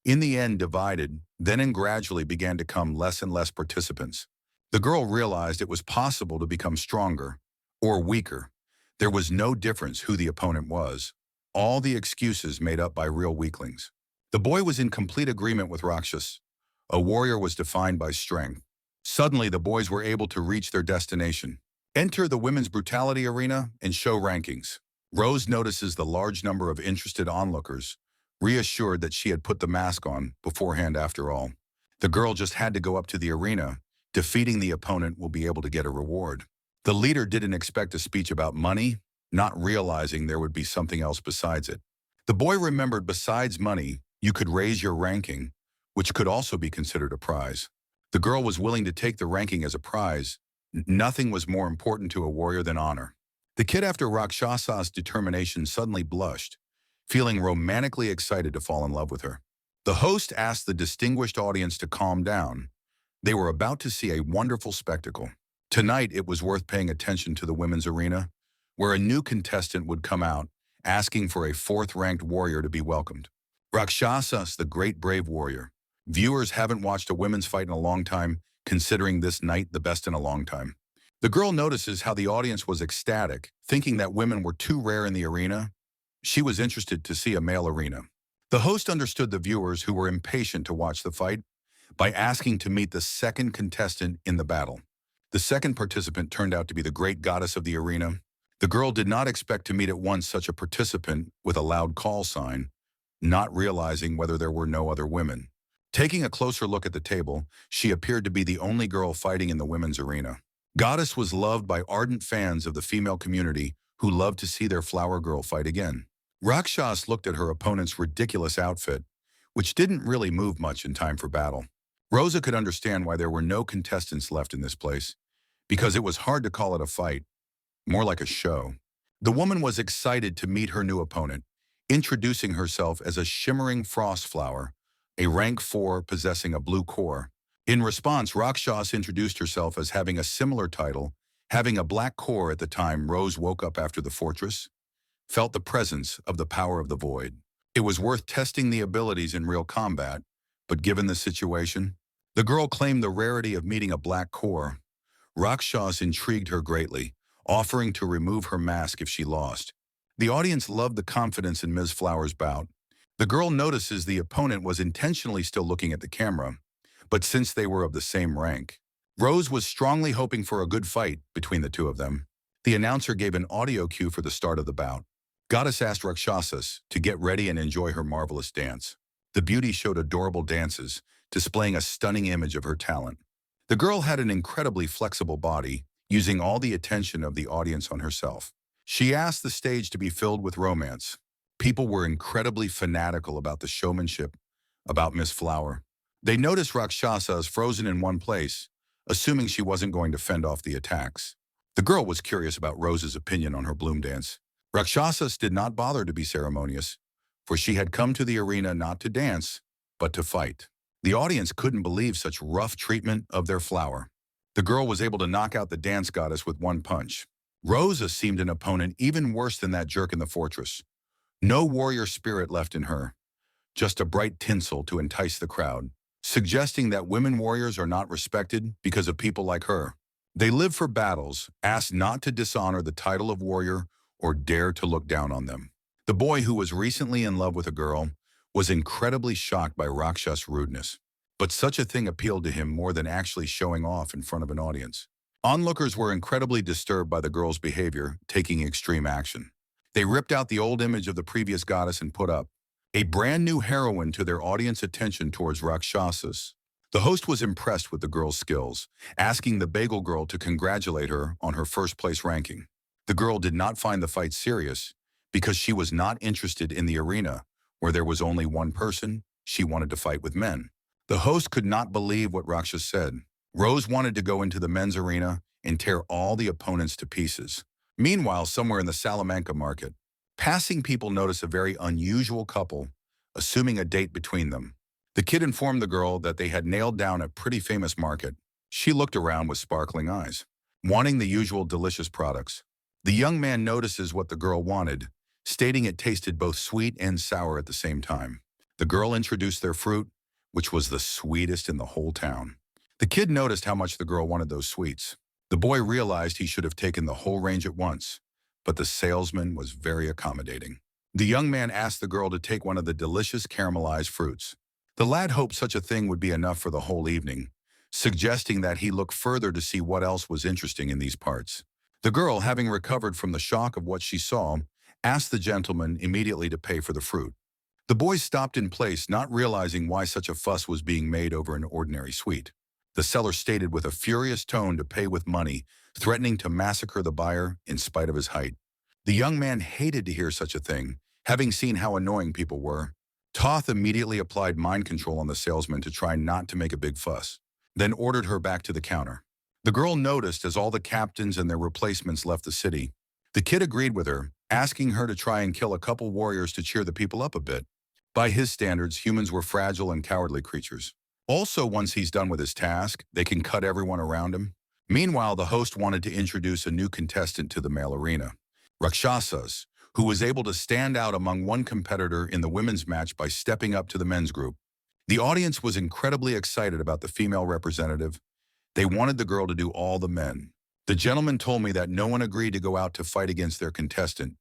In the end, divided, then and gradually began to come less and less participants. The girl realized it was possible to become stronger or weaker. There was no difference who the opponent was. All the excuses made up by real weaklings. The boy was in complete agreement with Rakshas. A warrior was defined by strength. Suddenly, the boys were able to reach their destination. Enter the women's brutality arena and show rankings. Rose notices the large number of interested onlookers, reassured that she had put the mask on beforehand after all. The girl just had to go up to the arena. Defeating the opponent will be able to get a reward. The leader didn't expect a speech about money, not realizing there would be something else besides it. The boy remembered besides money, you could raise your ranking, which could also be considered a prize. The girl was willing to take the ranking as a prize. Nothing was more important to a warrior than honor. The kid, after Rakshasa's determination, suddenly blushed, feeling romantically excited to fall in love with her. The host asked the distinguished audience to calm down. They were about to see a wonderful spectacle. Tonight, it was worth paying attention to the women's arena, where a new contestant would come out, asking for a 4th-ranked warrior to be welcomed. Rakshasas, the great brave warrior. Viewers haven't watched a women's fight in a long time, considering this night the best in a long time. The girl notices how the audience was ecstatic, thinking that women were too rare in the arena. She was interested to see a male arena. The host understood the viewers who were impatient to watch the fight by asking to meet the 2nd contestant in the battle. The 2nd participant turned out to be the great goddess of the arena. The girl did not expect to meet at once such a participant with a loud call sign, not realizing whether there were no other women. Taking a closer look at the table, she appeared to be the only girl fighting in the women's arena. Goddess was loved by ardent fans of the female community who loved to see their flower girl fight again. Rakshas looked at her opponent's ridiculous outfit, which didn't really move much in time for battle. Rosa could understand why there were no contestants left in this place, because it was hard to call it a fight, more like a show. The woman was excited to meet her new opponent, introducing herself as a shimmering frost flower, a rank 4 possessing a blue core. In response, Rakshas introduced herself as having a similar title, having a black core at the time Rose woke up after the fortress, felt the presence of the power of the void. It was worth testing the abilities in real combat, but given the situation, the girl claimed the rarity of meeting a black core. Rakshas intrigued her greatly, offering to remove her mask if she lost. The audience loved the confidence in Ms. Flower's bout. The girl notices the opponent was intentionally still looking at the camera, but since they were of the same rank, Rose was strongly hoping for a good fight between the two of them. The announcer gave an audio cue for the start of the bout. Goddess asked Rakshasas to get ready and enjoy her marvelous dance. The beauty showed adorable dances, displaying a stunning image of her talent. The girl had an incredibly flexible body, using all the attention of the audience on herself. She asked the stage to be filled with romance. People were incredibly fanatical about the showmanship, about Miss Flower. They noticed Rakshasas frozen in one place, assuming she wasn't going to fend off the attacks. The girl was curious about Rose's opinion on her bloom dance. Rakshasas did not bother to be ceremonious, for she had come to the arena not to dance, but to fight. The audience couldn't believe such rough treatment of their flower. The girl was able to knock out the dance goddess with one punch. Rosa seemed an opponent even worse than that jerk in the fortress. No warrior spirit left in her, just a bright tinsel to entice the crowd, suggesting that women warriors are not respected because of people like her. They live for battles, asked not to dishonor the title of warrior or dare to look down on them. The boy who was recently in love with a girl was incredibly shocked by Rakshas' rudeness, but such a thing appealed to him more than actually showing off in front of an audience. Onlookers were incredibly disturbed by the girl's behavior, taking extreme action. They ripped out the old image of the previous goddess and put up a brand new heroine to their audience attention towards Rakshasas. The host was impressed with the girl's skills, asking the bagel girl to congratulate her on her first place ranking. The girl did not find the fight serious because she was not interested in the arena where there was only one person. She wanted to fight with men. The host could not believe what Rakshas said. Rose wanted to go into the men's arena and tear all the opponents to pieces. Meanwhile, somewhere in the Salamanca market, passing people noticed a very unusual couple, assuming a date between them. The kid informed the girl that they had nailed down a pretty famous market. She looked around with sparkling eyes, wanting the usual delicious products. The young man notices what the girl wanted, stating it tasted both sweet and sour at the same time. The girl introduced their fruit, which was the sweetest in the whole town. The kid noticed how much the girl wanted those sweets. The boy realized he should have taken the whole range at once, but the salesman was very accommodating. The young man asked the girl to take one of the delicious caramelized fruits. The lad hoped such a thing would be enough for the whole evening, suggesting that he look further to see what else was interesting in these parts. The girl, having recovered from the shock of what she saw, asked the gentleman immediately to pay for the fruit. The boy stopped in place, not realizing why such a fuss was being made over an ordinary sweet. The seller stated with a furious tone to pay with money, threatening to massacre the buyer in spite of his height. The young man hated to hear such a thing, having seen how annoying people were. Toth immediately applied mind control on the salesman to try not to make a big fuss, then ordered her back to the counter. The girl noticed as all the captains and their replacements left the city. The kid agreed with her, asking her to try and kill a couple warriors to cheer the people up a bit. By his standards, humans were fragile and cowardly creatures. Also, once he's done with his task, they can cut everyone around him. Meanwhile, the host wanted to introduce a new contestant to the male arena, Rakshasas, who was able to stand out among one competitor in the women's match by stepping up to the men's group. The audience was incredibly excited about the female representative. They wanted the girl to do all the men. The gentleman told me that no one agreed to go out to fight against their contestant,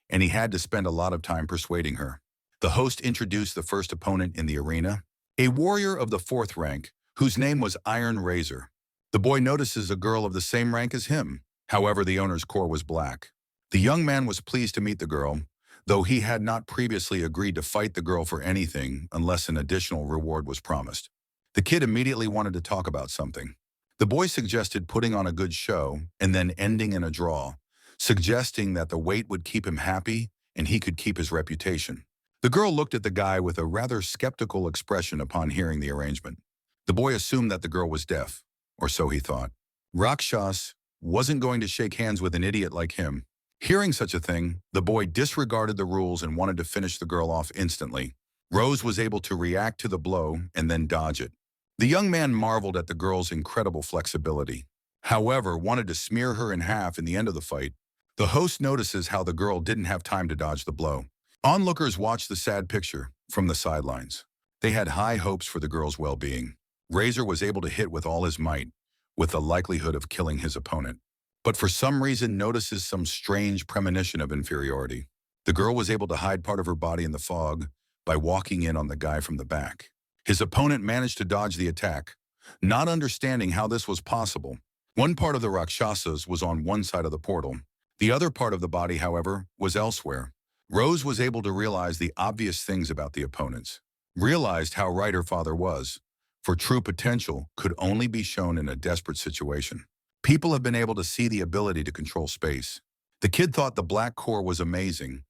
and he had to spend a lot of time persuading her. The host introduced the first opponent in the arena, a warrior of the 4th rank, whose name was Iron Razor. The boy notices a girl of the same rank as him. However, the owner's core was black. The young man was pleased to meet the girl, though he had not previously agreed to fight the girl for anything unless an additional reward was promised. The kid immediately wanted to talk about something. The boy suggested putting on a good show and then ending in a draw, suggesting that the wait would keep him happy and he could keep his reputation. The girl looked at the guy with a rather skeptical expression upon hearing the arrangement. The boy assumed that the girl was deaf, or so he thought. Rakshas wasn't going to shake hands with an idiot like him. Hearing such a thing, the boy disregarded the rules and wanted to finish the girl off instantly. Rose was able to react to the blow and then dodge it. The young man marveled at the girl's incredible flexibility. However, wanted to smear her in half in the end of the fight. The host notices how the girl didn't have time to dodge the blow. Onlookers watched the sad picture from the sidelines. They had high hopes for the girl's well-being. Razor was able to hit with all his might, with the likelihood of killing his opponent. But for some reason notices some strange premonition of inferiority. The girl was able to hide part of her body in the fog by walking in on the guy from the back. His opponent managed to dodge the attack, not understanding how this was possible. One part of the Rakshasas was on one side of the portal. The other part of the body, however, was elsewhere. Rose was able to realize the obvious things about the opponents. Realized how right her father was, for true potential could only be shown in a desperate situation. People have been able to see the ability to control space. The kid thought the black core was amazing,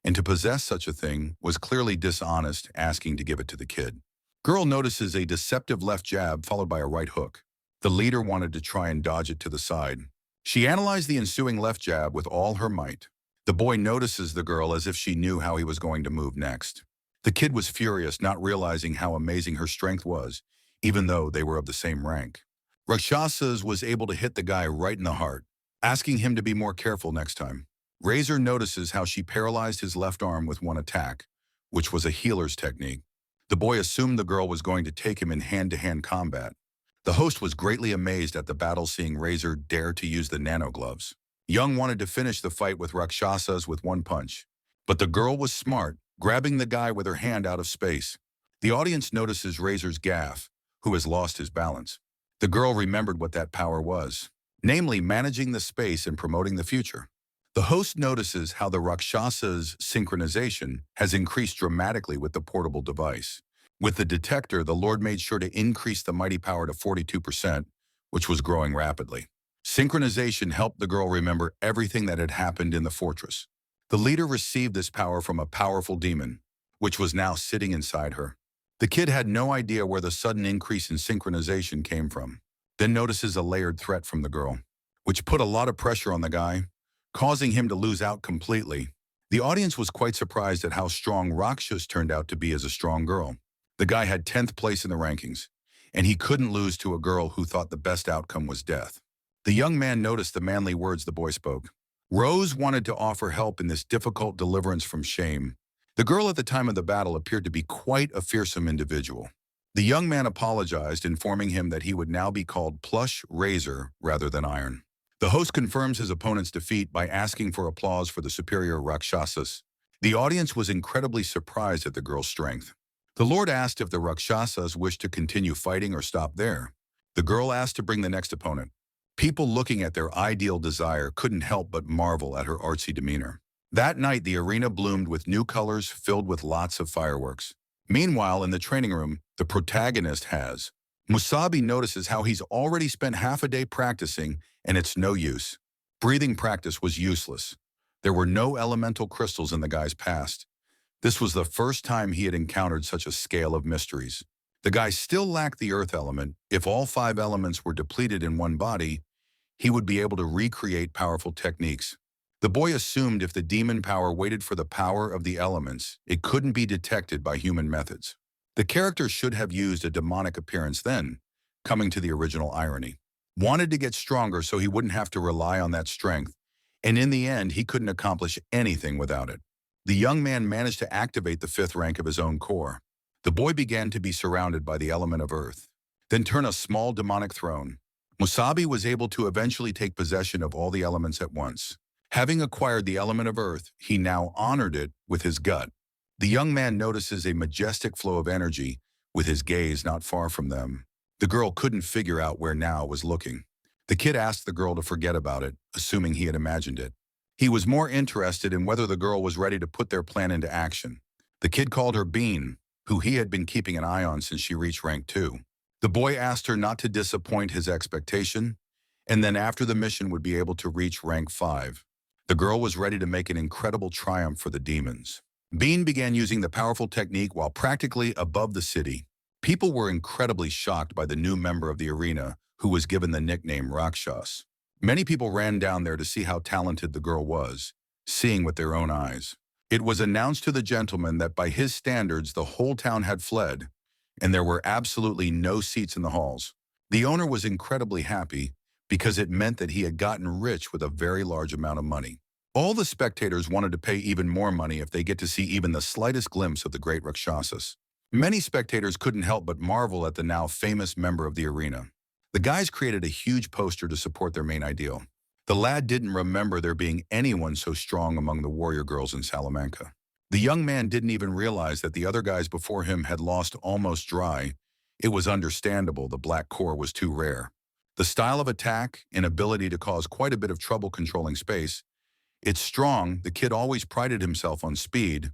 and to possess such a thing was clearly dishonest, asking to give it to the kid. Girl notices a deceptive left jab followed by a right hook. The leader wanted to try and dodge it to the side. She analyzed the ensuing left jab with all her might. The boy notices the girl as if she knew how he was going to move next. The kid was furious, not realizing how amazing her strength was, even though they were of the same rank. Rakshasas was able to hit the guy right in the heart, asking him to be more careful next time. Razor notices how she paralyzed his left arm with one attack, which was a healer's technique. The boy assumed the girl was going to take him in hand-to-hand combat. The host was greatly amazed at the battle, seeing Razor dare to use the nano gloves. Young wanted to finish the fight with Rakshasas with one punch, but the girl was smart, grabbing the guy with her hand out of space. The audience notices Razor's gaffe, who has lost his balance. The girl remembered what that power was, namely managing the space and promoting the future. The host notices how the Rakshasa's synchronization has increased dramatically with the portable device. With the detector, the Lord made sure to increase the mighty power to 42%, which was growing rapidly. Synchronization helped the girl remember everything that had happened in the fortress. The leader received this power from a powerful demon, which was now sitting inside her. The kid had no idea where the sudden increase in synchronization came from, then notices a layered threat from the girl, which put a lot of pressure on the guy, causing him to lose out completely. The audience was quite surprised at how strong Rakshas turned out to be as a strong girl. The guy had 10th place in the rankings, and he couldn't lose to a girl who thought the best outcome was death. The young man noticed the manly words the boy spoke. Rose wanted to offer help in this difficult deliverance from shame. The girl at the time of the battle appeared to be quite a fearsome individual. The young man apologized, informing him that he would now be called Plush Razor rather than Iron. The host confirms his opponent's defeat by asking for applause for the superior Rakshasas. The audience was incredibly surprised at the girl's strength. The Lord asked if the Rakshasas wished to continue fighting or stop there. The girl asked to bring the next opponent. People looking at their ideal desire couldn't help but marvel at her artsy demeanor. That night, the arena bloomed with new colors filled with lots of fireworks. Meanwhile, in the training room, the protagonist has. Masubi notices how he's already spent half a day practicing, and it's no use. Breathing practice was useless. There were no elemental crystals in the guy's past. This was the first time he had encountered such a scale of mysteries. The guy still lacked the earth element. If all 5 elements were depleted in one body, he would be able to recreate powerful techniques. The boy assumed if the demon power waited for the power of the elements, it couldn't be detected by human methods. The character should have used a demonic appearance then, coming to the original irony. Wanted to get stronger so he wouldn't have to rely on that strength, and in the end, he couldn't accomplish anything without it. The young man managed to activate the 5th rank of his own core. The boy began to be surrounded by the element of earth, then turn a small demonic throne. Masubi was able to eventually take possession of all the elements at once. Having acquired the element of earth, he now honored it with his gut. The young man notices a majestic flow of energy, with his gaze not far from them. The girl couldn't figure out where Now was looking. The kid asked the girl to forget about it, assuming he had imagined it. He was more interested in whether the girl was ready to put their plan into action. The kid called her Bean, who he had been keeping an eye on since she reached rank 2. The boy asked her not to disappoint his expectation, and then after the mission would be able to reach rank 5. The girl was ready to make an incredible triumph for the demons. Bean began using the powerful technique while practically above the city. People were incredibly shocked by the new member of the arena, who was given the nickname Rakshas. Many people ran down there to see how talented the girl was, seeing with their own eyes. It was announced to the gentleman that by his standards the whole town had fled, and there were absolutely no seats in the halls. The owner was incredibly happy because it meant that he had gotten rich with a very large amount of money. All the spectators wanted to pay even more money if they get to see even the slightest glimpse of the great Rakshasas. Many spectators couldn't help but marvel at the now famous member of the arena. The guys created a huge poster to support their main ideal. The lad didn't remember there being anyone so strong among the warrior girls in Salamanca. The young man didn't even realize that the other guys before him had lost almost dry. It was understandable the black core was too rare. The style of attack and ability to cause quite a bit of trouble controlling space. It's strong, the kid always prided himself on speed,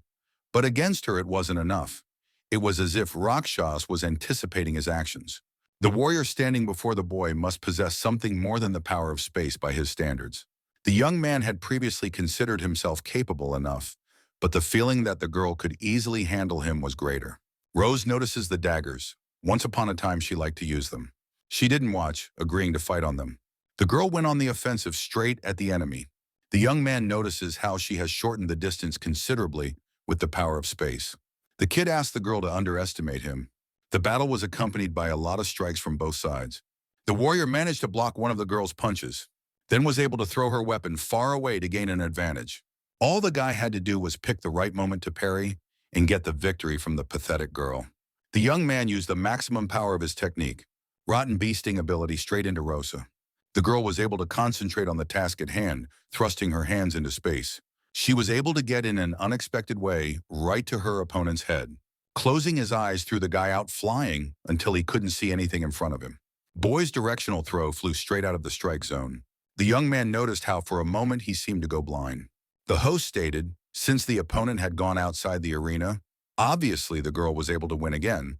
but against her it wasn't enough. It was as if Rakshas was anticipating his actions. The warrior standing before the boy must possess something more than the power of space by his standards. The young man had previously considered himself capable enough, but the feeling that the girl could easily handle him was greater. Rose notices the daggers. Once upon a time she liked to use them. She didn't watch, agreeing to fight on them. The girl went on the offensive straight at the enemy. The young man notices how she has shortened the distance considerably with the power of space. The kid asked the girl to underestimate him. The battle was accompanied by a lot of strikes from both sides. The warrior managed to block one of the girl's punches, then was able to throw her weapon far away to gain an advantage. All the guy had to do was pick the right moment to parry and get the victory from the pathetic girl. The young man used the maximum power of his technique, rotten beasting ability straight into Rosa. The girl was able to concentrate on the task at hand, thrusting her hands into space. She was able to get in an unexpected way right to her opponent's head. Closing his eyes threw the guy out flying until he couldn't see anything in front of him. Boy's directional throw flew straight out of the strike zone. The young man noticed how for a moment he seemed to go blind. The host stated, since the opponent had gone outside the arena, obviously the girl was able to win again,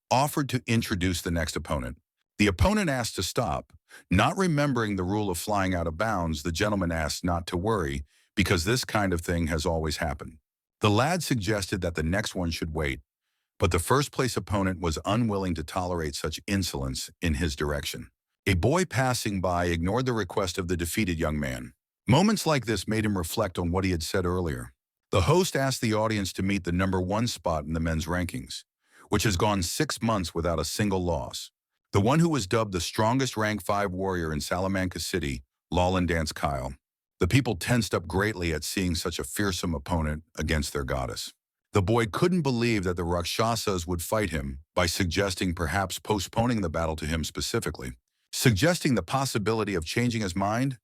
offered to introduce the next opponent. The opponent asked to stop. Not remembering the rule of flying out of bounds, the gentleman asked not to worry because this kind of thing has always happened. The lad suggested that the next one should wait, but the first-place opponent was unwilling to tolerate such insolence in his direction. A boy passing by ignored the request of the defeated young man. Moments like this made him reflect on what he had said earlier. The host asked the audience to meet the #1 spot in the men's rankings, which has gone 6 months without a single loss. The one who was dubbed the strongest rank 5 warrior in Salamanca City, Lawland Dance Kyle. The people tensed up greatly at seeing such a fearsome opponent against their goddess. The boy couldn't believe that the Rakshasas would fight him by suggesting perhaps postponing the battle to him specifically, suggesting the possibility of changing his mind,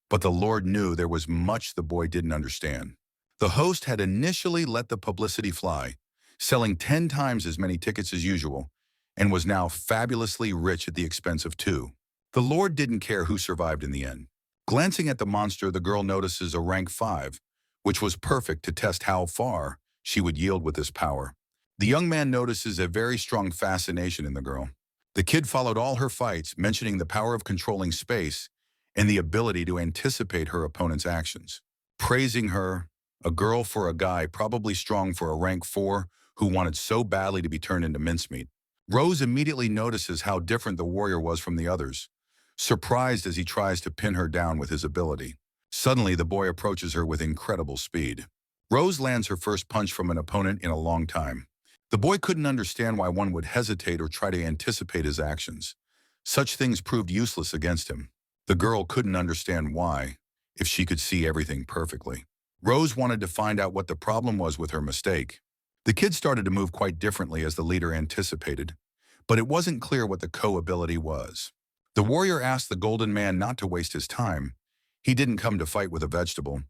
but the Lord knew there was much the boy didn't understand. The host had initially let the publicity fly, selling 10 times as many tickets as usual, and was now fabulously rich at the expense of 2. The Lord didn't care who survived in the end. Glancing at the monster, the girl notices a rank 5, which was perfect to test how far she would yield with this power. The young man notices a very strong fascination in the girl. The kid followed all her fights, mentioning the power of controlling space and the ability to anticipate her opponent's actions. Praising her, a girl for a guy probably strong for a rank 4 who wanted so badly to be turned into mincemeat. Rose immediately notices how different the warrior was from the others, surprised as he tries to pin her down with his ability. Suddenly, the boy approaches her with incredible speed. Rose lands her first punch from an opponent in a long time. The boy couldn't understand why one would hesitate or try to anticipate his actions. Such things proved useless against him. The girl couldn't understand why, if she could see everything perfectly. Rose wanted to find out what the problem was with her mistake. The kid started to move quite differently as the leader anticipated, but it wasn't clear what the co-ability was. The warrior asked the golden man not to waste his time. He didn't come to fight with a vegetable.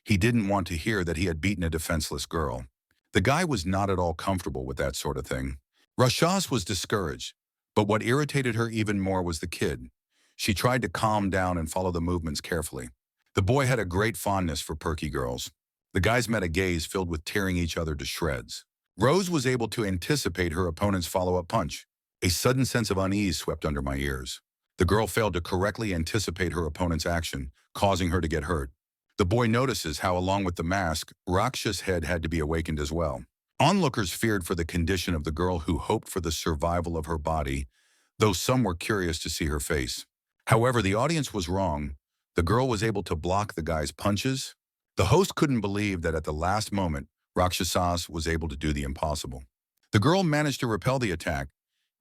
He didn't want to hear that he had beaten a defenseless girl. The guy was not at all comfortable with that sort of thing. Rakshas was discouraged, but what irritated her even more was the kid. She tried to calm down and follow the movements carefully. The boy had a great fondness for perky girls. The guys met a gaze filled with tearing each other to shreds. Rose was able to anticipate her opponent's follow-up punch. A sudden sense of unease swept under my ears. The girl failed to correctly anticipate her opponent's action, causing her to get hurt. The boy notices how, along with the mask, Rakshas's head had to be awakened as well. Onlookers feared for the condition of the girl who hoped for the survival of her body, though some were curious to see her face. However, the audience was wrong. The girl was able to block the guy's punches. The host couldn't believe that at the last moment, Rakshasas was able to do the impossible. The girl managed to repel the attack.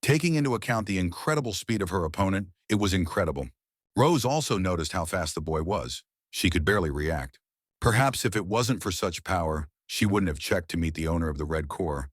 Taking into account the incredible speed of her opponent, it was incredible. Rose also noticed how fast the boy was. She could barely react. Perhaps if it wasn't for such power, she wouldn't have checked to meet the owner of the red core.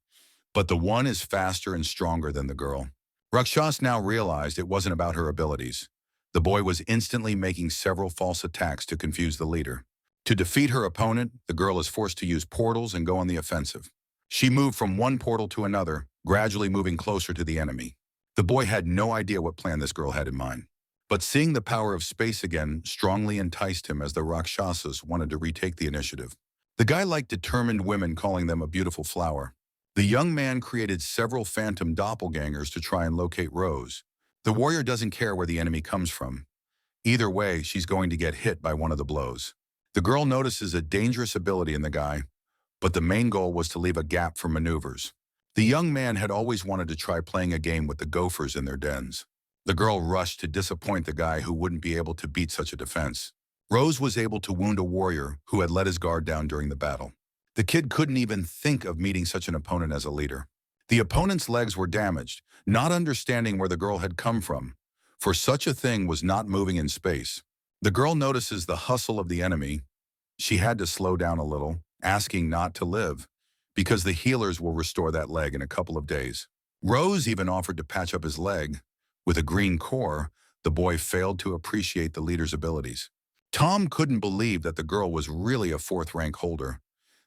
But the one is faster and stronger than the girl. Rakshas now realized it wasn't about her abilities. The boy was instantly making several false attacks to confuse the leader. To defeat her opponent, the girl is forced to use portals and go on the offensive. She moved from one portal to another, gradually moving closer to the enemy. The boy had no idea what plan this girl had in mind. But seeing the power of space again strongly enticed him as the Rakshasas wanted to retake the initiative. The guy liked determined women, calling them a beautiful flower. The young man created several phantom doppelgangers to try and locate Rose. The warrior doesn't care where the enemy comes from. Either way, she's going to get hit by one of the blows. The girl notices a dangerous ability in the guy, but the main goal was to leave a gap for maneuvers. The young man had always wanted to try playing a game with the gophers in their dens. The girl rushed to disappoint the guy who wouldn't be able to beat such a defense. Rose was able to wound a warrior who had let his guard down during the battle. The kid couldn't even think of meeting such an opponent as a leader. The opponent's legs were damaged, not understanding where the girl had come from, for such a thing was not moving in space. The girl notices the hustle of the enemy. She had to slow down a little, asking not to live, because the healers will restore that leg in a couple of days. Rose even offered to patch up his leg. With a green core, the boy failed to appreciate the leader's abilities. Tom couldn't believe that the girl was really a fourth rank holder.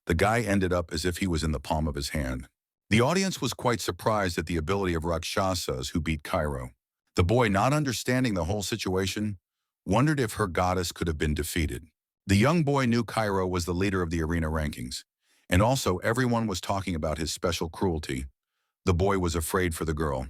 The guy ended up as if he was in the palm of his hand. The audience was quite surprised at the ability of Rakshasas who beat Cairo. The boy, not understanding the whole situation, wondered if her goddess could have been defeated. The young boy knew Cairo was the leader of the arena rankings, and also everyone was talking about his special cruelty. The boy was afraid for the girl,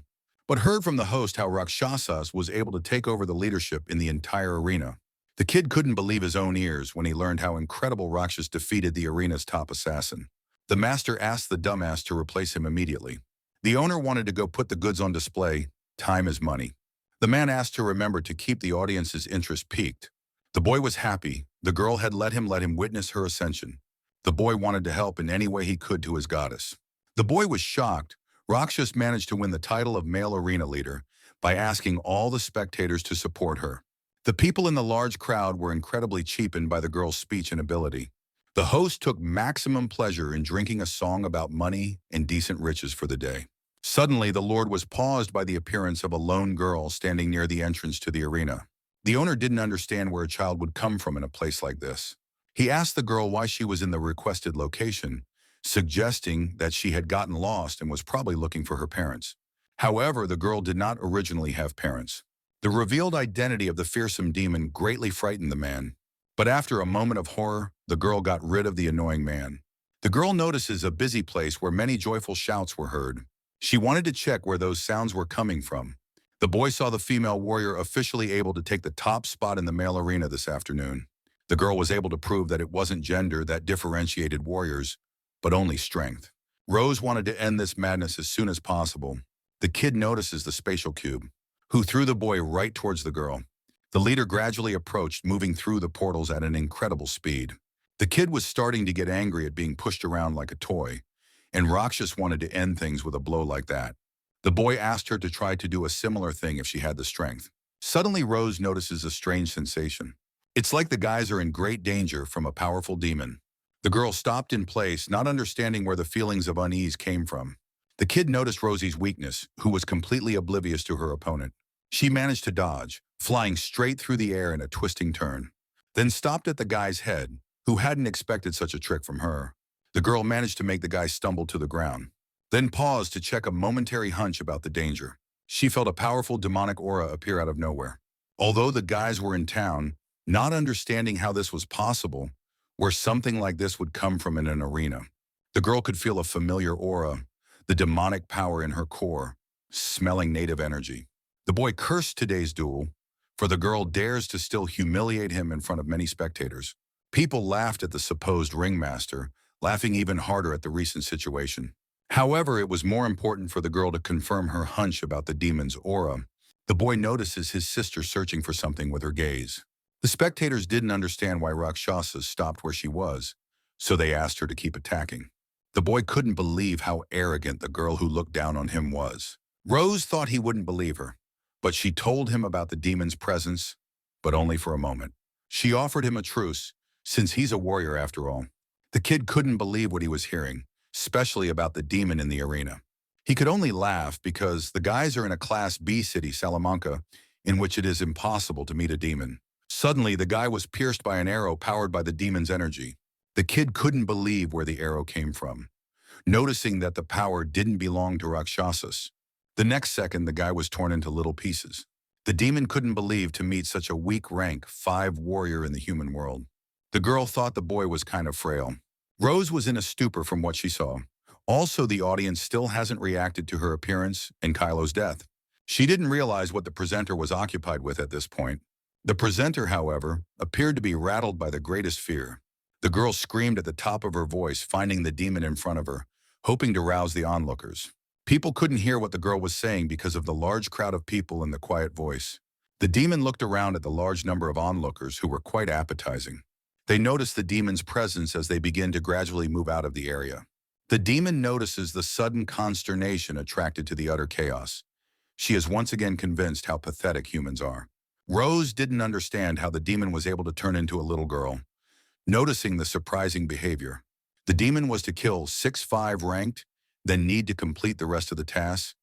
but heard from the host how Rakshasas was able to take over the leadership in the entire arena. The kid couldn't believe his own ears when he learned how incredible Rakshas defeated the arena's top assassin. The master asked the dumbass to replace him immediately. The owner wanted to go put the goods on display. Time is money. The man asked to remember to keep the audience's interest piqued. The boy was happy. The girl had let him witness her ascension. The boy wanted to help in any way he could to his goddess. The boy was shocked. Rakshas managed to win the title of male arena leader by asking all the spectators to support her. The people in the large crowd were incredibly cheapened by the girl's speech and ability. The host took maximum pleasure in drinking a song about money and decent riches for the day. Suddenly, the Lord was paused by the appearance of a lone girl standing near the entrance to the arena. The owner didn't understand where a child would come from in a place like this. He asked the girl why she was in the requested location, suggesting that she had gotten lost and was probably looking for her parents. However, the girl did not originally have parents. The revealed identity of the fearsome demon greatly frightened the man. But after a moment of horror, the girl got rid of the annoying man. The girl notices a busy place where many joyful shouts were heard. She wanted to check where those sounds were coming from. The boy saw the female warrior officially able to take the top spot in the male arena this afternoon. The girl was able to prove that it wasn't gender that differentiated warriors, but only strength. Rose wanted to end this madness as soon as possible. The kid notices the spatial cube, who threw the boy right towards the girl. The leader gradually approached, moving through the portals at an incredible speed. The kid was starting to get angry at being pushed around like a toy, and Rakshas wanted to end things with a blow like that. The boy asked her to try to do a similar thing if she had the strength. Suddenly, Rose notices a strange sensation. It's like the guys are in great danger from a powerful demon. The girl stopped in place, not understanding where the feelings of unease came from. The kid noticed Rosie's weakness, who was completely oblivious to her opponent. She managed to dodge, flying straight through the air in a twisting turn, then stopped at the guy's head, who hadn't expected such a trick from her. The girl managed to make the guy stumble to the ground, then paused to check a momentary hunch about the danger. She felt a powerful demonic aura appear out of nowhere. Although the guys were in town, not understanding how this was possible, where something like this would come from in an arena. The girl could feel a familiar aura, the demonic power in her core, smelling native energy. The boy cursed today's duel, for the girl dares to still humiliate him in front of many spectators. People laughed at the supposed ringmaster, laughing even harder at the recent situation. However, it was more important for the girl to confirm her hunch about the demon's aura. The boy notices his sister searching for something with her gaze. The spectators didn't understand why Rakshasas stopped where she was, so they asked her to keep attacking. The boy couldn't believe how arrogant the girl who looked down on him was. Rose thought he wouldn't believe her, but she told him about the demon's presence, but only for a moment. She offered him a truce, since he's a warrior after all. The kid couldn't believe what he was hearing, especially about the demon in the arena. He could only laugh because the guys are in a Class B city, Salamanca, in which it is impossible to meet a demon. Suddenly, the guy was pierced by an arrow powered by the demon's energy. The kid couldn't believe where the arrow came from, noticing that the power didn't belong to Rakshasas. The next second, the guy was torn into little pieces. The demon couldn't believe to meet such a weak rank 5 warrior in the human world. The girl thought the boy was kind of frail. Rose was in a stupor from what she saw. Also, the audience still hasn't reacted to her appearance and Kylo's death. She didn't realize what the presenter was occupied with at this point. The presenter, however, appeared to be rattled by the greatest fear. The girl screamed at the top of her voice, finding the demon in front of her, hoping to rouse the onlookers. People couldn't hear what the girl was saying because of the large crowd of people and the quiet voice. The demon looked around at the large number of onlookers who were quite appetizing. They noticed the demon's presence as they begin to gradually move out of the area. The demon notices the sudden consternation attracted to the utter chaos. She is once again convinced how pathetic humans are. Rose didn't understand how the demon was able to turn into a little girl. Noticing the surprising behavior, the demon was to kill 6-5 ranked, then need to complete the rest of the tasks.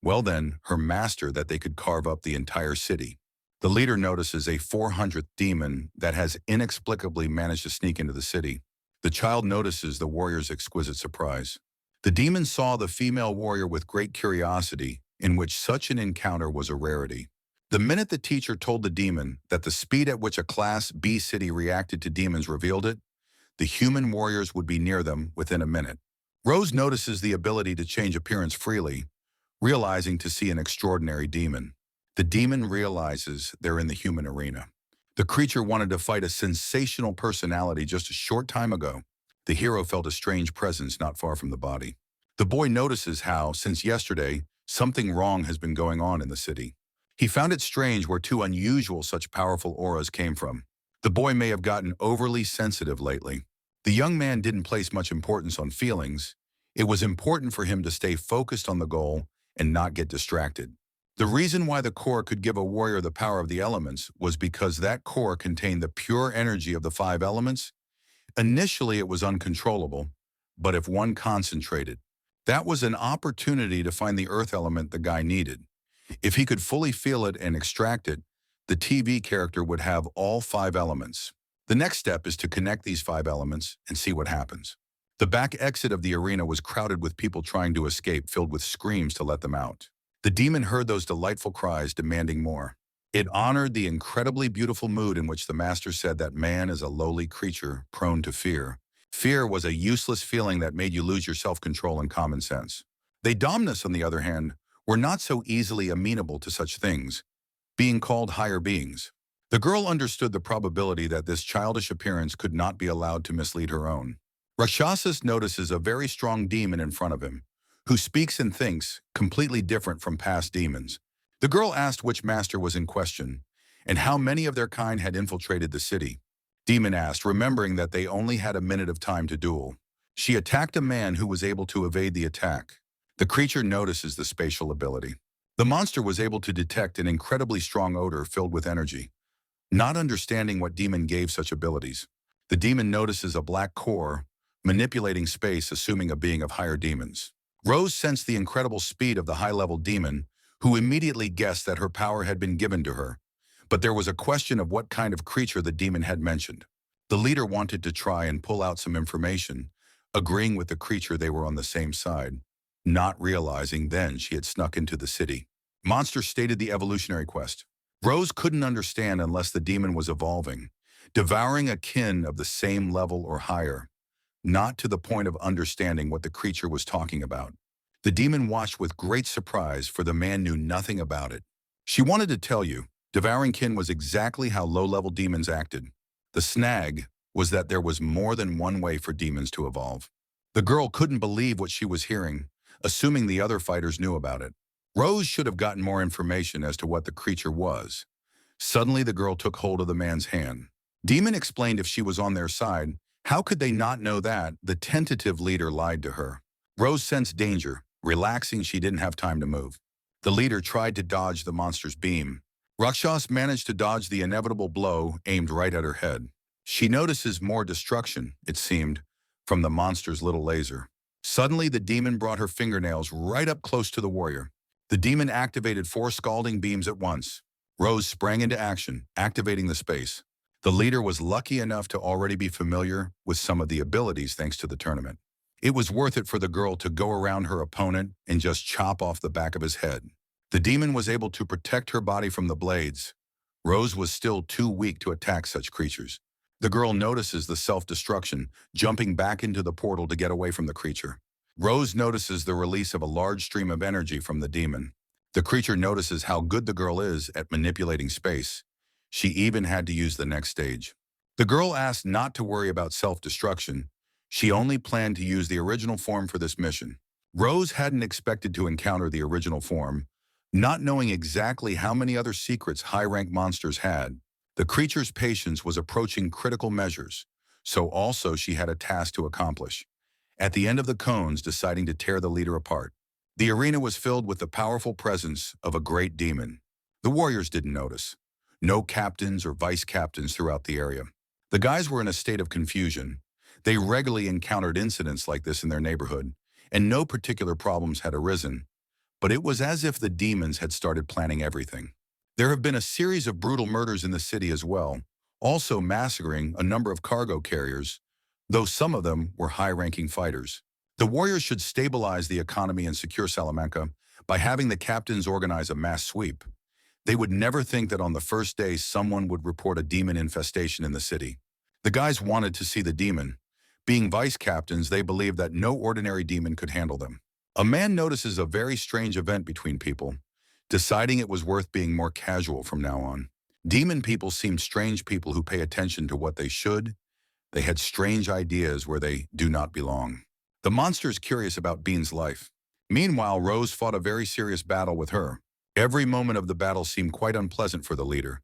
Well then, her master that they could carve up the entire city. The leader notices a 400th demon that has inexplicably managed to sneak into the city. The child notices the warrior's exquisite surprise. The demon saw the female warrior with great curiosity, in which such an encounter was a rarity. The minute the teacher told the demon that the speed at which a Class B city reacted to demons revealed it, the human warriors would be near them within a minute. Rose notices the ability to change appearance freely, realizing to see an extraordinary demon. The demon realizes they're in the human arena. The creature wanted to fight a sensational personality just a short time ago. The hero felt a strange presence not far from the body. The boy notices how, since yesterday, something wrong has been going on in the city. He found it strange where 2 unusual such powerful auras came from. The boy may have gotten overly sensitive lately. The young man didn't place much importance on feelings. It was important for him to stay focused on the goal and not get distracted. The reason why the core could give a warrior the power of the elements was because that core contained the pure energy of the 5 elements. Initially, it was uncontrollable, but if one concentrated, that was an opportunity to find the earth element the guy needed. If he could fully feel it and extract it, the TV character would have all 5 elements. The next step is to connect these 5 elements and see what happens. The back exit of the arena was crowded with people trying to escape, filled with screams to let them out. The demon heard those delightful cries demanding more. It honored the incredibly beautiful mood in which the master said that man is a lowly creature prone to fear. Fear was a useless feeling that made you lose your self-control and common sense. They Dominus, on the other hand, were not so easily amenable to such things, being called higher beings. The girl understood the probability that this childish appearance could not be allowed to mislead her own. Rakshasas notices a very strong demon in front of him, who speaks and thinks completely different from past demons. The girl asked which master was in question, and how many of their kind had infiltrated the city. Demon asked, remembering that they only had a minute of time to duel. She attacked a man who was able to evade the attack. The creature notices the spatial ability. The monster was able to detect an incredibly strong odor filled with energy. Not understanding what demon gave such abilities, the demon notices a black core, manipulating space, assuming a being of higher demons. Rose sensed the incredible speed of the high-level demon, who immediately guessed that her power had been given to her. But there was a question of what kind of creature the demon had mentioned. The leader wanted to try and pull out some information, agreeing with the creature they were on the same side, not realizing then she had snuck into the city. Monster stated the evolutionary quest. Rose couldn't understand unless the demon was evolving, devouring a kin of the same level or higher, not to the point of understanding what the creature was talking about. The demon watched with great surprise, for the man knew nothing about it. She wanted to tell you, devouring kin was exactly how low-level demons acted. The snag was that there was more than one way for demons to evolve. The girl couldn't believe what she was hearing, assuming the other fighters knew about it. Rose should have gotten more information as to what the creature was. Suddenly, the girl took hold of the man's hand. Demon explained if she was on their side, How could they not know that? The tentative leader lied to her. Rose sensed danger, relaxing she didn't have time to move. The leader tried to dodge the monster's beam. Rakshas managed to dodge the inevitable blow aimed right at her head. She notices more destruction, it seemed, from the monster's little laser. Suddenly, the demon brought her fingernails right up close to the warrior. The demon activated 4 scalding beams at once. Rose sprang into action, activating the space. The leader was lucky enough to already be familiar with some of the abilities thanks to the tournament. It was worth it for the girl to go around her opponent and just chop off the back of his head. The demon was able to protect her body from the blades. Rose was still too weak to attack such creatures. The girl notices the self-destruction, jumping back into the portal to get away from the creature. Rose notices the release of a large stream of energy from the demon. The creature notices how good the girl is at manipulating space. She even had to use the next stage. The girl asked not to worry about self-destruction. She only planned to use the original form for this mission. Rose hadn't expected to encounter the original form, not knowing exactly how many other secrets high-rank monsters had. The creature's patience was approaching critical measures, so also she had a task to accomplish. At the end of the cones, deciding to tear the leader apart. The arena was filled with the powerful presence of a great demon. The warriors didn't notice. No captains or vice captains throughout the area. The guys were in a state of confusion. They regularly encountered incidents like this in their neighborhood, and no particular problems had arisen. But it was as if the demons had started planning everything. There have been a series of brutal murders in the city as well, also massacring a number of cargo carriers, though some of them were high-ranking fighters. The warriors should stabilize the economy and secure Salamanca by having the captains organize a mass sweep. They would never think that on the first day someone would report a demon infestation in the city. The guys wanted to see the demon. Being vice captains, they believed that no ordinary demon could handle them. A man notices a very strange event between people, deciding it was worth being more casual from now on. Demon people seemed strange people who pay attention to what they should. They had strange ideas where they do not belong. The monster is curious about Bean's life. Meanwhile, Rose fought a very serious battle with her. Every moment of the battle seemed quite unpleasant for the leader,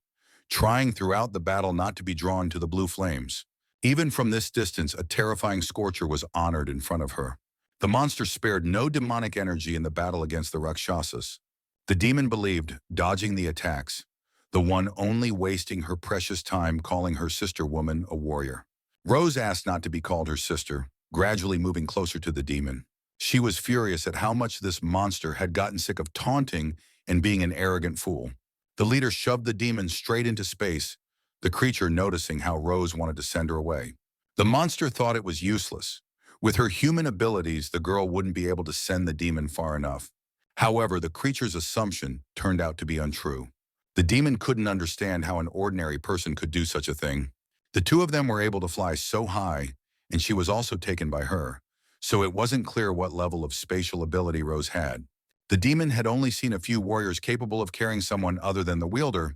trying throughout the battle not to be drawn to the blue flames. Even from this distance, a terrifying scorcher was honored in front of her. The monster spared no demonic energy in the battle against the Rakshasas. The demon believed, dodging the attacks, the one only wasting her precious time calling her sister woman a warrior. Rose asked not to be called her sister, gradually moving closer to the demon. She was furious at how much this monster had gotten sick of taunting and being an arrogant fool. The leader shoved the demon straight into space, the creature noticing how Rose wanted to send her away. The monster thought it was useless. With her human abilities, the girl wouldn't be able to send the demon far enough. However, the creature's assumption turned out to be untrue. The demon couldn't understand how an ordinary person could do such a thing. The two of them were able to fly so high, and she was also taken by her, so it wasn't clear what level of spatial ability Rose had. The demon had only seen a few warriors capable of carrying someone other than the wielder.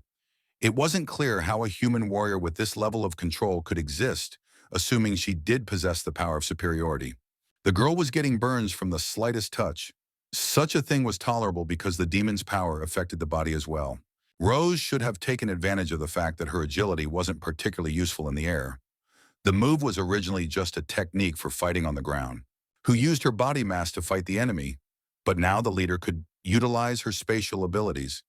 It wasn't clear how a human warrior with this level of control could exist, assuming she did possess the power of superiority. The girl was getting burns from the slightest touch. Such a thing was tolerable because the demon's power affected the body as well. Rose should have taken advantage of the fact that her agility wasn't particularly useful in the air. The move was originally just a technique for fighting on the ground, who used her body mass to fight the enemy, but now the leader could utilize her spatial abilities,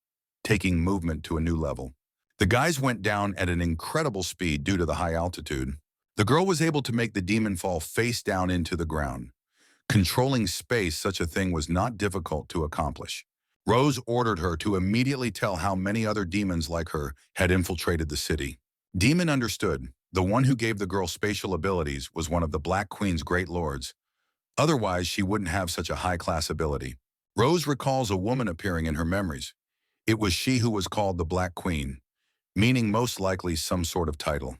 taking movement to a new level. The guys went down at an incredible speed due to the high altitude. The girl was able to make the demon fall face down into the ground. Controlling space, such a thing was not difficult to accomplish. Rose ordered her to immediately tell how many other demons like her had infiltrated the city. Demon understood. The one who gave the girl spatial abilities was one of the Black Queen's great lords. Otherwise, she wouldn't have such a high-class ability. Rose recalls a woman appearing in her memories. It was she who was called the Black Queen, meaning most likely some sort of title.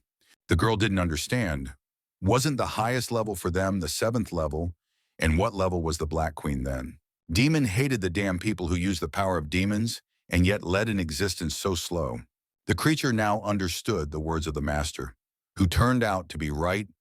The girl didn't understand. Wasn't the highest level for them the 7th level? And what level was the Black Queen then? Demon hated the damn people who used the power of demons and yet led an existence so slow. The creature now understood the words of the master, who turned out to be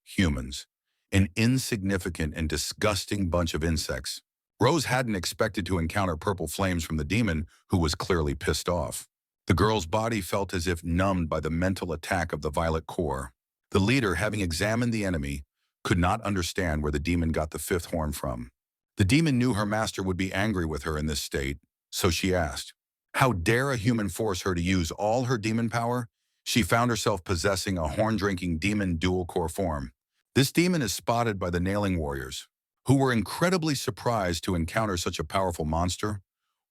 humans, an insignificant and disgusting bunch of insects. Rose hadn't expected to encounter purple flames from the demon, who was clearly pissed off. The girl's body felt as if numbed by the mental attack of the violet core. The leader, having examined the enemy, could not understand where the demon got the fifth horn from. The demon knew her master would be angry with her in this state, so she asked, "How dare a human force her to use all her demon power?" She found herself possessing a horn-drinking demon dual-core form. This demon is spotted by the Nailing Warriors, who were incredibly surprised to encounter such a powerful monster.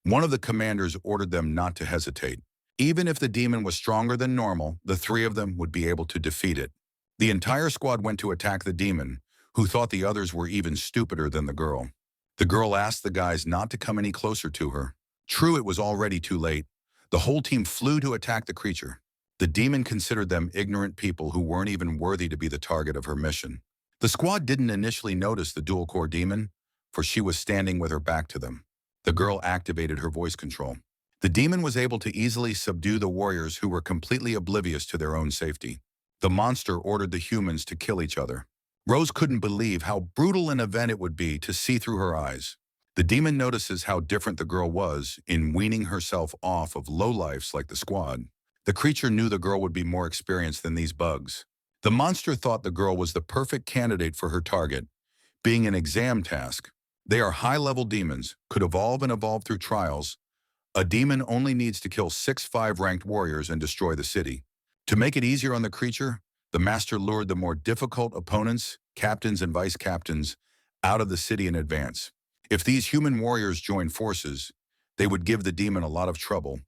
One of the commanders ordered them not to hesitate. Even if the demon was stronger than normal, the three of them would be able to defeat it. The entire squad went to attack the demon, who thought the others were even stupider than the girl. The girl asked the guys not to come any closer to her. True, it was already too late. The whole team flew to attack the creature. The demon considered them ignorant people who weren't even worthy to be the target of her mission. The squad didn't initially notice the dual-core demon, for she was standing with her back to them. The girl activated her voice control. The demon was able to easily subdue the warriors who were completely oblivious to their own safety. The monster ordered the humans to kill each other. Rose couldn't believe how brutal an event it would be to see through her eyes. The demon notices how different the girl was in weaning herself off of lowlifes like the squad. The creature knew the girl would be more experienced than these bugs. The monster thought the girl was the perfect candidate for her target, being an exam task. They are high-level demons, could evolve and evolve through trials. A demon only needs to kill 6 5-ranked warriors and destroy the city. To make it easier on the creature, the master lured the more difficult opponents, captains and vice captains, out of the city in advance. If these human warriors joined forces, they would give the demon a lot of trouble,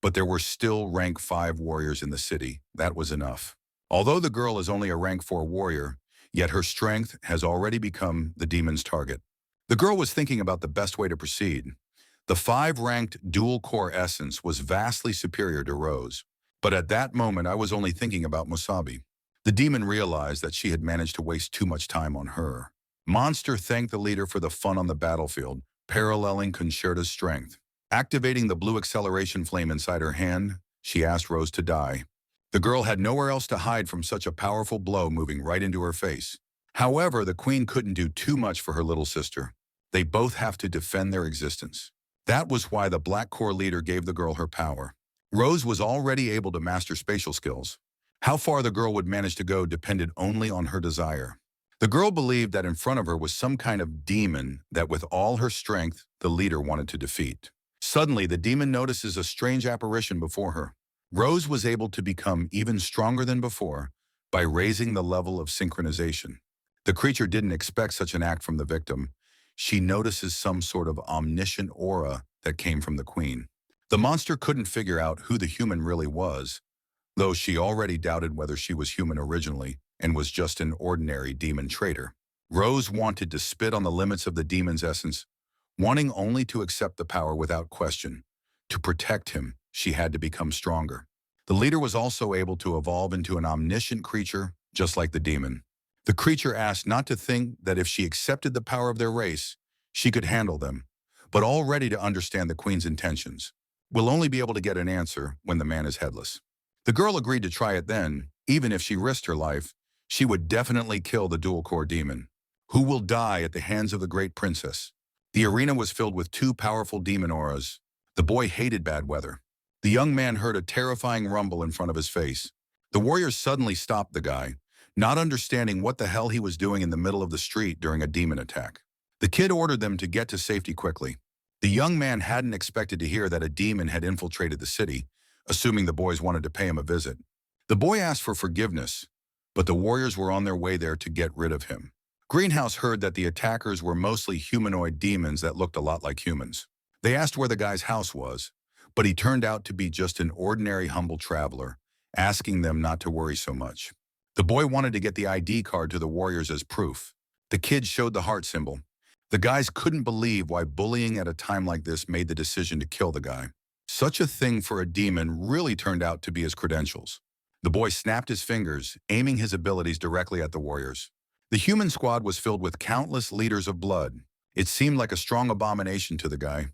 but there were still rank 5 warriors in the city. That was enough. Although the girl is only a rank 4 warrior, yet her strength has already become the demon's target. The girl was thinking about the best way to proceed. The 5-ranked dual-core essence was vastly superior to Rose, but at that moment I was only thinking about Masubi. The demon realized that she had managed to waste too much time on her. Monster thanked the leader for the fun on the battlefield, paralleling Concerta's strength. Activating the blue acceleration flame inside her hand, she asked Rose to die. The girl had nowhere else to hide from such a powerful blow moving right into her face. However, the queen couldn't do too much for her little sister. They both have to defend their existence. That was why the Black Core leader gave the girl her power. Rose was already able to master spatial skills. How far the girl would manage to go depended only on her desire. The girl believed that in front of her was some kind of demon that with all her strength, the leader wanted to defeat. Suddenly, the demon notices a strange apparition before her. Rose was able to become even stronger than before by raising the level of synchronization. The creature didn't expect such an act from the victim. She notices some sort of omniscient aura that came from the queen. The monster couldn't figure out who the human really was, though she already doubted whether she was human originally and was just an ordinary demon traitor. Rose wanted to spit on the limits of the demon's essence, wanting only to accept the power without question. To protect him, she had to become stronger. The leader was also able to evolve into an omniscient creature, just like the demon. The creature asked not to think that if she accepted the power of their race, she could handle them, but all ready to understand the queen's intentions. We'll only be able to get an answer when the man is headless. The girl agreed to try it then. Even if she risked her life, she would definitely kill the dual-core demon, who will die at the hands of the great princess. The arena was filled with 2 powerful demon auras. The boy hated bad weather. The young man heard a terrifying rumble in front of his face. The warriors suddenly stopped the guy, not understanding what the hell he was doing in the middle of the street during a demon attack. The kid ordered them to get to safety quickly. The young man hadn't expected to hear that a demon had infiltrated the city, assuming the boys wanted to pay him a visit. The boy asked for forgiveness, but the warriors were on their way there to get rid of him. Greenhouse heard that the attackers were mostly humanoid demons that looked a lot like humans. They asked where the guy's house was, but he turned out to be just an ordinary humble traveler, asking them not to worry so much. The boy wanted to get the ID card to the warriors as proof. The kid showed the heart symbol. The guys couldn't believe why bullying at a time like this made the decision to kill the guy. Such a thing for a demon really turned out to be his credentials. The boy snapped his fingers, aiming his abilities directly at the warriors. The human squad was filled with countless liters of blood. It seemed like a strong abomination to the guy,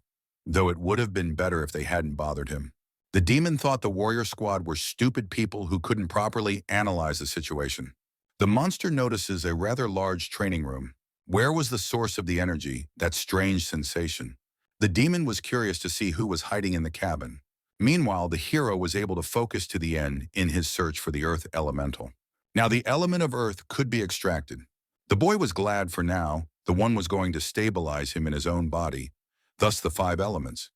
though it would have been better if they hadn't bothered him. The demon thought the warrior squad were stupid people who couldn't properly analyze the situation. The monster notices a rather large training room. Where was the source of the energy, that strange sensation? The demon was curious to see who was hiding in the cabin. Meanwhile, the hero was able to focus to the end in his search for the earth elemental. Now the element of earth could be extracted. The boy was glad for now the one was going to stabilize him in his own body, thus the five elements.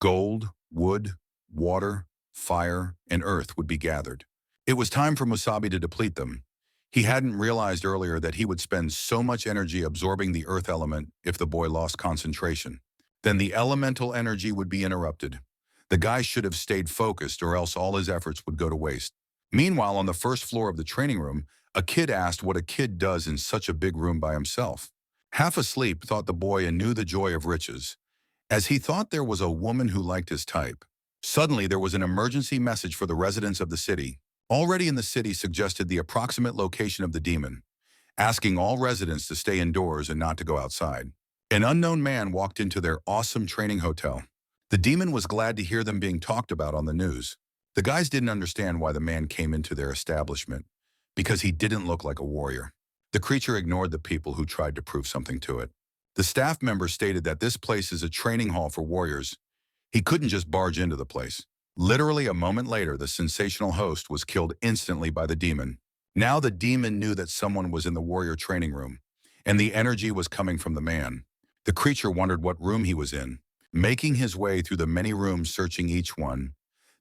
Gold, wood, water, fire, and earth would be gathered. It was time for Musabi to deplete them. He hadn't realized earlier that he would spend so much energy absorbing the earth element if the boy lost concentration. Then the elemental energy would be interrupted. The guy should have stayed focused or else all his efforts would go to waste. Meanwhile, on the first floor of the training room, a kid asked what a kid does in such a big room by himself. Half asleep, thought the boy and knew the joy of riches. As he thought there was a woman who liked his type. Suddenly, there was an emergency message for the residents of the city. Already in the city suggested the approximate location of the demon, asking all residents to stay indoors and not to go outside. An unknown man walked into their awesome training hotel. The demon was glad to hear them being talked about on the news. The guys didn't understand why the man came into their establishment, because he didn't look like a warrior. The creature ignored the people who tried to prove something to it. The staff member stated that this place is a training hall for warriors. He couldn't just barge into the place. Literally a moment later, the sensational host was killed instantly by the demon. Now the demon knew that someone was in the warrior training room, and the energy was coming from the man. The creature wondered what room he was in. Making his way through the many rooms, searching each one,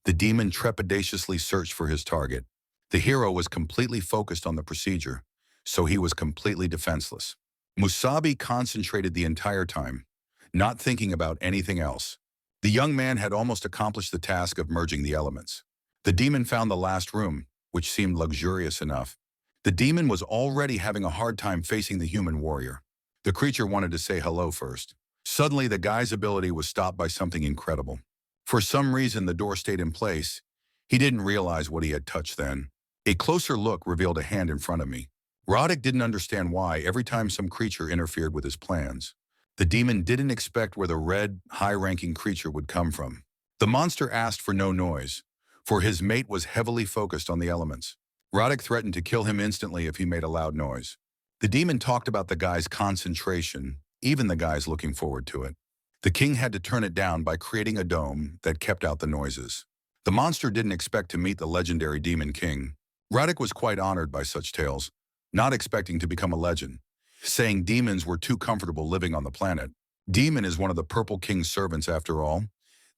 the demon trepidatiously searched for his target. The hero was completely focused on the procedure, so he was completely defenseless. Musabi concentrated the entire time, not thinking about anything else. The young man had almost accomplished the task of merging the elements. The demon found the last room, which seemed luxurious enough. The demon was already having a hard time facing the human warrior. The creature wanted to say hello first. Suddenly, the guy's ability was stopped by something incredible. For some reason, the door stayed in place. He didn't realize what he had touched then. A closer look revealed a hand in front of me. Roddick didn't understand why every time some creature interfered with his plans. The demon didn't expect where the red, high-ranking creature would come from. The monster asked for no noise, for his mate was heavily focused on the elements. Roddick threatened to kill him instantly if he made a loud noise. The demon talked about the guy's concentration, even the guy's looking forward to it. The king had to turn it down by creating a dome that kept out the noises. The monster didn't expect to meet the legendary Demon King. Roddick was quite honored by such tales, not expecting to become a legend, saying demons were too comfortable living on the planet. Demon is one of the Purple King's servants after all.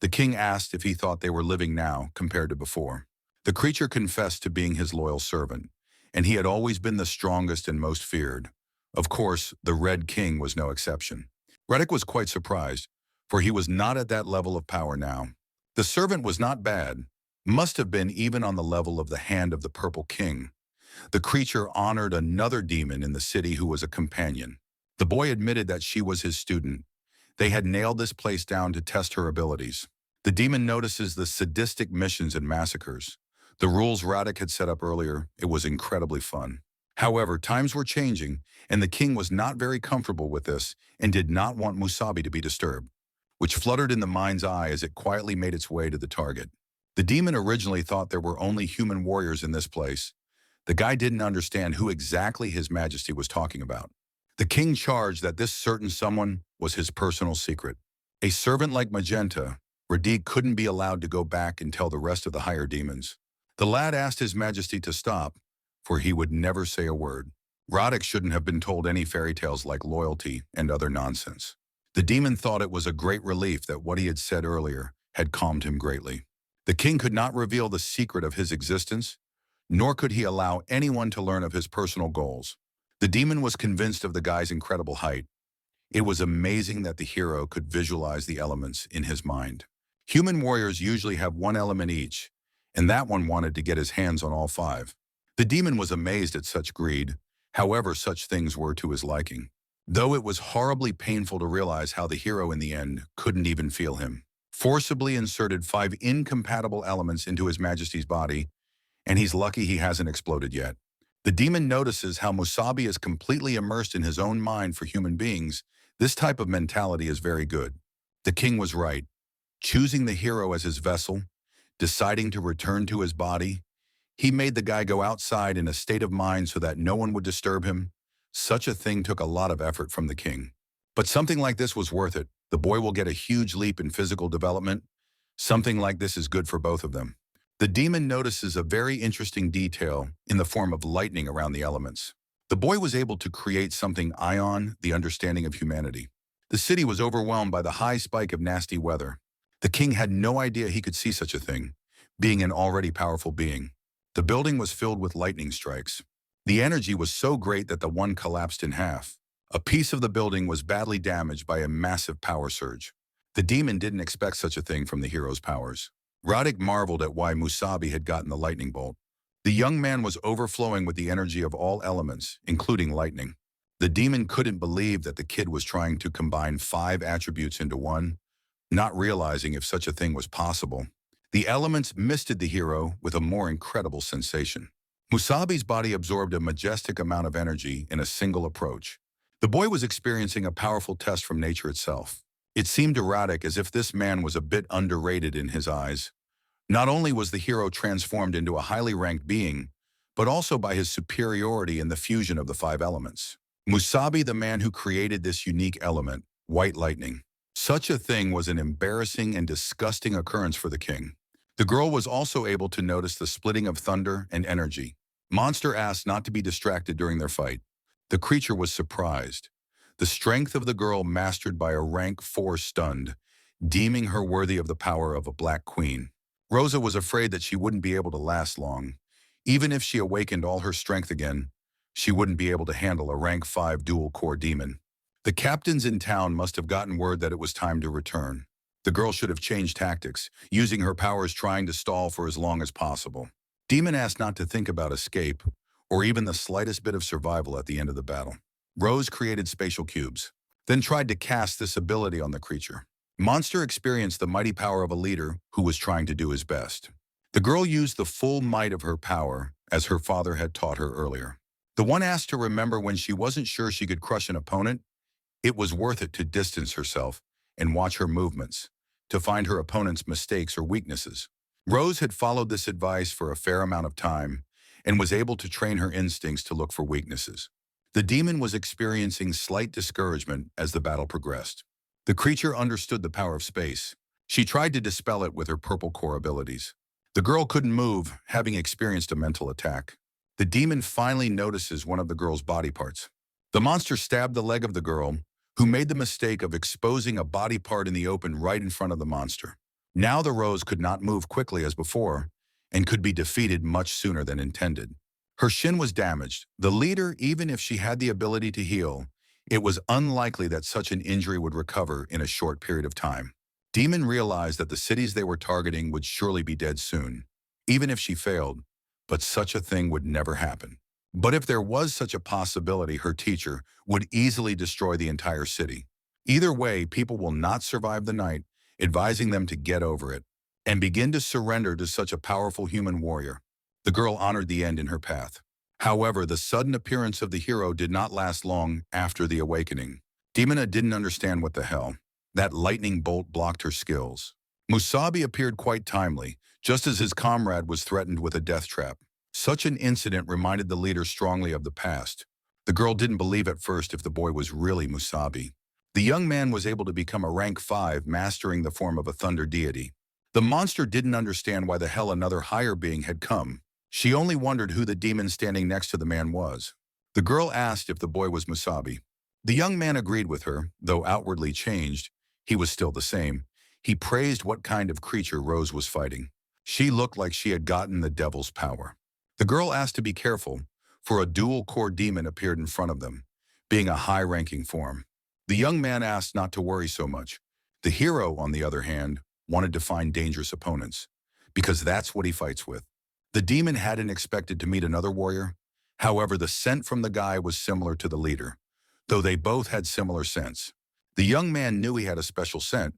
The king asked if he thought they were living now compared to before. The creature confessed to being his loyal servant, and he had always been the strongest and most feared. Of course, the Red King was no exception. Roddick was quite surprised, for he was not at that level of power now. The servant was not bad, must have been even on the level of the hand of the Purple King. The creature honored another demon in the city who was a companion. The boy admitted that she was his student. They had nailed this place down to test her abilities. The demon notices the sadistic missions and massacres. The rules Roddick had set up earlier, it was incredibly fun. However, times were changing, and the king was not very comfortable with this and did not want Musabi to be disturbed, which fluttered in the mind's eye as it quietly made its way to the target. The demon originally thought there were only human warriors in this place. The guy didn't understand who exactly His Majesty was talking about. The king charged that this certain someone was his personal secret. A servant like Magenta, Radig couldn't be allowed to go back and tell the rest of the higher demons. The lad asked His Majesty to stop, for he would never say a word. Roddick shouldn't have been told any fairy tales like loyalty and other nonsense. The demon thought it was a great relief that what he had said earlier had calmed him greatly. The king could not reveal the secret of his existence, nor could he allow anyone to learn of his personal goals. The demon was convinced of the guy's incredible height. It was amazing that the hero could visualize the elements in his mind. Human warriors usually have one element each, and that one wanted to get his hands on all five. The demon was amazed at such greed, however such things were to his liking. Though it was horribly painful to realize how the hero in the end couldn't even feel him. Forcibly inserted 5 incompatible elements into His Majesty's body, and he's lucky he hasn't exploded yet. The demon notices how Musabi is completely immersed in his own mind for human beings. This type of mentality is very good. The king was right. Choosing the hero as his vessel, deciding to return to his body, he made the guy go outside in a state of mind so that no one would disturb him. Such a thing took a lot of effort from the king. But something like this was worth it. The boy will get a huge leap in physical development. Something like this is good for both of them. The demon notices a very interesting detail in the form of lightning around the elements. The boy was able to create something ion, the understanding of humanity. The city was overwhelmed by the high spike of nasty weather. The king had no idea he could see such a thing, being an already powerful being. The building was filled with lightning strikes. The energy was so great that the one collapsed in half. A piece of the building was badly damaged by a massive power surge. The demon didn't expect such a thing from the hero's powers. Roddick marveled at why Musabi had gotten the lightning bolt. The young man was overflowing with the energy of all elements, including lightning. The demon couldn't believe that the kid was trying to combine 5 attributes into one, not realizing if such a thing was possible. The elements misted the hero with a more incredible sensation. Musabi's body absorbed a majestic amount of energy in a single approach. The boy was experiencing a powerful test from nature itself. It seemed to Roddick as if this man was a bit underrated in his eyes. Not only was the hero transformed into a highly ranked being, but also by his superiority in the fusion of the 5 elements. Musabi, the man who created this unique element, white lightning. Such a thing was an embarrassing and disgusting occurrence for the king. The girl was also able to notice the splitting of thunder and energy. Monster asked not to be distracted during their fight. The creature was surprised. The strength of the girl mastered by a rank 4 stunned, deeming her worthy of the power of a black queen. Rosa was afraid that she wouldn't be able to last long. Even if she awakened all her strength again, she wouldn't be able to handle a rank 5 dual-core demon. The captains in town must have gotten word that it was time to return. The girl should have changed tactics, using her powers trying to stall for as long as possible. Demon asked not to think about escape, or even the slightest bit of survival at the end of the battle. Rose created spatial cubes, then tried to cast this ability on the creature. Monster experienced the mighty power of a leader who was trying to do his best. The girl used the full might of her power, as her father had taught her earlier. The one asked to remember when she wasn't sure she could crush an opponent, it was worth it to distance herself and watch her movements, to find her opponent's mistakes or weaknesses. Rose had followed this advice for a fair amount of time and was able to train her instincts to look for weaknesses. The demon was experiencing slight discouragement as the battle progressed. The creature understood the power of space. She tried to dispel it with her purple core abilities. The girl couldn't move, having experienced a mental attack. The demon finally notices one of the girl's body parts. The monster stabbed the leg of the girl, who made the mistake of exposing a body part in the open right in front of the monster. Now the Rose could not move quickly as before, and could be defeated much sooner than intended. Her shin was damaged. The leader, even if she had the ability to heal, it was unlikely that such an injury would recover in a short period of time. Demon realized that the cities they were targeting would surely be dead soon, even if she failed, but such a thing would never happen. But if there was such a possibility, her teacher would easily destroy the entire city. Either way, people will not survive the night, advising them to get over it and begin to surrender to such a powerful human warrior. The girl honored the end in her path. However, the sudden appearance of the hero did not last long after the awakening. Demona didn't understand what the hell. That lightning bolt blocked her skills. Musabi appeared quite timely, just as his comrade was threatened with a death trap. Such an incident reminded the leader strongly of the past. The girl didn't believe at first if the boy was really Musabi. The young man was able to become a rank 5, mastering the form of a thunder deity. The monster didn't understand why the hell another higher being had come. She only wondered who the demon standing next to the man was. The girl asked if the boy was Musabi. The young man agreed with her, though outwardly changed. He was still the same. He praised what kind of creature Rose was fighting. She looked like she had gotten the devil's power. The girl asked to be careful, for a dual-core demon appeared in front of them, being a high-ranking form. The young man asked not to worry so much. The hero, on the other hand, wanted to find dangerous opponents, because that's what he fights with. The demon hadn't expected to meet another warrior. However, the scent from the guy was similar to the leader, though they both had similar scents. The young man knew he had a special scent,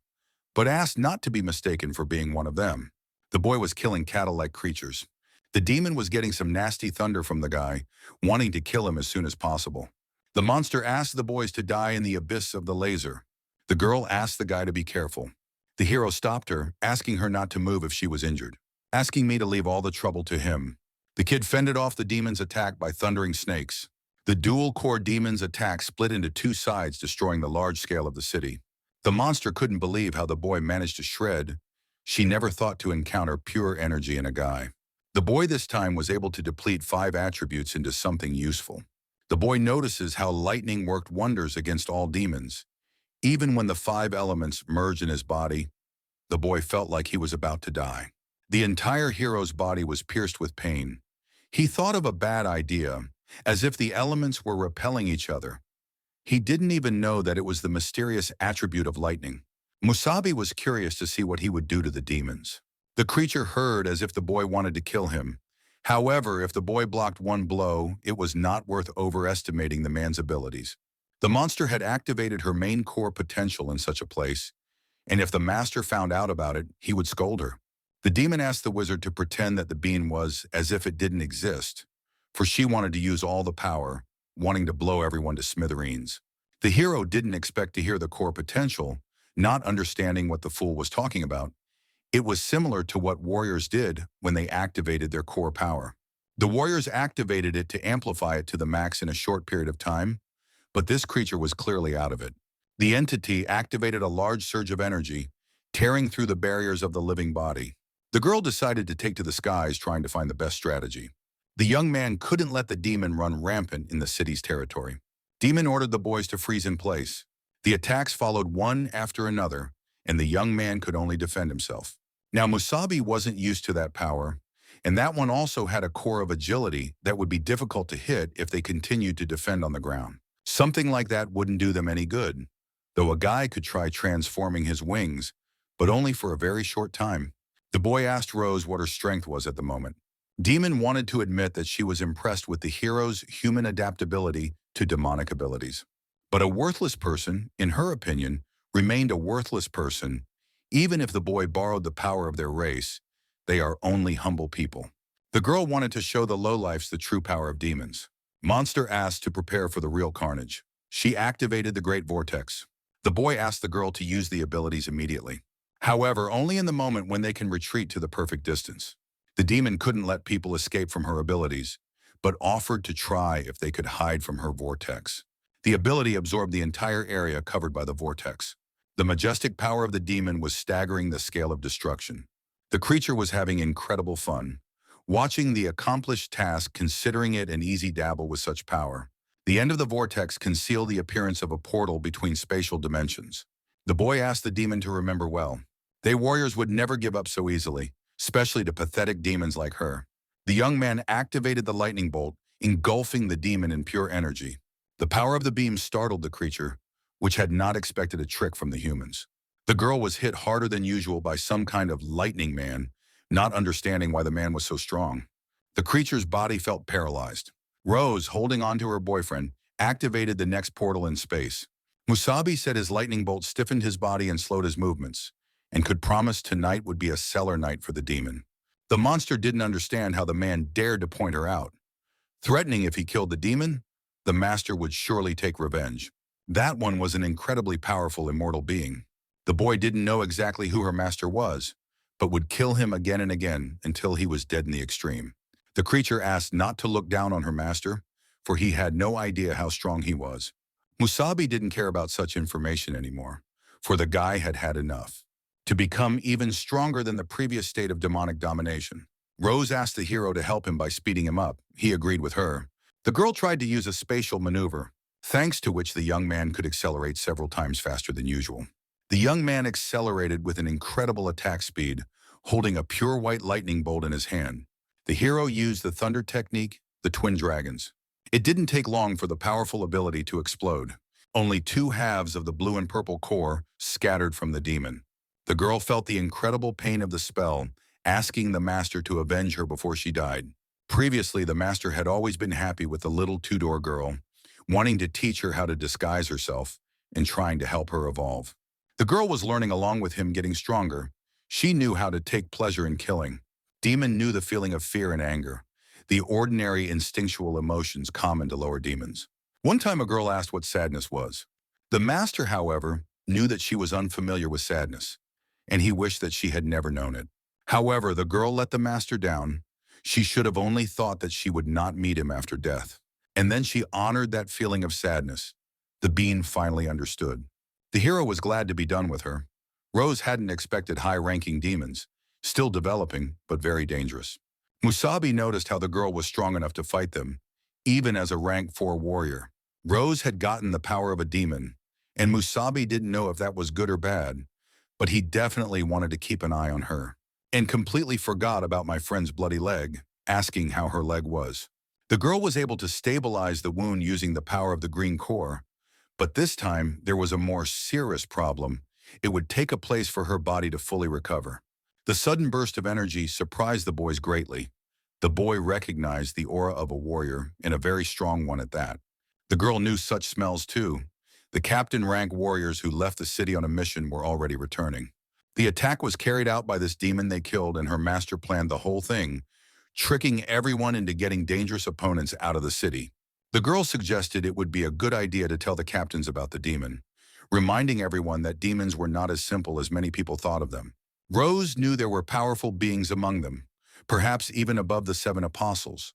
but asked not to be mistaken for being one of them. The boy was killing cattle-like creatures. The demon was getting some nasty thunder from the guy, wanting to kill him as soon as possible. The monster asked the boys to die in the abyss of the laser. The girl asked the guy to be careful. The hero stopped her, asking her not to move if she was injured, asking me to leave all the trouble to him. The kid fended off the demon's attack by thundering snakes. The dual-core demon's attack split into 2 sides, destroying the large scale of the city. The monster couldn't believe how the boy managed to shred. She never thought to encounter pure energy in a guy. The boy this time was able to deplete 5 attributes into something useful. The boy notices how lightning worked wonders against all demons. Even when the 5 elements merged in his body, the boy felt like he was about to die. The entire hero's body was pierced with pain. He thought of a bad idea, as if the elements were repelling each other. He didn't even know that it was the mysterious attribute of lightning. Musabi was curious to see what he would do to the demons. The creature heard as if the boy wanted to kill him. However, if the boy blocked one blow, it was not worth overestimating the man's abilities. The monster had activated her main core potential in such a place, and if the master found out about it, he would scold her. The demon asked the wizard to pretend that the being was as if it didn't exist, for she wanted to use all the power, wanting to blow everyone to smithereens. The hero didn't expect to hear the core potential, not understanding what the fool was talking about. It was similar to what warriors did when they activated their core power. The warriors activated it to amplify it to the max in a short period of time, but this creature was clearly out of it. The entity activated a large surge of energy, tearing through the barriers of the living body. The girl decided to take to the skies, trying to find the best strategy. The young man couldn't let the demon run rampant in the city's territory. Demon ordered the boys to freeze in place. The attacks followed one after another, and the young man could only defend himself. Now Musabi wasn't used to that power, and that one also had a core of agility that would be difficult to hit if they continued to defend on the ground. Something like that wouldn't do them any good, though a guy could try transforming his wings, but only for a very short time. The boy asked Rose what her strength was at the moment. Demon wanted to admit that she was impressed with the hero's human adaptability to demonic abilities. But a worthless person, in her opinion, remained a worthless person. Even if the boy borrowed the power of their race, they are only humble people. The girl wanted to show the lowlifes the true power of demons. Monster asked to prepare for the real carnage. She activated the Great Vortex. The boy asked the girl to use the abilities immediately. However, only in the moment when they can retreat to the perfect distance. The demon couldn't let people escape from her abilities, but offered to try if they could hide from her vortex. The ability absorbed the entire area covered by the vortex. The majestic power of the demon was staggering the scale of destruction. The creature was having incredible fun, watching the accomplished task, considering it an easy dabble with such power. The end of the vortex concealed the appearance of a portal between spatial dimensions. The boy asked the demon to remember well. They warriors would never give up so easily, especially to pathetic demons like her. The young man activated the lightning bolt, engulfing the demon in pure energy. The power of the beam startled the creature, which had not expected a trick from the humans. The girl was hit harder than usual by some kind of lightning man, not understanding why the man was so strong. The creature's body felt paralyzed. Rose, holding on to her boyfriend, activated the next portal in space. Musabi said his lightning bolt stiffened his body and slowed his movements, and could promise tonight would be a stellar night for the demon. The monster didn't understand how the man dared to point her out. Threatening if he killed the demon, the master would surely take revenge. That one was an incredibly powerful immortal being. The boy didn't know exactly who her master was, but would kill him again and again until he was dead in the extreme. The creature asked not to look down on her master, for he had no idea how strong he was. Musabi didn't care about such information anymore, for the guy had had enough. To become even stronger than the previous state of demonic domination. Rose asked the hero to help him by speeding him up. He agreed with her. The girl tried to use a spatial maneuver, thanks to which the young man could accelerate several times faster than usual. The young man accelerated with an incredible attack speed, holding a pure white lightning bolt in his hand. The hero used the thunder technique, the twin dragons. It didn't take long for the powerful ability to explode. Only 2 halves of the blue and purple core scattered from the demon. The girl felt the incredible pain of the spell, asking the master to avenge her before she died. Previously, the master had always been happy with the little 2-door girl, wanting to teach her how to disguise herself and trying to help her evolve. The girl was learning along with him, getting stronger. She knew how to take pleasure in killing. Demon knew the feeling of fear and anger, the ordinary instinctual emotions common to lower demons. One time a girl asked what sadness was. The master, however, knew that she was unfamiliar with sadness, and he wished that she had never known it. However, the girl let the master down. She should have only thought that she would not meet him after death. And then she honored that feeling of sadness. The being finally understood. The hero was glad to be done with her, Rose hadn't expected high-ranking demons, still developing, but very dangerous. Musabi noticed how the girl was strong enough to fight them, even as a rank 4 warrior. Rose had gotten the power of a demon, and Musabi didn't know if that was good or bad, but he definitely wanted to keep an eye on her. And completely forgot about my friend's bloody leg, asking how her leg was. The girl was able to stabilize the wound using the power of the green core, but this time there was a more serious problem. It would take a place for her body to fully recover. The sudden burst of energy surprised the boys greatly. The boy recognized the aura of a warrior, and a very strong one at that. The girl knew such smells too. The captain-rank warriors who left the city on a mission were already returning. The attack was carried out by this demon they killed, and her master planned the whole thing, tricking everyone into getting dangerous opponents out of the city. The girl suggested it would be a good idea to tell the captains about the demon, reminding everyone that demons were not as simple as many people thought of them. Rose knew there were powerful beings among them, perhaps even above the 7 apostles.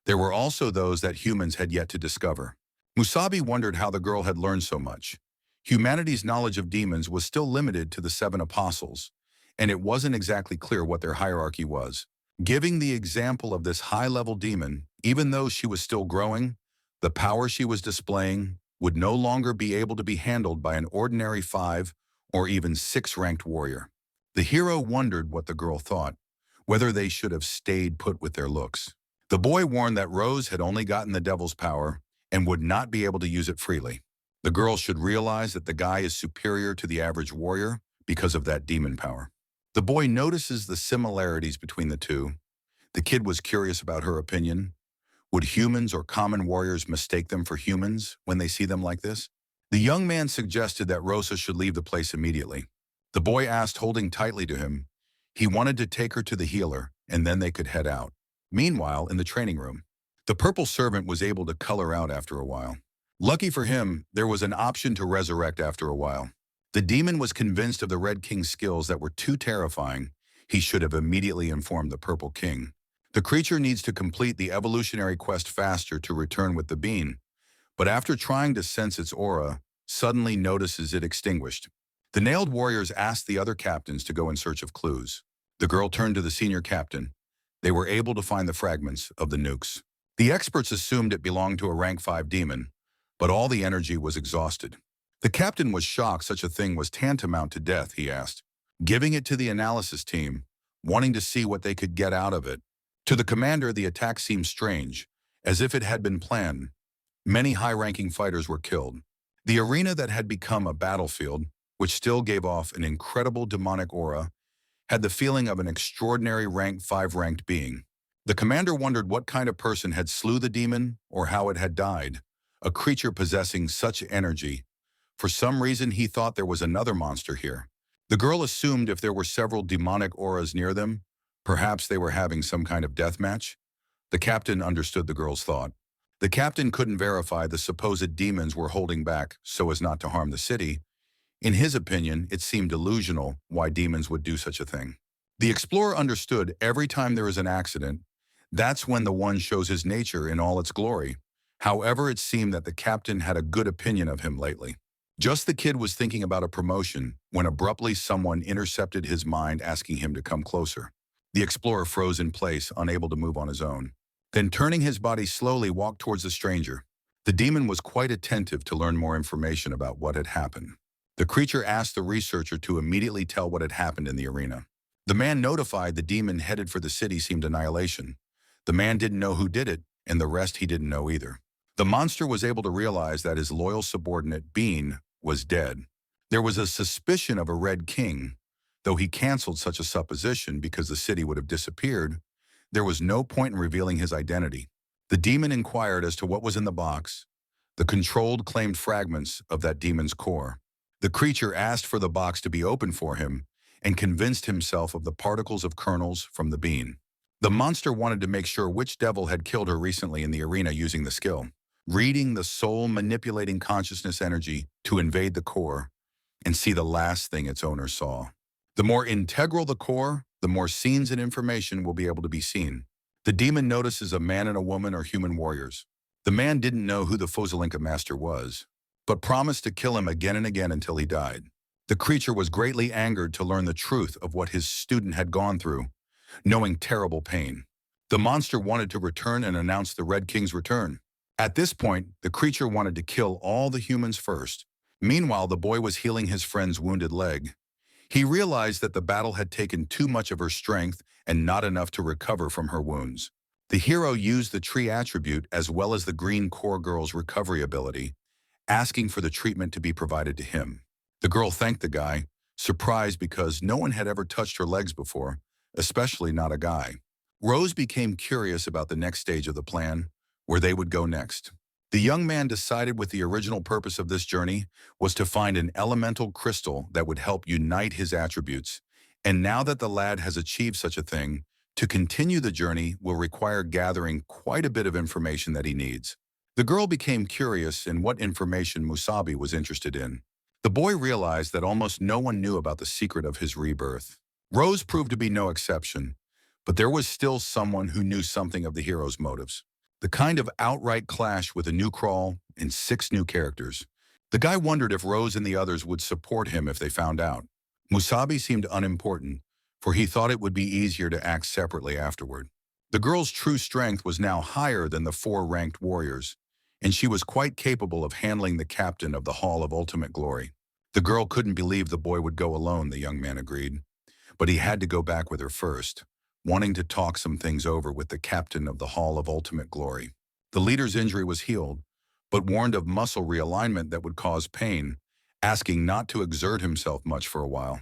There were also those that humans had yet to discover. Musabi wondered how the girl had learned so much. Humanity's knowledge of demons was still limited to the 7 apostles, and it wasn't exactly clear what their hierarchy was. Giving the example of this high-level demon, even though she was still growing, the power she was displaying would no longer be able to be handled by an ordinary 5 or even 6-ranked warrior. The hero wondered what the girl thought, whether they should have stayed put with their looks. The boy warned that Rose had only gotten the devil's power and would not be able to use it freely. The girl should realize that the guy is superior to the average warrior because of that demon power. The boy notices the similarities between the two. The kid was curious about her opinion. Would humans or common warriors mistake them for humans when they see them like this? The young man suggested that Rosa should leave the place immediately. The boy asked, holding tightly to him. He wanted to take her to the healer, and then they could head out. Meanwhile, in the training room, the purple servant was able to color out after a while. Lucky for him, there was an option to resurrect after a while. The demon was convinced of the Red King's skills that were too terrifying. He should have immediately informed the Purple King. The creature needs to complete the evolutionary quest faster to return with the bean, but after trying to sense its aura, suddenly notices it extinguished. The nailed warriors asked the other captains to go in search of clues. The girl turned to the senior captain. They were able to find the fragments of the nukes. The experts assumed it belonged to a rank 5 demon, but all the energy was exhausted. The captain was shocked such a thing was tantamount to death, he asked, giving it to the analysis team, wanting to see what they could get out of it. To the commander, the attack seemed strange, as if it had been planned. Many high-ranking fighters were killed. The arena that had become a battlefield, which still gave off an incredible demonic aura, had the feeling of an extraordinary rank 5 ranked being. The commander wondered what kind of person had slew the demon or how it had died, a creature possessing such energy. For some reason, he thought there was another monster here. The girl assumed if there were several demonic auras near them, perhaps they were having some kind of death match. The captain understood the girl's thought. The captain couldn't verify the supposed demons were holding back so as not to harm the city. In his opinion, it seemed delusional why demons would do such a thing. The explorer understood every time there is an accident, that's when the one shows his nature in all its glory. However, it seemed that the captain had a good opinion of him lately. Just the kid was thinking about a promotion when abruptly someone intercepted his mind, asking him to come closer. The explorer froze in place, unable to move on his own. Then, turning his body slowly, walked towards the stranger. The demon was quite attentive to learn more information about what had happened. The creature asked the researcher to immediately tell what had happened in the arena. The man notified the demon headed for the city seemed annihilation. The man didn't know who did it, and the rest he didn't know either. The monster was able to realize that his loyal subordinate, Bean, was dead. There was a suspicion of a Red King, though he canceled such a supposition because the city would have disappeared. There was no point in revealing his identity. The demon inquired as to what was in the box. The controlled claimed fragments of that demon's core. The creature asked for the box to be opened for him and convinced himself of the particles of kernels from the bean. The monster wanted to make sure which devil had killed her recently in the arena using the skill. Reading the soul, manipulating consciousness energy to invade the core and see the last thing its owner saw. The more integral the core, the more scenes and information will be able to be seen. The demon notices a man and a woman are human warriors. The man didn't know who the Fozelinka master was, but promised to kill him again and again until he died. The creature was greatly angered to learn the truth of what his student had gone through, knowing terrible pain. The monster wanted to return and announce the Red King's return. At this point, the creature wanted to kill all the humans first. Meanwhile, the boy was healing his friend's wounded leg. He realized that the battle had taken too much of her strength and not enough to recover from her wounds. The hero used the tree attribute as well as the green core girl's recovery ability, asking for the treatment to be provided to him. The girl thanked the guy, surprised because no one had ever touched her legs before, especially not a guy. Rose became curious about the next stage of the plan, where they would go next. The young man decided with the original purpose of this journey was to find an elemental crystal that would help unite his attributes, and now that the lad has achieved such a thing, to continue the journey will require gathering quite a bit of information that he needs. The girl became curious in what information Masubi was interested in. The boy realized that almost no one knew about the secret of his rebirth. Rose proved to be no exception, but there was still someone who knew something of the hero's motives. The kind of outright clash with a new crawl and 6 new characters. The guy wondered if Rose and the others would support him if they found out. Masubi seemed unimportant, for he thought it would be easier to act separately afterward. The girl's true strength was now higher than the 4 ranked warriors, and she was quite capable of handling the captain of the Hall of Ultimate Glory. The girl couldn't believe the boy would go alone, the young man agreed, but he had to go back with her first, wanting to talk some things over with the captain of the Hall of Ultimate Glory. The leader's injury was healed, but warned of muscle realignment that would cause pain, asking not to exert himself much for a while.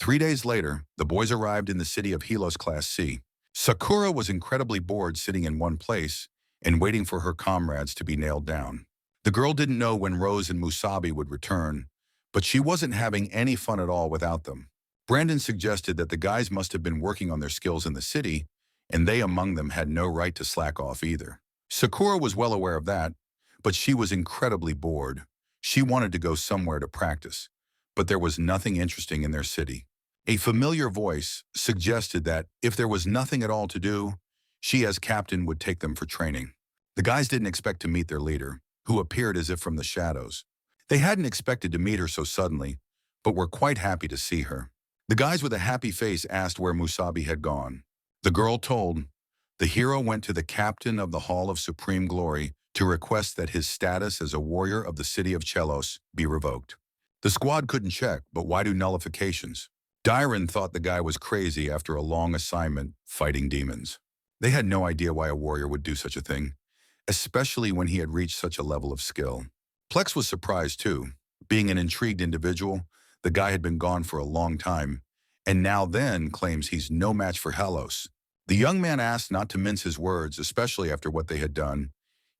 3 days later, the boys arrived in the city of Helos Class C. Sakura was incredibly bored sitting in one place and waiting for her comrades to be nailed down. The girl didn't know when Rose and Masubi would return, but she wasn't having any fun at all without them. Brandon suggested that the guys must have been working on their skills in the city, and they among them had no right to slack off either. Sakura was well aware of that, but she was incredibly bored. She wanted to go somewhere to practice, but there was nothing interesting in their city. A familiar voice suggested that if there was nothing at all to do, she as captain would take them for training. The guys didn't expect to meet their leader, who appeared as if from the shadows. They hadn't expected to meet her so suddenly, but were quite happy to see her. The guys with a happy face asked where Masubi had gone. The girl told, the hero went to the captain of the Hall of Supreme Glory to request that his status as a warrior of the city of Chelos be revoked. The squad couldn't check, but why do nullifications? Dyron thought the guy was crazy after a long assignment fighting demons. They had no idea why a warrior would do such a thing, especially when he had reached such a level of skill. Plex was surprised too. Being an intrigued individual, the guy had been gone for a long time, and now then claims he's no match for Helos. The young man asked not to mince his words, especially after what they had done.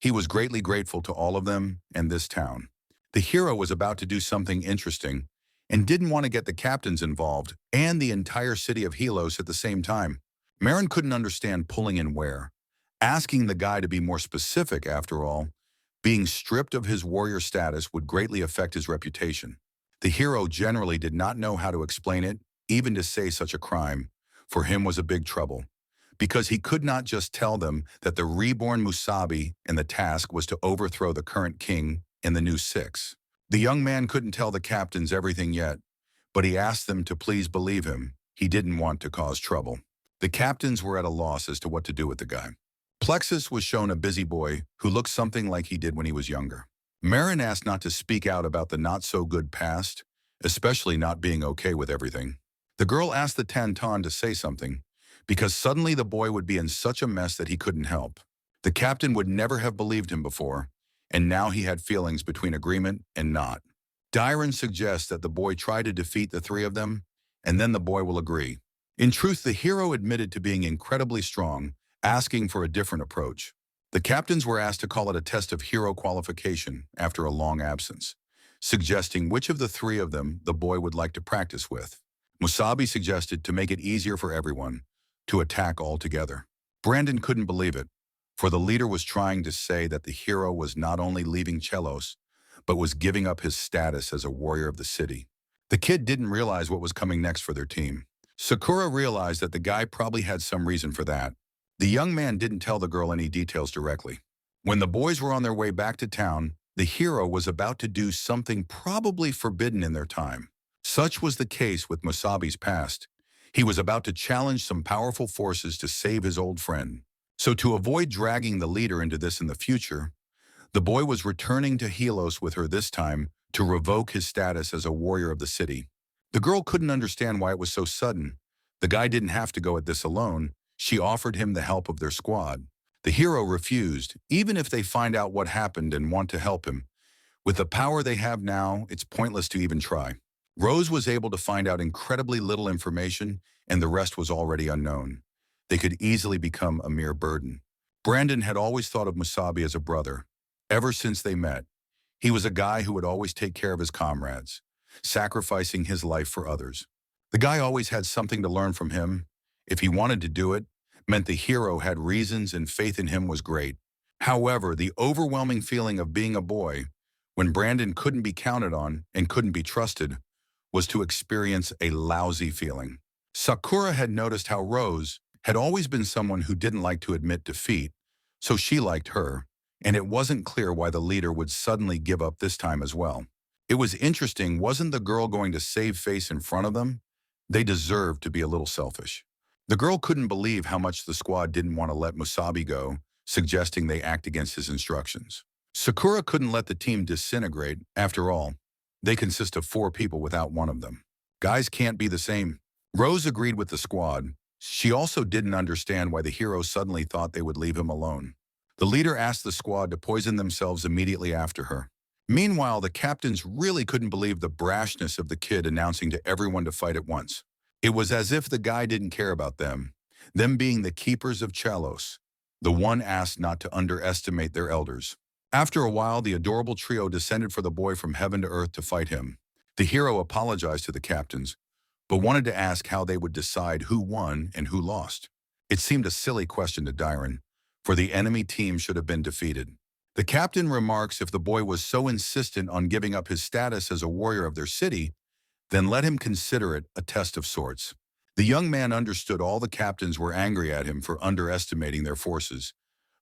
He was greatly grateful to all of them and this town. The hero was about to do something interesting and didn't want to get the captains involved and the entire city of Helos at the same time. Marin couldn't understand pulling in where. Asking the guy to be more specific, after all, being stripped of his warrior status would greatly affect his reputation. The hero generally did not know how to explain it, even to say such a crime, for him was a big trouble, because he could not just tell them that the reborn Masubi and the task was to overthrow the current king and the new 6. The young man couldn't tell the captains everything yet, but he asked them to please believe him. He didn't want to cause trouble. The captains were at a loss as to what to do with the guy. Plexus was shown a busy boy who looked something like he did when he was younger. Marin asked not to speak out about the not-so-good past, especially not being okay with everything. The girl asked the Tantan to say something, because suddenly the boy would be in such a mess that he couldn't help. The captain would never have believed him before, and now he had feelings between agreement and not. Dyron suggests that the boy try to defeat the 3 of them, and then the boy will agree. In truth, the hero admitted to being incredibly strong, asking for a different approach. The captains were asked to call it a test of hero qualification after a long absence, suggesting which of the 3 of them the boy would like to practice with. Masubi suggested to make it easier for everyone, to attack all together. Brandon couldn't believe it, for the leader was trying to say that the hero was not only leaving Chelos, but was giving up his status as a warrior of the city. The kid didn't realize what was coming next for their team. Sakura realized that the guy probably had some reason for that. The young man didn't tell the girl any details directly. When the boys were on their way back to town, the hero was about to do something probably forbidden in their time. Such was the case with Musabi's past. He was about to challenge some powerful forces to save his old friend. So to avoid dragging the leader into this in the future, the boy was returning to Helos with her this time to revoke his status as a warrior of the city. The girl couldn't understand why it was so sudden. The guy didn't have to go at this alone. She offered him the help of their squad. The hero refused, even if they find out what happened and want to help him. With the power they have now, it's pointless to even try. Rose was able to find out incredibly little information, and the rest was already unknown. They could easily become a mere burden. Brandon had always thought of Musabi as a brother. Ever since they met, he was a guy who would always take care of his comrades, sacrificing his life for others. The guy always had something to learn from him. If he wanted to do it, meant the hero had reasons and faith in him was great. However, the overwhelming feeling of being a boy, when Brandon couldn't be counted on and couldn't be trusted, was to experience a lousy feeling. Sakura had noticed how Rose had always been someone who didn't like to admit defeat, so she liked her, and it wasn't clear why the leader would suddenly give up this time as well. It was interesting, wasn't the girl going to save face in front of them? They deserved to be a little selfish. The girl couldn't believe how much the squad didn't want to let Musabi go, suggesting they act against his instructions. Sakura couldn't let the team disintegrate. After all, they consist of 4 people without one of them. Guys can't be the same. Rose agreed with the squad. She also didn't understand why the hero suddenly thought they would leave him alone. The leader asked the squad to poison themselves immediately after her. Meanwhile, the captains really couldn't believe the brashness of the kid announcing to everyone to fight at once. It was as if the guy didn't care about them being the keepers of Chalos. The one asked not to underestimate their elders. After a while, the adorable trio descended for the boy from heaven to earth to fight him. The hero apologized to the captains, but wanted to ask how they would decide who won and who lost. It seemed a silly question to Dyron, for the enemy team should have been defeated. The captain remarks if the boy was so insistent on giving up his status as a warrior of their city, then let him consider it a test of sorts. The young man understood all the captains were angry at him for underestimating their forces,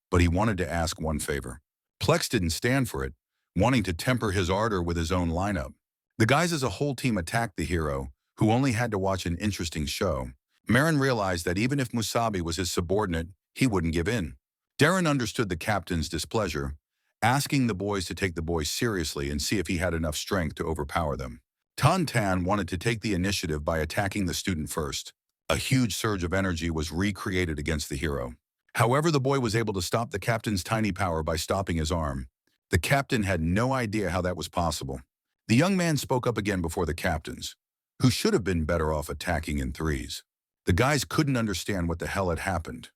but he wanted to ask one favor. Plex didn't stand for it, wanting to temper his ardor with his own lineup. The guys as a whole team attacked the hero, who only had to watch an interesting show. Marin realized that even if Musabi was his subordinate, he wouldn't give in. Darren understood the captain's displeasure, asking the boys to take the boy seriously and see if he had enough strength to overpower them. Tan wanted to take the initiative by attacking the student first. A huge surge of energy was recreated against the hero. However, the boy was able to stop the captain's tiny power by stopping his arm. The captain had no idea how that was possible. The young man spoke up again before the captains, who should have been better off attacking in threes. The guys couldn't understand what the hell had happened.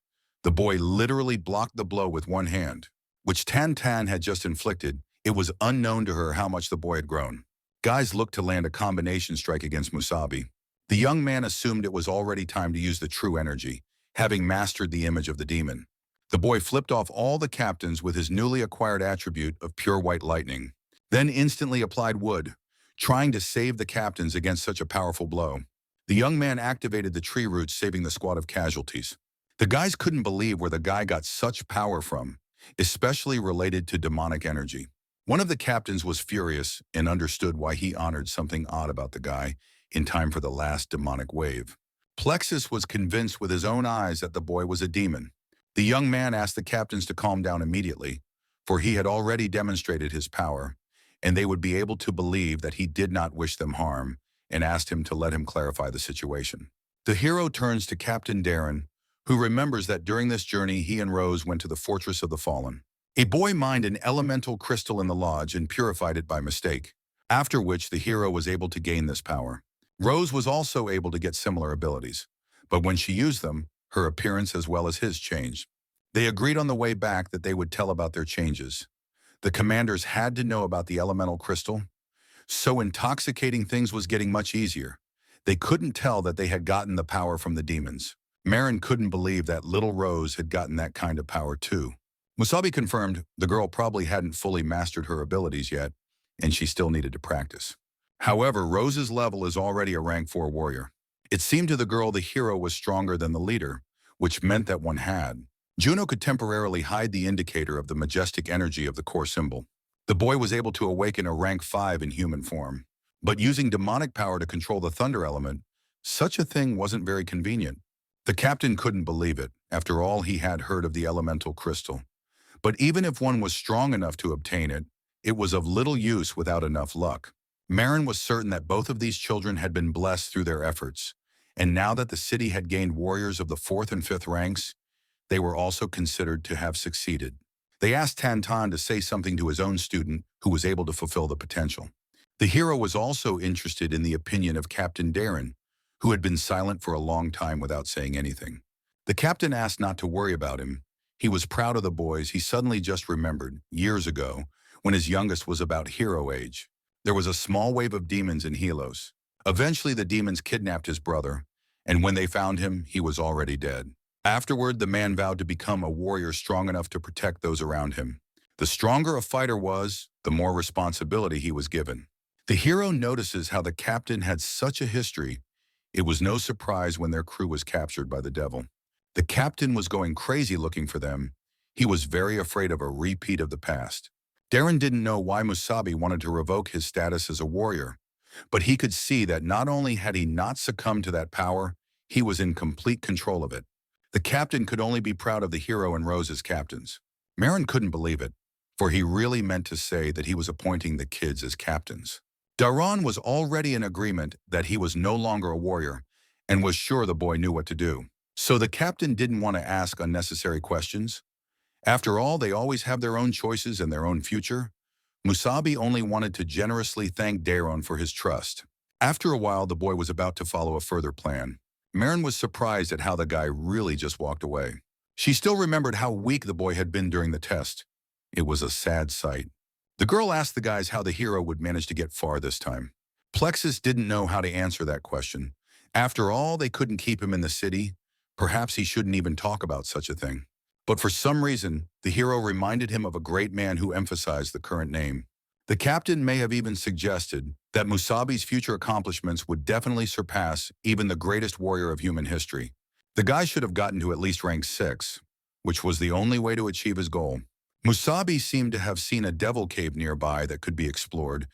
The boy literally blocked the blow with one hand, which Tan had just inflicted. It was unknown to her how much the boy had grown. Guys looked to land a combination strike against Musabi. The young man assumed it was already time to use the true energy, having mastered the image of the demon. The boy flipped off all the captains with his newly acquired attribute of pure white lightning, then instantly applied wood, trying to save the captains against such a powerful blow. The young man activated the tree roots, saving the squad of casualties. The guys couldn't believe where the guy got such power from, especially related to demonic energy. One of the captains was furious and understood why he honored something odd about the guy in time for the last demonic wave. Plexus was convinced with his own eyes that the boy was a demon. The young man asked the captains to calm down immediately, for he had already demonstrated his power, and they would be able to believe that he did not wish them harm, and asked him to let him clarify the situation. The hero turns to Captain Darren, who remembers that during this journey he and Rose went to the Fortress of the Fallen. A boy mined an elemental crystal in the lodge and purified it by mistake, after which the hero was able to gain this power. Rose was also able to get similar abilities, but when she used them, her appearance as well as his changed. They agreed on the way back that they would tell about their changes. The commanders had to know about the elemental crystal, so intoxicating things was getting much easier. They couldn't tell that they had gotten the power from the demons. Marin couldn't believe that little Rose had gotten that kind of power too. Musabi confirmed the girl probably hadn't fully mastered her abilities yet, and she still needed to practice. However, Rose's level is already a rank 4 warrior. It seemed to the girl the hero was stronger than the leader, which meant that one had. Juno could temporarily hide the indicator of the majestic energy of the core symbol. The boy was able to awaken a rank 5 in human form. But using demonic power to control the thunder element, such a thing wasn't very convenient. The captain couldn't believe it. After all, he had heard of the elemental crystal. But even if one was strong enough to obtain it, it was of little use without enough luck. Marin was certain that both of these children had been blessed through their efforts, and now that the city had gained warriors of the 4th and 5th ranks, they were also considered to have succeeded. They asked Tantan to say something to his own student who was able to fulfill the potential. The hero was also interested in the opinion of Captain Darren, who had been silent for a long time without saying anything. The captain asked not to worry about him. He was proud of the boys. He suddenly just remembered, years ago, when his youngest was about hero age. There was a small wave of demons in Helos. Eventually the demons kidnapped his brother, and when they found him, he was already dead. Afterward, the man vowed to become a warrior strong enough to protect those around him. The stronger a fighter was, the more responsibility he was given. The hero notices how the captain had such a history. It was no surprise when their crew was captured by the devil. The captain was going crazy looking for them. He was very afraid of a repeat of the past. Darren didn't know why Masubi wanted to revoke his status as a warrior, but he could see that not only had he not succumbed to that power, he was in complete control of it. The captain could only be proud of the hero and Rose as captains. Marin couldn't believe it, for he really meant to say that he was appointing the kids as captains. Daron was already in agreement that he was no longer a warrior and was sure the boy knew what to do. So the captain didn't want to ask unnecessary questions. After all, they always have their own choices and their own future. Masubi only wanted to generously thank Daron for his trust. After a while, the boy was about to follow a further plan. Marin was surprised at how the guy really just walked away. She still remembered how weak the boy had been during the test. It was a sad sight. The girl asked the guys how the hero would manage to get far this time. Plexus didn't know how to answer that question. After all, they couldn't keep him in the city. Perhaps he shouldn't even talk about such a thing. But for some reason, the hero reminded him of a great man who emphasized the current name. The captain may have even suggested that Musabi's future accomplishments would definitely surpass even the greatest warrior of human history. The guy should have gotten to at least rank 6, which was the only way to achieve his goal. Masubi seemed to have seen a devil cave nearby that could be explored.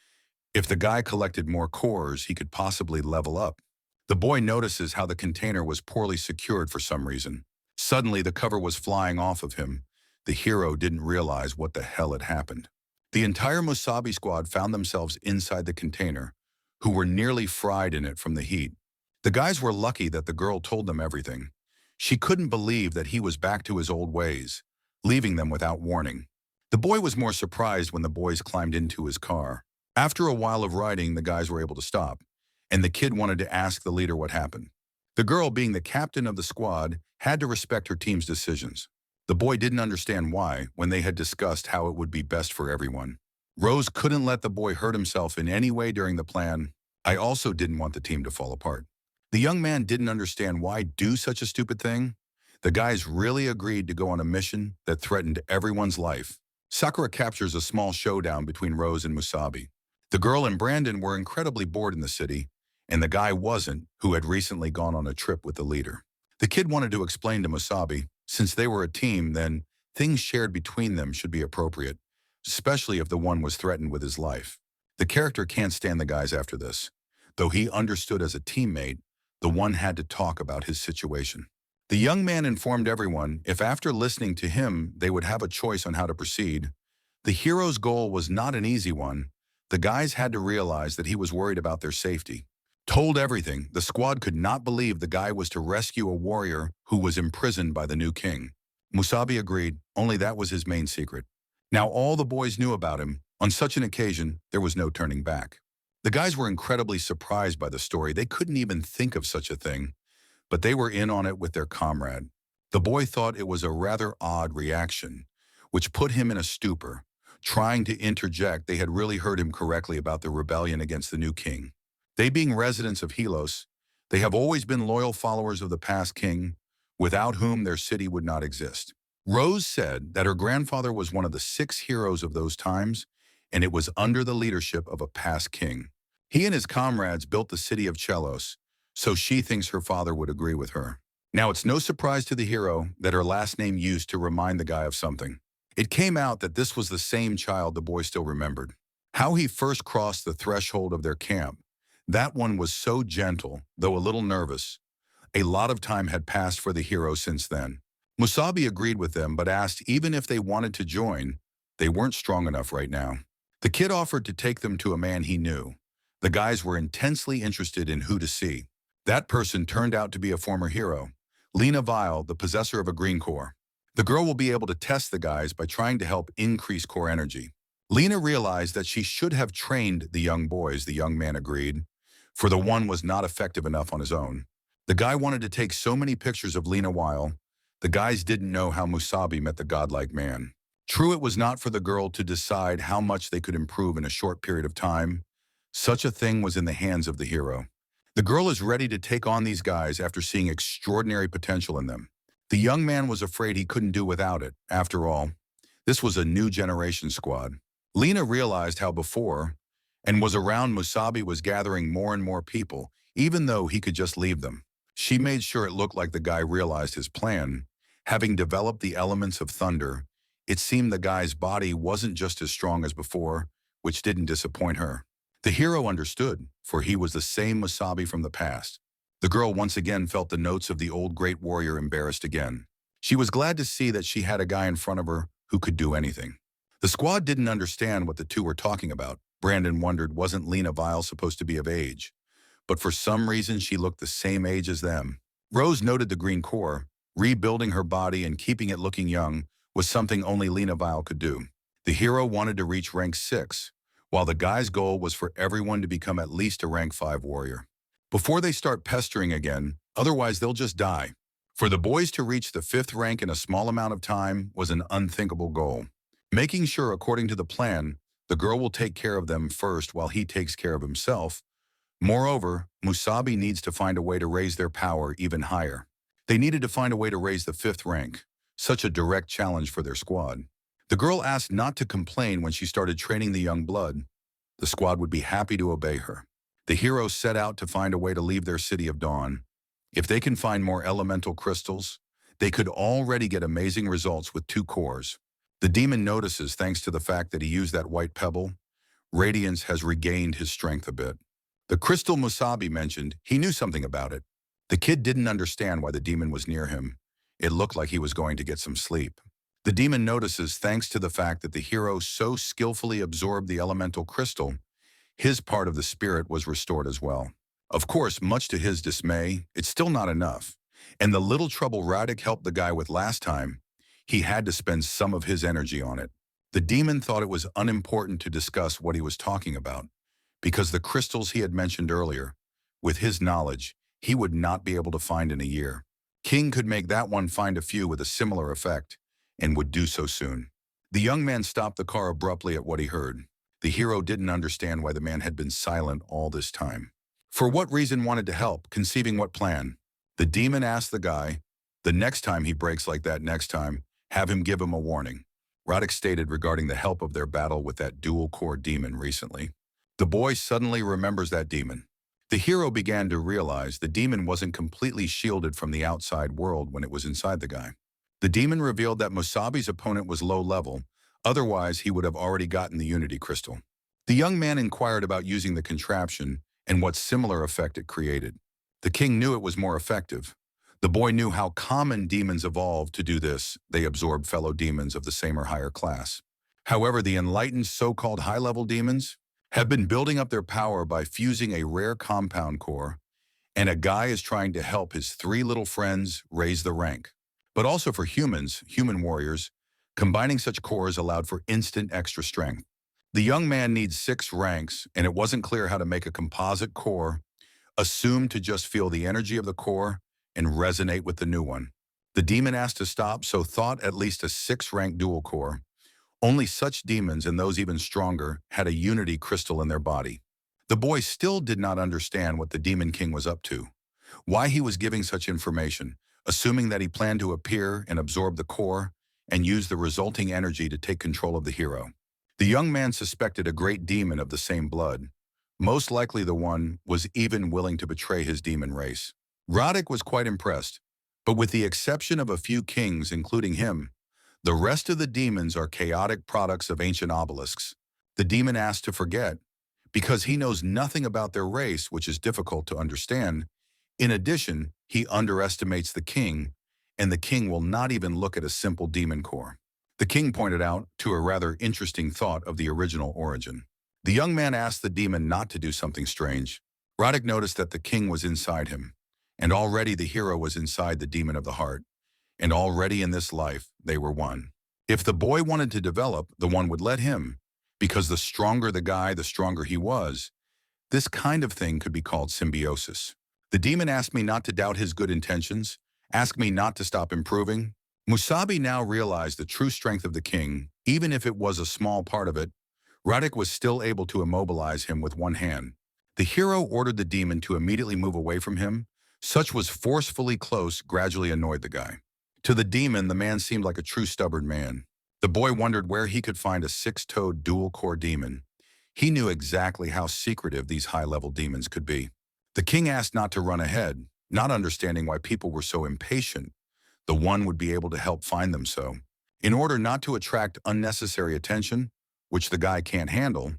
If the guy collected more cores, he could possibly level up. The boy notices how the container was poorly secured for some reason. Suddenly, the cover was flying off of him. The hero didn't realize what the hell had happened. The entire Musabi squad found themselves inside the container, who were nearly fried in it from the heat. The guys were lucky that the girl told them everything. She couldn't believe that he was back to his old ways, leaving them without warning. The boy was more surprised when the boys climbed into his car. After a while of riding, the guys were able to stop, and the kid wanted to ask the leader what happened. The girl, being the captain of the squad, had to respect her team's decisions. The boy didn't understand why when they had discussed how it would be best for everyone. Rose couldn't let the boy hurt himself in any way during the plan. I also didn't want the team to fall apart. The young man didn't understand why do such a stupid thing. The guys really agreed to go on a mission that threatened everyone's life. Sakura captures a small showdown between Rose and Musabi. The girl and Brandon were incredibly bored in the city, and the guy wasn't, who had recently gone on a trip with the leader. The kid wanted to explain to Musabi, since they were a team, then things shared between them should be appropriate, especially if the one was threatened with his life. The character can't stand the guys after this. Though he understood as a teammate, the one had to talk about his situation. The young man informed everyone if after listening to him they would have a choice on how to proceed. The hero's goal was not an easy one. The guys had to realize that he was worried about their safety. Told everything, the squad could not believe the guy was to rescue a warrior who was imprisoned by the new king. Musabi agreed, only that was his main secret. Now all the boys knew about him. On such an occasion, there was no turning back. The guys were incredibly surprised by the story. They couldn't even think of such a thing, but they were in on it with their comrade. The boy thought it was a rather odd reaction, which put him in a stupor. Trying to interject, they had really heard him correctly about the rebellion against the new king. They being residents of Helos, they have always been loyal followers of the past king, without whom their city would not exist. Rose said that her grandfather was one of the 6 heroes of those times, and it was under the leadership of a past king. He and his comrades built the city of Chelos, so she thinks her father would agree with her. Now it's no surprise to the hero that her last name used to remind the guy of something. It came out that this was the same child the boy still remembered. How he first crossed the threshold of their camp. That one was so gentle, though a little nervous. A lot of time had passed for the hero since then. Musabi agreed with them but asked even if they wanted to join. They weren't strong enough right now. The kid offered to take them to a man he knew. The guys were intensely interested in who to see. That person turned out to be a former hero, Lena, the possessor of a green core. The girl will be able to test the guys by trying to help increase core energy. Lena realized that she should have trained the young boys, the young man agreed, for the one was not effective enough on his own. The guy wanted to take so many pictures of Lena while the guys didn't know how Musabi met the godlike man. True, it was not for the girl to decide how much they could improve in a short period of time. Such a thing was in the hands of the hero. The girl is ready to take on these guys after seeing extraordinary potential in them. The young man was afraid he couldn't do without it. After all, this was a new generation squad. Lena realized how before and was around Musabi was gathering more and more people, even though he could just leave them. She made sure it looked like the guy realized his plan. Having developed the elements of thunder, it seemed the guy's body wasn't just as strong as before, which didn't disappoint her. The hero understood, for he was the same Musabi from the past. The girl once again felt the notes of the old great warrior embarrassed again. She was glad to see that she had a guy in front of her who could do anything. The squad didn't understand what the two were talking about. Brandon wondered, wasn't Lena supposed to be of age? But for some reason she looked the same age as them. Rose noted the green core. Rebuilding her body and keeping it looking young was something only Lena could do. The hero wanted to reach rank 6, while the guy's goal was for everyone to become at least a rank 5 warrior. Before they start pestering again, otherwise they'll just die. For the boys to reach the 5th rank in a small amount of time was an unthinkable goal. Making sure, according to the plan, the girl will take care of them first while he takes care of himself. Moreover, Musabi needs to find a way to raise their power even higher. They needed to find a way to raise the 5th rank, such a direct challenge for their squad. The girl asked not to complain when she started training the young blood. The squad would be happy to obey her. The heroes set out to find a way to leave their city of dawn. If they can find more elemental crystals, they could already get amazing results with 2 cores. The demon notices, thanks to the fact that he used that white pebble, Radiance has regained his strength a bit. The crystal Musabi mentioned, he knew something about it. The kid didn't understand why the demon was near him. It looked like he was going to get some sleep. The demon notices, thanks to the fact that the hero so skillfully absorbed the elemental crystal, his part of the spirit was restored as well. Of course, much to his dismay, it's still not enough. And the little trouble Radek helped the guy with last time, he had to spend some of his energy on it. The demon thought it was unimportant to discuss what he was talking about, because the crystals he had mentioned earlier, with his knowledge, he would not be able to find in a year. King could make that one find a few with a similar effect, and would do so soon. The young man stopped the car abruptly at what he heard. The hero didn't understand why the man had been silent all this time. For what reason wanted to help, conceiving what plan? The demon asked the guy, the next time he breaks like that next time, have him give him a warning. Radek stated regarding the help of their battle with that dual-core demon recently. The boy suddenly remembers that demon. The hero began to realize the demon wasn't completely shielded from the outside world when it was inside the guy. The demon revealed that Musabi's opponent was low level, otherwise he would have already gotten the Unity Crystal. The young man inquired about using the contraption and what similar effect it created. The king knew it was more effective. The boy knew how common demons evolved to do this. They absorbed fellow demons of the same or higher class. However, the enlightened so-called high-level demons have been building up their power by fusing a rare compound core, and a guy is trying to help his 3 little friends raise the rank. But also for humans, human warriors, combining such cores allowed for instant extra strength. The young man needs 6 ranks, and it wasn't clear how to make a composite core, assumed to just feel the energy of the core and resonate with the new one. The demon asked to stop, so thought at least a 6-rank dual core. Only such demons, and those even stronger, had a unity crystal in their body. The boy still did not understand what the Demon King was up to, why he was giving such information, assuming that he planned to appear and absorb the core and use the resulting energy to take control of the hero. The young man suspected a great demon of the same blood. Most likely the one was even willing to betray his demon race. Radek was quite impressed, but with the exception of a few kings, including him, the rest of the demons are chaotic products of ancient obelisks. The demon asks to forget because he knows nothing about their race, which is difficult to understand. In addition, he underestimates the king, and the king will not even look at a simple demon core. The king pointed out to a rather interesting thought of the original origin. The young man asked the demon not to do something strange. Roddick noticed that the king was inside him, and already the hero was inside the demon of the heart, and already in this life they were one. If the boy wanted to develop, the one would let him, because the stronger the guy, the stronger he was. This kind of thing could be called symbiosis. The demon asked me not to doubt his good intentions, asked me not to stop improving. Masubi now realized the true strength of the king, even if it was a small part of it. Roddick was still able to immobilize him with one hand. The hero ordered the demon to immediately move away from him. Such was forcefully close, gradually annoyed the guy. To the demon, the man seemed like a true stubborn man. The boy wondered where he could find a six-toed dual-core demon. He knew exactly how secretive these high-level demons could be. The king asked not to run ahead, not understanding why people were so impatient. The one would be able to help find them so. In order not to attract unnecessary attention, which the guy can't handle,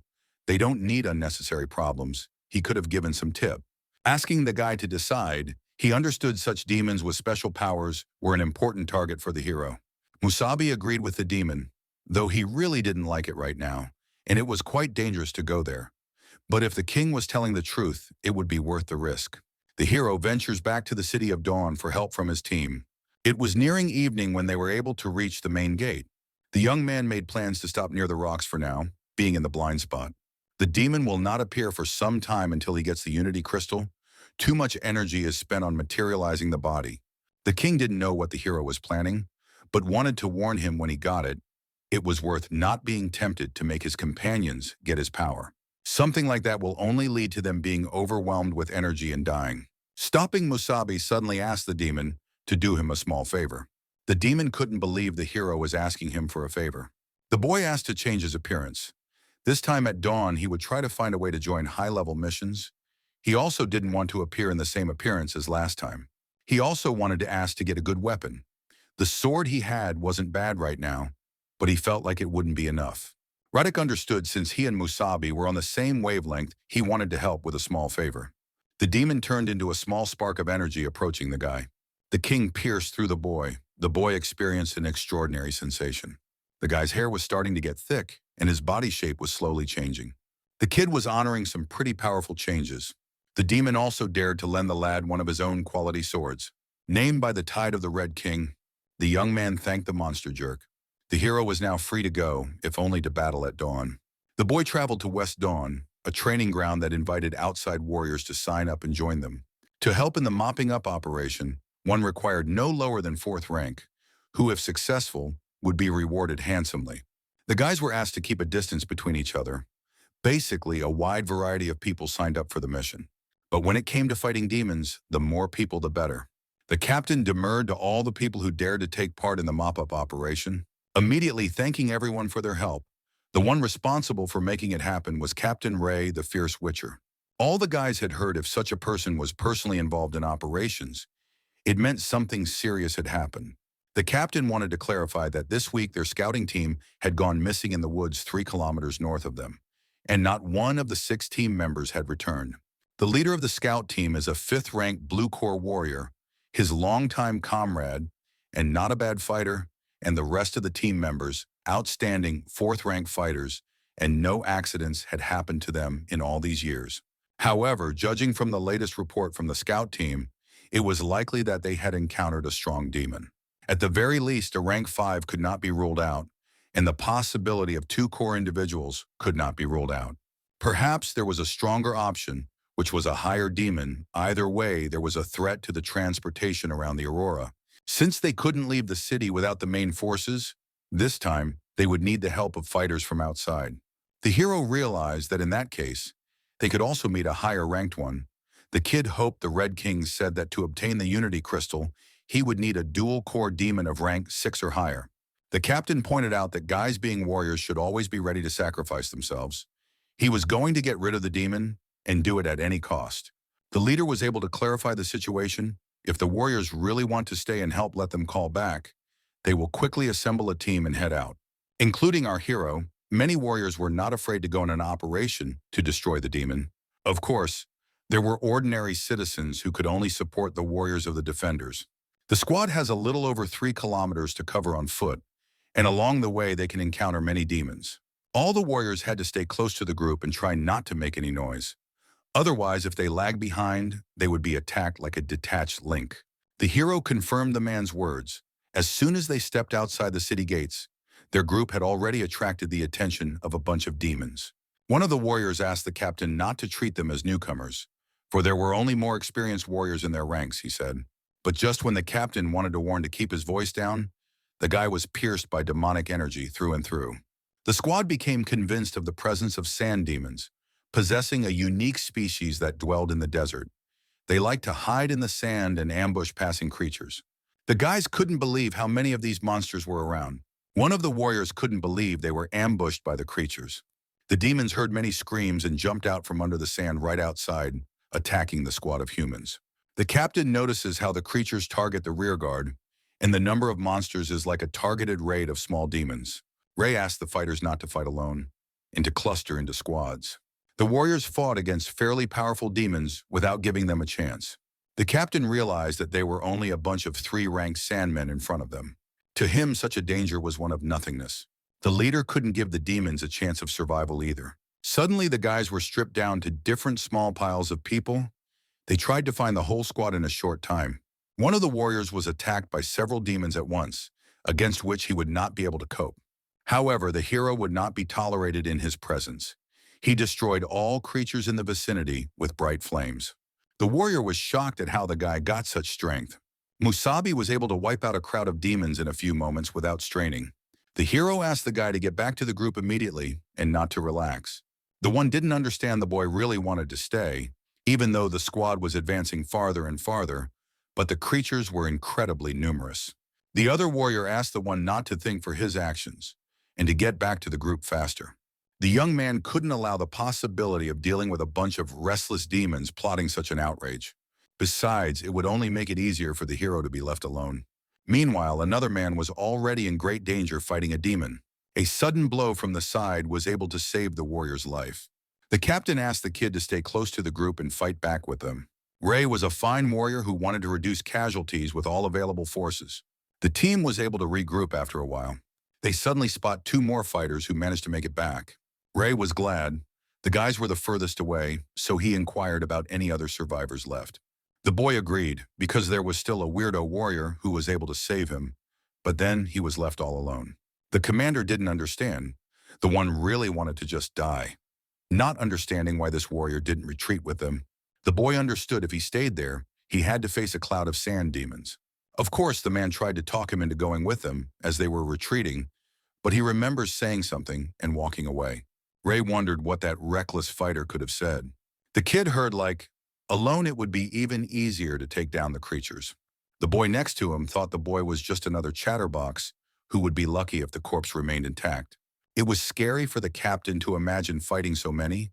they don't need unnecessary problems. He could have given some tip. Asking the guy to decide, he understood such demons with special powers were an important target for the hero. Masubi agreed with the demon, though he really didn't like it right now, and it was quite dangerous to go there. But if the king was telling the truth, it would be worth the risk. The hero ventures back to the city of Dawn for help from his team. It was nearing evening when they were able to reach the main gate. The young man made plans to stop near the rocks for now, being in the blind spot. The demon will not appear for some time until he gets the Unity Crystal. Too much energy is spent on materializing the body. The king didn't know what the hero was planning, but wanted to warn him when he got it. It was worth not being tempted to make his companions get his power. Something like that will only lead to them being overwhelmed with energy and dying. Stopping Masubi suddenly asked the demon to do him a small favor. The demon couldn't believe the hero was asking him for a favor. The boy asked to change his appearance. This time at dawn, he would try to find a way to join high-level missions. He also didn't want to appear in the same appearance as last time. He also wanted to ask to get a good weapon. The sword he had wasn't bad right now, but he felt like it wouldn't be enough. Roddick understood since he and Masubi were on the same wavelength, he wanted to help with a small favor. The demon turned into a small spark of energy approaching the guy. The king pierced through the boy. The boy experienced an extraordinary sensation. The guy's hair was starting to get thick, and his body shape was slowly changing. The kid was honoring some pretty powerful changes. The demon also dared to lend the lad one of his own quality swords. Named by the tide of the Red King, the young man thanked the monster jerk. The hero was now free to go, if only to battle at dawn. The boy traveled to West Dawn, a training ground that invited outside warriors to sign up and join them. To help in the mopping up operation, one required no lower than 4th rank, who, if successful, would be rewarded handsomely. The guys were asked to keep a distance between each other. Basically, a wide variety of people signed up for the mission. But when it came to fighting demons, the more people the better. The captain demurred to all the people who dared to take part in the mop-up operation, immediately thanking everyone for their help. The one responsible for making it happen was Captain Ray, the Fierce Witcher. All the guys had heard if such a person was personally involved in operations, it meant something serious had happened. The captain wanted to clarify that this week their scouting team had gone missing in the woods 3 kilometers north of them, and not one of the 6 team members had returned. The leader of the scout team is a 5th-ranked Blue Corps warrior, his longtime comrade, and not a bad fighter, and the rest of the team members, outstanding 4th-ranked fighters, and no accidents had happened to them in all these years. However, judging from the latest report from the scout team, it was likely that they had encountered a strong demon. At the very least, a rank 5 could not be ruled out, and the possibility of 2 core individuals could not be ruled out. Perhaps there was a stronger option, which was a higher demon. Either way, there was a threat to the transportation around the Aurora. Since they couldn't leave the city without the main forces, this time they would need the help of fighters from outside. The hero realized that in that case, they could also meet a higher ranked one. The kid hoped the Red King said that to obtain the Unity Crystal, he would need a dual-core demon of rank 6 or higher. The captain pointed out that guys being warriors should always be ready to sacrifice themselves. He was going to get rid of the demon and do it at any cost. The leader was able to clarify the situation. If the warriors really want to stay and help, let them call back. They will quickly assemble a team and head out. Including our hero, many warriors were not afraid to go on an operation to destroy the demon. Of course, there were ordinary citizens who could only support the warriors of the defenders. The squad has a little over 3 kilometers to cover on foot, and along the way they can encounter many demons. All the warriors had to stay close to the group and try not to make any noise. Otherwise, if they lagged behind, they would be attacked like a detached link. The hero confirmed the man's words. As soon as they stepped outside the city gates, their group had already attracted the attention of a bunch of demons. One of the warriors asked the captain not to treat them as newcomers, for there were only more experienced warriors in their ranks, he said. But just when the captain wanted to warn to keep his voice down, the guy was pierced by demonic energy through and through. The squad became convinced of the presence of sand demons, possessing a unique species that dwelled in the desert. They liked to hide in the sand and ambush passing creatures. The guys couldn't believe how many of these monsters were around. One of the warriors couldn't believe they were ambushed by the creatures. The demons heard many screams and jumped out from under the sand right outside, attacking the squad of humans. The captain notices how the creatures target the rear guard, and the number of monsters is like a targeted raid of small demons. Ray asked the fighters not to fight alone, and to cluster into squads. The warriors fought against fairly powerful demons without giving them a chance. The captain realized that they were only a bunch of 3-ranked sandmen in front of them. To him, such a danger was one of nothingness. The leader couldn't give the demons a chance of survival either. Suddenly, the guys were stripped down to different small piles of people. They tried to find the whole squad in a short time. One of the warriors was attacked by several demons at once, against which he would not be able to cope. However, the hero would not be tolerated in his presence. He destroyed all creatures in the vicinity with bright flames. The warrior was shocked at how the guy got such strength. Masubi was able to wipe out a crowd of demons in a few moments without straining. The hero asked the guy to get back to the group immediately and not to relax. The one didn't understand the boy really wanted to stay, even though the squad was advancing farther and farther, but the creatures were incredibly numerous. The other warrior asked the one not to think for his actions and to get back to the group faster. The young man couldn't allow the possibility of dealing with a bunch of restless demons plotting such an outrage. Besides, it would only make it easier for the hero to be left alone. Meanwhile, another man was already in great danger fighting a demon. A sudden blow from the side was able to save the warrior's life. The captain asked the kid to stay close to the group and fight back with them. Ray was a fine warrior who wanted to reduce casualties with all available forces. The team was able to regroup after a while. They suddenly spot 2 more fighters who managed to make it back. Ray was glad. The guys were the furthest away, so he inquired about any other survivors left. The boy agreed, because there was still a weirdo warrior who was able to save him, but then he was left all alone. The commander didn't understand. The one really wanted to just die. Not understanding why this warrior didn't retreat with them, the boy understood if he stayed there, he had to face a cloud of sand demons. Of course, the man tried to talk him into going with them as they were retreating, but he remembers saying something and walking away. Ray wondered what that reckless fighter could have said. The kid heard like, alone it would be even easier to take down the creatures. The boy next to him thought the boy was just another chatterbox who would be lucky if the corpse remained intact. It was scary for the captain to imagine fighting so many.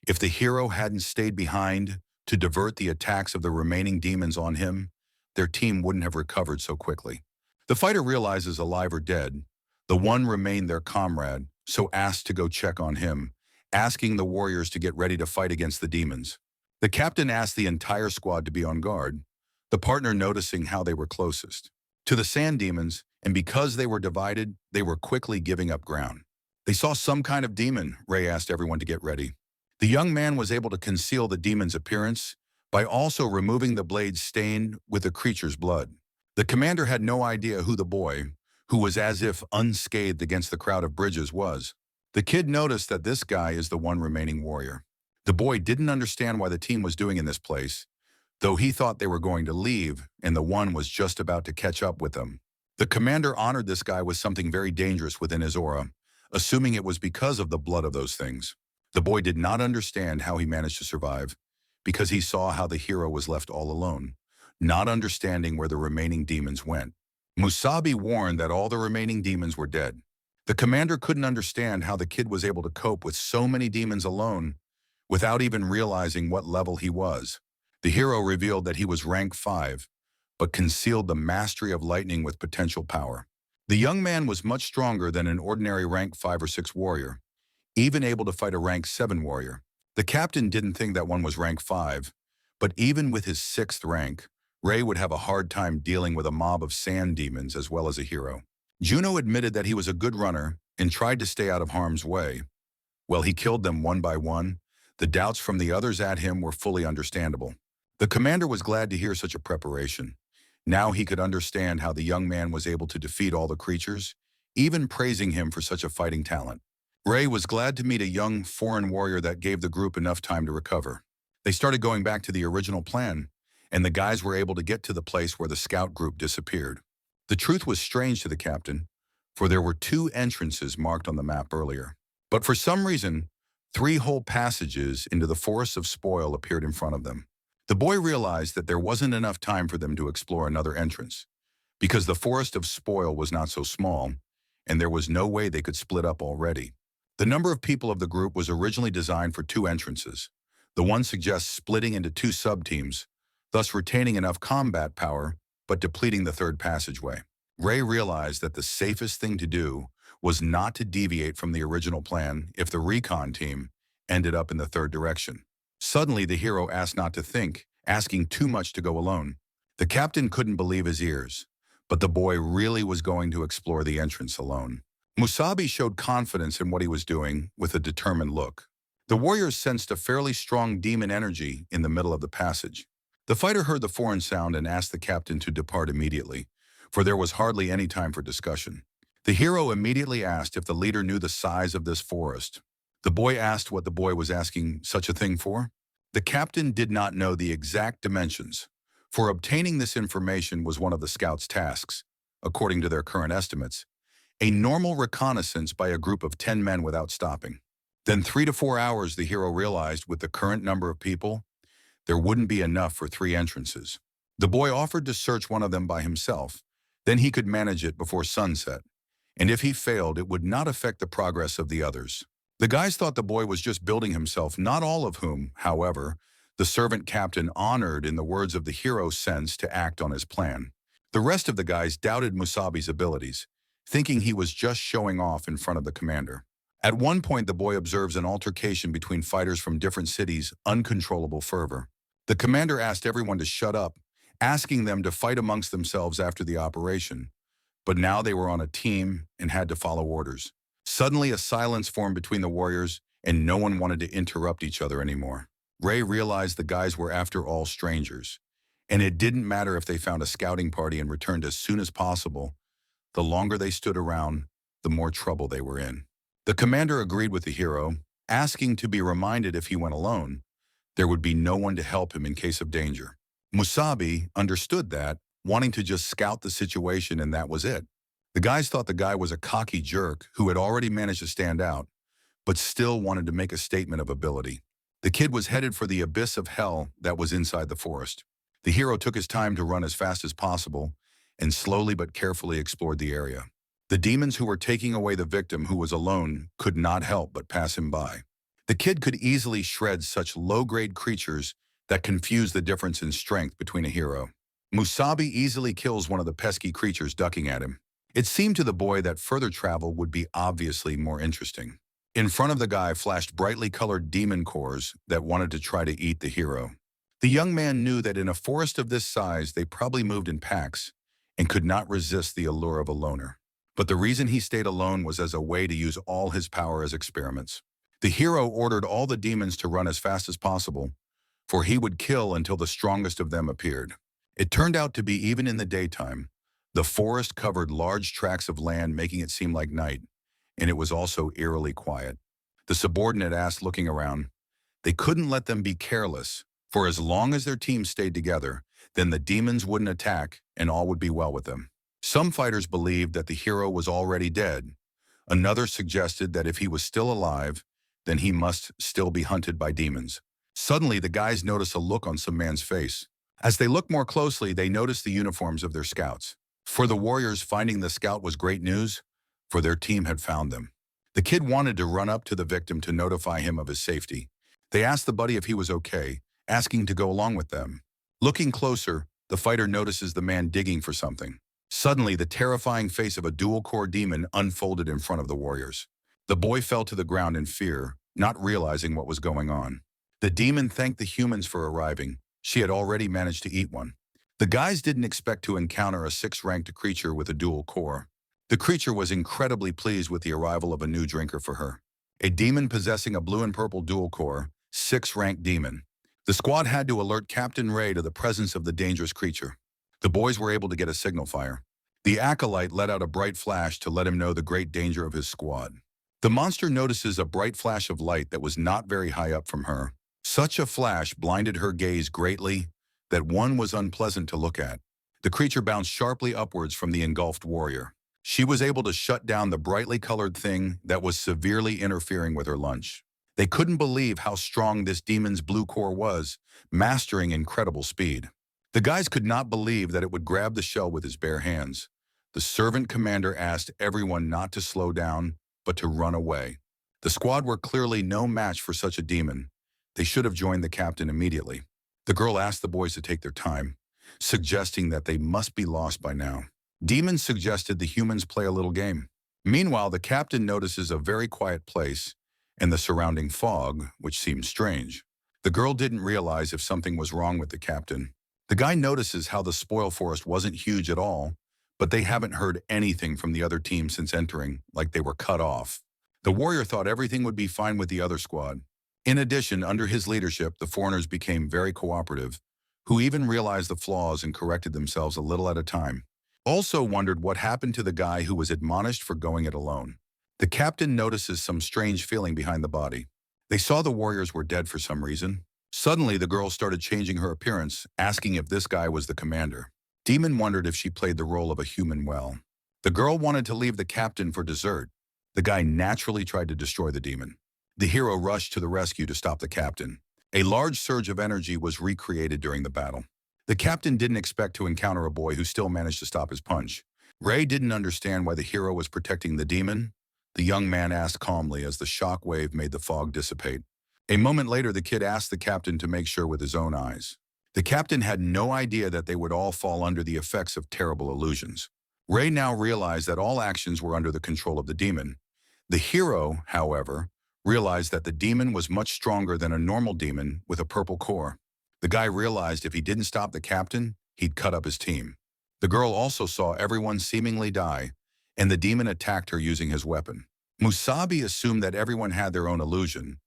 If the hero hadn't stayed behind to divert the attacks of the remaining demons on him, their team wouldn't have recovered so quickly. The fighter realizes alive or dead. The one remained their comrade, so asked to go check on him, asking the warriors to get ready to fight against the demons. The captain asked the entire squad to be on guard, the partner noticing how they were closest to the sand demons, and because they were divided, they were quickly giving up ground. They saw some kind of demon. Ray asked everyone to get ready. The young man was able to conceal the demon's appearance by also removing the blade stained with the creature's blood. The commander had no idea who the boy, who was as if unscathed against the crowd of bridges, was. The kid noticed that this guy is the one remaining warrior. The boy didn't understand why the team was doing in this place, though he thought they were going to leave and the one was just about to catch up with them. The commander honored this guy with something very dangerous within his aura, assuming it was because of the blood of those things. The boy did not understand how he managed to survive, because he saw how the hero was left all alone, not understanding where the remaining demons went. Masubi warned that all the remaining demons were dead. The commander couldn't understand how the kid was able to cope with so many demons alone without even realizing what level he was. The hero revealed that he was rank 5, but concealed the mastery of lightning with potential power. The young man was much stronger than an ordinary rank 5 or 6 warrior, even able to fight a rank 7 warrior. The captain didn't think that one was rank 5, but even with his 6th rank, Ray would have a hard time dealing with a mob of sand demons as well as a hero. Juno admitted that he was a good runner and tried to stay out of harm's way. Well, he killed them one by one. The doubts from the others at him were fully understandable. The commander was glad to hear such a preparation. Now he could understand how the young man was able to defeat all the creatures, even praising him for such a fighting talent. Ray was glad to meet a young foreign warrior that gave the group enough time to recover. They started going back to the original plan, and the guys were able to get to the place where the scout group disappeared. The truth was strange to the captain, for there were 2 entrances marked on the map earlier. But for some reason, 3 whole passages into the Forest of Spoil appeared in front of them. The boy realized that there wasn't enough time for them to explore another entrance, because the Forest of Spoil was not so small, and there was no way they could split up already. The number of people of the group was originally designed for 2 entrances. The one suggests splitting into 2 sub-teams, thus retaining enough combat power, but depleting the 3rd passageway. Ray realized that the safest thing to do was not to deviate from the original plan if the recon team ended up in the 3rd direction. Suddenly, the hero asked not to think, asking too much to go alone. The captain couldn't believe his ears, but the boy really was going to explore the entrance alone. Masubi showed confidence in what he was doing with a determined look. The warriors sensed a fairly strong demon energy in the middle of the passage. The fighter heard the foreign sound and asked the captain to depart immediately, for there was hardly any time for discussion. The hero immediately asked if the leader knew the size of this forest. The boy asked what the boy was asking such a thing for. The captain did not know the exact dimensions, for obtaining this information was one of the scouts' tasks, according to their current estimates, a normal reconnaissance by a group of 10 men without stopping. Then 3 to 4 hours, the hero realized with the current number of people, there wouldn't be enough for 3 entrances. The boy offered to search one of them by himself, then he could manage it before sunset, and if he failed, it would not affect the progress of the others. The guys thought the boy was just building himself, not all of whom, however, the servant captain honored in the words of the hero sense to act on his plan. The rest of the guys doubted Musabi's abilities, thinking he was just showing off in front of the commander. At one point, the boy observes an altercation between fighters from different cities, uncontrollable fervor. The commander asked everyone to shut up, asking them to fight amongst themselves after the operation. But now they were on a team and had to follow orders. Suddenly, a silence formed between the warriors, and no one wanted to interrupt each other anymore. Ray realized the guys were after all strangers, and it didn't matter if they found a scouting party and returned as soon as possible. The longer they stood around, the more trouble they were in. The commander agreed with the hero, asking to be reminded if he went alone, there would be no one to help him in case of danger. Musabi understood that, wanting to just scout the situation, and that was it. The guys thought the guy was a cocky jerk who had already managed to stand out, but still wanted to make a statement of ability. The kid was headed for the abyss of hell that was inside the forest. The hero took his time to run as fast as possible and slowly but carefully explored the area. The demons who were taking away the victim who was alone could not help but pass him by. The kid could easily shred such low-grade creatures that confused the difference in strength between a hero. Musabi easily kills one of the pesky creatures ducking at him. It seemed to the boy that further travel would be obviously more interesting. In front of the guy flashed brightly colored demon cores that wanted to try to eat the hero. The young man knew that in a forest of this size they probably moved in packs and could not resist the allure of a loner. But the reason he stayed alone was as a way to use all his power as experiments. The hero ordered all the demons to run as fast as possible, for he would kill until the strongest of them appeared. It turned out to be even in the daytime. The forest covered large tracts of land, making it seem like night, and it was also eerily quiet. The subordinate asked, looking around. They couldn't let them be careless, for as long as their team stayed together, then the demons wouldn't attack and all would be well with them. Some fighters believed that the hero was already dead. Another suggested that if he was still alive, then he must still be hunted by demons. Suddenly, the guys noticed a look on some man's face. As they looked more closely, they noticed the uniforms of their scouts. For the warriors, finding the scout was great news, for their team had found them. The kid wanted to run up to the victim to notify him of his safety. They asked the buddy if he was okay, asking to go along with them. Looking closer, the fighter notices the man digging for something. Suddenly, the terrifying face of a dual-core demon unfolded in front of the warriors. The boy fell to the ground in fear, not realizing what was going on. The demon thanked the humans for arriving. She had already managed to eat one. The guys didn't expect to encounter a 6th-ranked creature with a dual core. The creature was incredibly pleased with the arrival of a new drinker for her. A demon possessing a blue and purple dual core, 6th-ranked demon. The squad had to alert Captain Ray to the presence of the dangerous creature. The boys were able to get a signal fire. The acolyte let out a bright flash to let him know the great danger of his squad. The monster notices a bright flash of light that was not very high up from her. Such a flash blinded her gaze greatly that one was unpleasant to look at. The creature bounced sharply upwards from the engulfed warrior. She was able to shut down the brightly colored thing that was severely interfering with her lunch. They couldn't believe how strong this demon's blue core was, mastering incredible speed. The guys could not believe that it would grab the shell with his bare hands. The servant commander asked everyone not to slow down, but to run away. The squad were clearly no match for such a demon. They should have joined the captain immediately. The girl asked the boys to take their time, suggesting that they must be lost by now. Demons suggested the humans play a little game. Meanwhile, the captain notices a very quiet place and the surrounding fog, which seemed strange. The girl didn't realize if something was wrong with the captain. The guy notices how the spoil forest wasn't huge at all, but they haven't heard anything from the other team since entering, like they were cut off. The warrior thought everything would be fine with the other squad. In addition, under his leadership, the foreigners became very cooperative, who even realized the flaws and corrected themselves a little at a time. Also wondered what happened to the guy who was admonished for going it alone. The captain notices some strange feeling behind the body. They saw the warriors were dead for some reason. Suddenly, the girl started changing her appearance, asking if this guy was the commander. Demon wondered if she played the role of a human well. The girl wanted to leave the captain for dessert. The guy naturally tried to destroy the demon. The hero rushed to the rescue to stop the captain. A large surge of energy was recreated during the battle. The captain didn't expect to encounter a boy who still managed to stop his punch. Ray didn't understand why the hero was protecting the demon. The young man asked calmly as the shock wave made the fog dissipate. A moment later, the kid asked the captain to make sure with his own eyes. The captain had no idea that they would all fall under the effects of terrible illusions. Ray now realized that all actions were under the control of the demon. The hero, however, realized that the demon was much stronger than a normal demon with a purple core. The guy realized if he didn't stop the captain, he'd cut up his team. The girl also saw everyone seemingly die, and the demon attacked her using his weapon. Masubi assumed that everyone had their own illusion.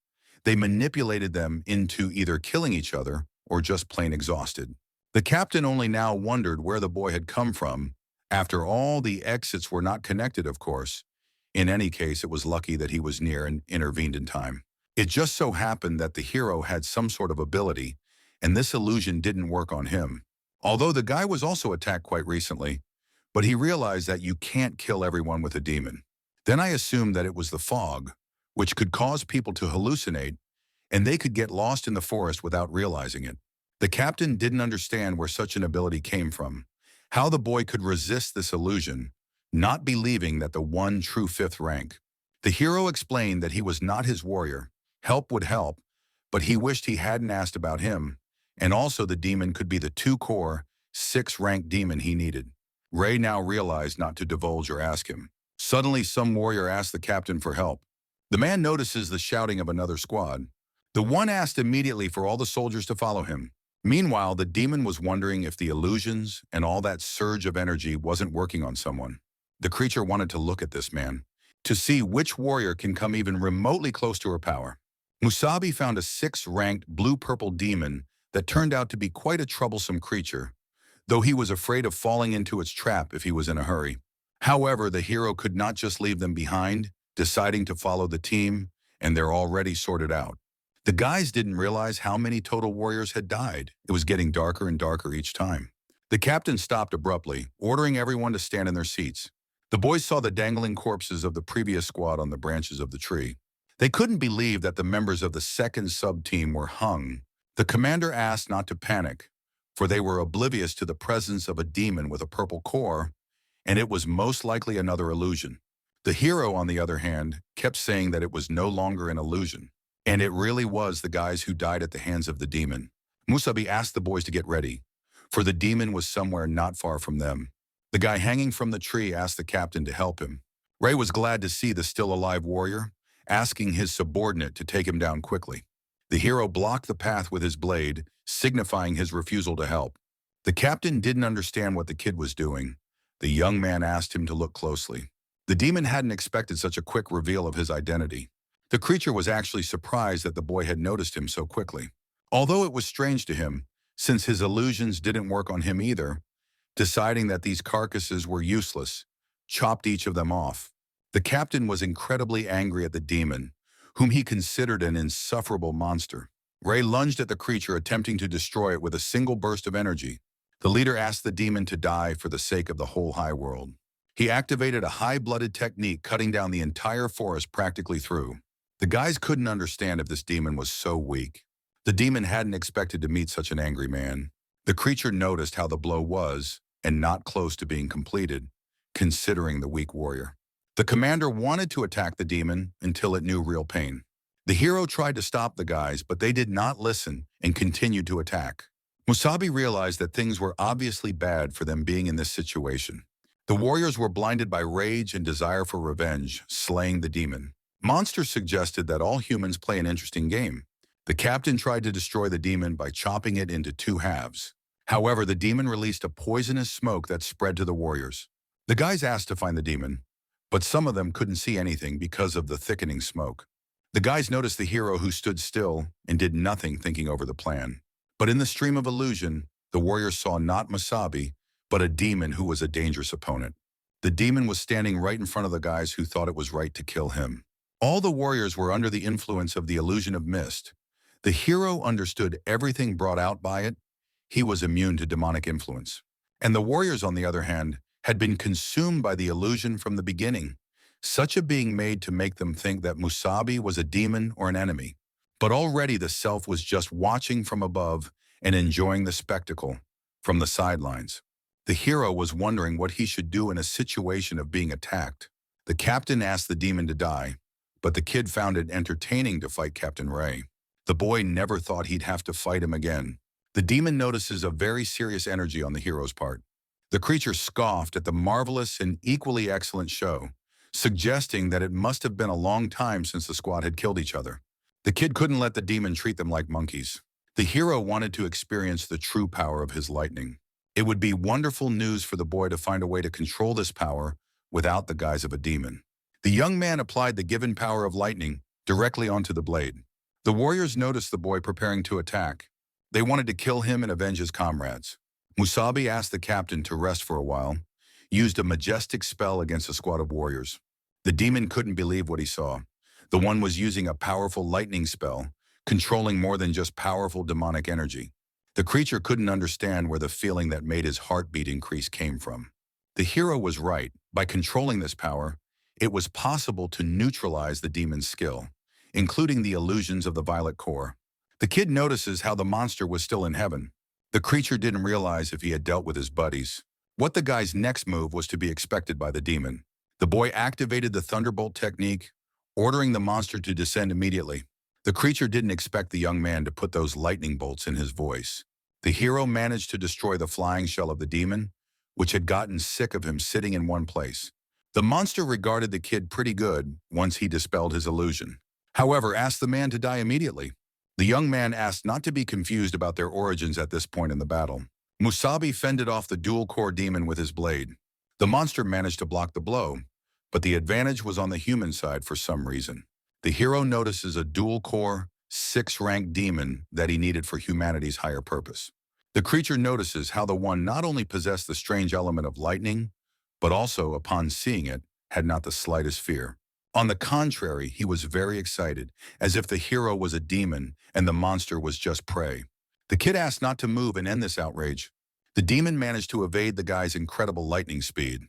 They manipulated them into either killing each other or just plain exhausted. The captain only now wondered where the boy had come from. After all, the exits were not connected, of course. In any case, it was lucky that he was near and intervened in time. It just so happened that the hero had some sort of ability, and this illusion didn't work on him. Although the guy was also attacked quite recently, but he realized that you can't kill everyone with a demon. Then I assumed that it was the fog, which could cause people to hallucinate, and they could get lost in the forest without realizing it. The captain didn't understand where such an ability came from, how the boy could resist this illusion, not believing that the one true 5th rank. The hero explained that he was not his warrior. Help would help, but he wished he hadn't asked about him, and also the demon could be the 2-core, 6th-ranked demon he needed. Ray now realized not to divulge or ask him. Suddenly, some warrior asked the captain for help. The man notices the shouting of another squad. The one asked immediately for all the soldiers to follow him. Meanwhile, the demon was wondering if the illusions and all that surge of energy wasn't working on someone. The creature wanted to look at this man, to see which warrior can come even remotely close to her power. Masubi found a 6th-ranked blue-purple demon that turned out to be quite a troublesome creature, though he was afraid of falling into its trap if he was in a hurry. However, the hero could not just leave them behind, deciding to follow the team, and they're already sorted out. The guys didn't realize how many total warriors had died. It was getting darker and darker each time. The captain stopped abruptly, ordering everyone to stand in their seats. The boys saw the dangling corpses of the previous squad on the branches of the tree. They couldn't believe that the members of the 2nd sub-team were hung. The commander asked not to panic, for they were oblivious to the presence of a demon with a purple core, and it was most likely another illusion. The hero, on the other hand, kept saying that it was no longer an illusion, and it really was the guys who died at the hands of the demon. Masubi asked the boys to get ready, for the demon was somewhere not far from them. The guy hanging from the tree asked the captain to help him. Ray was glad to see the still-alive warrior, asking his subordinate to take him down quickly. The hero blocked the path with his blade, signifying his refusal to help. The captain didn't understand what the kid was doing. The young man asked him to look closely. The demon hadn't expected such a quick reveal of his identity. The creature was actually surprised that the boy had noticed him so quickly. Although it was strange to him, since his illusions didn't work on him either, deciding that these carcasses were useless, chopped each of them off. The captain was incredibly angry at the demon, whom he considered an insufferable monster. Ray lunged at the creature, attempting to destroy it with a single burst of energy. The leader asked the demon to die for the sake of the whole high world. He activated a high-blooded technique, cutting down the entire forest practically through. The guys couldn't understand if this demon was so weak. The demon hadn't expected to meet such an angry man. The creature noticed how the blow was, and not close to being completed, considering the weak warrior. The commander wanted to attack the demon until it knew real pain. The hero tried to stop the guys, but they did not listen and continued to attack. Masubi realized that things were obviously bad for them being in this situation. The warriors were blinded by rage and desire for revenge, slaying the demon. Monster suggested that all humans play an interesting game. The captain tried to destroy the demon by chopping it into two halves. However, the demon released a poisonous smoke that spread to the warriors. The guys asked to find the demon, but some of them couldn't see anything because of the thickening smoke. The guys noticed the hero, who stood still and did nothing, thinking over the plan. But in the stream of illusion, the warriors saw not Masubi, but a demon who was a dangerous opponent. The demon was standing right in front of the guys, who thought it was right to kill him. All the warriors were under the influence of the illusion of mist. The hero understood everything brought out by it. He was immune to demonic influence. And the warriors, on the other hand, had been consumed by the illusion from the beginning, such a being made to make them think that Masubi was a demon or an enemy. But already the self was just watching from above and enjoying the spectacle from the sidelines. The hero was wondering what he should do in a situation of being attacked. The captain asked the demon to die, but the kid found it entertaining to fight Captain Ray. The boy never thought he'd have to fight him again. The demon notices a very serious energy on the hero's part. The creature scoffed at the marvelous and equally excellent show, suggesting that it must have been a long time since the squad had killed each other. The kid couldn't let the demon treat them like monkeys. The hero wanted to experience the true power of his lightning. It would be wonderful news for the boy to find a way to control this power without the guise of a demon. The young man applied the given power of lightning directly onto the blade. The warriors noticed the boy preparing to attack. They wanted to kill him and avenge his comrades. Masubi asked the captain to rest for a while, used a majestic spell against a squad of warriors. The demon couldn't believe what he saw. The one was using a powerful lightning spell, controlling more than just powerful demonic energy. The creature couldn't understand where the feeling that made his heartbeat increase came from. The hero was right. By controlling this power, it was possible to neutralize the demon's skill, including the illusions of the violet core. The kid notices how the monster was still in heaven. The creature didn't realize if he had dealt with his buddies. What the guy's next move was to be expected by the demon. The boy activated the thunderbolt technique, ordering the monster to descend immediately. The creature didn't expect the young man to put those lightning bolts in his voice. The hero managed to destroy the flying shell of the demon, which had gotten sick of him sitting in one place. The monster regarded the kid pretty good once he dispelled his illusion. However, asked the man to die immediately. The young man asked not to be confused about their origins at this point in the battle. Masubi fended off the dual-core demon with his blade. The monster managed to block the blow, but the advantage was on the human side for some reason. The hero notices a dual-core, 6-rank demon that he needed for humanity's higher purpose. The creature notices how the one not only possessed the strange element of lightning, but also, upon seeing it, had not the slightest fear. On the contrary, he was very excited, as if the hero was a demon and the monster was just prey. The kid asked not to move and end this outrage. The demon managed to evade the guy's incredible lightning speed.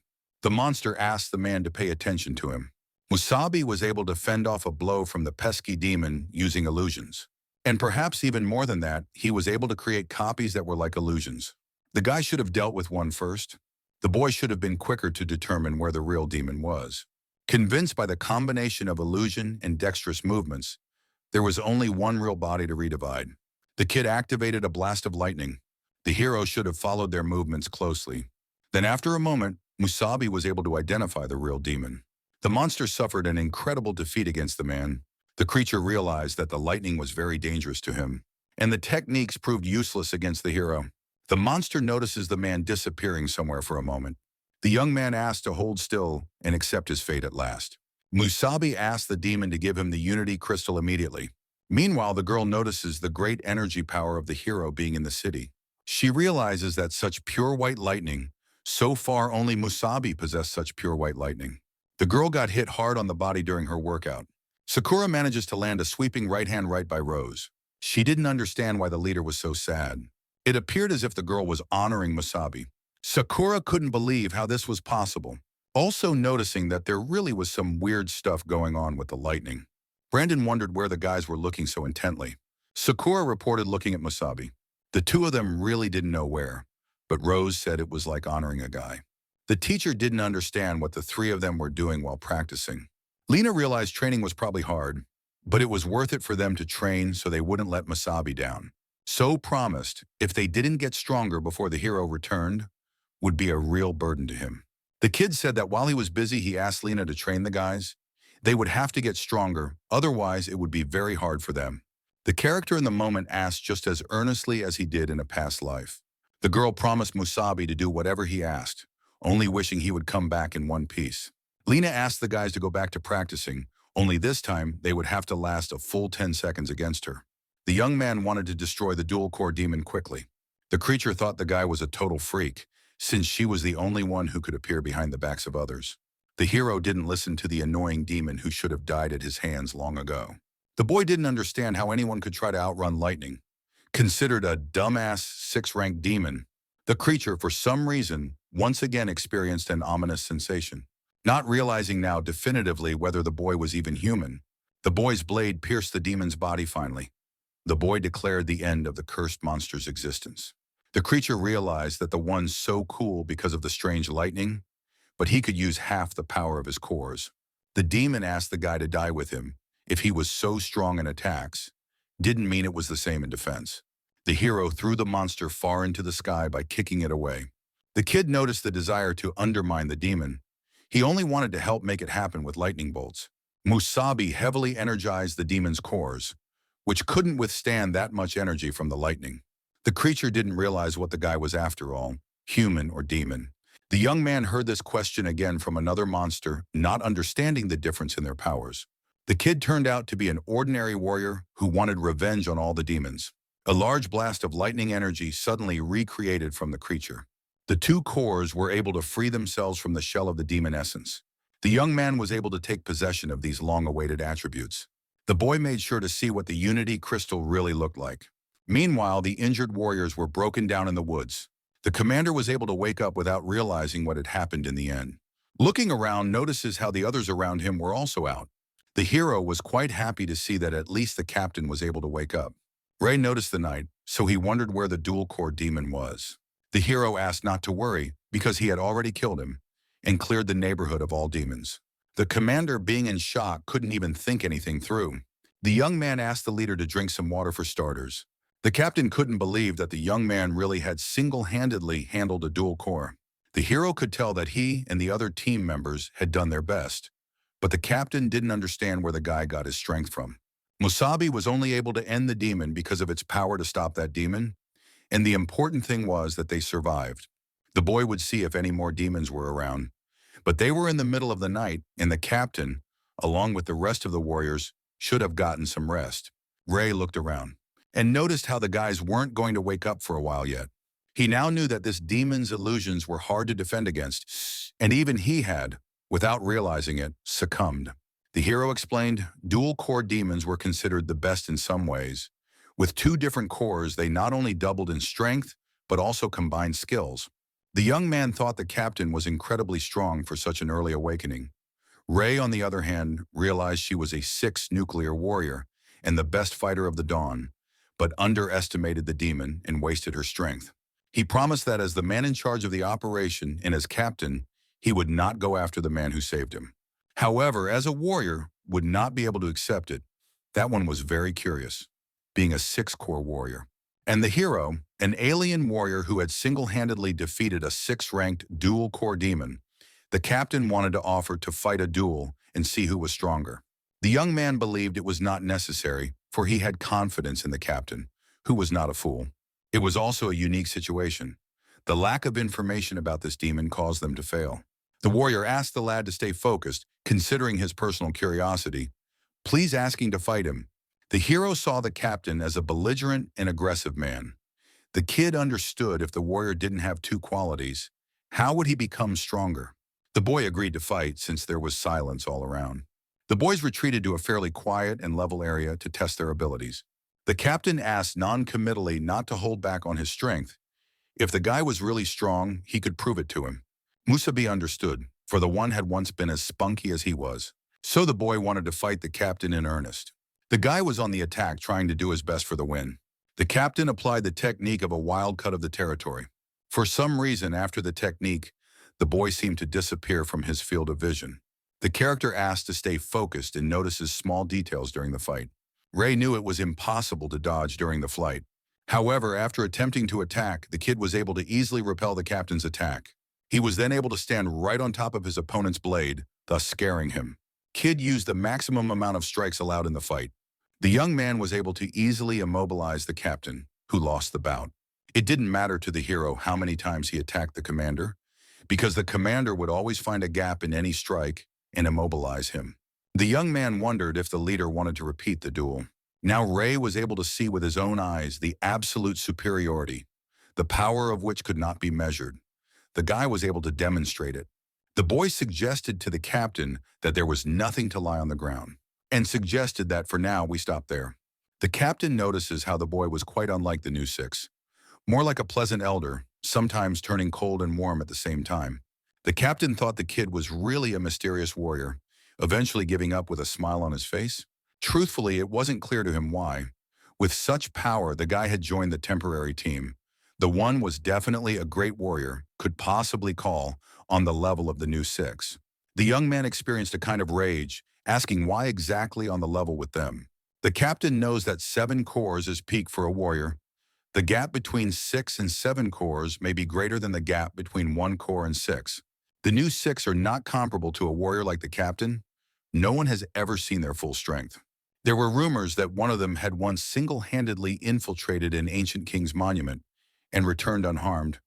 The monster asked the man to pay attention to him. Masubi was able to fend off a blow from the pesky demon using illusions. And perhaps even more than that, he was able to create copies that were like illusions. The guy should have dealt with one first. The boy should have been quicker to determine where the real demon was. Convinced by the combination of illusion and dexterous movements, there was only one real body to redivide. The kid activated a blast of lightning. The hero should have followed their movements closely. Then after a moment, Musabi was able to identify the real demon. The monster suffered an incredible defeat against the man. The creature realized that the lightning was very dangerous to him, and the techniques proved useless against the hero. The monster notices the man disappearing somewhere for a moment. The young man asks to hold still and accept his fate at last. Musabi asks the demon to give him the Unity Crystal immediately. Meanwhile, the girl notices the great energy power of the hero being in the city. She realizes that such pure white lightning, so far only Musabi possessed such pure white lightning. The girl got hit hard on the body during her workout. Sakura manages to land a sweeping right-hand right by Rose. She didn't understand why the leader was so sad. It appeared as if the girl was honoring Musabi. Sakura couldn't believe how this was possible, also noticing that there really was some weird stuff going on with the lightning. Brandon wondered where the guys were looking so intently. Sakura reported looking at Musabi. The two of them really didn't know where, but Rose said it was like honoring a guy. The teacher didn't understand what the three of them were doing while practicing. Lena realized training was probably hard, but it was worth it for them to train so they wouldn't let Musabi down. So promised, if they didn't get stronger before the hero returned, would be a real burden to him. The kid said that while he was busy, he asked Lena to train the guys. They would have to get stronger, otherwise it would be very hard for them. The character in the moment asked just as earnestly as he did in a past life. The girl promised Musabi to do whatever he asked, only wishing he would come back in one piece. Lena asked the guys to go back to practicing, only this time they would have to last a full 10 seconds against her. The young man wanted to destroy the dual core demon quickly. The creature thought the guy was a total freak, since she was the only one who could appear behind the backs of others. The hero didn't listen to the annoying demon who should have died at his hands long ago. The boy didn't understand how anyone could try to outrun lightning. Considered a dumbass 6-rank demon, the creature, for some reason, once again experienced an ominous sensation. Not realizing now definitively whether the boy was even human, the boy's blade pierced the demon's body finally. The boy declared the end of the cursed monster's existence. The creature realized that the one's so cool because of the strange lightning, but he could use half the power of his cores. The demon asked the guy to die with him if he was so strong in attacks, didn't mean it was the same in defense. The hero threw the monster far into the sky by kicking it away. The kid noticed the desire to undermine the demon. He only wanted to help make it happen with lightning bolts. Musabi heavily energized the demon's cores, which couldn't withstand that much energy from the lightning. The creature didn't realize what the guy was after all, human or demon. The young man heard this question again from another monster, not understanding the difference in their powers. The kid turned out to be an ordinary warrior who wanted revenge on all the demons. A large blast of lightning energy suddenly recreated from the creature. The two cores were able to free themselves from the shell of the demon essence. The young man was able to take possession of these long-awaited attributes. The boy made sure to see what the Unity Crystal really looked like. Meanwhile, the injured warriors were broken down in the woods. The commander was able to wake up without realizing what had happened in the end. Looking around, notices how the others around him were also out. The hero was quite happy to see that at least the captain was able to wake up. Ray noticed the night, so he wondered where the dual-core demon was. The hero asked not to worry because he had already killed him and cleared the neighborhood of all demons. The commander, being in shock, couldn't even think anything through. The young man asked the leader to drink some water for starters. The captain couldn't believe that the young man really had single-handedly handled a dual core. The hero could tell that he and the other team members had done their best, but the captain didn't understand where the guy got his strength from. Musabi was only able to end the demon because of its power to stop that demon, and the important thing was that they survived. The boy would see if any more demons were around, but they were in the middle of the night, and the captain, along with the rest of the warriors, should have gotten some rest. Ray looked around and noticed how the guys weren't going to wake up for a while yet. He now knew that this demon's illusions were hard to defend against, and even he had, without realizing it, succumbed. The hero explained dual-core demons were considered the best in some ways. With two different cores, they not only doubled in strength, but also combined skills. The young man thought the captain was incredibly strong for such an early awakening. Ray, on the other hand, realized she was a 6 nuclear warrior and the best fighter of the dawn, but underestimated the demon and wasted her strength. He promised that as the man in charge of the operation and as captain, he would not go after the man who saved him. However, as a warrior, would not be able to accept it. That one was very curious, being a 6-core warrior. And the hero, an alien warrior who had single-handedly defeated a 6th-ranked dual core demon, the captain wanted to offer to fight a duel and see who was stronger. The young man believed it was not necessary, for he had confidence in the captain, who was not a fool. It was also a unique situation. The lack of information about this demon caused them to fail. The warrior asked the lad to stay focused, considering his personal curiosity, please asking to fight him. The hero saw the captain as a belligerent and aggressive man. The kid understood if the warrior didn't have two qualities, how would he become stronger? The boy agreed to fight since there was silence all around. The boys retreated to a fairly quiet and level area to test their abilities. The captain asked non-committally not to hold back on his strength. If the guy was really strong, he could prove it to him. Masubi understood, for the one had once been as spunky as he was. So the boy wanted to fight the captain in earnest. The guy was on the attack trying to do his best for the win. The captain applied the technique of a wild cut of the territory. For some reason after the technique, the boy seemed to disappear from his field of vision. The character asked to stay focused and notices small details during the fight. Ray knew it was impossible to dodge during the flight. However, after attempting to attack, the kid was able to easily repel the captain's attack. He was then able to stand right on top of his opponent's blade, thus scaring him. Kid used the maximum amount of strikes allowed in the fight. The young man was able to easily immobilize the captain, who lost the bout. It didn't matter to the hero how many times he attacked the commander, because the commander would always find a gap in any strike and immobilize him. The young man wondered if the leader wanted to repeat the duel. Now Ray was able to see with his own eyes the absolute superiority, the power of which could not be measured. The guy was able to demonstrate it. The boy suggested to the captain that there was nothing to lie on the ground, and suggested that for now we stop there. The captain notices how the boy was quite unlike the new six, more like a pleasant elder, sometimes turning cold and warm at the same time. The captain thought the kid was really a mysterious warrior, eventually giving up with a smile on his face. Truthfully, it wasn't clear to him why. With such power, the guy had joined the temporary team. The one was definitely a great warrior, could possibly call on the level of the new six. The young man experienced a kind of rage, asking why exactly on the level with them. The captain knows that 7 cores is peak for a warrior. The gap between 6 and 7 cores may be greater than the gap between 1 core and 6. The new 6 are not comparable to a warrior like the captain. No one has ever seen their full strength. There were rumors that one of them had once single-handedly infiltrated an ancient king's monument and returned unharmed.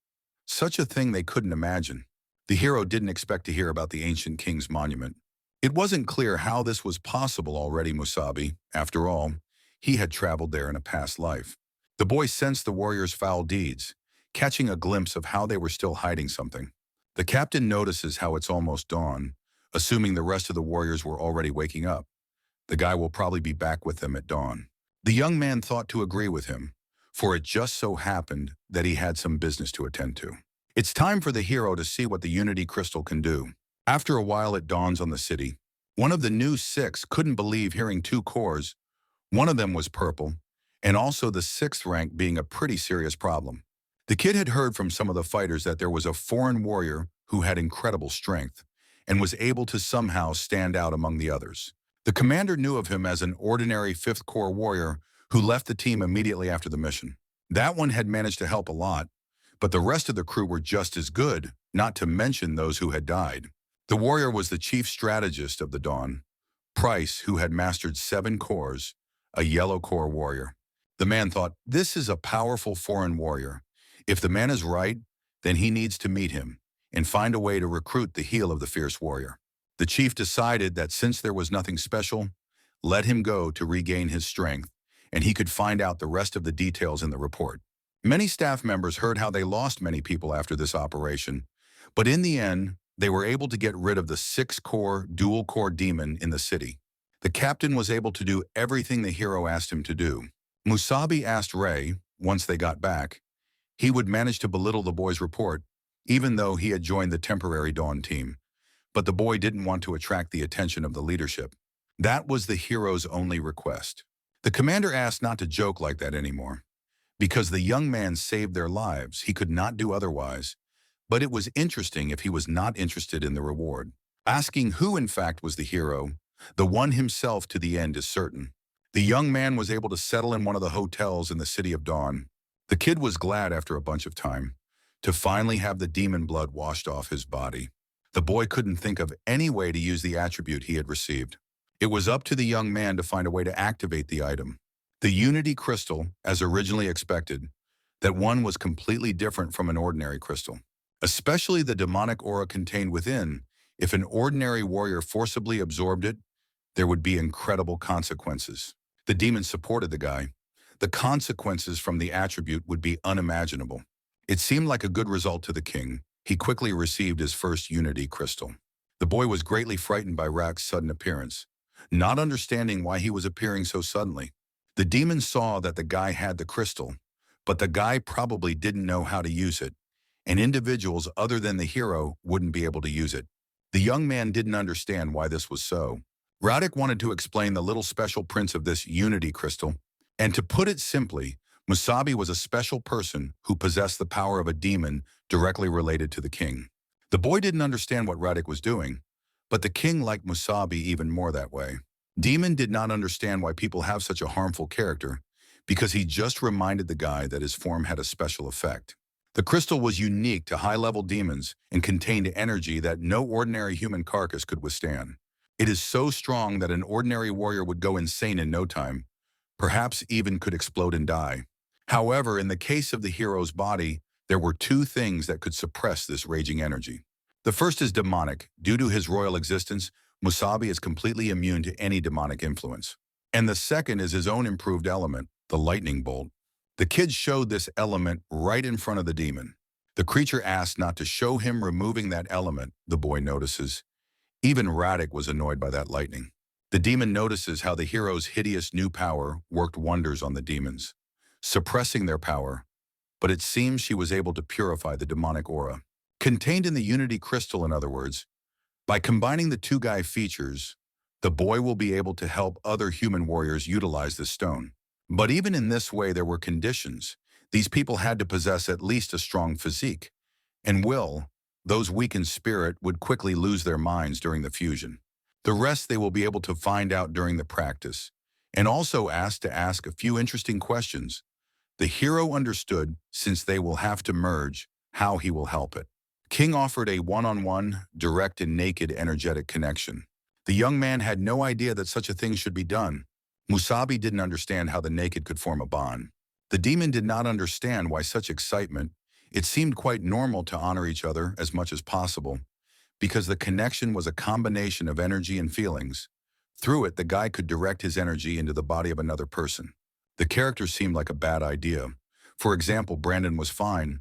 Such a thing they couldn't imagine. The hero didn't expect to hear about the ancient king's monument. It wasn't clear how this was possible already. Masubi, after all, he had traveled there in a past life. The boy sensed the warrior's foul deeds, catching a glimpse of how they were still hiding something. The captain notices how it's almost dawn, assuming the rest of the warriors were already waking up. The guy will probably be back with them at dawn. The young man thought to agree with him, for it just so happened that he had some business to attend to. It's time for the hero to see what the Unity Crystal can do. After a while it dawns on the city. One of the new 6 couldn't believe hearing 2 cores. One of them was purple, and also the 6th rank being a pretty serious problem. The kid had heard from some of the fighters that there was a foreign warrior who had incredible strength, and was able to somehow stand out among the others. The commander knew of him as an ordinary 5th Corps warrior who left the team immediately after the mission. That one had managed to help a lot, but the rest of the crew were just as good, not to mention those who had died. The warrior was the chief strategist of the Dawn, Price, who had mastered 7 cores, a yellow core warrior. The man thought, this is a powerful foreign warrior. If the man is right, then he needs to meet him and find a way to recruit the heel of the fierce warrior. The chief decided that since there was nothing special, let him go to regain his strength, and he could find out the rest of the details in the report. Many staff members heard how they lost many people after this operation, but in the end, they were able to get rid of the 6-core, dual-core demon in the city. The captain was able to do everything the hero asked him to do. Masubi asked Ray, once they got back, he would manage to belittle the boy's report, even though he had joined the temporary Dawn team. But the boy didn't want to attract the attention of the leadership. That was the hero's only request. The commander asked not to joke like that anymore. Because the young man saved their lives, he could not do otherwise. But it was interesting if he was not interested in the reward. Asking who in fact was the hero, the one himself to the end is certain. The young man was able to settle in one of the hotels in the city of Dawn. The kid was glad after a bunch of time to finally have the demon blood washed off his body. The boy couldn't think of any way to use the attribute he had received. It was up to the young man to find a way to activate the item. The Unity crystal, as originally expected, that one was completely different from an ordinary crystal. Especially the demonic aura contained within, if an ordinary warrior forcibly absorbed it, there would be incredible consequences. The demon supported the guy. The consequences from the attribute would be unimaginable. It seemed like a good result to the king. He quickly received his first Unity crystal. The boy was greatly frightened by Rak's sudden appearance, not understanding why he was appearing so suddenly. The demon saw that the guy had the crystal, but the guy probably didn't know how to use it, and individuals other than the hero wouldn't be able to use it. The young man didn't understand why this was so. Radek wanted to explain the little special prince of this Unity crystal, and to put it simply, Masubi was a special person who possessed the power of a demon directly related to the king. The boy didn't understand what Radek was doing, but the king liked Masubi even more that way. Demon did not understand why people have such a harmful character, because he just reminded the guy that his form had a special effect. The crystal was unique to high-level demons and contained energy that no ordinary human carcass could withstand. It is so strong that an ordinary warrior would go insane in no time, perhaps even could explode and die. However, in the case of the hero's body, there were two things that could suppress this raging energy. The first is demonic. Due to his royal existence, Masubi is completely immune to any demonic influence. And the second is his own improved element, the lightning bolt. The kid showed this element right in front of the demon. The creature asked not to show him removing that element, the boy notices. Even Radek was annoyed by that lightning. The demon notices how the hero's hideous new power worked wonders on the demons, suppressing their power, but it seems she was able to purify the demonic aura. Contained in the Unity crystal, in other words, by combining the two guy features, the boy will be able to help other human warriors utilize this stone. But even in this way, there were conditions. These people had to possess at least a strong physique, and those weak in spirit would quickly lose their minds during the fusion. The rest they will be able to find out during the practice, and also asked to ask a few interesting questions. The hero understood, since they will have to merge, how he will help it. King offered a one-on-one, direct and naked energetic connection. The young man had no idea that such a thing should be done. Masubi didn't understand how the naked could form a bond. The demon did not understand why such excitement. It seemed quite normal to honor each other as much as possible, because the connection was a combination of energy and feelings. Through it, the guy could direct his energy into the body of another person. The character seemed like a bad idea. For example, Brandon was fine,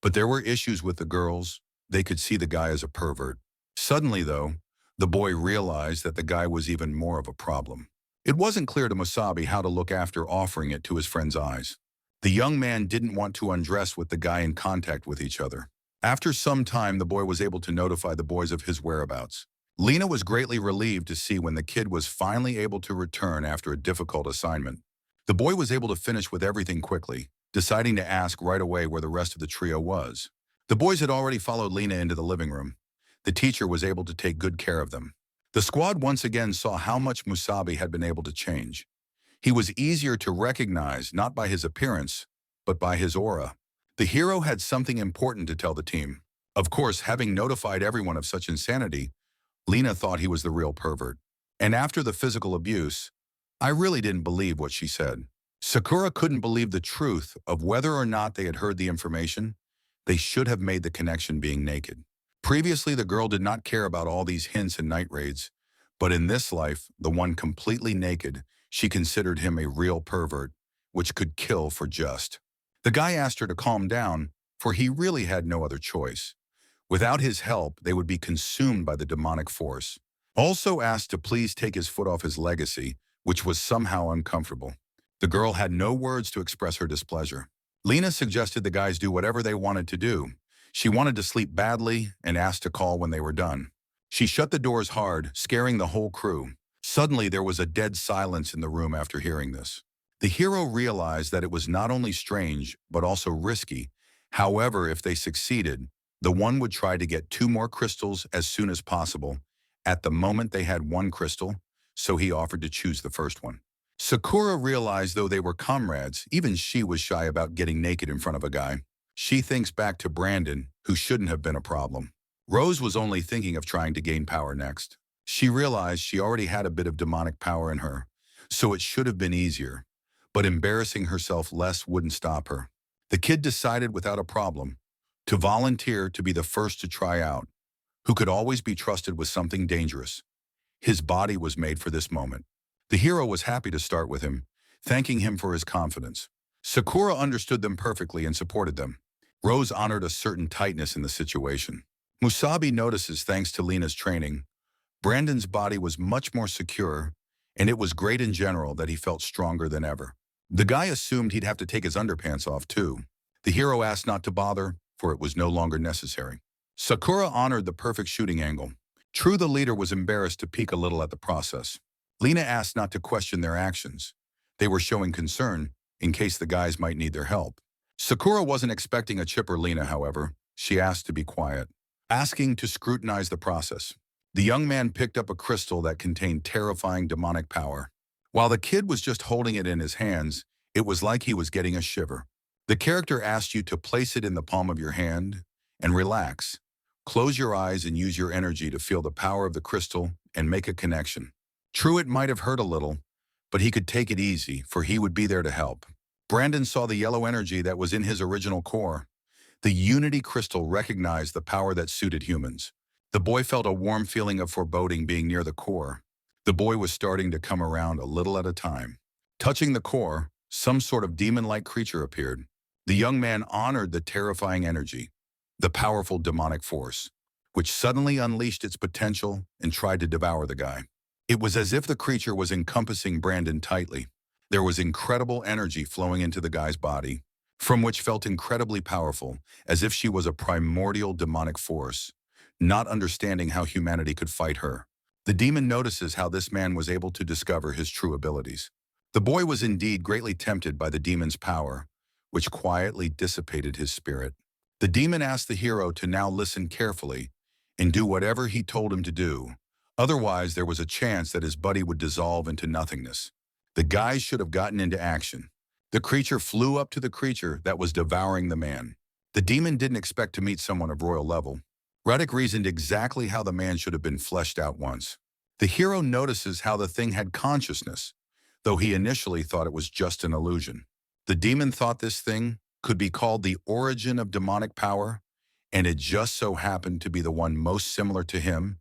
but there were issues with the girls. They could see the guy as a pervert. Suddenly, though, the boy realized that the guy was even more of a problem. It wasn't clear to Masubi how to look after offering it to his friend's eyes. The young man didn't want to undress with the guy in contact with each other. After some time, the boy was able to notify the boys of his whereabouts. Lena was greatly relieved to see when the kid was finally able to return after a difficult assignment. The boy was able to finish with everything quickly, deciding to ask right away where the rest of the trio was. The boys had already followed Lena into the living room. The teacher was able to take good care of them. The squad once again saw how much Masubi had been able to change. He was easier to recognize not by his appearance, but by his aura. The hero had something important to tell the team. Of course, having notified everyone of such insanity, Lena thought he was the real pervert. And after the physical abuse, I really didn't believe what she said. Sakura couldn't believe the truth of whether or not they had heard the information. They should have made the connection being naked. Previously, the girl did not care about all these hints and night raids, but in this life, the one completely naked, she considered him a real pervert, which could kill for just. The guy asked her to calm down, for he really had no other choice. Without his help, they would be consumed by the demonic force. Also asked to please take his foot off his legacy, which was somehow uncomfortable. The girl had no words to express her displeasure. Lena suggested the guys do whatever they wanted to do. She wanted to sleep badly and asked to call when they were done. She shut the doors hard, scaring the whole crew. Suddenly, there was a dead silence in the room after hearing this. The hero realized that it was not only strange, but also risky. However, if they succeeded, the one would try to get 2 more crystals as soon as possible. At the moment, they had 1 crystal, so he offered to choose the first one. Sakura realized though they were comrades, even she was shy about getting naked in front of a guy. She thinks back to Brandon, who shouldn't have been a problem. Rose was only thinking of trying to gain power next. She realized she already had a bit of demonic power in her, so it should have been easier. But embarrassing herself less wouldn't stop her. The kid decided without a problem to volunteer to be the first to try out, who could always be trusted with something dangerous. His body was made for this moment. The hero was happy to start with him, thanking him for his confidence. Sakura understood them perfectly and supported them. Rose honored a certain tightness in the situation. Musabi notices, thanks to Lena's training, Brandon's body was much more secure, and it was great in general that he felt stronger than ever. The guy assumed he'd have to take his underpants off too. The hero asked not to bother, for it was no longer necessary. Sakura honored the perfect shooting angle. True, the leader was embarrassed to peek a little at the process. Lena asked not to question their actions. They were showing concern in case the guys might need their help. Sakura wasn't expecting a chipper Lena, however. She asked to be quiet, asking to scrutinize the process. The young man picked up a crystal that contained terrifying demonic power. While the kid was just holding it in his hands, it was like he was getting a shiver. The character asked you to place it in the palm of your hand and relax. Close your eyes and use your energy to feel the power of the crystal and make a connection. True, it might have hurt a little, but he could take it easy, for he would be there to help. Brandon saw the yellow energy that was in his original core. The Unity crystal recognized the power that suited humans. The boy felt a warm feeling of foreboding being near the core. The boy was starting to come around a little at a time. Touching the core, some sort of demon-like creature appeared. The young man honored the terrifying energy, the powerful demonic force, which suddenly unleashed its potential and tried to devour the guy. It was as if the creature was encompassing Brandon tightly. There was incredible energy flowing into the guy's body, from which felt incredibly powerful, as if she was a primordial demonic force, not understanding how humanity could fight her. The demon notices how this man was able to discover his true abilities. The boy was indeed greatly tempted by the demon's power, which quietly dissipated his spirit. The demon asked the hero to now listen carefully and do whatever he told him to do. Otherwise, there was a chance that his buddy would dissolve into nothingness. The guys should have gotten into action. The creature flew up to the creature that was devouring the man. The demon didn't expect to meet someone of royal level. Radek reasoned exactly how the man should have been fleshed out once. The hero notices how the thing had consciousness, though he initially thought it was just an illusion. The demon thought this thing could be called the origin of demonic power, and it just so happened to be the one most similar to him.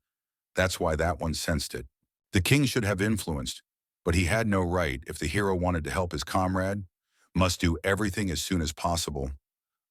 That's why that one sensed it. The king should have influenced, but he had no right. If the hero wanted to help his comrade, must do everything as soon as possible.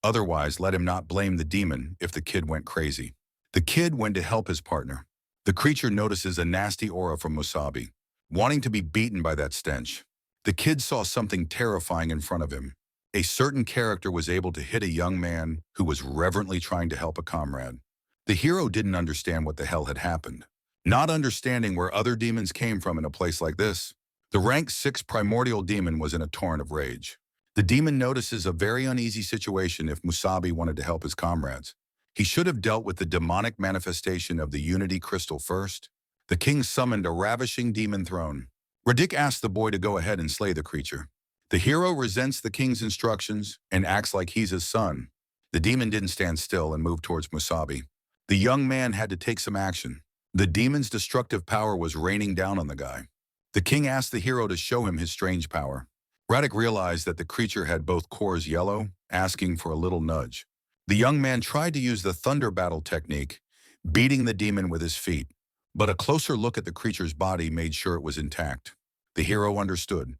Otherwise, let him not blame the demon if the kid went crazy. The kid went to help his partner. The creature notices a nasty aura from Musabi, wanting to be beaten by that stench. The kid saw something terrifying in front of him. A certain character was able to hit a young man who was reverently trying to help a comrade. The hero didn't understand what the hell had happened. Not understanding where other demons came from in a place like this, the rank 6 primordial demon was in a torrent of rage. The demon notices a very uneasy situation if Musabi wanted to help his comrades. He should have dealt with the demonic manifestation of the Unity crystal first. The king summoned a ravishing demon throne. Radek asked the boy to go ahead and slay the creature. The hero resents the king's instructions and acts like he's his son. The demon didn't stand still and moved towards Musabi. The young man had to take some action. The demon's destructive power was raining down on the guy. The king asked the hero to show him his strange power. Radek realized that the creature had both cores yellow, asking for a little nudge. The young man tried to use the thunder battle technique, beating the demon with his feet, but a closer look at the creature's body made sure it was intact. The hero understood.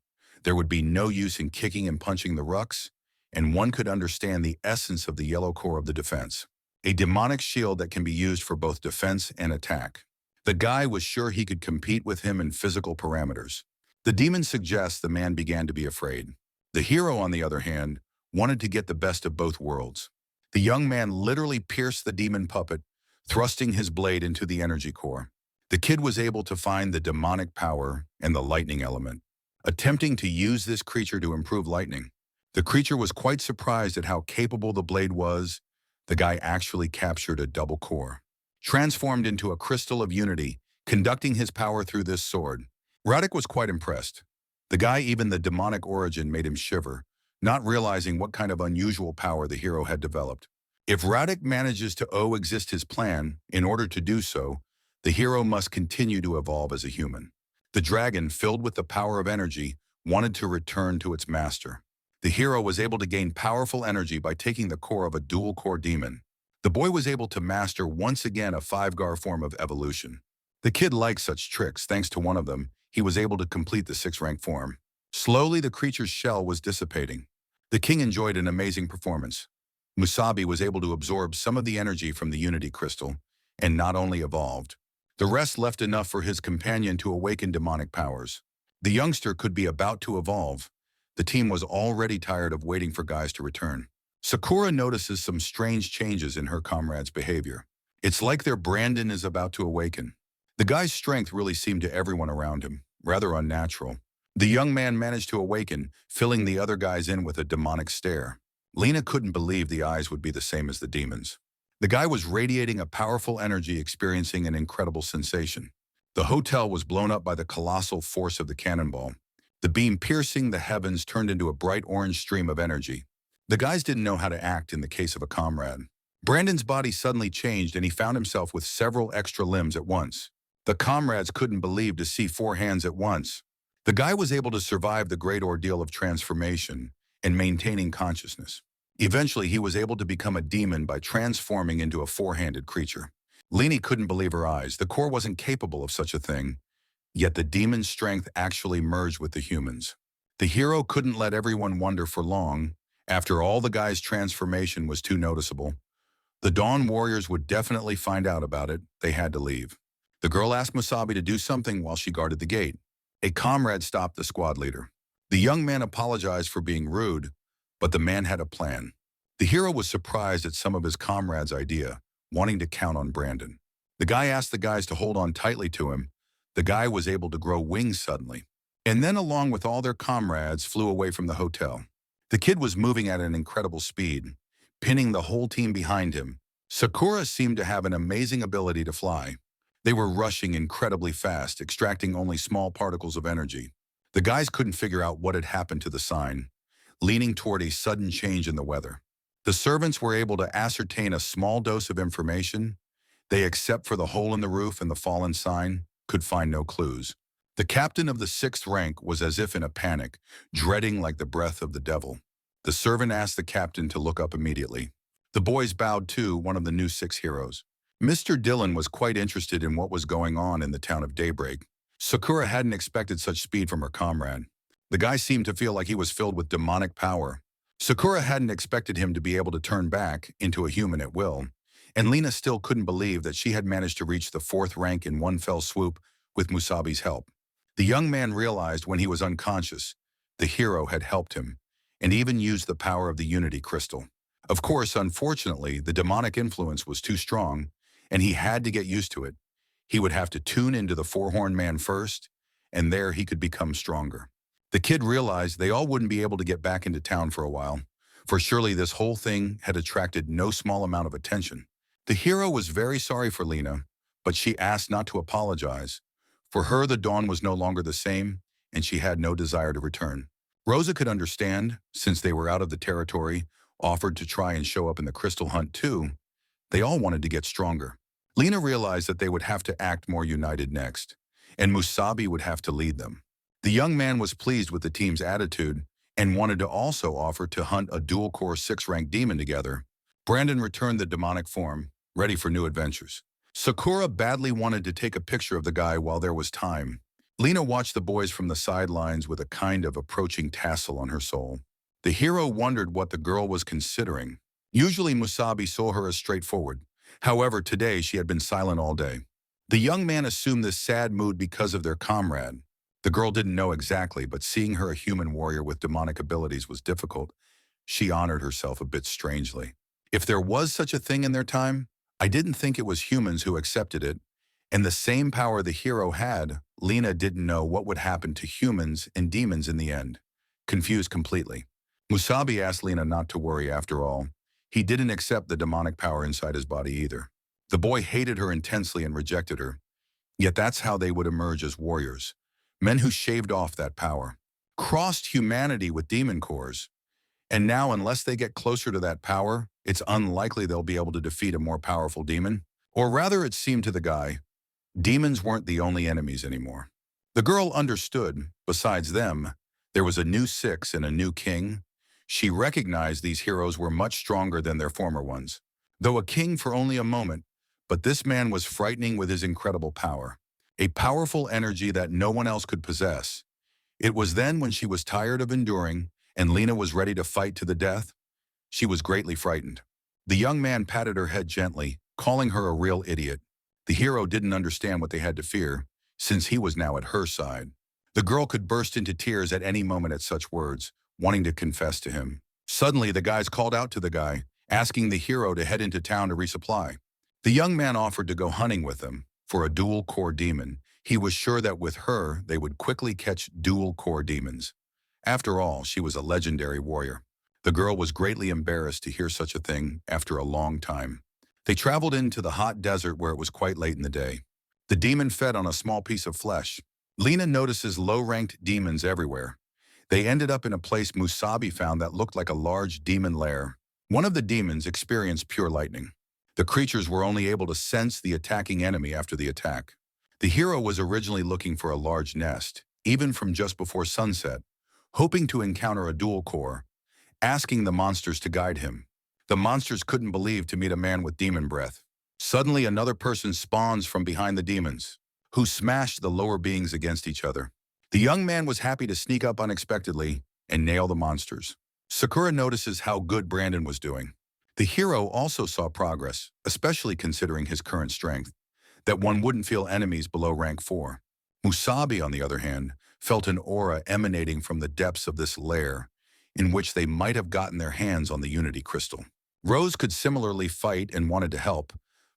There would be no use in kicking and punching the rucks, and one could understand the essence of the yellow core of the defense. A demonic shield that can be used for both defense and attack. The guy was sure he could compete with him in physical parameters. The demon suggests the man began to be afraid. The hero, on the other hand, wanted to get the best of both worlds. The young man literally pierced the demon puppet, thrusting his blade into the energy core. The kid was able to find the demonic power and the lightning element, attempting to use this creature to improve lightning. The creature was quite surprised at how capable the blade was. The guy actually captured a double core, transformed into a crystal of unity, conducting his power through this sword. Radek was quite impressed. The guy, even the demonic origin, made him shiver, not realizing what kind of unusual power the hero had developed. If Radek manages to exist his plan, in order to do so, the hero must continue to evolve as a human. The dragon, filled with the power of energy, wanted to return to its master. The hero was able to gain powerful energy by taking the core of a dual-core demon. The boy was able to master once again a 5-gar form of evolution. The kid liked such tricks. Thanks to one of them, he was able to complete the 6-rank form. Slowly, the creature's shell was dissipating. The king enjoyed an amazing performance. Masubi was able to absorb some of the energy from the Unity Crystal, and not only evolved. The rest left enough for his companion to awaken demonic powers. The youngster could be about to evolve. The team was already tired of waiting for guys to return. Sakura notices some strange changes in her comrades' behavior. It's like their Brandon is about to awaken. The guy's strength really seemed to everyone around him, rather unnatural. The young man managed to awaken, filling the other guys in with a demonic stare. Lena couldn't believe the eyes would be the same as the demons. The guy was radiating a powerful energy, experiencing an incredible sensation. The hotel was blown up by the colossal force of the cannonball. The beam piercing the heavens turned into a bright orange stream of energy. The guys didn't know how to act in the case of a comrade. Brandon's body suddenly changed and he found himself with several extra limbs at once. The comrades couldn't believe to see 4 hands at once. The guy was able to survive the great ordeal of transformation and maintaining consciousness. Eventually, he was able to become a demon by transforming into a 4-handed creature. Lena couldn't believe her eyes. The core wasn't capable of such a thing, yet the demon's strength actually merged with the humans. The hero couldn't let everyone wonder for long. After all, the guy's transformation was too noticeable. The Dawn Warriors would definitely find out about it. They had to leave. The girl asked Masubi to do something while she guarded the gate. A comrade stopped the squad leader. The young man apologized for being rude, but the man had a plan. The hero was surprised at some of his comrades' idea, wanting to count on Brandon. The guy asked the guys to hold on tightly to him. The guy was able to grow wings suddenly, and then along with all their comrades flew away from the hotel. The kid was moving at an incredible speed, pinning the whole team behind him. Sakura seemed to have an amazing ability to fly. They were rushing incredibly fast, extracting only small particles of energy. The guys couldn't figure out what had happened to the sign, leaning toward a sudden change in the weather. The servants were able to ascertain a small dose of information. They, except for the hole in the roof and the fallen sign, could find no clues. The captain of the 6th rank was as if in a panic, dreading like the breath of the devil. The servant asked the captain to look up immediately. The boys bowed to one of the new 6 heroes. Mr. Dillon was quite interested in what was going on in the town of Daybreak. Sakura hadn't expected such speed from her comrade. The guy seemed to feel like he was filled with demonic power. Sakura hadn't expected him to be able to turn back into a human at will, and Lena still couldn't believe that she had managed to reach the 4th rank in one fell swoop with Musabi's help. The young man realized when he was unconscious, the hero had helped him, and even used the power of the Unity Crystal. Of course, unfortunately, the demonic influence was too strong, and he had to get used to it. He would have to tune into the 4-horned man first, and there he could become stronger. The kid realized they all wouldn't be able to get back into town for a while, for surely this whole thing had attracted no small amount of attention. The hero was very sorry for Lena, but she asked not to apologize. For her, the dawn was no longer the same, and she had no desire to return. Rosa could understand, since they were out of the territory, offered to try and show up in the crystal hunt too. They all wanted to get stronger. Lena realized that they would have to act more united next, and Musabi would have to lead them. The young man was pleased with the team's attitude and wanted to also offer to hunt a dual-core 6-rank demon together. Brandon returned the demonic form, ready for new adventures. Sakura badly wanted to take a picture of the guy while there was time. Lena watched the boys from the sidelines with a kind of approaching tassel on her soul. The hero wondered what the girl was considering. Usually Musabi saw her as straightforward. However, today she had been silent all day. The young man assumed this sad mood because of their comrade. The girl didn't know exactly, but seeing her a human warrior with demonic abilities was difficult. She honored herself a bit strangely. If there was such a thing in their time, I didn't think it was humans who accepted it. And the same power the hero had, Lena didn't know what would happen to humans and demons in the end. Confused completely. Musabi asked Lena not to worry after all. He didn't accept the demonic power inside his body either. The boy hated her intensely and rejected her. Yet that's how they would emerge as warriors. Men who shaved off that power. crossed humanity with demon cores. And now, unless they get closer to that power, it's unlikely they'll be able to defeat a more powerful demon. Or rather, it seemed to the guy, demons weren't the only enemies anymore. The girl understood, besides them, there was a new six and a new king. She recognized these heroes were much stronger than their former ones. Though a king for only a moment, but this man was frightening with his incredible power. A powerful energy that no one else could possess. It was then when she was tired of enduring and Lena was ready to fight to the death, she was greatly frightened. The young man patted her head gently, calling her a real idiot. The hero didn't understand what they had to fear, since he was now at her side. The girl could burst into tears at any moment at such words, wanting to confess to him. Suddenly, the guys called out to the guy, asking the hero to head into town to resupply. The young man offered to go hunting with them for a dual-core demon. He was sure that with her, they would quickly catch dual-core demons. After all, she was a legendary warrior. The girl was greatly embarrassed to hear such a thing after a long time. They traveled into the hot desert where it was quite late in the day. The demon fed on a small piece of flesh. Lena notices low-ranked demons everywhere. They ended up in a place Masubi found that looked like a large demon lair. One of the demons experienced pure lightning. The creatures were only able to sense the attacking enemy after the attack. The hero was originally looking for a large nest, even from just before sunset, hoping to encounter a dual core, asking the monsters to guide him. The monsters couldn't believe to meet a man with demon breath. Suddenly, another person spawns from behind the demons, who smashed the lower beings against each other. The young man was happy to sneak up unexpectedly and nail the monsters. Sakura notices how good Brandon was doing. The hero also saw progress, especially considering his current strength, that one wouldn't feel enemies below rank 4. Musabi, on the other hand, felt an aura emanating from the depths of this lair, in which they might have gotten their hands on the Unity Crystal. Rose could similarly fight and wanted to help,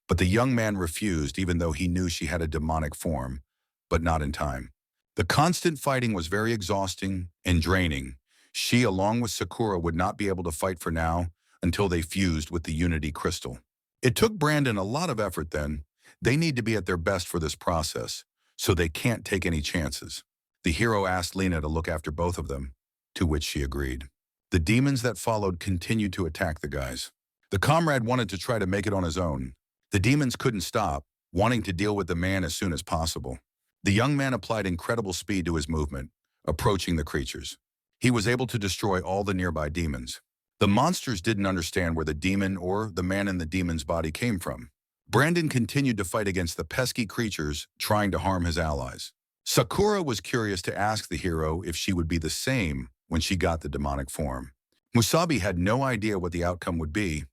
but the young man refused even though he knew she had a demonic form, but not in time. The constant fighting was very exhausting and draining. She, along with Sakura, would not be able to fight for now until they fused with the Unity Crystal. It took Brandon a lot of effort then. They need to be at their best for this process, so they can't take any chances. The hero asked Lena to look after both of them, to which she agreed. The demons that followed continued to attack the guys. The comrade wanted to try to make it on his own. The demons couldn't stop, wanting to deal with the man as soon as possible. The young man applied incredible speed to his movement, approaching the creatures. He was able to destroy all the nearby demons. The monsters didn't understand where the demon or the man in the demon's body came from. Brandon continued to fight against the pesky creatures trying to harm his allies. Sakura was curious to ask the hero if she would be the same when she got the demonic form. Musabi had no idea what the outcome would be.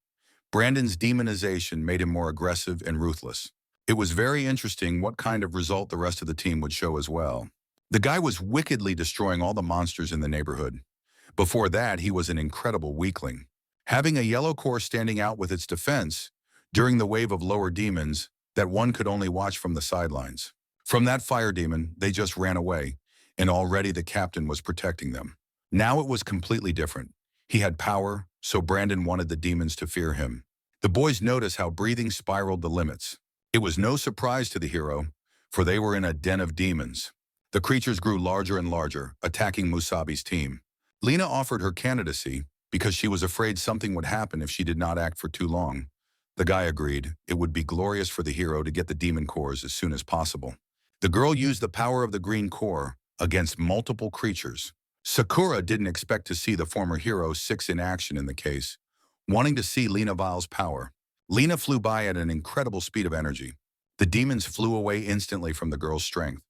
Brandon's demonization made him more aggressive and ruthless. It was very interesting what kind of result the rest of the team would show as well. The guy was wickedly destroying all the monsters in the neighborhood. Before that, he was an incredible weakling. Having a yellow core standing out with its defense during the wave of lower demons that one could only watch from the sidelines. From that fire demon, they just ran away, and already the captain was protecting them. Now it was completely different. He had power, so Brandon wanted the demons to fear him. The boys noticed how breathing spiraled the limits. It was no surprise to the hero, for they were in a den of demons. The creatures grew larger and larger, attacking Musabi's team. Lena offered her candidacy because she was afraid something would happen if she did not act for too long. The guy agreed. It would be glorious for the hero to get the demon cores as soon as possible. The girl used the power of the green core against multiple creatures. Sakura didn't expect to see the former hero 6 in action in the case, wanting to see Lena Vile's power. Lena flew by at an incredible speed of energy. The demons flew away instantly from the girl's strength.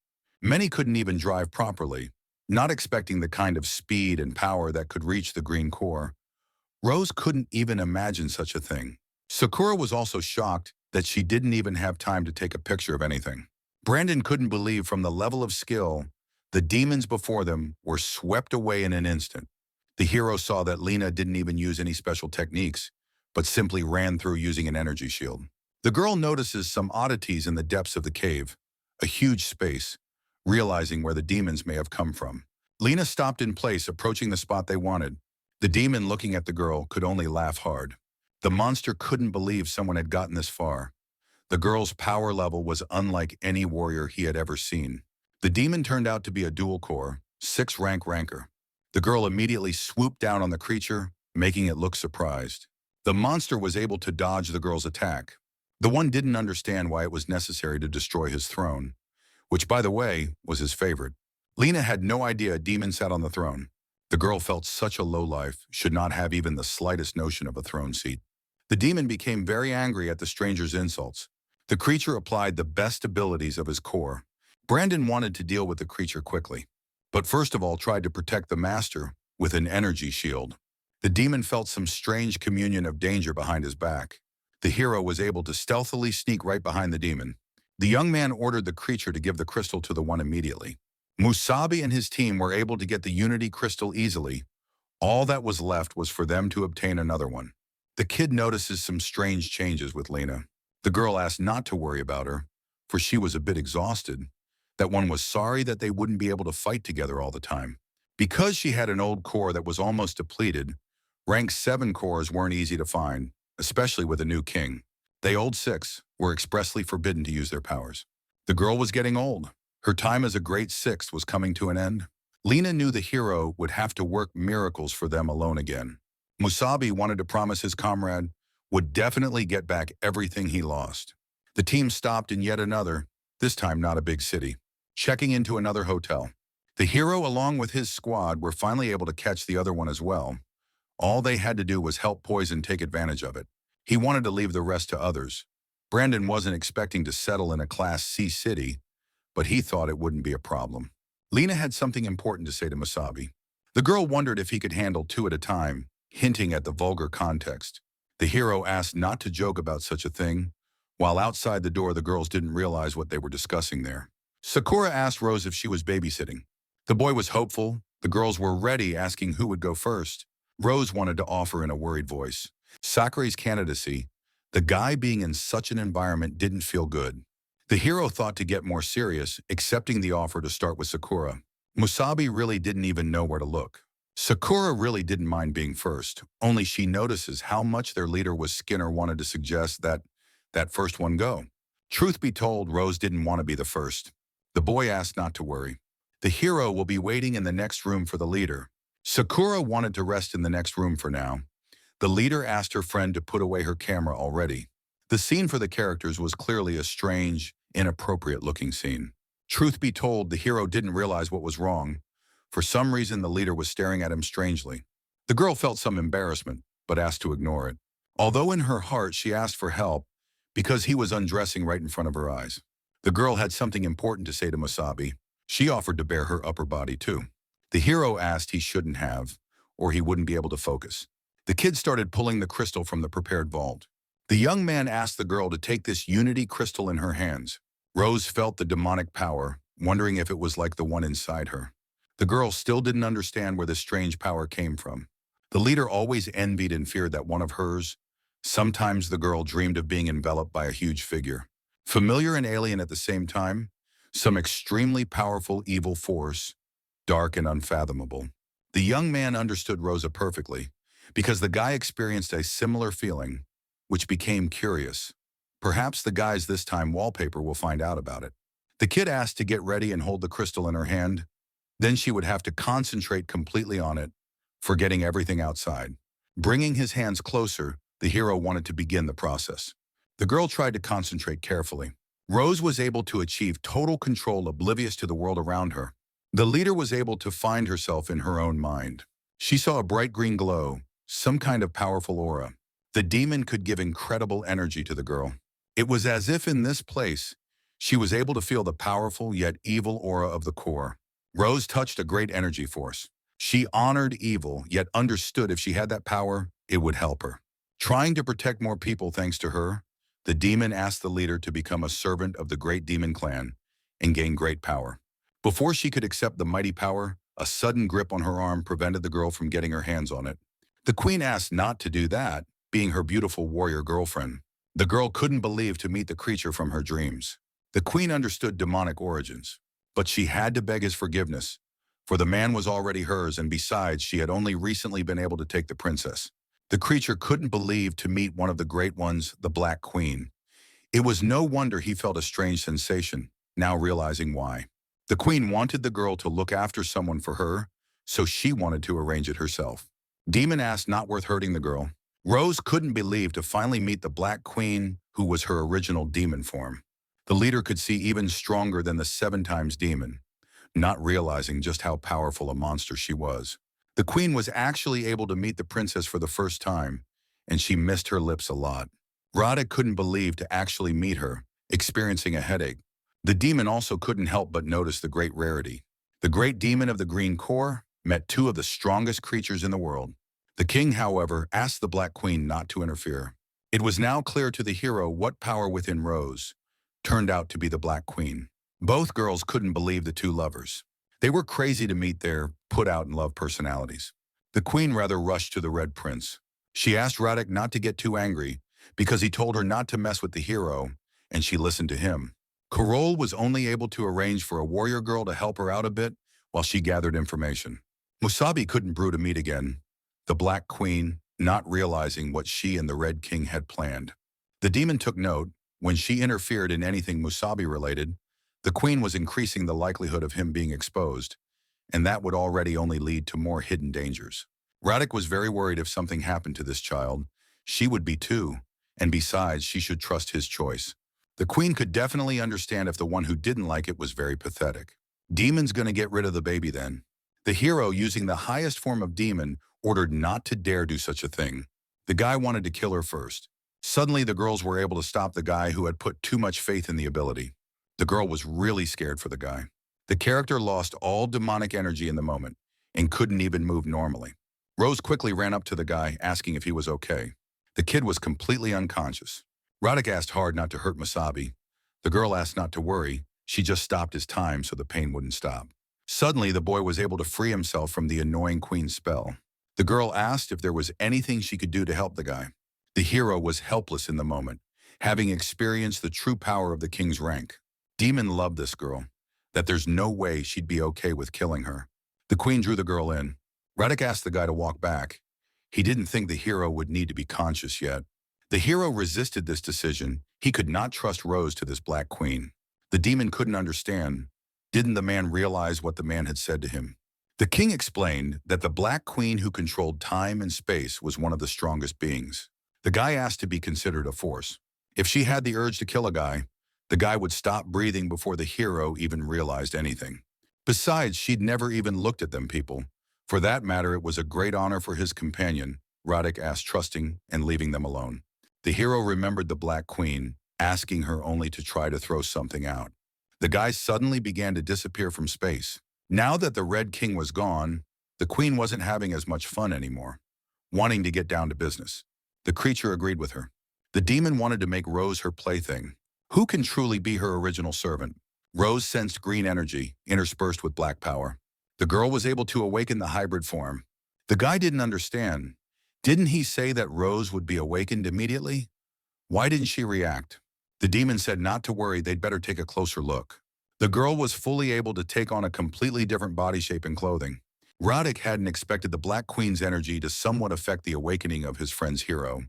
Many couldn't even drive properly, not expecting the kind of speed and power that could reach the green core. Rose couldn't even imagine such a thing. Sakura was also shocked that she didn't even have time to take a picture of anything. Brandon couldn't believe from the level of skill, the demons before them were swept away in an instant. The hero saw that Lena didn't even use any special techniques, but simply ran through using an energy shield. The girl notices some oddities in the depths of the cave, a huge space, realizing where the demons may have come from. Lena stopped in place, approaching the spot they wanted. The demon, looking at the girl, could only laugh hard. The monster couldn't believe someone had gotten this far. The girl's power level was unlike any warrior he had ever seen. The demon turned out to be a dual core, 6 rank ranker. The girl immediately swooped down on the creature, making it look surprised. The monster was able to dodge the girl's attack. The one didn't understand why it was necessary to destroy his throne, which, by the way, was his favorite. Lena had no idea a demon sat on the throne. The girl felt such a lowlife, should not have even the slightest notion of a throne seat. The demon became very angry at the stranger's insults. The creature applied the best abilities of his core. Brandon wanted to deal with the creature quickly, but first of all tried to protect the master with an energy shield. The demon felt some strange communion of danger behind his back. The hero was able to stealthily sneak right behind the demon. The young man ordered the creature to give the crystal to the one immediately. Masubi and his team were able to get the Unity crystal easily. All that was left was for them to obtain another one. The kid notices some strange changes with Lena. The girl asked not to worry about her, for she was a bit exhausted. That one was sorry that they wouldn't be able to fight together all the time. Because she had an old core that was almost depleted, rank 7 cores weren't easy to find, especially with a new king. They old 6 were expressly forbidden to use their powers. The girl was getting old. Her time as a great 6 was coming to an end. Lena knew the hero would have to work miracles for them alone again. Masubi wanted to promise his comrade would definitely get back everything he lost. The team stopped in yet another, this time not a big city, checking into another hotel. The hero, along with his squad, were finally able to catch the other one as well. All they had to do was help Poison take advantage of it. He wanted to leave the rest to others. Brandon wasn't expecting to settle in a Class C city, but he thought it wouldn't be a problem. Lena had something important to say to Masubi. The girl wondered if he could handle 2 at a time, hinting at the vulgar context. The hero asked not to joke about such a thing. While outside the door, the girls didn't realize what they were discussing there. Sakura asked Rose if she was babysitting. The boy was hopeful. The girls were ready, asking who would go first. Rose wanted to offer in a worried voice. Sakure's candidacy, the guy being in such an environment, didn't feel good. The hero thought to get more serious, accepting the offer to start with Sakura. Masubi really didn't even know where to look. Sakura really didn't mind being first, only she notices how much their leader was Skinner wanted to suggest that first one go. Truth be told, Rose didn't want to be the first. The boy asked not to worry. The hero will be waiting in the next room for the leader. Sakura wanted to rest in the next room for now. The leader asked her friend to put away her camera already. The scene for the characters was clearly a strange, inappropriate-looking scene. Truth be told, the hero didn't realize what was wrong. For some reason, the leader was staring at him strangely. The girl felt some embarrassment, but asked to ignore it. Although in her heart she asked for help because he was undressing right in front of her eyes. The girl had something important to say to Masubi. She offered to bare her upper body too. The hero asked he shouldn't have, or he wouldn't be able to focus. The kid started pulling the crystal from the prepared vault. The young man asked the girl to take this Unity crystal in her hands. Rose felt the demonic power, wondering if it was like the one inside her. The girl still didn't understand where this strange power came from. The leader always envied and feared that one of hers. Sometimes the girl dreamed of being enveloped by a huge figure. Familiar and alien at the same time, some extremely powerful evil force, dark and unfathomable. The young man understood Rosa perfectly, because the guy experienced a similar feeling, which became curious. Perhaps the guy's this time wallpaper will find out about it. The kid asked to get ready and hold the crystal in her hand. Then she would have to concentrate completely on it, forgetting everything outside. Bringing his hands closer, the hero wanted to begin the process. The girl tried to concentrate carefully. Rose was able to achieve total control, oblivious to the world around her. The leader was able to find herself in her own mind. She saw a bright green glow, some kind of powerful aura. The demon could give incredible energy to the girl. It was as if in this place, she was able to feel the powerful yet evil aura of the core. Rose touched a great energy force. She honored evil, yet understood if she had that power, it would help her. Trying to protect more people thanks to her, the demon asked the leader to become a servant of the great demon clan and gain great power. Before she could accept the mighty power, a sudden grip on her arm prevented the girl from getting her hands on it. The queen asked not to do that, being her beautiful warrior girlfriend. The girl couldn't believe to meet the creature from her dreams. The queen understood demonic origins, but she had to beg his forgiveness, for the man was already hers, and besides, she had only recently been able to take the princess. The creature couldn't believe to meet one of the great ones, the Black Queen. It was no wonder he felt a strange sensation, now realizing why. The queen wanted the girl to look after someone for her, so she wanted to arrange it herself. Demon asked not worth hurting the girl. Rose couldn't believe to finally meet the Black Queen, who was her original demon form. The leader could see even stronger than the 7 times demon, not realizing just how powerful a monster she was. The queen was actually able to meet the princess for the first time, and she missed her lips a lot. Radha couldn't believe to actually meet her, experiencing a headache. The demon also couldn't help but notice the great rarity. The great demon of the green core met 2 of the strongest creatures in the world. The king, however, asked the Black Queen not to interfere. It was now clear to the hero what power within Rose turned out to be the Black Queen. Both girls couldn't believe the 2 lovers. They were crazy to meet their put-out-in-love personalities. The queen rather rushed to the Red Prince. She asked Radek not to get too angry because he told her not to mess with the hero, and she listened to him. Karol was only able to arrange for a warrior girl to help her out a bit while she gathered information. Masubi couldn't brew to meet again, the Black Queen not realizing what she and the Red King had planned. The demon took note. When she interfered in anything Masubi related, the queen was increasing the likelihood of him being exposed, and that would already only lead to more hidden dangers. Radek was very worried if something happened to this child. She would be too, and besides, she should trust his choice. The queen could definitely understand if the one who didn't like it was very pathetic. Demon's gonna get rid of the baby then. The hero, using the highest form of demon, ordered not to dare do such a thing. The guy wanted to kill her first. Suddenly, the girls were able to stop the guy who had put too much faith in the ability. The girl was really scared for the guy. The character lost all demonic energy in the moment and couldn't even move normally. Rose quickly ran up to the guy, asking if he was okay. The kid was completely unconscious. Radek asked hard not to hurt Masubi. The girl asked not to worry. She just stopped his time so the pain wouldn't stop. Suddenly, the boy was able to free himself from the annoying queen's spell. The girl asked if there was anything she could do to help the guy. The hero was helpless in the moment, having experienced the true power of the king's rank. Demon loved this girl, that there's no way she'd be okay with killing her. The queen drew the girl in. Radek asked the guy to walk back. He didn't think the hero would need to be conscious yet. The hero resisted this decision. He could not trust Rose to this Black Queen. The demon couldn't understand. Didn't the man realize what the man had said to him? The king explained that the Black Queen who controlled time and space was one of the strongest beings. The guy asked to be considered a force. If she had the urge to kill a guy, the guy would stop breathing before the hero even realized anything. Besides, she'd never even looked at them people. For that matter, it was a great honor for his companion, Radek asked, trusting and leaving them alone. The hero remembered the Black Queen, asking her only to try to throw something out. The guy suddenly began to disappear from space. Now that the Red King was gone, the queen wasn't having as much fun anymore, wanting to get down to business. The creature agreed with her. The demon wanted to make Rose her plaything. Who can truly be her original servant? Rose sensed green energy, interspersed with black power. The girl was able to awaken the hybrid form. The guy didn't understand. Didn't he say that Rose would be awakened immediately? Why didn't she react? The demon said not to worry, they'd better take a closer look. The girl was fully able to take on a completely different body shape and clothing. Radek hadn't expected the Black Queen's energy to somewhat affect the awakening of his friend's hero.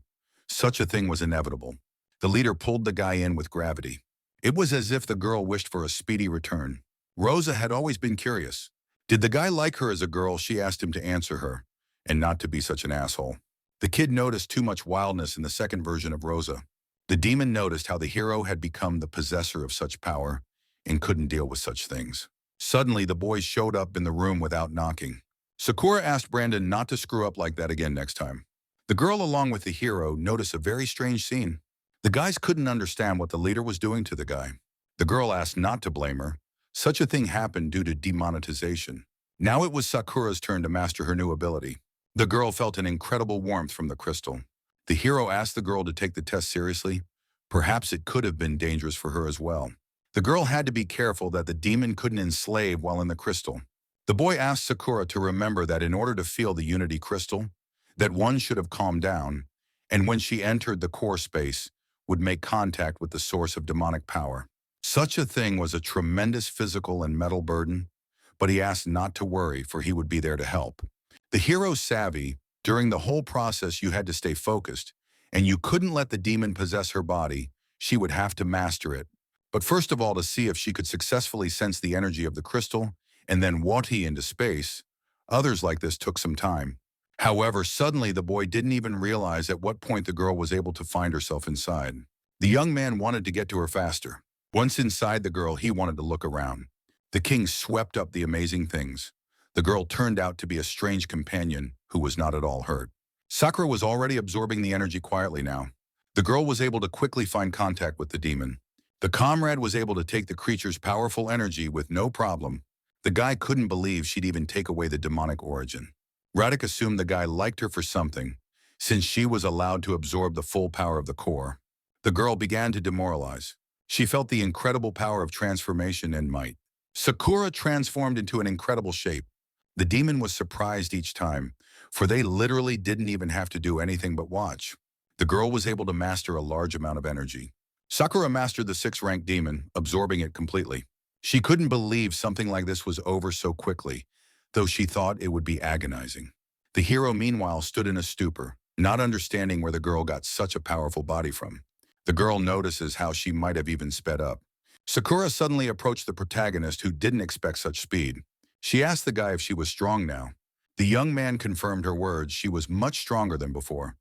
Such a thing was inevitable. The leader pulled the guy in with gravity. It was as if the girl wished for a speedy return. Rosa had always been curious. Did the guy like her as a girl? She asked him to answer her, and not to be such an asshole. The kid noticed too much wildness in the second version of Rosa. The demon noticed how the hero had become the possessor of such power and couldn't deal with such things. Suddenly, the boys showed up in the room without knocking. Sakura asked Brandon not to screw up like that again next time. The girl, along with the hero, noticed a very strange scene. The guys couldn't understand what the leader was doing to the guy. The girl asked not to blame her. Such a thing happened due to demonetization. Now it was Sakura's turn to master her new ability. The girl felt an incredible warmth from the crystal. The hero asked the girl to take the test seriously. Perhaps it could have been dangerous for her as well. The girl had to be careful that the demon couldn't enslave while in the crystal. The boy asked Sakura to remember that in order to feel the unity crystal, that one should have calmed down, and when she entered the core space, would make contact with the source of demonic power. Such a thing was a tremendous physical and mental burden, but he asked not to worry, for he would be there to help. The hero's savvy. During the whole process you had to stay focused, and you couldn't let the demon possess her body. She would have to master it. But first of all, to see if she could successfully sense the energy of the crystal, and then wati into space. Others like this took some time. However, suddenly the boy didn't even realize at what point the girl was able to find herself inside. The young man wanted to get to her faster. Once inside the girl, he wanted to look around. The king swept up the amazing things. The girl turned out to be a strange companion who was not at all hurt. Sakura was already absorbing the energy quietly now. The girl was able to quickly find contact with the demon. The comrade was able to take the creature's powerful energy with no problem. The guy couldn't believe she'd even take away the demonic origin. Radek assumed the guy liked her for something, since she was allowed to absorb the full power of the core. The girl began to demoralize. She felt the incredible power of transformation and might. Sakura transformed into an incredible shape. The demon was surprised each time, for they literally didn't even have to do anything but watch. The girl was able to master a large amount of energy. Sakura mastered the 6th-rank demon, absorbing it completely. She couldn't believe something like this was over so quickly, though she thought it would be agonizing. The hero, meanwhile, stood in a stupor, not understanding where the girl got such a powerful body from. The girl notices how she might have even sped up. Sakura suddenly approached the protagonist, who didn't expect such speed. She asked the guy if she was strong now. The young man confirmed her words. She was much stronger than before,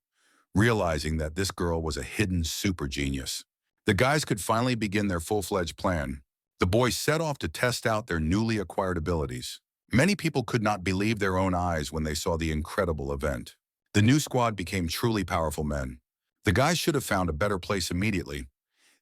realizing that this girl was a hidden super genius. The guys could finally begin their full-fledged plan. The boys set off to test out their newly acquired abilities. Many people could not believe their own eyes when they saw the incredible event. The new squad became truly powerful men. The guys should have found a better place immediately.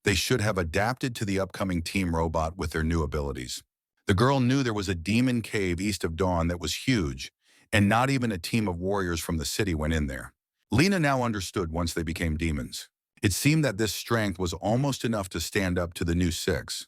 They should have adapted to the upcoming Team Robot with their new abilities. The girl knew there was a demon cave east of Dawn that was huge, and not even a team of warriors from the city went in there. Lena now understood once they became demons. It seemed that this strength was almost enough to stand up to the new 6.